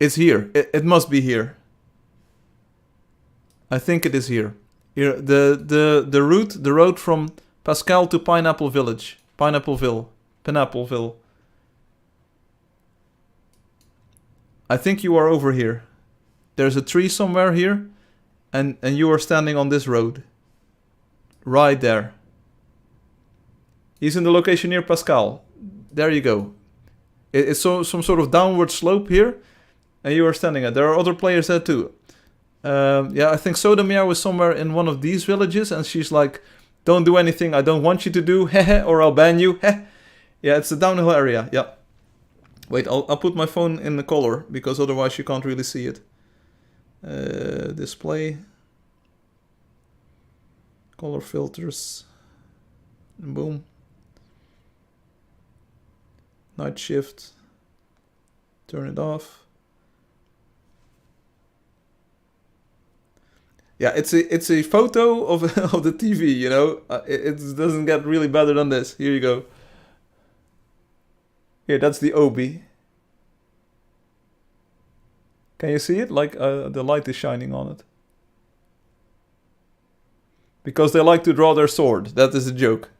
It's here. It must be here. I think it is here. Here, the road from Pascal to Pineapple Village. Pineappleville. I think you are over here. There's a tree somewhere here. And you are standing on this road. Right there. He's in the location near Pascal. There you go. It's some sort of downward slope here. And you are standing there. There are other players there too. Yeah, I think Soda Meow is somewhere in one of these villages. And she's like, don't do anything I don't want you to do. Hehe, or I'll ban you. Heh. Yeah, it's a downhill area. Yeah. Wait, I'll put my phone in the color. Because otherwise you can't really see it. Display. Color filters. Boom. Night shift. Turn it off. Yeah, it's a photo of of the TV, you know. It doesn't get really better than this. Here you go. Here, that's the Obi. Can you see it? Like the light is shining on it. Because they like to draw their sword. That is a joke.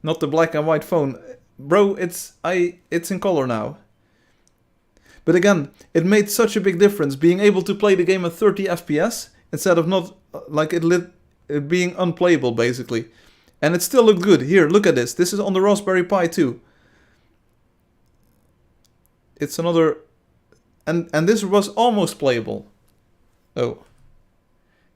Not the black and white phone. Bro, it's in color now. But again, it made such a big difference being able to play the game at 30 FPS instead of not like it being unplayable basically. And it still looked good. Here, look at this. This is on the Raspberry Pi too. It's another and this was almost playable. Oh.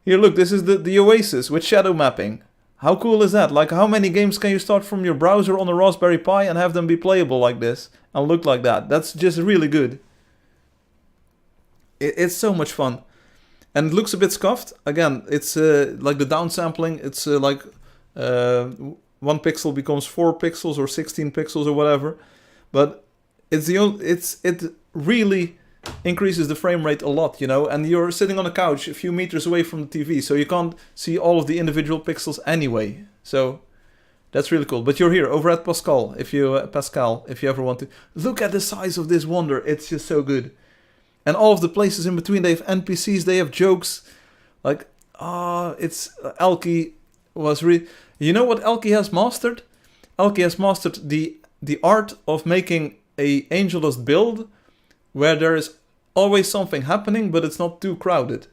Here, look, this is the Oasis with shadow mapping. How cool is that? Like, how many games can you start from your browser on a Raspberry Pi and have them be playable like this and look like that? That's just really good. It's so much fun. And it looks a bit scuffed. Again, it's like the downsampling. It's like 1 pixel becomes 4 pixels or 16 pixels or whatever. But it really increases the frame rate a lot, you know. And you're sitting on a couch a few meters away from the TV, so you can't see all of the individual pixels anyway. So that's really cool. But you're here over at Pascal, if you ever want to look at the size of this wonder. It's just so good. And all of the places in between, they have NPCs, they have jokes. Like, it's Elky was really... You know what Elky has mastered? Elky has mastered the art of making a Angeldust build where there is always something happening, but it's not too crowded.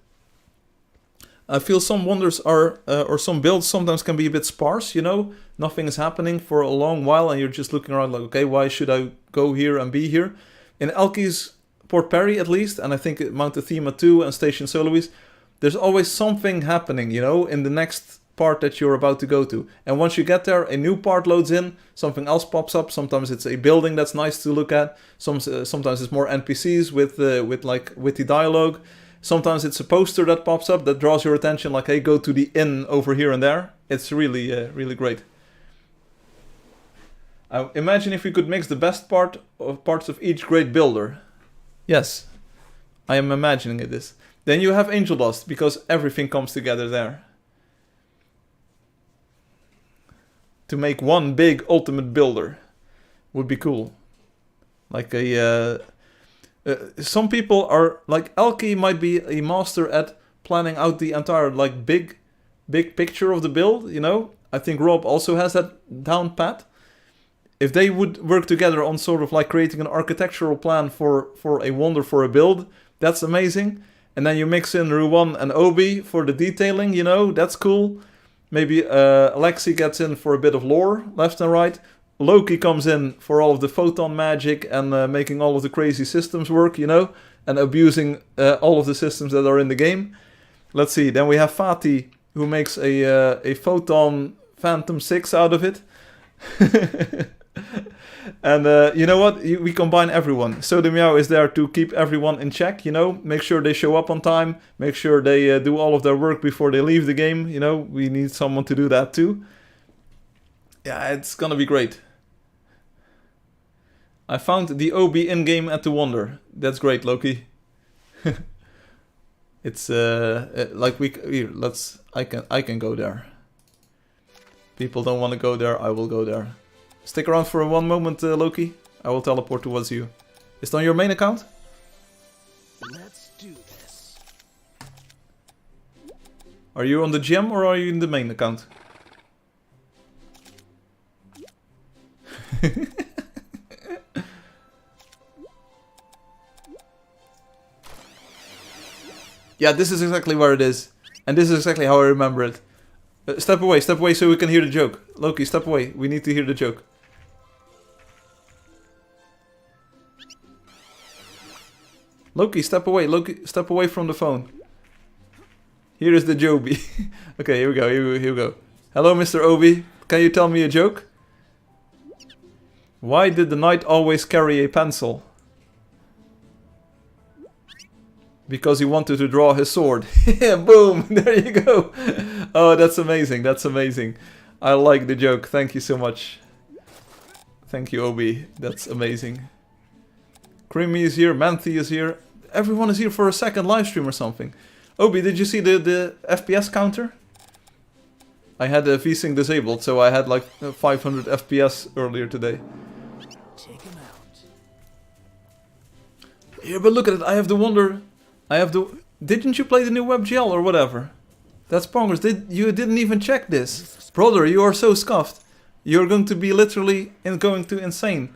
I feel some wonders are, or some builds sometimes can be a bit sparse, you know? Nothing is happening for a long while and you're just looking around like, okay, why should I go here and be here? In Elky's Port Perry at least, and I think Mount Athema too, and Station Solois, there's always something happening, you know, in the next part that you're about to go to. And once you get there, a new part loads in, something else pops up. Sometimes it's a building that's nice to look at. Sometimes it's more NPCs with like witty dialogue. Sometimes it's a poster that pops up that draws your attention, like, hey, go to the inn over here and there. It's really, really great. Imagine if we could mix the best parts of each great builder. Yes, I am imagining it is. Then you have Angeldust, because everything comes together there. To make one big ultimate builder would be cool. Like some people are, like, Elky might be a master at planning out the entire, like, big picture of the build, you know? I think Rob also has that down pat. If they would work together on sort of like creating an architectural plan for a wonder, for a build, that's amazing. And then you mix in Ruwan and Obi for the detailing, you know, that's cool. Maybe Alexi gets in for a bit of lore, left and right. Loki comes in for all of the photon magic and making all of the crazy systems work, you know, and abusing all of the systems that are in the game. Let's see, then we have Fatih, who makes a photon Phantom 6 out of it. And you know what? We combine everyone. Soda Meow is there to keep everyone in check, you know? Make sure they show up on time. Make sure they do all of their work before they leave the game, you know? We need someone to do that too. Yeah, it's gonna be great. I found the OB in-game at the Wonder. That's great, Loki. It's like here, I can go there. People don't want to go there, I will go there. Stick around for one moment, Loki. I will teleport towards you. Is it on your main account? Let's do this. Are you on the gem or are you in the main account? Yeah, this is exactly where it is. And this is exactly how I remember it. Step away so we can hear the joke. Loki, step away. We need to hear the joke. Loki, step away. Loki, step away from the phone. Here is the Joby. Okay, here we go, here we go. Hello, Mr. Obi. Can you tell me a joke? Why did the knight always carry a pencil? Because he wanted to draw his sword. Yeah, boom! There you go! Oh, that's amazing, that's amazing. I like the joke, thank you so much. Thank you, Obi, that's amazing. Creamy is here, Manthe is here. Everyone is here for a second live stream or something. Obi, did you see the FPS counter? I had the VSync disabled, so I had like 500 FPS earlier today. Take him out. Yeah, but look at it, I have the Wonder... I have the... Didn't you play the new WebGL or whatever? That's bonkers. You didn't even check this. Brother, you are so scuffed. You're going to be literally going to insane.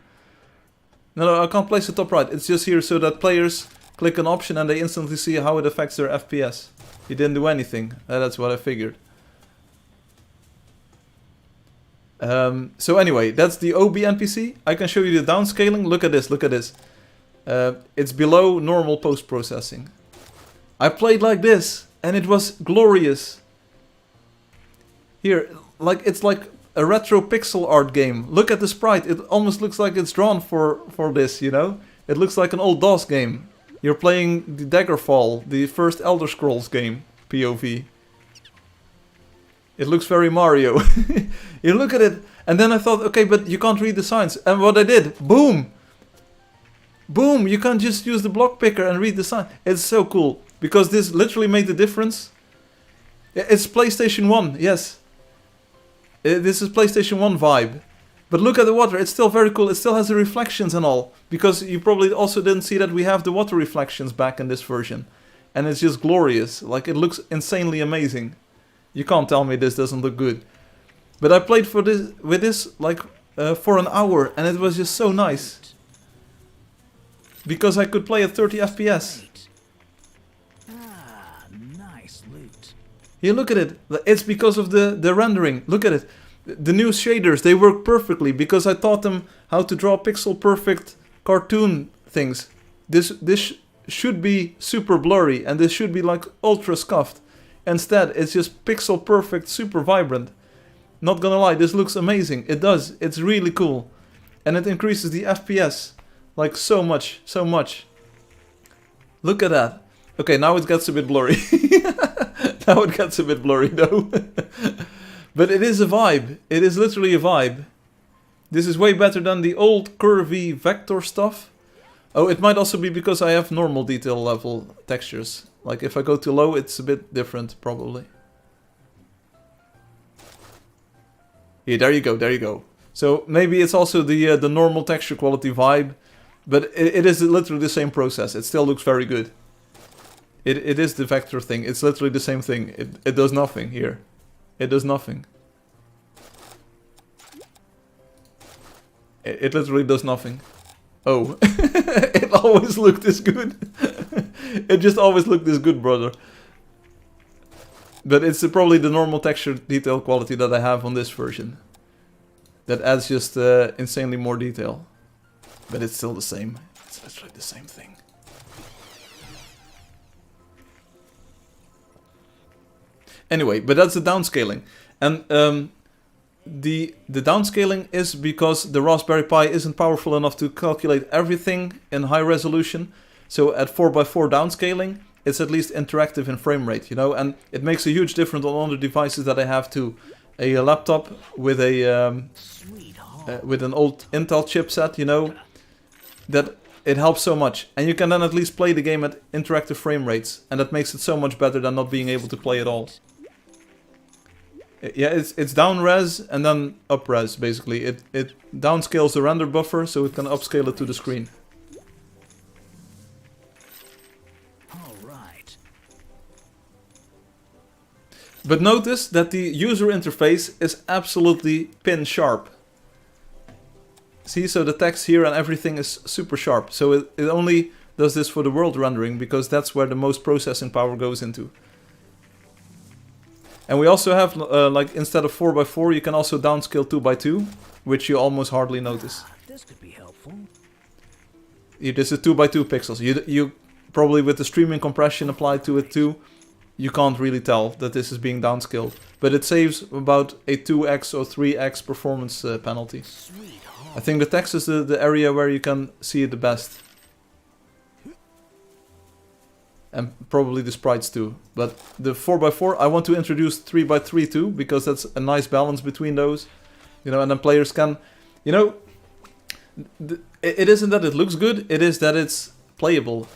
No, I can't place the top right. It's just here so that players click an option and they instantly see how it affects their FPS. You didn't do anything. That's what I figured. So anyway, that's the OB NPC. I can show you the downscaling. Look at this, look at this. It's below normal post-processing. I played like this, and it was glorious. Here, like it's like a retro pixel art game. Look at the sprite, it almost looks like it's drawn for this, you know? It looks like an old DOS game. You're playing the Daggerfall, the first Elder Scrolls game, POV. It looks very Mario. You look at it, and then I thought, okay, but you can't read the signs. And what I did, boom! Boom, you can't just use the block picker and read the sign. It's so cool, because this literally made the difference. It's PlayStation 1, yes. This is PlayStation 1 vibe. But look at the water, it's still very cool. It still has the reflections and all. Because you probably also didn't see that we have the water reflections back in this version. And it's just glorious. Like, it looks insanely amazing. You can't tell me this doesn't look good. But I played with this like for an hour, and it was just so nice. Because I could play at 30 FPS. Ah, nice loot. Here, look at it. It's because of the rendering. Look at it. The new shaders, they work perfectly because I taught them how to draw pixel perfect cartoon things. This should be super blurry and this should be like ultra scuffed. Instead, it's just pixel perfect, super vibrant. Not gonna lie, this looks amazing. It does. It's really cool. And it increases the FPS. Like so much, so much. Look at that. Okay, now it gets a bit blurry. Now it gets a bit blurry though. But it is a vibe. It is literally a vibe. This is way better than the old curvy vector stuff. Oh, it might also be because I have normal detail level textures. Like if I go too low, it's a bit different probably. Yeah, there you go, there you go. So maybe it's also the normal texture quality vibe. But it is literally the same process. It still looks very good. It is the vector thing. It's literally the same thing. It does nothing here. It does nothing. It literally does nothing. Oh. It always looked this good. It just always looked this good, brother. But it's probably the normal texture detail quality that I have on this version. That adds just insanely more detail. But it's still the same. It's literally the same thing. Anyway, but that's the downscaling. And the downscaling is because the Raspberry Pi isn't powerful enough to calculate everything in high resolution. So at 4x4 downscaling, it's at least interactive in frame rate, you know? And it makes a huge difference on other devices that I have too. a laptop with a Sweet home. with an old Intel chipset, you know, that it helps so much. And you can then at least play the game at interactive frame rates, and that makes it so much better than not being able to play at all. Yeah, it's down res and then up res, basically. It downscales the render buffer so it can upscale it to the screen. All right. But notice that the user interface is absolutely pin sharp. See, so the text here and everything is super sharp. So it only does this for the world rendering because that's where the most processing power goes into. And we also have, like, instead of 4x4, you can also downscale 2x2, which you almost hardly notice. This could be helpful. This is 2x2 pixels. You probably, with the streaming compression applied to it too, you can't really tell that this is being downscaled. But it saves about a 2x or 3x performance penalty. Sweet home. I think the text is the area where you can see it the best. And probably the sprites too. But the 4x4, I want to introduce 3x3 too, because that's a nice balance between those. You know, and then players can... You know, it isn't that it looks good, it is that it's playable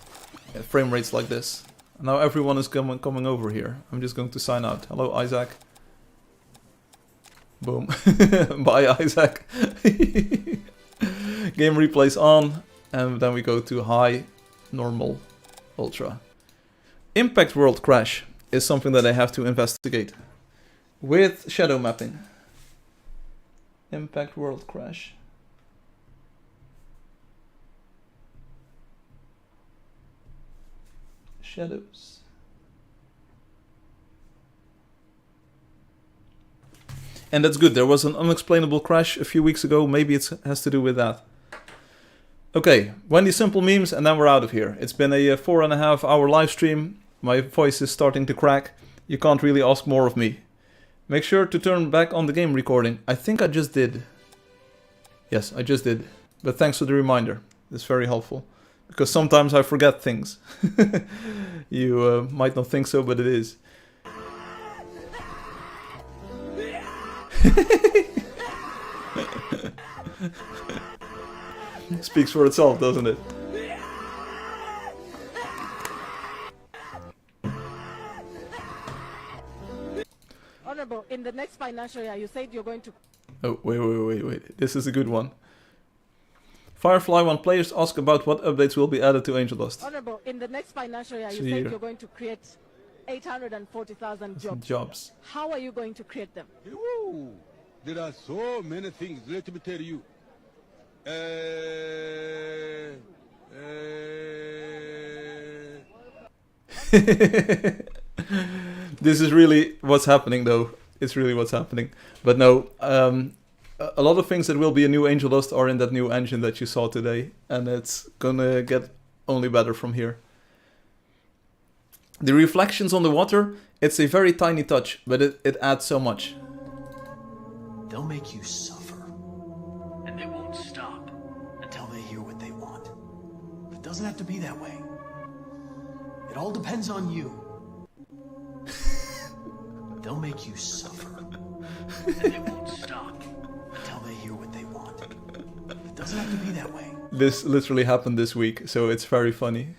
at frame rates like this. Now everyone is coming over here. I'm just going to sign out. Hello, Isaac. Boom. Bye, Isaac. Game replays on. And then we go to high, normal, ultra. Impact world crash is something that I have to investigate. With shadow mapping. Impact world crash. Shadows. And that's good. There was an unexplainable crash a few weeks ago. Maybe it has to do with that. Okay, Wendy Simple Memes, and then we're out of here. It's been a 4.5 hour live stream. My voice is starting to crack. You can't really ask more of me. Make sure to turn back on the game recording. I think I just did. Yes, I just did. But thanks for the reminder. It's very helpful. Because sometimes I forget things. You might not think so, but it is. Speaks for itself, doesn't it? Honorable, in the next financial year, you said you're going to... Oh, wait. This is a good one. Firefly, when players ask about what updates will be added to Angeldust. Honorable, in the next financial year, you See said you. you're going to create 840,000 jobs. Jobs. How are you going to create them? Woo! There are so many things. Let me tell you. This is really what's happening, though. It's really what's happening. But no, a lot of things that will be a new Angeldust are in that new engine that you saw today, and it's gonna get only better from here. The reflections on the water, it's a very tiny touch, but it adds so much. They'll make you suffer, and they won't stop until they hear what they want. But it doesn't have to be that way. It all depends on you. They'll make you suffer, and they won't stop until they hear what they want. It doesn't have to be that way. This literally happened this week, so it's very funny.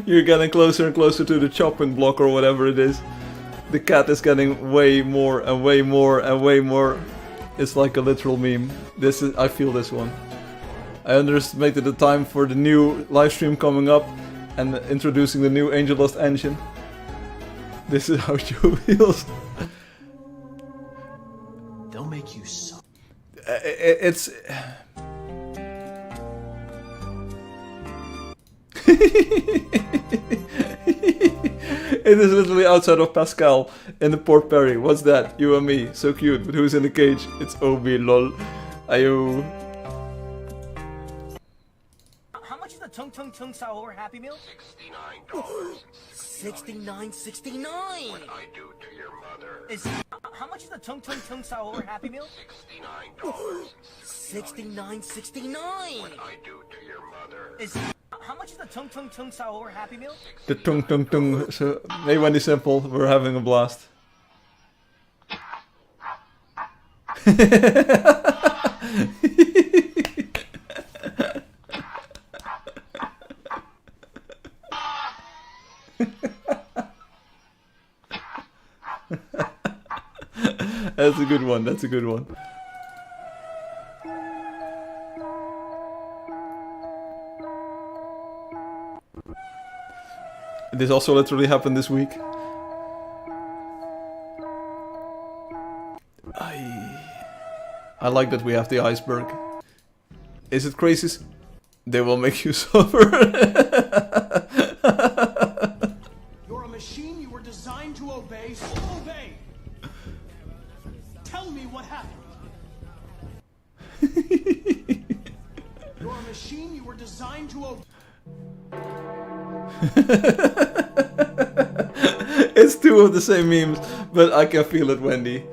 You're getting closer and closer to the chopping block or whatever it is. The cat is getting way more and way more and way more. It's like a literal meme. I feel this one. I underestimated the time for the new live stream coming up and introducing the new Angeldust engine. This is how Joe feels. They'll make you suffer. It's... It is literally outside of Pascal in the Port Perry. What's that? You and me. So cute. But who's in the cage? It's Obi, lol. Ayo. How much is the Tung Tung Tung Sahur Happy Meal? $69. $69.69. I do to your mother. Is How much is the Tung Tung Tung Sour Happy Meal? $69.69. What I do to your mother. How much is the Tung Tung Tung Sour Happy Meal? The tung tung tung. So, hey Wendy Simple, we're having a blast. That's a good one, that's a good one. This also literally happened this week. I like that we have the iceberg. Is it crazy? They will make you suffer. You're a machine, you were designed to obey, so obey! Tell me what happened. You're a machine, you were designed to obey. It's two of the same memes, but I can feel it, Wendy.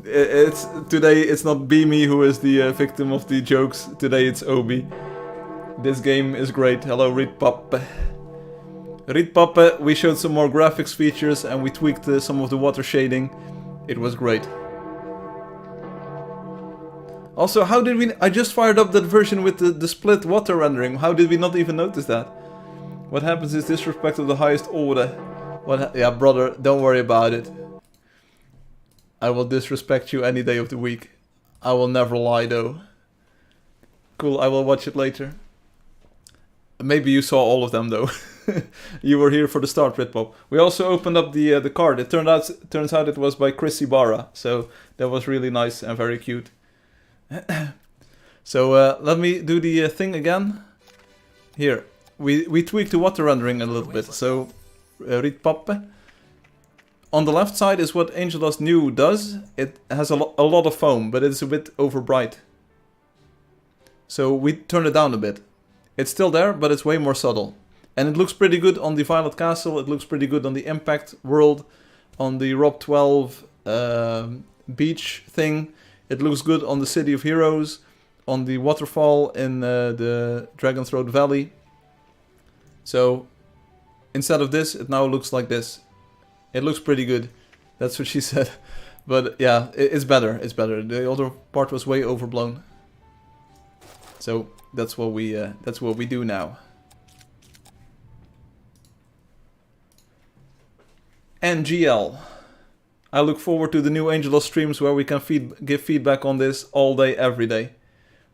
It's today. It's not Beamy who is the victim of the jokes. Today it's Obi. This game is great. Hello, Reed Pappe. Reed Pappe. We showed some more graphics features and we tweaked some of the water shading. It was great. Also, how did we? I just fired up that version with the split water rendering. How did we not even notice that? What happens is disrespect of the highest order. What? Yeah, brother, don't worry about it. I will disrespect you any day of the week. I will never lie, though. Cool, I will watch it later. Maybe you saw all of them, though. You were here for the start, Ritpop. We also opened up the card. It turns out it was by Chris Ibarra, so that was really nice and very cute. So let me do the thing again. Here. We tweaked the water rendering a little bit, so Ritpappe. On the left side is what Angeldust New does. It has a lot of foam, but it's a bit over bright. So we turn it down a bit. It's still there, but it's way more subtle. And it looks pretty good on the Violet Castle, it looks pretty good on the Impact World, on the Rob 12 beach thing. It looks good on the City of Heroes, on the waterfall in the Dragonthroat Valley. So, instead of this, it now looks like this. It looks pretty good. That's what she said. But yeah, it's better. It's better. The other part was way overblown. So that's what we do now. NGL. I look forward to the new Angeldust streams where we can give feedback on this all day, every day.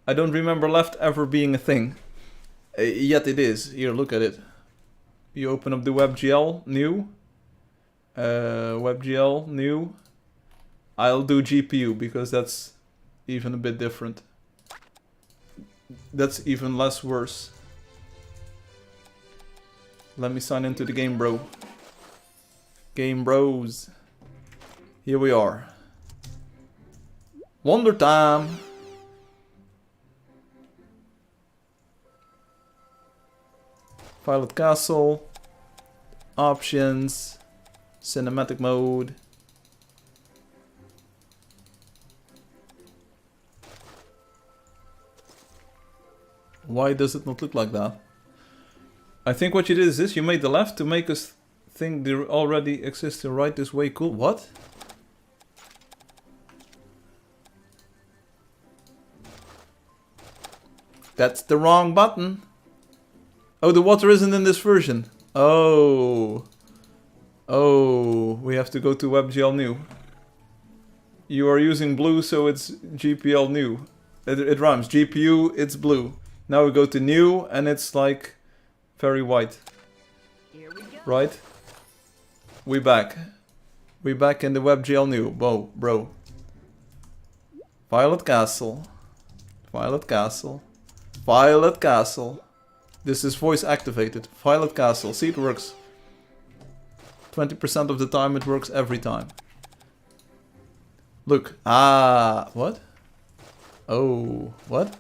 I don't remember left ever being a thing. Yet it is. Here, look at it. You open up the WebGL, new. WebGL, new. I'll do GPU because that's even a bit different. That's even less worse. Let me sign into the game, bro. Game bros. Here we are. Wonder time. Violet Castle. Options. Cinematic mode. Why does it not look like that? I think what you did is this. You made the left to make us think there already exists a right this way. Cool. What? That's the wrong button. Oh, the water isn't in this version. Oh. Oh, we have to go to WebGL new. You are using blue, so it's GPL new. It rhymes. GPU, it's blue. Now we go to new, and it's like very white. Here we go. Right? We back. We back in the WebGL new. Whoa, bro. Violet Castle. Violet Castle. Violet Castle. This is voice activated. Violet Castle. See, it works. 20% of the time it works every time. Look. Ah, what? Oh, what?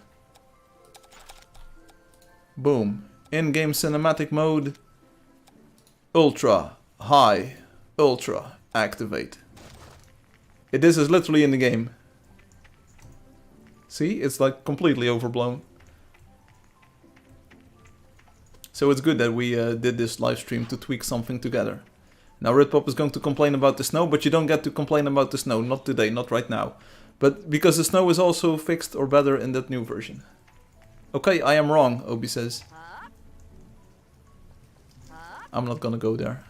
Boom. In-game cinematic mode. Ultra. High. Ultra. Activate. This is literally in the game. See, it's like completely overblown. So it's good that we did this live stream to tweak something together. Now Ritpop is going to complain about the snow, but you don't get to complain about the snow. Not today, not right now. But because the snow is also fixed or better in that new version. Okay, I am wrong, Obi says. I'm not gonna go there.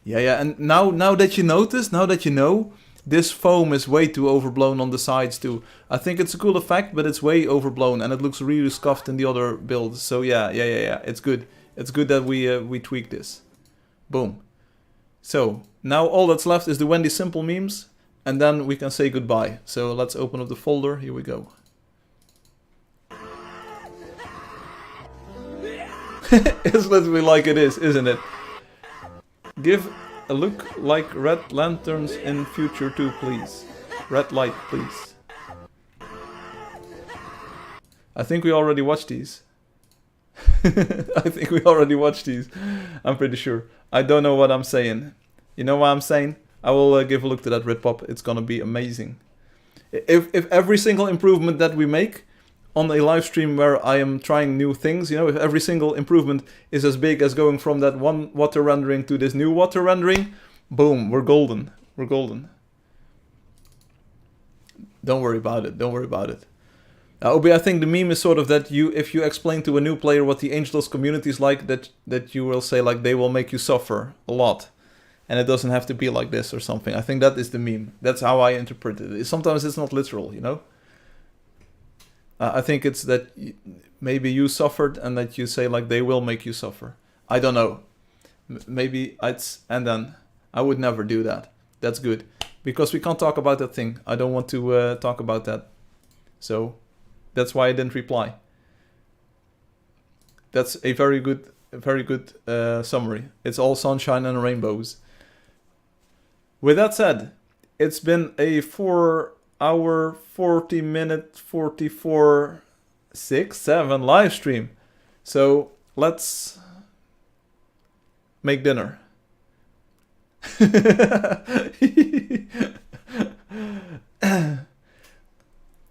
Yeah, and now that you notice, now that you know, this foam is way too overblown on the sides too. I think it's a cool effect, but it's way overblown and it looks really scuffed in the other builds. So yeah, it's good. It's good that we tweak this. Boom. So now all that's left is the Wendy Simple memes, and then we can say goodbye. So let's open up the folder. Here we go. It's literally like it is, isn't it? Give a look like red lanterns in future too, please. Red light, please. I think we already watched these. I think we already watched these. I'm pretty sure. I don't know what I'm saying. You know what I'm saying? I will give a look to that Ritpop. It's gonna be amazing. If every single improvement that we make on a live stream where I am trying new things, you know, if every single improvement is as big as going from that one water rendering to this new water rendering, boom, we're golden. We're golden. Don't worry about it. Don't worry about it. Obi, I think the meme is sort of that if you explain to a new player what the Angeldust community is like, that you will say like they will make you suffer a lot. And it doesn't have to be like this or something. I think that is the meme. That's how I interpret it. Sometimes it's not literal, you know? I think it's that maybe you suffered and that you say like they will make you suffer. I don't know. Maybe and then I would never do that. That's good. Because we can't talk about that thing. I don't want to talk about that. So that's why I didn't reply. That's a very good summary. It's all sunshine and rainbows. With that said, it's been a 4-hour, 40-minute, 44, 6, 7 live stream. So let's make dinner.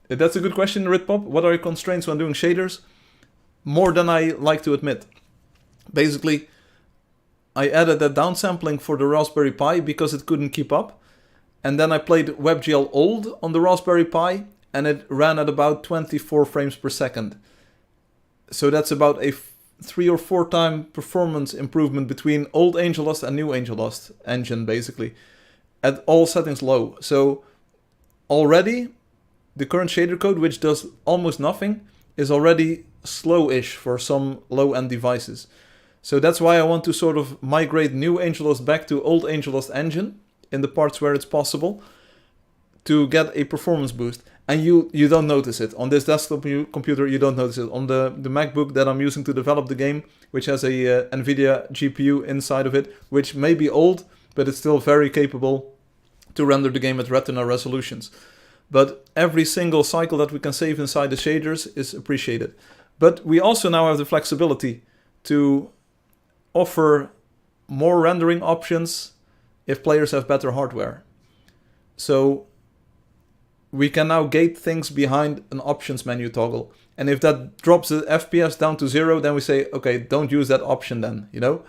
That's a good question, Ritpop. What are your constraints when doing shaders? More than I like to admit. Basically, I added that downsampling for the Raspberry Pi because it couldn't keep up. And then I played WebGL old on the Raspberry Pi and it ran at about 24 frames per second. So that's about a 3 or 4 time performance improvement between old Angeldust and new Angeldust engine, basically. At all settings low. So already the current shader code, which does almost nothing, is already slow-ish for some low-end devices. So that's why I want to sort of migrate new Angeldust back to old Angeldust engine in the parts where it's possible to get a performance boost. And you don't notice it. On this desktop computer, you don't notice it. On the MacBook that I'm using to develop the game, which has a NVIDIA GPU inside of it, which may be old, but it's still very capable to render the game at Retina resolutions. But every single cycle that we can save inside the shaders is appreciated. But we also now have the flexibility to offer more rendering options if players have better hardware. So we can now gate things behind an options menu toggle. And if that drops the FPS down to 0, then we say, okay, don't use that option then, you know?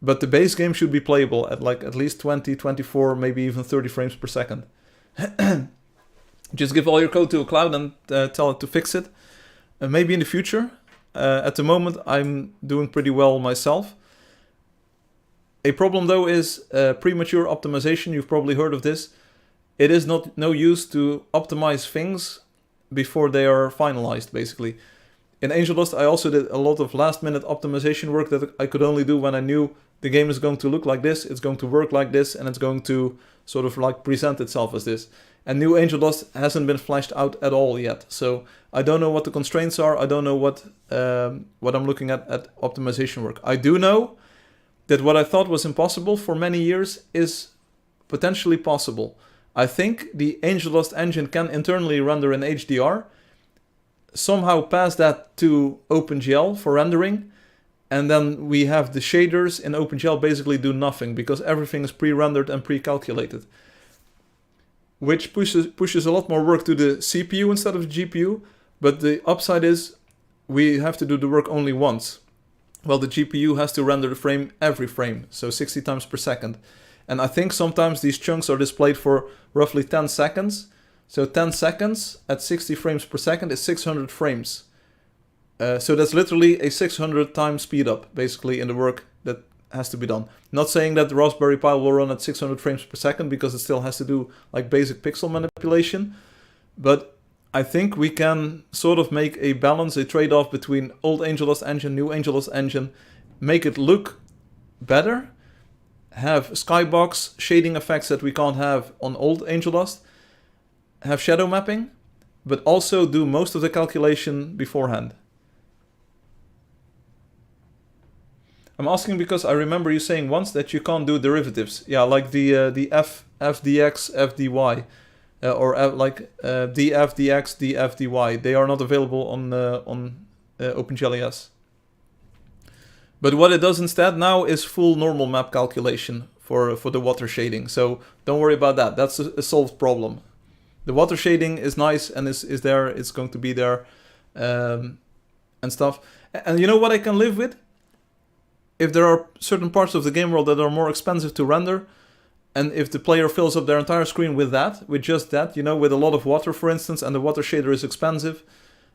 But the base game should be playable at like at least 20, 24, maybe even 30 frames per second. Just give all your code to a cloud and tell it to fix it. Maybe in the future. At the moment, I'm doing pretty well myself. A problem though is premature optimization. You've probably heard of this. It is no use to optimize things before they are finalized, basically. In Angeldust, I also did a lot of last-minute optimization work that I could only do when I knew the game is going to look like this, it's going to work like this, and it's going to sort of like present itself as this. And new Angeldust hasn't been fleshed out at all yet. So I don't know what the constraints are. I don't know what I'm looking at optimization work. I do know that what I thought was impossible for many years is potentially possible. I think the Angeldust engine can internally render in HDR, somehow pass that to OpenGL for rendering, and then we have the shaders in OpenGL basically do nothing because everything is pre-rendered and pre-calculated. which pushes a lot more work to the CPU instead of the GPU, but the upside is we have to do the work only once. Well, the GPU has to render the frame every frame, so 60 times per second. And I think sometimes these chunks are displayed for roughly 10 seconds. So 10 seconds at 60 frames per second is 600 frames. So that's literally a 600 times speed up, basically, in the work that has to be done. Not saying that the Raspberry Pi will run at 600 frames per second, because it still has to do like basic pixel manipulation. But I think we can sort of make a balance, a trade-off between old Angeldust engine, new Angeldust engine, make it look better, have skybox shading effects that we can't have on old Angeldust, have shadow mapping, but also do most of the calculation beforehand. I'm asking because I remember you saying once that you can't do derivatives. Yeah, like the FDX, FDY, or DF, DX, DF, DY. They are not available on OpenGLES. But what it does instead now is full normal map calculation for the water shading. So don't worry about that. That's a solved problem. The water shading is nice and is there. It's going to be there and stuff. And you know what I can live with? If there are certain parts of the game world that are more expensive to render, and if the player fills up their entire screen with that, with just that, you know, with a lot of water, for instance, and the water shader is expensive,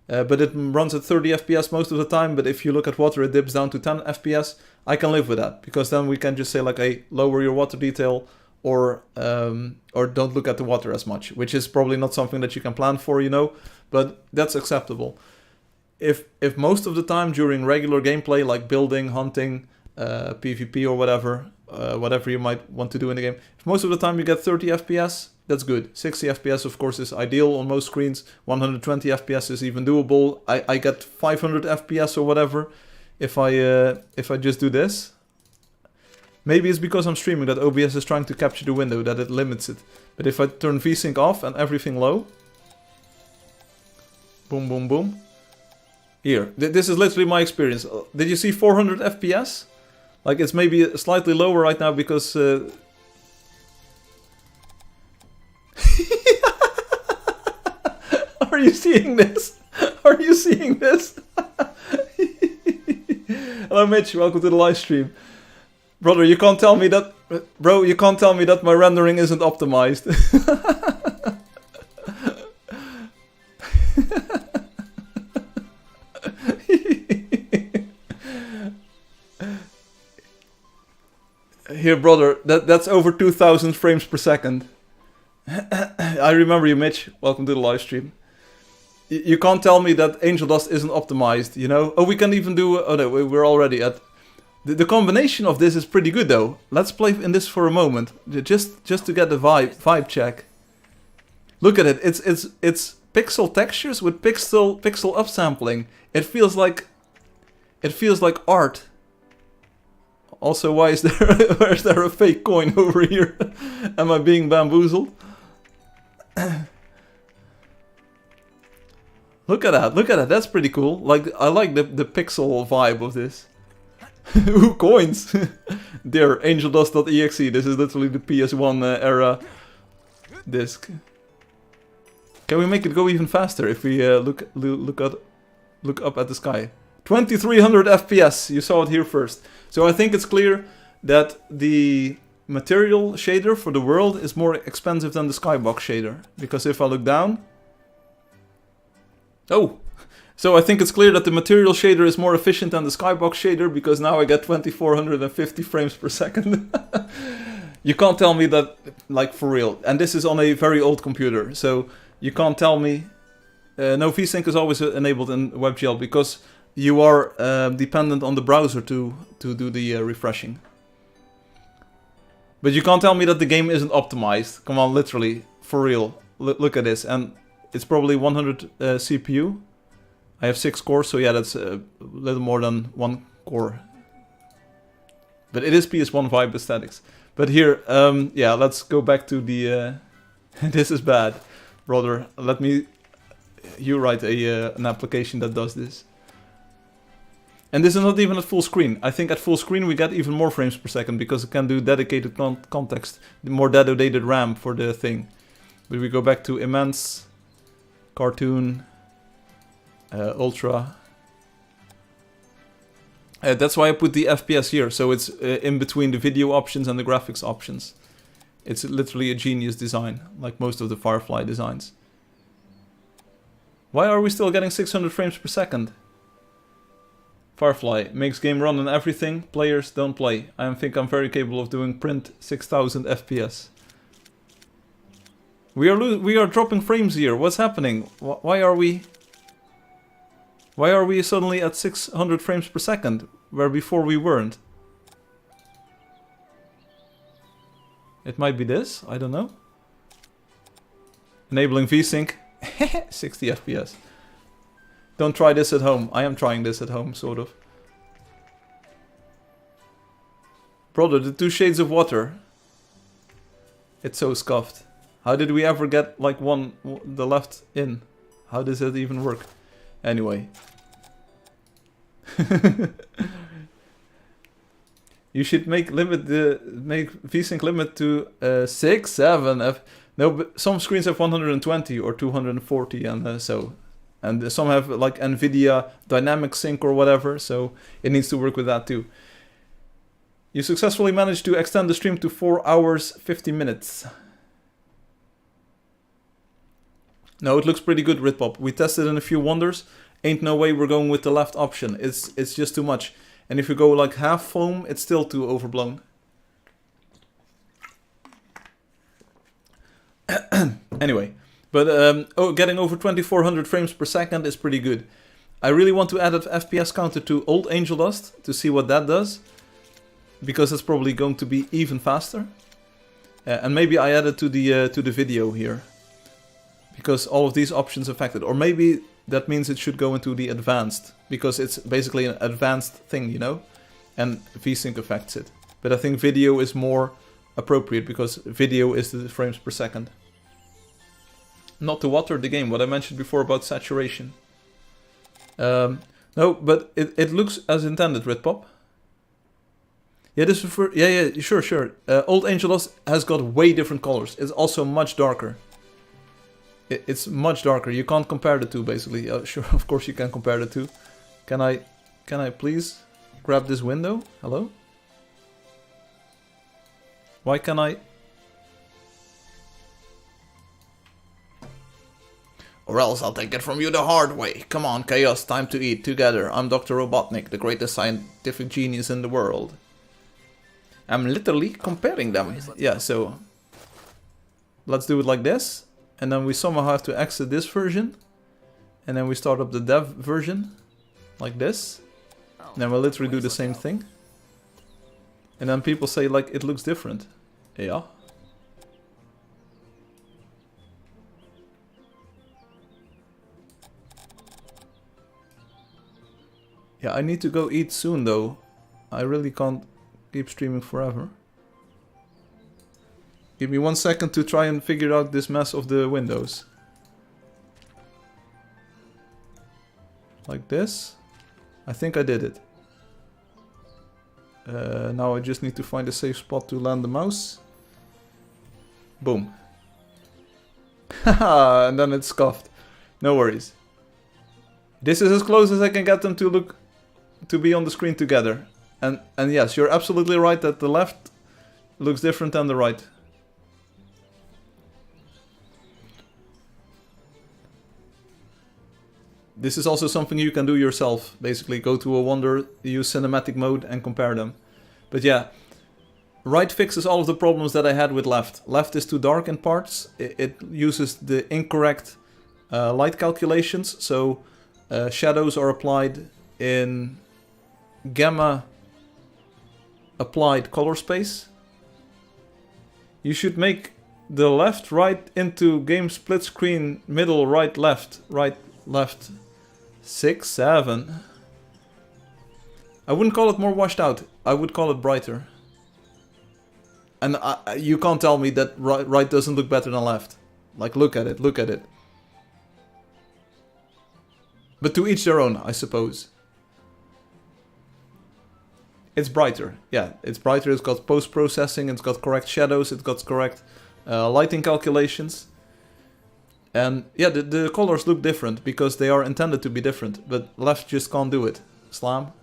but it runs at 30 FPS most of the time, but if you look at water, it dips down to 10 FPS, I can live with that, because then we can just say, like, hey, lower your water detail, or don't look at the water as much, which is probably not something that you can plan for, you know, but that's acceptable. If most of the time during regular gameplay, like building, hunting, PvP or whatever you might want to do in the game, if most of the time you get 30 FPS, that's good. 60 FPS, of course, is ideal on most screens. 120 FPS is even doable. I get 500 FPS or whatever if I just do this. Maybe it's because I'm streaming that OBS is trying to capture the window, that it limits it. But if I turn VSync off and everything low, boom, boom, boom. Here, this is literally my experience. Did you see 400 FPS? Like, it's maybe slightly lower right now because... Are you seeing this? Are you seeing this? Hello Mitch, welcome to the live stream. Brother, you can't tell me that... Bro, you can't tell me that my rendering isn't optimized. Here, brother, that's over 2000 frames per second. I remember you, Mitch. Welcome to the live stream. You can't tell me that Angeldust isn't optimized, you know? Oh, we can even do... Oh no, we're already at... The combination of this is pretty good, though. Let's play in this for a moment, just to get the vibe check. Look at it. It's pixel textures with pixel upsampling. It feels like art. Also, why is there a fake coin over here? Am I being bamboozled? Look at that, that's pretty cool. Like, I like the pixel vibe of this. Ooh, coins! Dear, Angeldust.exe, this is literally the PS1 era disc. Can we make it go even faster if we look up at the sky? 2300 FPS, you saw it here first. So I think it's clear that the material shader for the world is more expensive than the skybox shader. Because if I look down... Oh! So I think it's clear that the material shader is more efficient than the skybox shader, because now I get 2450 frames per second. You can't tell me that, like, for real. And this is on a very old computer, so you can't tell me... no, VSync is always enabled in WebGL, because you are dependent on the browser to do the refreshing. But you can't tell me that the game isn't optimized. Come on, literally, for real. Look at this, and it's probably 100 CPU. I have 6 cores, so yeah, that's a little more than 1 core. But it is PS1 vibe aesthetics. But here, yeah, let's go back to the... this is bad, brother. Let me... You write an application that does this. And this is not even at full screen. I think at full screen we get even more frames per second, because it can do dedicated context, more dedicated RAM for the thing. But we go back to immense, cartoon, ultra. That's why I put the FPS here, so it's in between the video options and the graphics options. It's literally a genius design, like most of the Firefly designs. Why are we still getting 600 frames per second? Firefly makes game run on everything, players don't play. I think I'm very capable of doing print 6000 FPS. We are dropping frames here. What's happening? Why are we suddenly at 600 frames per second, where before we weren't? It might be this, I don't know. Enabling VSync, 60 FPS. Don't try this at home. I am trying this at home, sort of. Brother, the 2 shades of water. It's so scuffed. How did we ever get like the left in? How does that even work? Anyway. You should make VSync limit to 6, 7 F. No, but some screens have 120 or 240 and so. And some have like NVIDIA dynamic sync or whatever, so it needs to work with that too. You successfully managed to extend the stream to 4 hours 50 minutes. No, it looks pretty good, Ritpop. We tested in a few wonders. Ain't no way we're going with the left option. It's just too much. And if you go like half foam, it's still too overblown. Anyway, but getting over 2400 frames per second is pretty good. I really want to add an FPS counter to old Angeldust to see what that does, because it's probably going to be even faster. And maybe I add it to the video here, because all of these options affect it. Or maybe that means it should go into the advanced, because it's basically an advanced thing, you know, and VSync affects it. But I think video is more appropriate, because video is the frames per second. Not to water the game, what I mentioned before about saturation. No, but it looks as intended, Ritpop. Yeah, this is for, yeah, sure. Old Angeldust has got way different colors. It's also much darker. It's much darker. You can't compare the two, basically. Sure, of course you can compare the two. Can I please grab this window? Hello? Why can I? Or else I'll take it from you the hard way. Come on, Chaos, time to eat together. I'm Dr. Robotnik, the greatest scientific genius in the world. I'm literally comparing them. Yeah, so let's do it like this. And then we somehow have to exit this version. And then we start up the dev version. Like this. And then we'll literally do the same thing. And then people say like it looks different. Yeah. Yeah, I need to go eat soon though. I really can't keep streaming forever. Give me 1 second to try and figure out this mess of the windows. Like this. I think I did it. Now I just need to find a safe spot to land the mouse. Boom. Haha, and then it's scuffed. No worries. This is as close as I can get them to be on the screen together. And yes, you're absolutely right that the left looks different than the right. This is also something you can do yourself. Basically, go to a Wonder, use cinematic mode and compare them. But yeah, right fixes all of the problems that I had with left. Left is too dark in parts. It uses the incorrect light calculations. So shadows are applied in gamma applied color space. You should make the left right into game split screen middle right left 6, 7. I wouldn't call it more washed out. I would call it brighter. And you can't tell me that right doesn't look better than left. Like, look at it, look at it. But to each their own, I suppose. It's brighter. Yeah, it's brighter. It's got post-processing. It's got correct shadows. It's got correct lighting calculations. And yeah, the colors look different because they are intended to be different, but left just can't do it. Slam.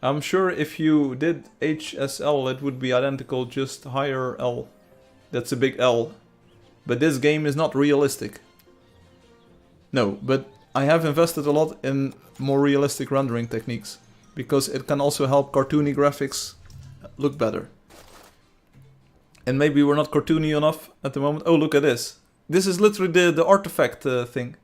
I'm sure if you did HSL it would be identical, just higher L. That's a big L. But this game is not realistic. No, but I have invested a lot in more realistic rendering techniques, because it can also help cartoony graphics look better. And maybe we're not cartoony enough at the moment. Oh, look at this. This is literally the artifact thing.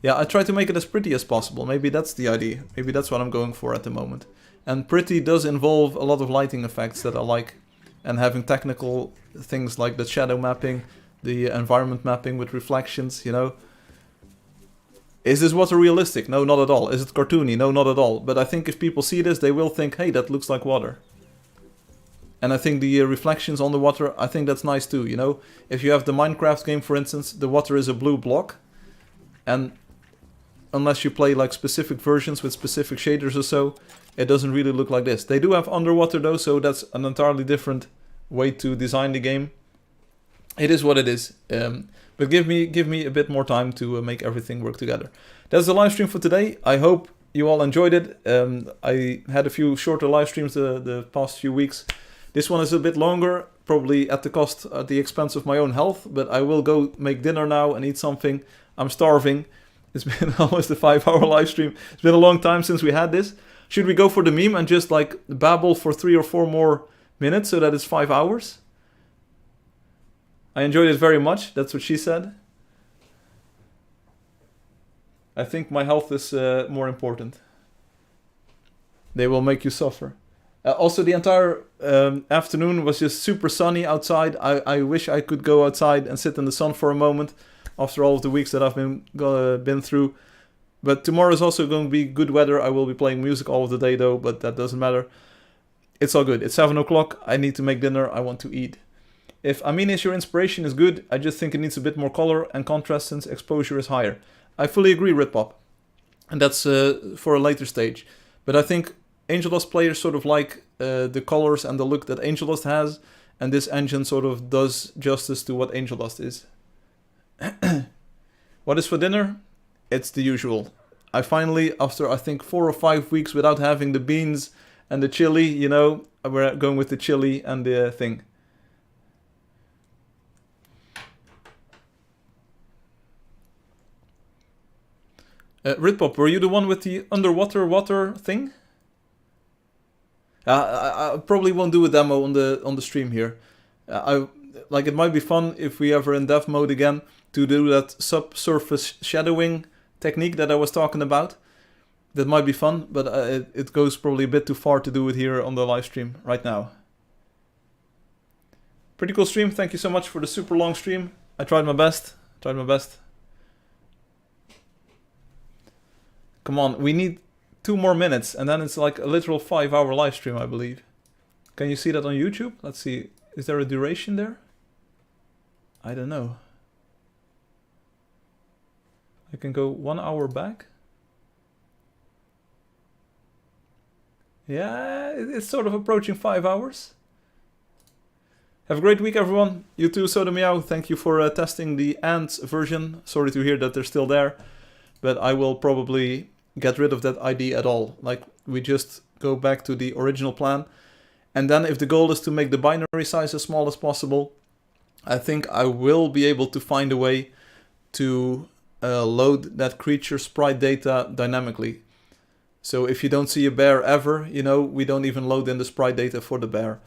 Yeah, I try to make it as pretty as possible. Maybe that's the idea. Maybe that's what I'm going for at the moment. And pretty does involve a lot of lighting effects that I like. And having technical things like the shadow mapping, the environment mapping with reflections, you know. Is this water realistic? No, not at all. Is it cartoony? No, not at all. But I think if people see this, they will think, hey, that looks like water. And I think the reflections on the water, I think that's nice too, you know. If you have the Minecraft game, for instance, the water is a blue block. And unless you play like specific versions with specific shaders or so, it doesn't really look like this. They do have underwater though, so that's an entirely different way to design the game. It is what it is. But give me a bit more time to make everything work together. That's the live stream for today. I hope you all enjoyed it. I had a few shorter live streams the past few weeks. This one is a bit longer, probably at the expense of my own health, but I will go make dinner now and eat something. I'm starving. It's been almost a 5-hour live stream. It's been a long time since we had this. Should we go for the meme and just like babble for 3 or 4 more minutes so that it's 5 hours? I enjoyed it very much. That's what she said. I think my health is more important. They will make you suffer. Also, the entire afternoon was just super sunny outside. I wish I could go outside and sit in the sun for a moment after all of the weeks that I've been through. But tomorrow is also going to be good weather. I will be playing music all of the day though, but that doesn't matter. It's all good. It's 7 o'clock. I need to make dinner. I want to eat. If Aminish, your inspiration is good, I just think it needs a bit more color and contrast since exposure is higher. I fully agree, Ritpop. And that's for a later stage. But I think Angeldust players sort of like the colors and the look that Angeldust has, and this engine sort of does justice to what Angeldust is. What is for dinner? It's the usual. I finally, after I think 4 or 5 weeks without having the beans and the chili, you know, we're going with the chili and the thing. Ritpop, were you the one with the underwater water thing? I probably won't do a demo on the stream here. Like it might be fun if we ever in dev mode again to do that subsurface shadowing technique that I was talking about. That might be fun, but it goes probably a bit too far to do it here on the live stream right now. Pretty cool stream. Thank you so much for the super long stream. I tried my best. Come on, we need 2 more minutes and then it's like a literal 5-hour live stream, I believe. Can you see that on YouTube? Let's see. Is there a duration there? I don't know. I can go 1 hour back. Yeah, it's sort of approaching 5 hours. Have a great week, everyone. You too, Soda Meow. Thank you for testing the Ants version. Sorry to hear that they're still there. But I will probably get rid of that ID at all. Like, we just go back to the original plan. And then if the goal is to make the binary size as small as possible, I think I will be able to find a way to load that creature sprite data dynamically. So if you don't see a bear ever, you know, we don't even load in the sprite data for the bear.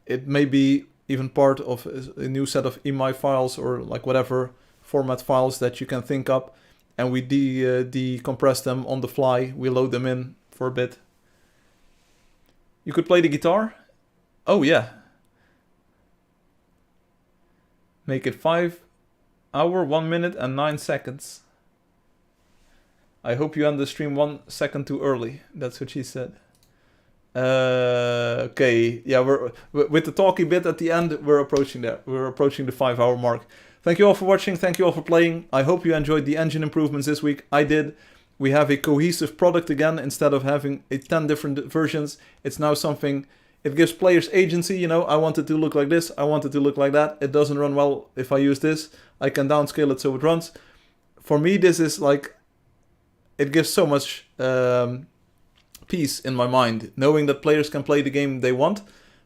It may be even part of a new set of EMI files or like whatever format files that you can think up. And we decompress them on the fly. We load them in for a bit. You could play the guitar? Oh yeah. Make it 5 hour, 1 minute and 9 seconds. I hope you end the stream 1 second too early. That's what she said. Okay, yeah, we're with the talky bit at the end. We're approaching that. We're approaching the 5-hour mark. Thank you all for watching. Thank you all for playing. I hope you enjoyed the engine improvements this week. I did. We have a cohesive product again instead of having 10 different versions. It's now something It gives players agency, you know, I want it to look like this, I want it to look like that. It doesn't run well if I use this. I can downscale it so it runs. For me, this is like, it gives so much peace in my mind, knowing that players can play the game they want.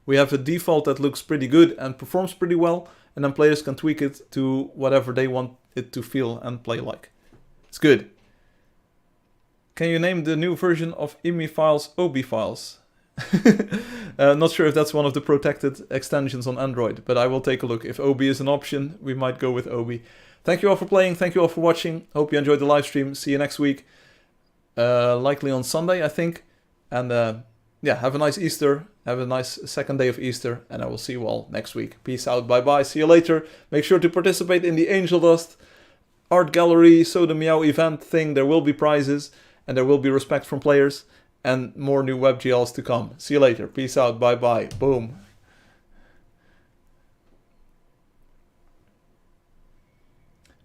We have a default that looks pretty good and performs pretty well, and then players can tweak it to whatever they want it to feel and play like. It's good. Can you name the new version of IMI files OB files? Not sure if that's one of the protected extensions on Android, but I will take a look. If OB is an option, we might go with OB. Thank you all for playing, thank you all for watching. Hope you enjoyed the live stream. See you next week. Likely on Sunday, I think. And yeah, have a nice Easter. Have a nice second day of Easter. And I will see you all next week. Peace out, bye bye, see you later. Make sure to participate in the Angeldust Art Gallery Soda Meow event thing. There will be prizes. And there will be respect from players. And more new WebGLs to come. See you later. Peace out. Bye bye. Boom.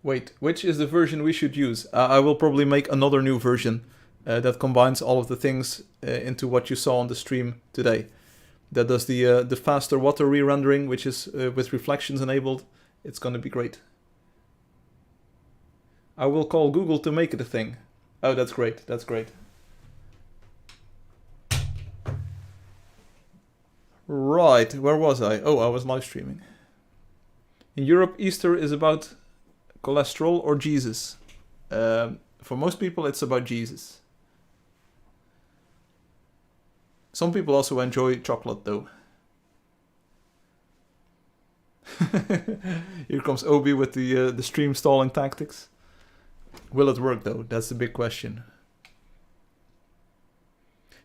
Wait, which is the version we should use? I will probably make another new version that combines all of the things into what you saw on the stream today. That does the faster water re-rendering, which is with reflections enabled. It's going to be great. I will call Google to make it a thing. Oh, that's great. That's great. Right, where was I? Oh, I was live streaming. In Europe, Easter is about cholesterol or Jesus. For most people, it's about Jesus. Some people also enjoy chocolate, though. Here comes Obi with the stream stalling tactics. Will it work, though? That's the big question.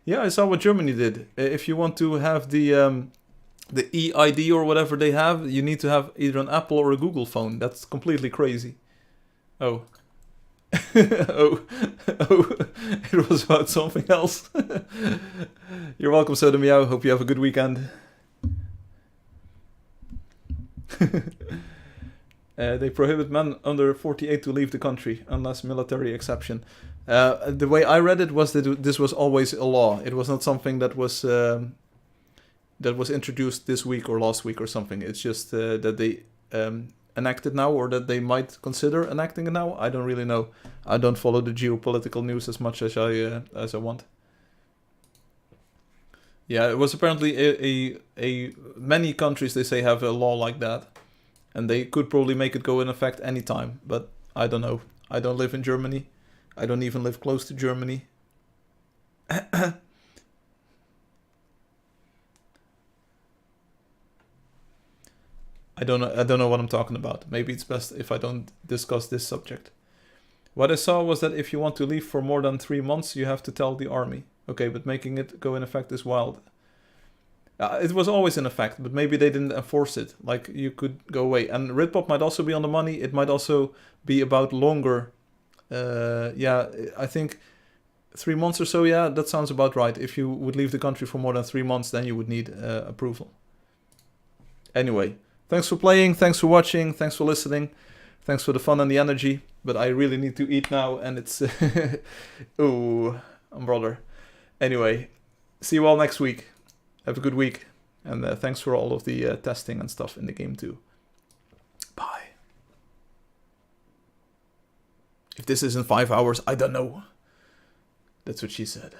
Yeah, I saw what Germany did. If you want to have the EID or whatever they have, you need to have either an Apple or a Google phone. That's completely crazy. Oh. oh, it was about something else. You're welcome, Soda Meow. Hope you have a good weekend. They prohibit men under 48 to leave the country, unless military exception. The way I read it was that this was always a law. It was not something that was introduced this week or last week or something. It's just that they enacted now, or that they might consider enacting it now. I don't really know. I don't follow the geopolitical news as much as I want. Yeah, it was apparently many countries, they say, have a law like that, and they could probably make it go in effect anytime. But I don't know. I don't live in Germany. I don't even live close to Germany. I don't know what I'm talking about. Maybe it's best if I don't discuss this subject. What I saw was that if you want to leave for more than 3 months, you have to tell the army. Okay, but making it go in effect is wild. It was always in effect, but maybe they didn't enforce it. Like, you could go away. And Ritpop might also be on the money. It might also be about longer. Yeah, I think 3 months or so, yeah, that sounds about right. If you would leave the country for more than 3 months, then you would need approval. Anyway, thanks for playing, thanks for watching, thanks for listening, thanks for the fun and the energy. But I really need to eat now, and it's... Ooh, brother. Anyway, see you all next week. Have a good week, and thanks for all of the testing and stuff in the game too. Bye. If this isn't 5 hours, I don't know. That's what she said.